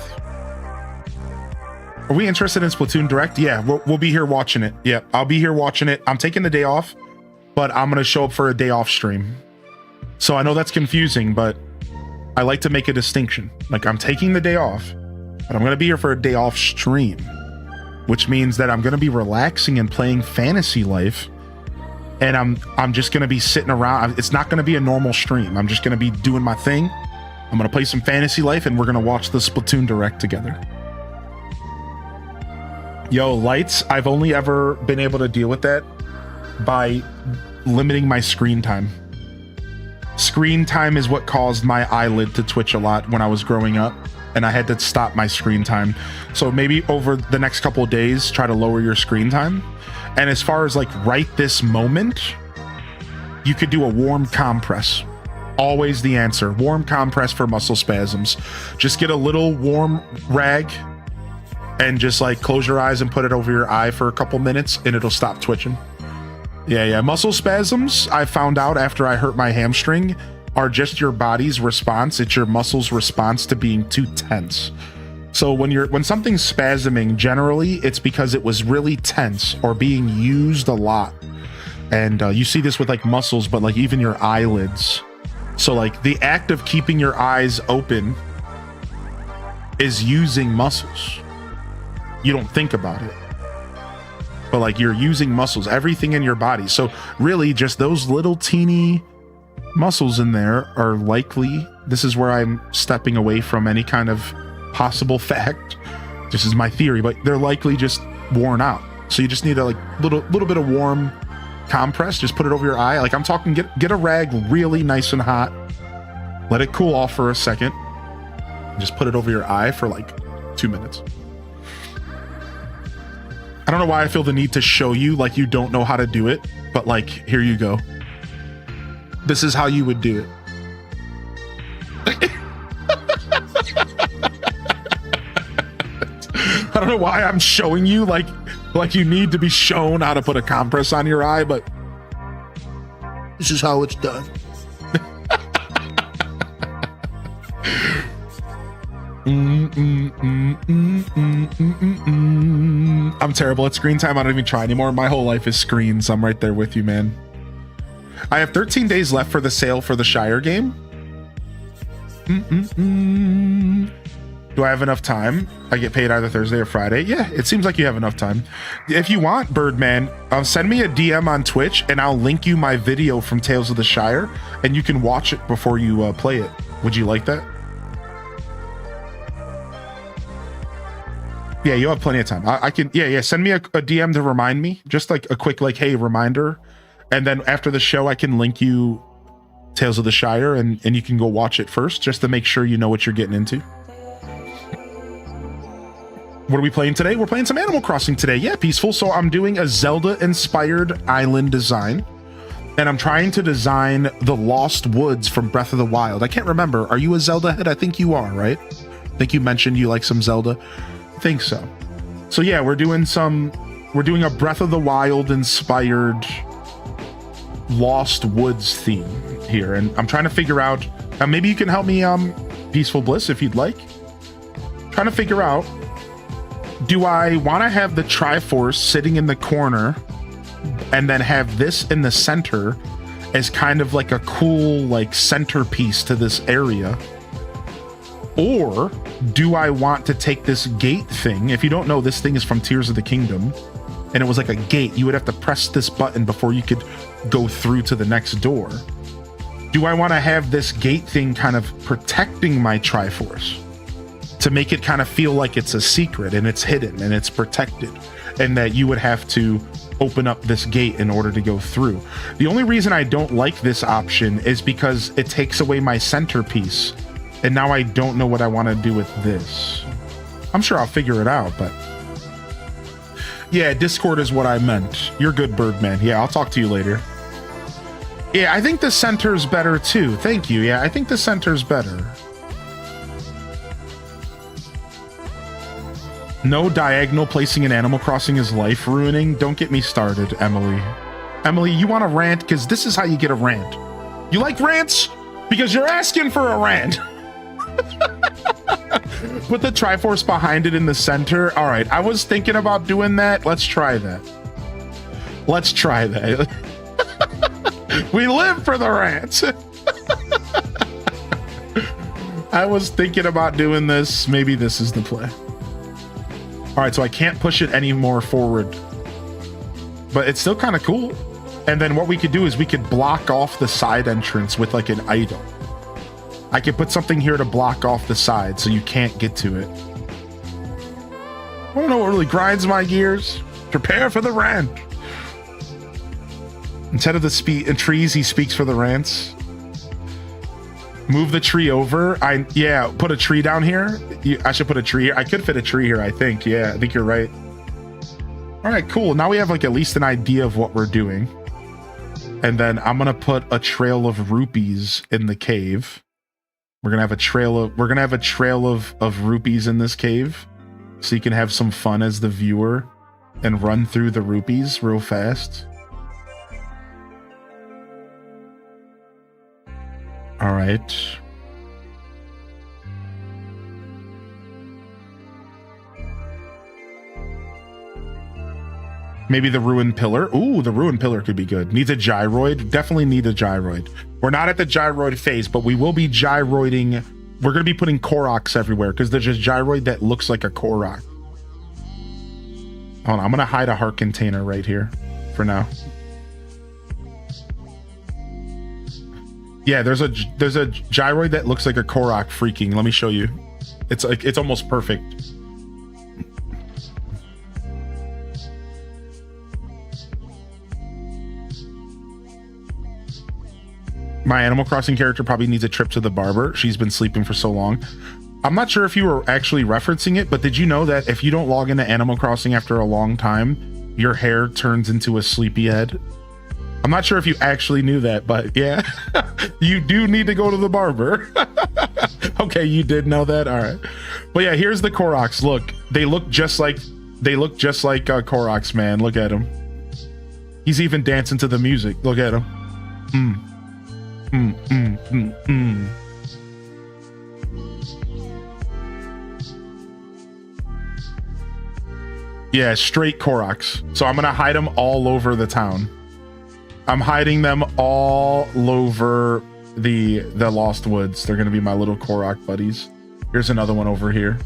Are we interested in Splatoon Direct? Yeah, we'll be here watching it. Yeah, I'll be here watching it. I'm taking the day off, but I'm going to show up for a day off stream. So I know that's confusing, but I like to make a distinction. Like, I'm taking the day off, but I'm going to be here for a day off stream, which means that I'm going to be relaxing and playing Fantasy Life, and I'm just going to be sitting around. It's not going to be a normal stream. I'm just going to be doing my thing. I'm going to play some Fantasy Life, and we're going to watch the Splatoon Direct together. Yo, lights, I've only ever been able to deal with that by limiting my screen time. Screen time is what caused my eyelid to twitch a lot when I was growing up, and I had to stop my screen time. So maybe over the next couple of days, try to lower your screen time. And as far as like right this moment, you could do a warm compress. Always the answer. Warm compress for muscle spasms. Just get a little warm rag and just like close your eyes and put it over your eye for a couple minutes and it'll stop twitching. Yeah. Muscle spasms, I found out after I hurt my hamstring, are just your body's response. It's your muscles' response to being too tense. So when something's spasming, generally it's because it was really tense or being used a lot. And you see this with like muscles, but like even your eyelids. So like the act of keeping your eyes open is using muscles. You don't think about it, but like you're using muscles, everything in your body. So really just those little teeny muscles in there are likely, this is where I'm stepping away from any kind of possible fact. This is my theory, but they're likely just worn out. So you just need a like little bit of warm compress. Just put it over your eye. Like I'm talking, get a rag really nice and hot. Let it cool off for a second. Just put it over your eye for like 2 minutes. I don't know why I feel the need to show you like you don't know how to do it, but like, here you go. This is how you would do it. I don't know why I'm showing you like you need to be shown how to put a compress on your eye, but this is how it's done. I'm terrible at screen time. I don't even try anymore. My whole life is screens. I'm right there with you, man. I have 13 days left for the sale for the Shire game. Do I have enough time? I get paid either Thursday or Friday. Yeah, it seems like you have enough time. If you want, Birdman, send me a DM on Twitch and I'll link you my video from Tales of the Shire and you can watch it before you play it. Would you like that? Yeah, you have plenty of time. I can, yeah. Send me a DM to remind me, just like a quick, like, hey, reminder. And then after the show, I can link you Tales of the Shire and you can go watch it first just to make sure you know what you're getting into. What are we playing today? We're playing some Animal Crossing today. Yeah, Peaceful. So I'm doing a Zelda-inspired island design. And I'm trying to design the Lost Woods from Breath of the Wild. I can't remember. Are you a Zelda head? I think you are, right? I think you mentioned you like some Zelda. I think so. So yeah, we're doing a Breath of the Wild inspired Lost Woods theme here. And I'm trying to figure out, maybe you can help me, Peaceful Bliss, if you'd like. Trying to figure out, do I want to have the Triforce sitting in the corner and then have this in the center as kind of like a cool like centerpiece to this area? Or do I want to take this gate thing? If you don't know, this thing is from Tears of the Kingdom and it was like a gate. You would have to press this button before you could go through to the next door. Do I want to have this gate thing kind of protecting my Triforce to make it kind of feel like it's a secret and it's hidden and it's protected and that you would have to open up this gate in order to go through? The only reason I don't like this option is because it takes away my centerpiece and now I don't know what I want to do with this. I'm sure I'll figure it out, but yeah, Discord is what I meant. You're good, Birdman. Yeah, I'll talk to you later. Yeah, I think the center's better too. Thank you. Yeah, I think the center's better. No diagonal placing in Animal Crossing is life ruining. Don't get me started, Emily. Emily, you want to rant? Because this is how you get a rant. You like rants? Because you're asking for a rant. Put the Triforce behind it in the center. All right, I was thinking about doing that. Let's try that. Let's try that. We live for the rants. I was thinking about doing this. Maybe this is the play. All right, so I can't push it any more forward, but it's still kind of cool. And then what we could do is we could block off the side entrance with like an item. I could put something here to block off the side so you can't get to it. I don't know what really grinds my gears. Prepare for the rant. Instead of the trees, he speaks for the rants. Move the tree over. Yeah, put a tree down here. I should put a tree here. I could fit a tree here, I think. Yeah, I think you're right. All right, cool. Now we have like at least an idea of what we're doing. And then I'm gonna put a trail of rupees in the cave. We're gonna have a trail of rupees in this cave, so you can have some fun as the viewer and run through the rupees real fast. All right. Maybe the ruined pillar. Ooh, the ruined pillar could be good. Needs a gyroid. Definitely need a gyroid. We're not at the gyroid phase, but we will be gyroiding. We're going to be putting Koroks everywhere because there's a gyroid that looks like a Korok. Hold on, I'm going to hide a heart container right here for now. Yeah, there's a gyroid that looks like a Korok freaking. Let me show you. It's like it's almost perfect. My Animal Crossing character probably needs a trip to the barber. She's been sleeping for so long. I'm not sure if you were actually referencing it, but did you know that if you don't log into Animal Crossing after a long time, your hair turns into a sleepy head? I'm not sure if you actually knew that, but yeah, you do need to go to the barber. Okay, you did know that. All right. But yeah, here's the Koroks. Look, they look just like Koroks, man. Look at him. He's even dancing to the music. Look at him. Yeah, straight Koroks. So I'm gonna hide them all over the town. I'm hiding them all over the Lost Woods. They're gonna be my little Korok buddies. Here's another one over here.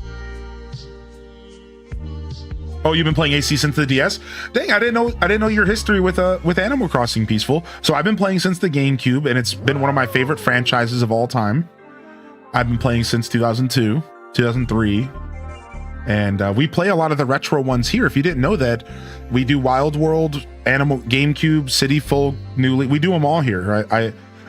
Oh, you've been playing AC since the DS? Dang, I didn't know your history with Animal Crossing, Peaceful. So I've been playing since the GameCube, and it's been one of my favorite franchises of all time. I've been playing since 2002, 2003. And we play a lot of the retro ones here. If you didn't know that, we do Wild World, Animal, GameCube, City Folk, Newly. We do them all here.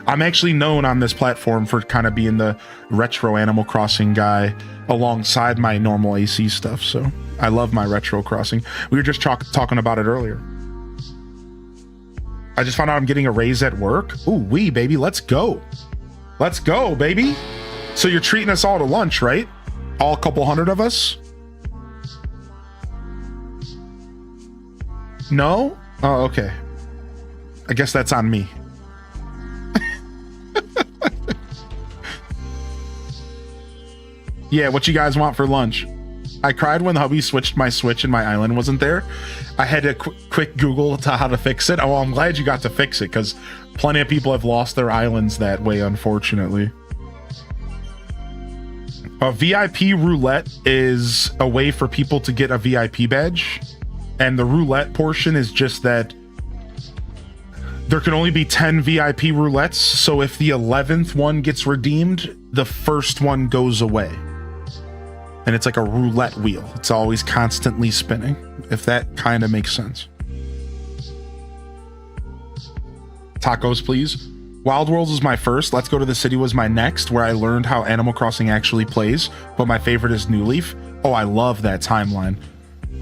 I'm actually known on this platform for kind of being the retro Animal Crossing guy alongside my normal AC stuff. So I love my retro crossing. We were just talking about it earlier. I just found out I'm getting a raise at work. Ooh, wee, baby. Let's go. Let's go, baby. So you're treating us all to lunch, right? All couple hundred of us? No? Oh, okay. I guess that's on me. Yeah, what you guys want for lunch? I cried when hubby switched my Switch and my island wasn't there. I had a quick Google to how to fix it. Oh, I'm glad you got to fix it, because plenty of people have lost their islands that way, unfortunately. A VIP roulette is a way for people to get a VIP badge. And the roulette portion is just that there can only be 10 VIP roulettes. So if the 11th one gets redeemed, the first one goes away. And it's like a roulette wheel. It's always constantly spinning, if that kind of makes sense. Tacos, please. Wild Worlds was my first. Let's Go to the City was my next, where I learned how Animal Crossing actually plays. But my favorite is New Leaf. Oh, I love that timeline.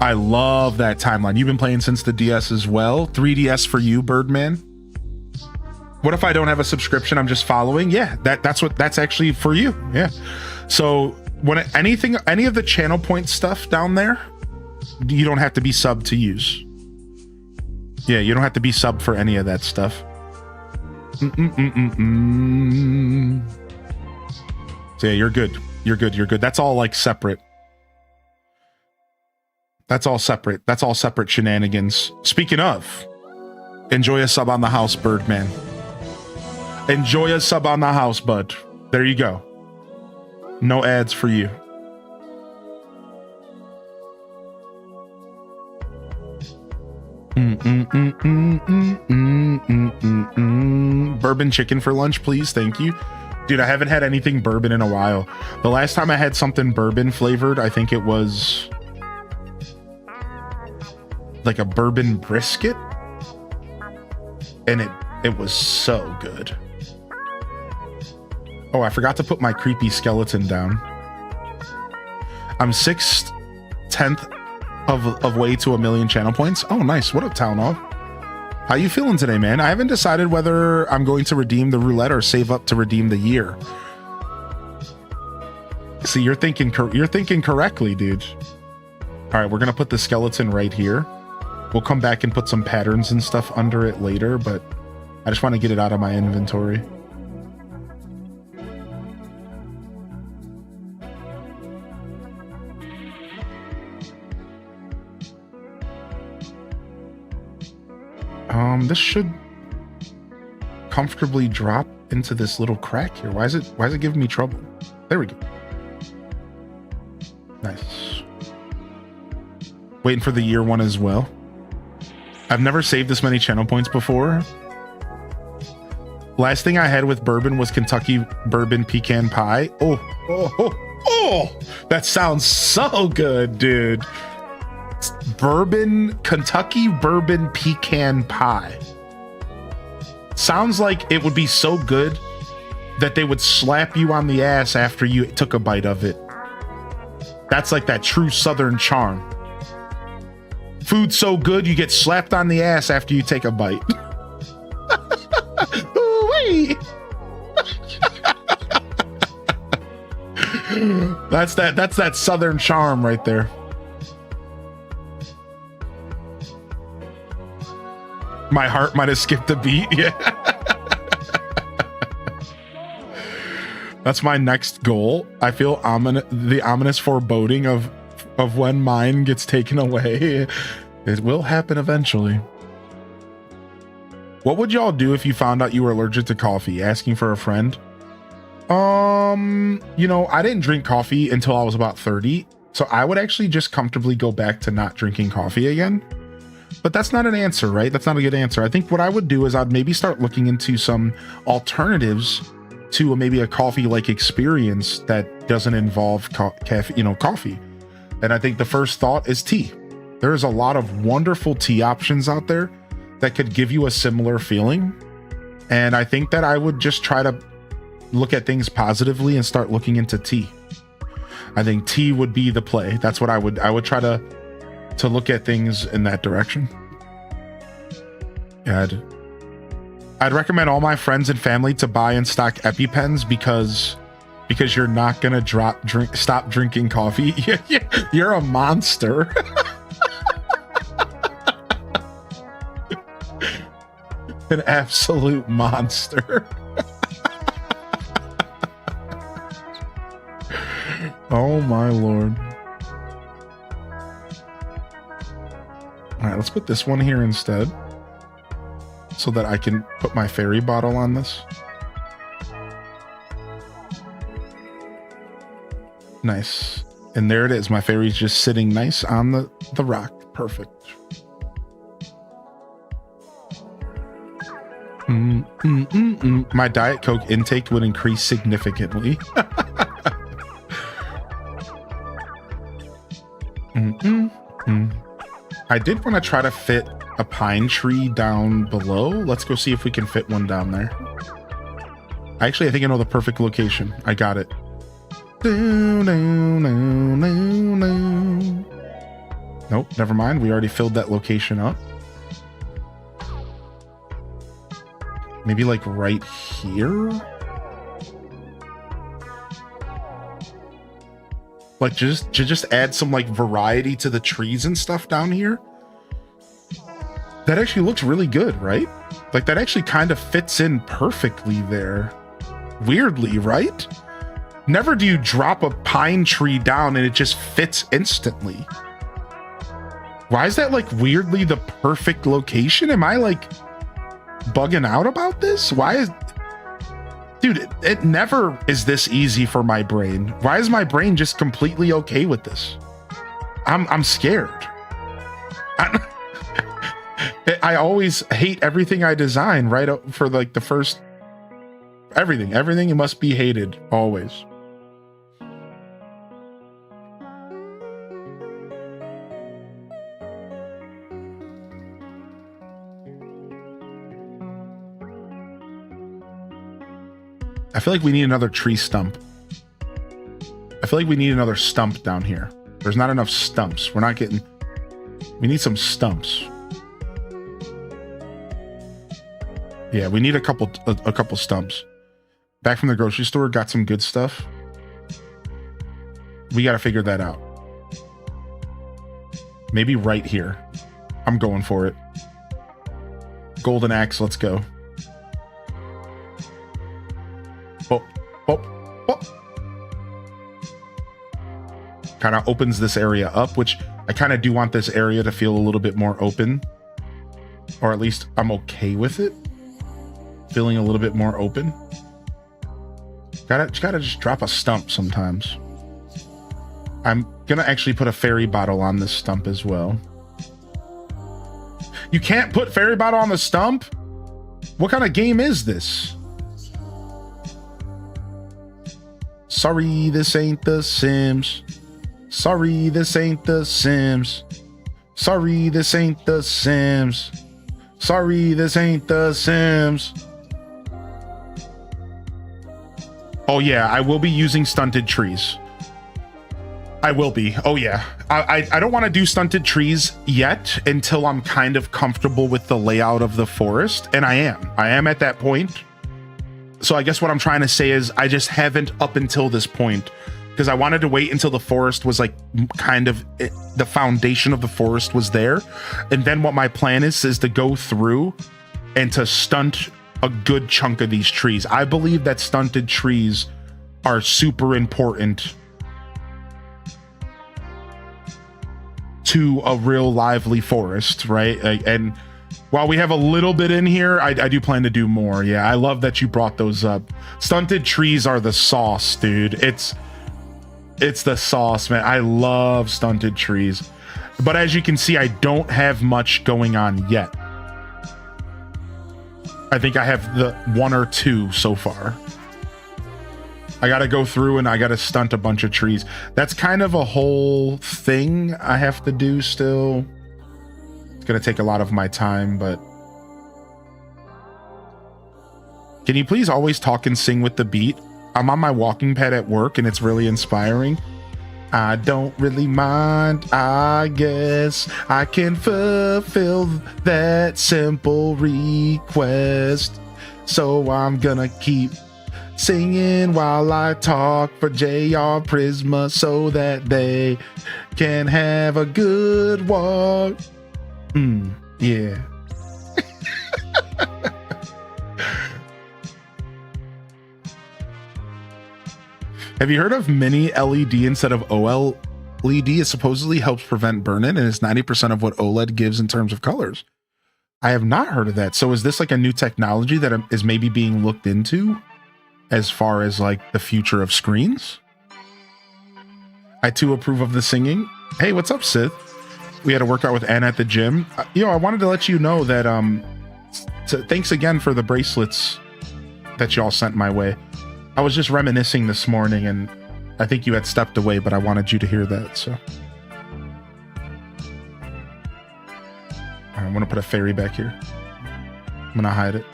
I love that timeline. You've been playing since the DS as well. 3DS for you, Birdman. What if I don't have a subscription? I'm just following. Yeah, that's actually for you. Yeah. So when any of the channel point stuff down there, you don't have to be subbed to use. Yeah, you don't have to be subbed for any of that stuff. So yeah, you're good. You're good. That's all like separate. That's all separate. That's all separate shenanigans. Speaking of, enjoy a sub on the house, Birdman. Enjoy a sub on the house, bud. There you go. No ads for you. Bourbon chicken for lunch, please. Thank you. Dude, I haven't had anything bourbon in a while. The last time I had something bourbon flavored, I think it was like a bourbon brisket, and it was so good. Oh, I forgot to put my creepy skeleton down. I'm 6/10 of way to 1,000,000 channel points. Oh, nice. What up, Town Hall? How you feeling today, man? I haven't decided whether I'm going to redeem the roulette or save up to redeem the year. See, you're thinking correctly, dude. All right, we're gonna put the skeleton right here. We'll come back and put some patterns and stuff under it later, but I just want to get it out of my inventory. This should comfortably drop into this little crack here. Why is it giving me trouble? There we go. Nice. Waiting for the year one as well. I've never saved this many channel points before. Last thing I had with bourbon was Kentucky bourbon pecan pie. Oh, that sounds so good, dude. Kentucky bourbon pecan pie. Sounds like it would be so good that they would slap you on the ass after you took a bite of it. That's like that true Southern charm. Food so good you get slapped on the ass after you take a bite. Ooh-wee. That's that Southern charm right there. My heart might have skipped a beat. Yeah. That's my next goal. I feel the ominous foreboding of when mine gets taken away. It will happen eventually. What would y'all do if you found out you were allergic to coffee? Asking for a friend? You know, I didn't drink coffee until I was about 30, so I would actually just comfortably go back to not drinking coffee again. But that's not an answer, right? That's not a good answer. I think what I would do is I'd maybe start looking into some alternatives to maybe a coffee-like experience that doesn't involve coffee. And I think the first thought is tea. There is a lot of wonderful tea options out there that could give you a similar feeling. And I think that I would just try to look at things positively and start looking into tea. I think tea would be the play. That's what I would try to look at things in that direction. Yeah, I'd recommend all my friends and family to buy and stock EpiPens because you're not gonna stop drinking coffee. You're a monster. An absolute monster. Oh my lord. All right, let's put this one here instead so that I can put my fairy bottle on this. Nice. And there it is. My fairy's just sitting nice on the rock. Perfect. My Diet Coke intake would increase significantly. I did want to try to fit a pine tree down below. Let's go see if we can fit one down there. Actually, I think I know the perfect location. I got it. Nope, never mind. We already filled that location up. Maybe like right here? Like just add some like variety to the trees and stuff down here. That actually looks really good, right? Like that actually kind of fits in perfectly there. Weirdly, right? Never do you drop a pine tree down and it just fits instantly. Why is that like weirdly the perfect location? Am I like bugging out about this? Why is... Dude, it never is this easy for my brain. Why is my brain just completely okay with this? I'm scared. I always hate everything I design right up for like the first... Everything must be hated, always. I feel like we need another tree stump. I feel like we need another stump down here. There's not enough stumps. We're not getting... We need some stumps. Yeah, we need a couple stumps. Back from the grocery store, got some good stuff. We got to figure that out. Maybe right here. I'm going for it. Golden axe, let's go. Kind of opens this area up, which I kind of do want this area to feel a little bit more open. Or at least I'm okay with it. Feeling a little bit more open. Gotta just drop a stump sometimes. I'm gonna actually put a fairy bottle on this stump as well. You can't put fairy bottle on the stump? What kind of game is this? Sorry, this ain't The Sims. Sorry, this ain't The Sims. Sorry, this ain't The Sims. Sorry, this ain't The Sims. Oh yeah, I will be using stunted trees. I will be. Oh yeah. I don't want to do stunted trees yet until I'm kind of comfortable with the layout of the forest. And I am at that point. So I guess what I'm trying to say is I just haven't up until this point, because I wanted to wait until the forest was like kind of the foundation of the forest was there. And then what my plan is to go through and to stunt a good chunk of these trees. I believe that stunted trees are super important to a real lively forest, right? And while we have a little bit in here, I do plan to do more. Yeah, I love that you brought those up. Stunted trees are the sauce, dude. It's the sauce, man. I love stunted trees. But as you can see, I don't have much going on yet. I think I have the 1 or 2 so far. I got to go through and I got to stunt a bunch of trees. That's kind of a whole thing I have to do still. It's going to take a lot of my time, but... Can you please always talk and sing with the beat? I'm on my walking pad at work and it's really inspiring. I don't really mind. I guess I can fulfill that simple request. So I'm gonna keep singing while I talk for JR Prisma so that they can have a good walk. Yeah. Have you heard of mini LED instead of OLED? It supposedly helps prevent burn-in and is 90% of what OLED gives in terms of colors. I have not heard of that. So is this like a new technology that is maybe being looked into as far as like the future of screens? I too approve of the singing. Hey, what's up, Sith? We had a workout with Anna at the gym. I wanted to let you know that thanks again for the bracelets that y'all sent my way. I was just reminiscing this morning and I think you had stepped away, but I wanted you to hear that, so. I'm gonna put a fairy back here. I'm gonna hide it.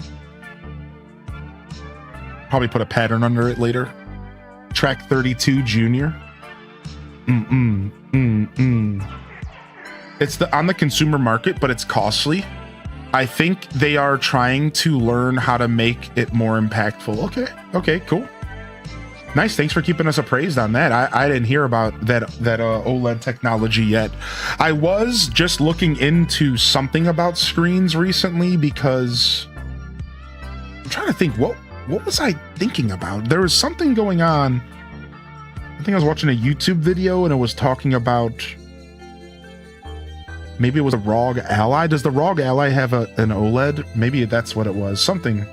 Probably put a pattern under it later. Track 32 Junior. It's on the consumer market, but it's costly. I think they are trying to learn how to make it more impactful. Okay, cool. Nice, thanks for keeping us appraised on that. I didn't hear about that OLED technology yet. I was just looking into something about screens recently because I'm trying to think, what was I thinking about? There was something going on. I think I was watching a YouTube video and it was talking about, maybe it was a ROG Ally. Does the ROG Ally have an OLED? Maybe that's what it was. Something.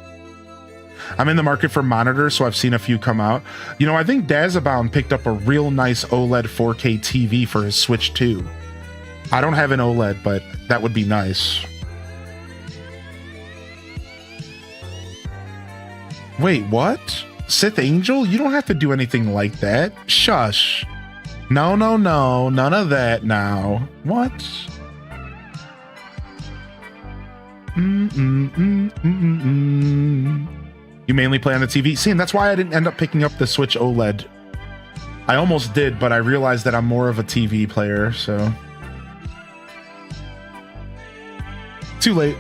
I'm in the market for monitors, so I've seen a few come out. You know, I think Dazabound picked up a real nice OLED 4K TV for his Switch 2. I don't have an OLED, but that would be nice. Wait, what? Sith Angel? You don't have to do anything like that. Shush. No. None of that now. What? You mainly play on the TV? See, and that's why I didn't end up picking up the Switch OLED. I almost did, but I realized that I'm more of a TV player, so. Too late.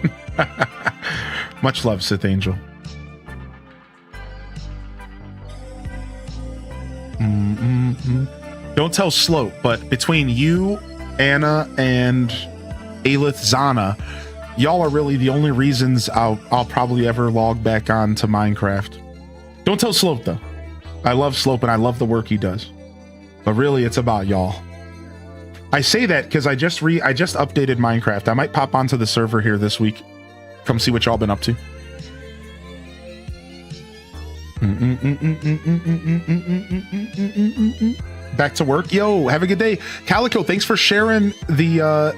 Much love, Sith Angel. Don't tell Slope, but between you, Anna, and Aelith Zana, y'all are really the only reasons I'll probably ever log back on to Minecraft. Don't tell Slope though. I love Slope and I love the work he does. But really it's about y'all. I say that because I just updated Minecraft. I might pop onto the server here this week. Come see what y'all been up to. Back to work. Yo, have a good day. Calico, thanks for sharing the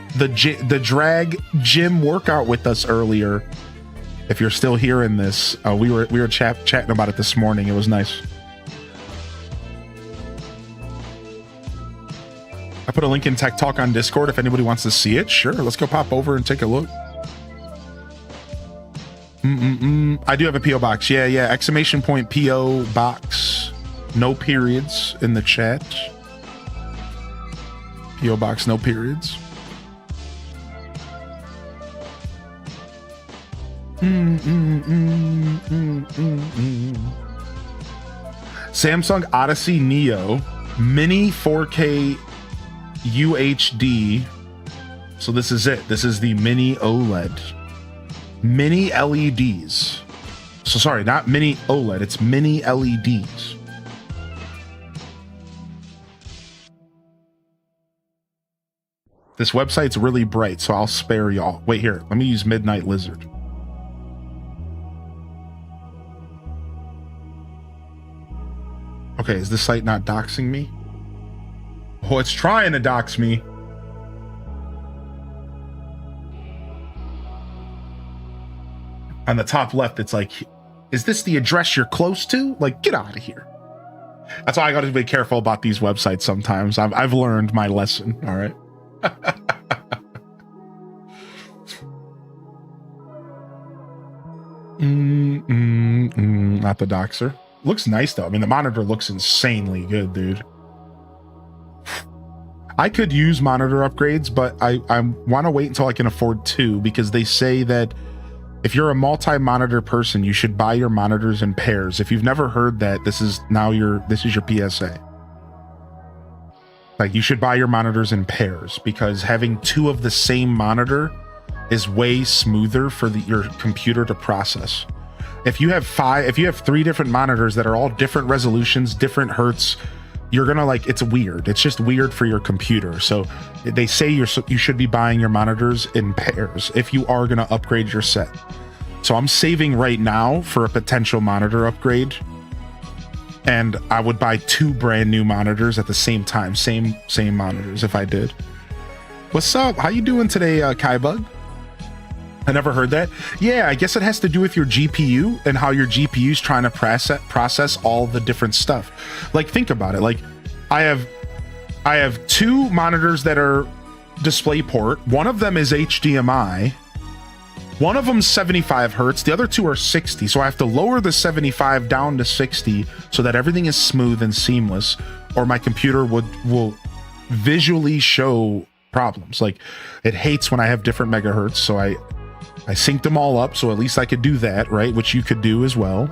drag gym workout with us earlier. If you're still hearing this, we were chatting about it this morning. It was nice. I put a link in Tech Talk on Discord if anybody wants to see it. Sure, let's go pop over and take a look. I do have a PO box. Yeah. ! PO box. No periods in the chat. PO Box, no periods. Samsung Odyssey Neo Mini 4K UHD. So this is it. This is the mini OLED. Mini LEDs. So sorry, not mini OLED, it's mini LEDs. This website's really bright, so I'll spare y'all. Wait here, let me use Midnight Lizard. Okay, is this site not doxing me? Oh, it's trying to dox me. On the top left, it's like, is this the address you're close to? Like, get out of here. That's why I gotta be careful about these websites sometimes. I've learned my lesson, all right? Not the doxer. Looks nice though. I mean, the monitor looks insanely good, dude. I could use monitor upgrades, but I want to wait until I can afford two, because they say that if you're a multi-monitor person, you should buy your monitors in pairs. If you've never heard that, this is your PSA. Like, you should buy your monitors in pairs, because having two of the same monitor is way smoother for your computer to process. If you have three different monitors that are all different resolutions, different hertz, you're gonna it's weird. It's just weird for your computer. So they say you should be buying your monitors in pairs if you are gonna upgrade your set. So I'm saving right now for a potential monitor upgrade, and I would buy two brand new monitors at the same time, same monitors if I did. What's up? How you doing today, Kaibug? I never heard that. Yeah, I guess it has to do with your GPU and how your GPU is trying to process all the different stuff. Like, think about it. Like, I have two monitors that are DisplayPort. One of them is HDMI. One of them's 75 hertz. The other two are 60. So I have to lower the 75 down to 60 so that everything is smooth and seamless, or my computer will visually show problems. Like, it hates when I have different megahertz. So I synced them all up, so at least I could do that, right? Which you could do as well.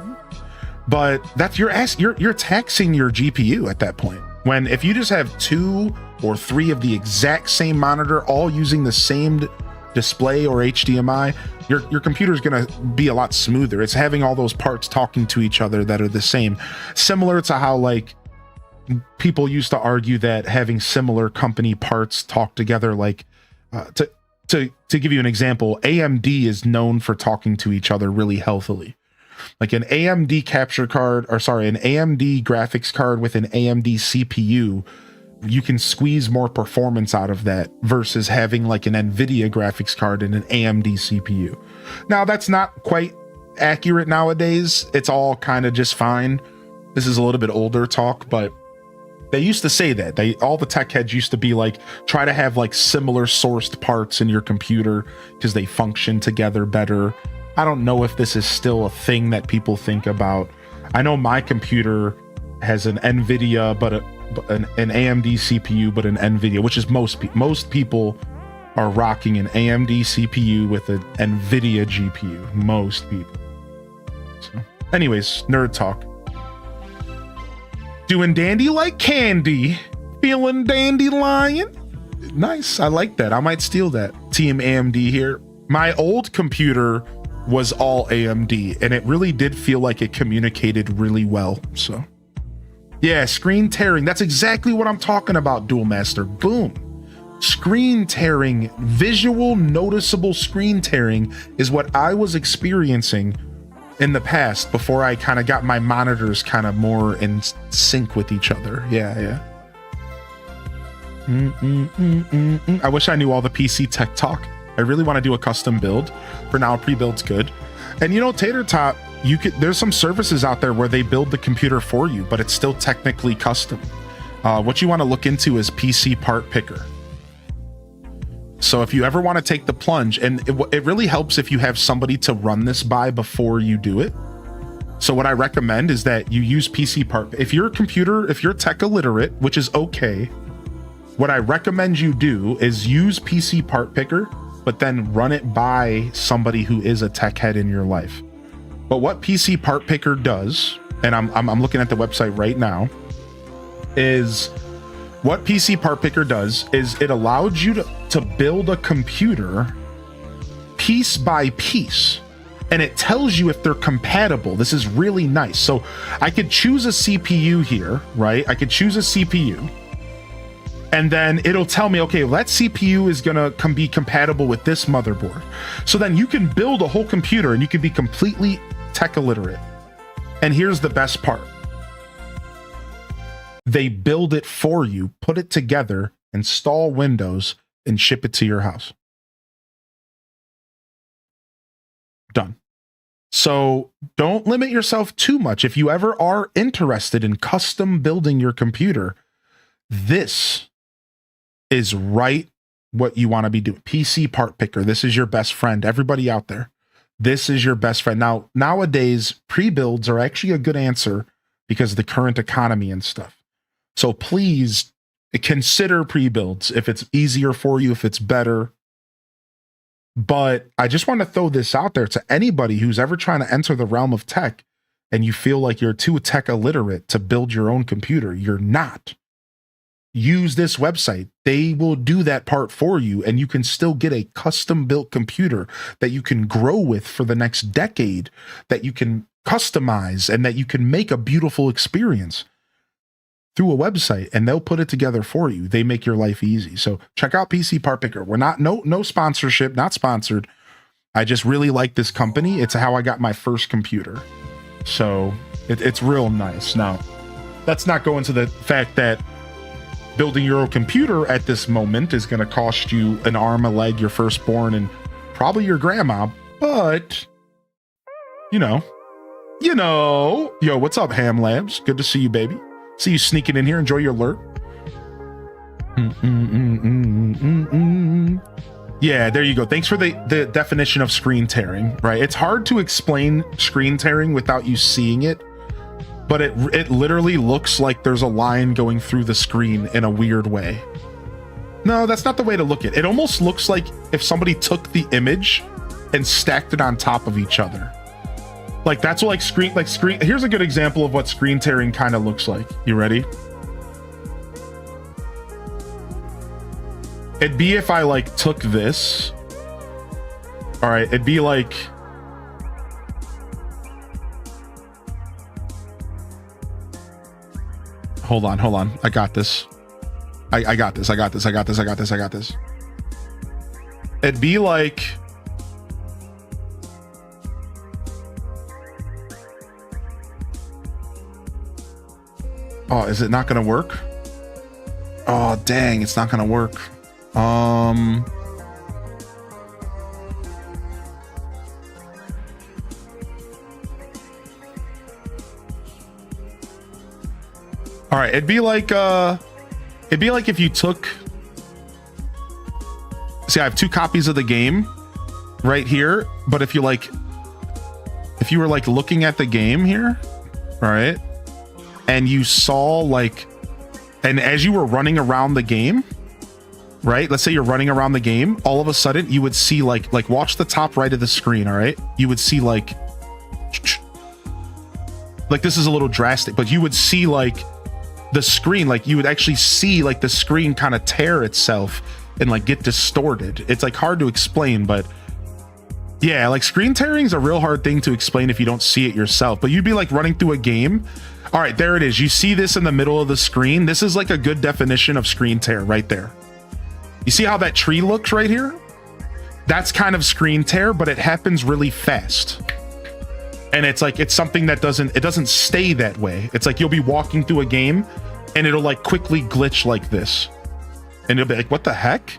But that's you're taxing your GPU at that point. When if you just have two or three of the exact same monitor, all using the same display or HDMI, your computer is going to be a lot smoother. It's having all those parts talking to each other that are the same. Similar to how, like, people used to argue that having similar company parts talk together, like, to give you an example, AMD is known for talking to each other really healthily. Like an AMD an AMD graphics card with an AMD CPU, you can squeeze more performance out of that versus having like an NVIDIA graphics card and an AMD CPU. Now, that's not quite accurate nowadays. It's all kind of just fine. This is a little bit older talk, but they used to say that. All the tech heads used to be like, try to have like similar sourced parts in your computer because they function together better. I don't know if this is still a thing that people think about. I know my computer has an NVIDIA, but an AMD CPU, but an NVIDIA, which is most people are rocking an AMD CPU with an NVIDIA GPU. Most people. So, anyways, nerd talk. Doing dandy like candy. Feeling dandelion. Nice. I like that. I might steal that. Team AMD here. My old computer was all AMD, and it really did feel like it communicated really well. So, yeah, screen tearing. That's exactly what I'm talking about, Dual Master. Boom. Screen tearing, visual, noticeable screen tearing is what I was experiencing in the past before I kind of got my monitors kind of more in sync with each other. Yeah. I wish I knew all the PC tech talk. I really want to do a custom build. For now, pre-build's good. And Tater Tot, there's some services out there where they build the computer for you, but it's still technically custom. What you want to look into is PC Part Picker. So if you ever want to take the plunge, and it really helps if you have somebody to run this by before you do it. So what I recommend is that you use PC part. If you're tech illiterate, which is okay, what I recommend you do is use PC part picker, but then run it by somebody who is a tech head in your life. But what PC part picker does, and I'm looking at the website right now, is what PC part picker does is it allows you to build a computer piece by piece. And it tells you if they're compatible. This is really nice. So I could choose a CPU here, right? I could choose a CPU. And then it'll tell me, okay, well, that CPU is gonna be compatible with this motherboard. So then you can build a whole computer and you can be completely tech illiterate. And here's the best part. They build it for you, put it together, install Windows, and ship it to your house. Done. So don't limit yourself too much. If you ever are interested in custom building your computer, this is right what you want to be doing. PC part picker. This is your best friend. Everybody out there, this is your best friend. Now, nowadays, pre-builds are actually a good answer because of the current economy and stuff. So please consider pre-builds if it's easier for you, if it's better. But I just want to throw this out there to anybody who's ever trying to enter the realm of tech and you feel like you're too tech illiterate to build your own computer. You're not. Use this website. They will do that part for you, and you can still get a custom built computer that you can grow with for the next decade, that you can customize, and that you can make a beautiful experience through a website, and they'll put it together for you. They make your life easy. So check out PC Part Picker. We're not, no sponsorship, not sponsored. I just really like this company. It's how I got my first computer. So it's real nice. Now, let's not go into the fact that building your own computer at this moment is going to cost you an arm, a leg, your firstborn, and probably your grandma. But, yo, what's up, Ham Labs? Good to see you, baby. See you sneaking in here. Enjoy your alert. Yeah, there you go. Thanks for the definition of screen tearing, right? It's hard to explain screen tearing without you seeing it, but it literally looks like there's a line going through the screen in a weird way. No, that's not the way to look at it. It almost looks like if somebody took the image and stacked it on top of each other. Like that's what screen. Here's a good example of what screen tearing kind of looks like. You ready? It'd be if I took this. All right, it'd be like. Hold on. I got this. I got this. It'd be like. Oh, is it not going to work? Oh, dang, it's not going to work. All right, it'd be like if you took. See, I have 2 copies of the game right here, but if you were looking at the game here, all right? And you saw and as you were running around the game, right? Let's say you're running around the game, all of a sudden you would see watch the top right of the screen, all right? You would see this is a little drastic, but you would see the screen, you would actually see the screen kind of tear itself and get distorted. It's hard to explain, but yeah, screen tearing is a real hard thing to explain if you don't see it yourself. But you'd be running through a game. All right, there it is. You see this in the middle of the screen. This is a good definition of screen tear right there. You see how that tree looks right here? That's kind of screen tear, but it happens really fast. And it's it's something that doesn't stay that way. It's you'll be walking through a game and it'll quickly glitch like this. And you'll be like, what the heck?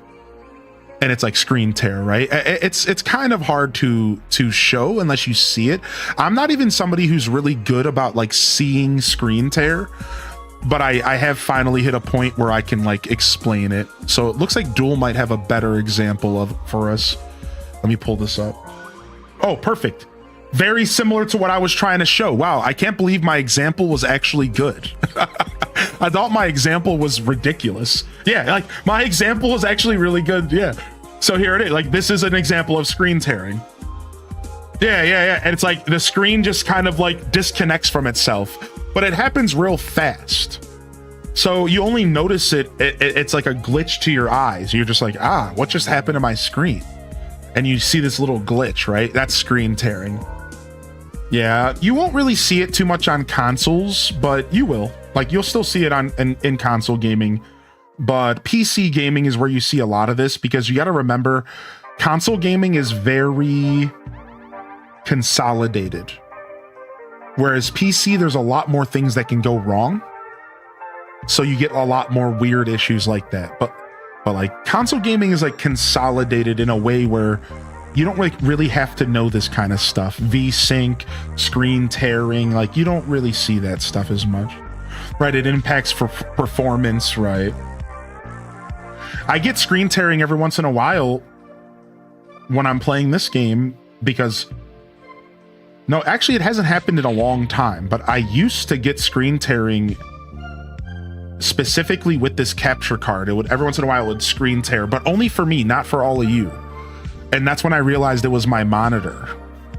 And it's screen tear, right? It's kind of hard to show unless you see it. I'm not even somebody who's really good about seeing screen tear, but I have finally hit a point where I can explain it. So it looks like Duel might have a better example for us. Let me pull this up. Oh, perfect. very similar to what I was trying to show. Wow, I can't believe my example was actually good. I thought my example was ridiculous. Yeah, like my example was actually really good. Yeah. So here it is. Like this is an example of screen tearing. Yeah. And it's like the screen just kind of like disconnects from itself, but it happens real fast. So you only notice it's like a glitch to your eyes. You're just like, what just happened to my screen? And you see this little glitch, right? That's screen tearing. Yeah, you won't really see it too much on consoles, but you will. Like you'll still see it in console gaming, but PC gaming is where you see a lot of this, because you got to remember console gaming is very consolidated. Whereas PC, there's a lot more things that can go wrong. So you get a lot more weird issues like that. But like console gaming is like consolidated in a way where you don't like really have to know this kind of stuff. V-Sync, screen tearing, like you don't really see that stuff as much. Right, it impacts for performance, right? I get screen tearing every once in a while when I'm playing this game because... No, actually it hasn't happened in a long time, but I used to get screen tearing specifically with this capture card. It would every once in a while it would screen tear, but only for me, not for all of you. And that's when I realized it was my monitor.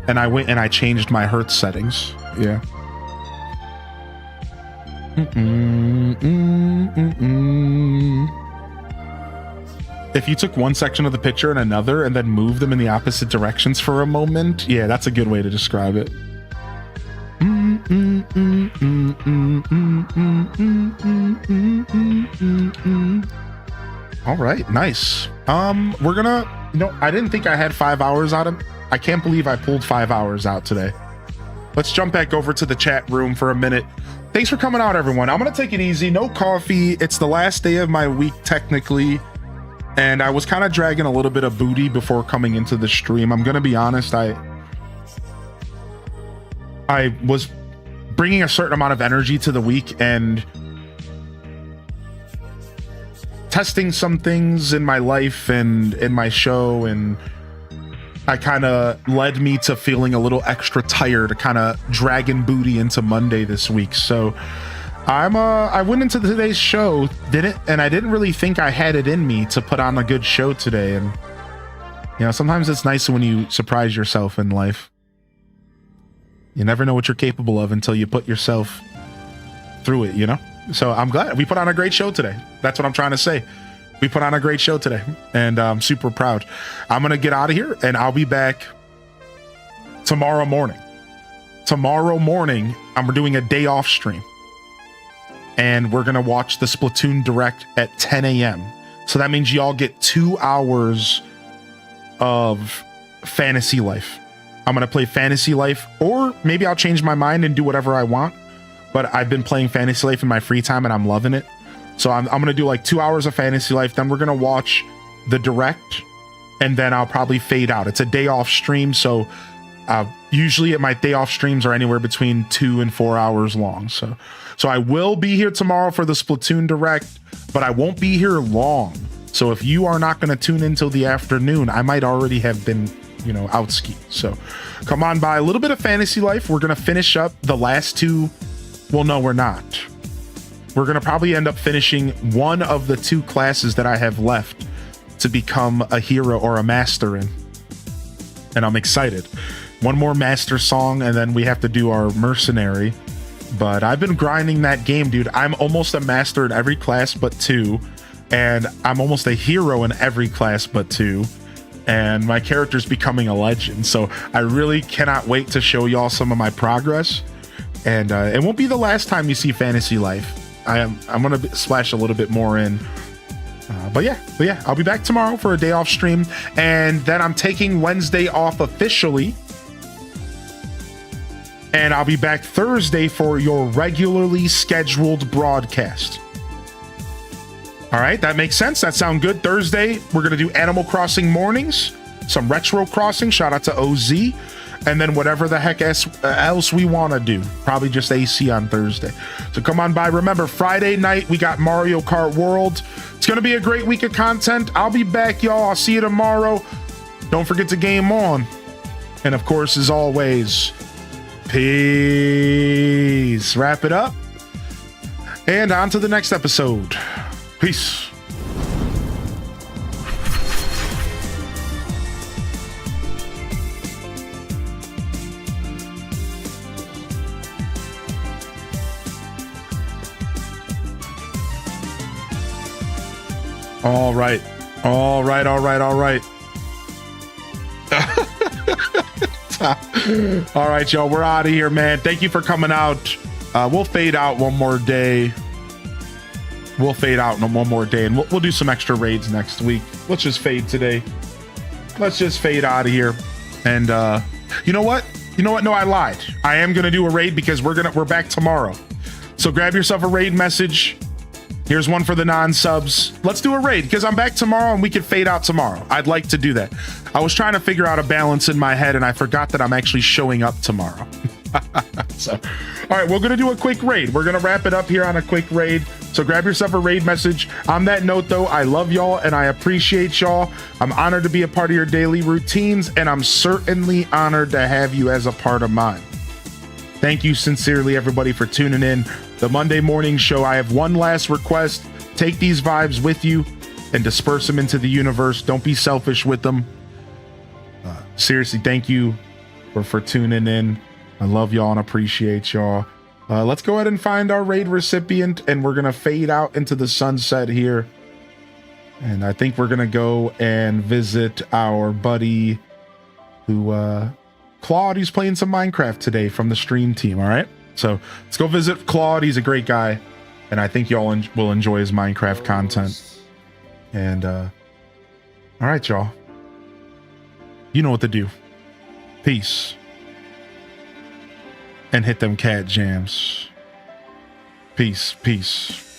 And I went and I changed my hertz settings. Yeah. If you took one section of the picture and another and then moved them in the opposite directions for a moment, yeah, that's a good way to describe it. All right, nice. We're gonna, I didn't think I had 5 hours out of, I can't believe I pulled 5 hours out today. Let's jump back over to the chat room for a minute. Thanks for coming out, everyone. I'm gonna take it easy, no coffee. It's the last day of my week, technically. And I was kind of dragging a little bit of booty before coming into the stream. I'm gonna be honest, I was bringing a certain amount of energy to the week and testing some things in my life and in my show, and I kind of led me to feeling a little extra tired, kind of dragging booty into Monday this week. So I went into today's show, and I didn't really think I had it in me to put on a good show today. And sometimes it's nice when you surprise yourself in life. You never know what you're capable of until you put yourself through it, So I'm glad we put on a great show today. That's what I'm trying to say. We put on a great show today, and I'm super proud. I'm gonna get out of here, and I'll be back tomorrow morning. Tomorrow morning, I'm doing a day off stream, and we're gonna watch the Splatoon Direct at 10 a.m. So that means y'all get 2 hours of Fantasy Life. I'm gonna play Fantasy Life, or maybe I'll change my mind and do whatever I want. But I've been playing Fantasy Life in my free time, and I'm loving it. So I'm gonna do like 2 hours of Fantasy Life. Then we're gonna watch the Direct, and then I'll probably fade out. It's a day off stream, so usually my day off streams are anywhere between 2 and 4 hours long. So I will be here tomorrow for the Splatoon Direct, but I won't be here long. So if you are not gonna tune in until the afternoon, I might already have been, out skiing. So come on by. A little bit of Fantasy Life. We're gonna finish up the last two. Well, no, we're not. We're gonna probably end up finishing one of the 2 classes that I have left to become a hero or a master in. And I'm excited. One more master song, and then we have to do our mercenary. But I've been grinding that game, dude. I'm almost a master in every class but 2. And I'm almost a hero in every class but 2. And my character's becoming a legend. So I really cannot wait to show y'all some of my progress. And it won't be the last time you see Fantasy Life. I'm gonna splash a little bit more in. But yeah, I'll be back tomorrow for a day off stream. And then I'm taking Wednesday off officially. And I'll be back Thursday for your regularly scheduled broadcast. All right, that makes sense. That sounds good. Thursday, we're going to do Animal Crossing mornings, some Retro Crossing, shout out to OZ, and then whatever the heck else we want to do. Probably just AC on Thursday. So come on by. Remember, Friday night, we got Mario Kart World. It's going to be a great week of content. I'll be back, y'all. I'll see you tomorrow. Don't forget to game on. And of course, as always, peace. Wrap it up. And on to the next episode. Peace. All right. All right. All right. All right. All right, y'all. We're out of here, man. Thank you for coming out. We'll fade out one more day. We'll fade out in one more day, and we'll do some extra raids next week. Let's just fade today. Let's just fade out of here. And you know what? You know what? No, I lied. I am gonna do a raid because we're back tomorrow. So grab yourself a raid message. Here's one for the non-subs. Let's do a raid because I'm back tomorrow and we can fade out tomorrow. I'd like to do that. I was trying to figure out a balance in my head and I forgot that I'm actually showing up tomorrow. So, all right, we're going to do a quick raid. We're going to wrap it up here on a quick raid. So grab yourself a raid message. On that note, though, I love y'all and I appreciate y'all. I'm honored to be a part of your daily routines and I'm certainly honored to have you as a part of mine. Thank you sincerely, everybody, for tuning in. The Monday morning show. I have one last request. Take these vibes with you and disperse them into the universe. Don't be selfish with them. Seriously, thank you for tuning in. I love y'all and appreciate y'all. Let's go ahead and find our raid recipient, and we're going to fade out into the sunset here. And I think we're going to go and visit our buddy who... Claude, he's playing some Minecraft today from the stream team, all right? So let's go visit Claude. He's a great guy, and I think y'all will enjoy his Minecraft content. And, all right, y'all. You know what to do. Peace. And hit them cat jams. Peace, peace.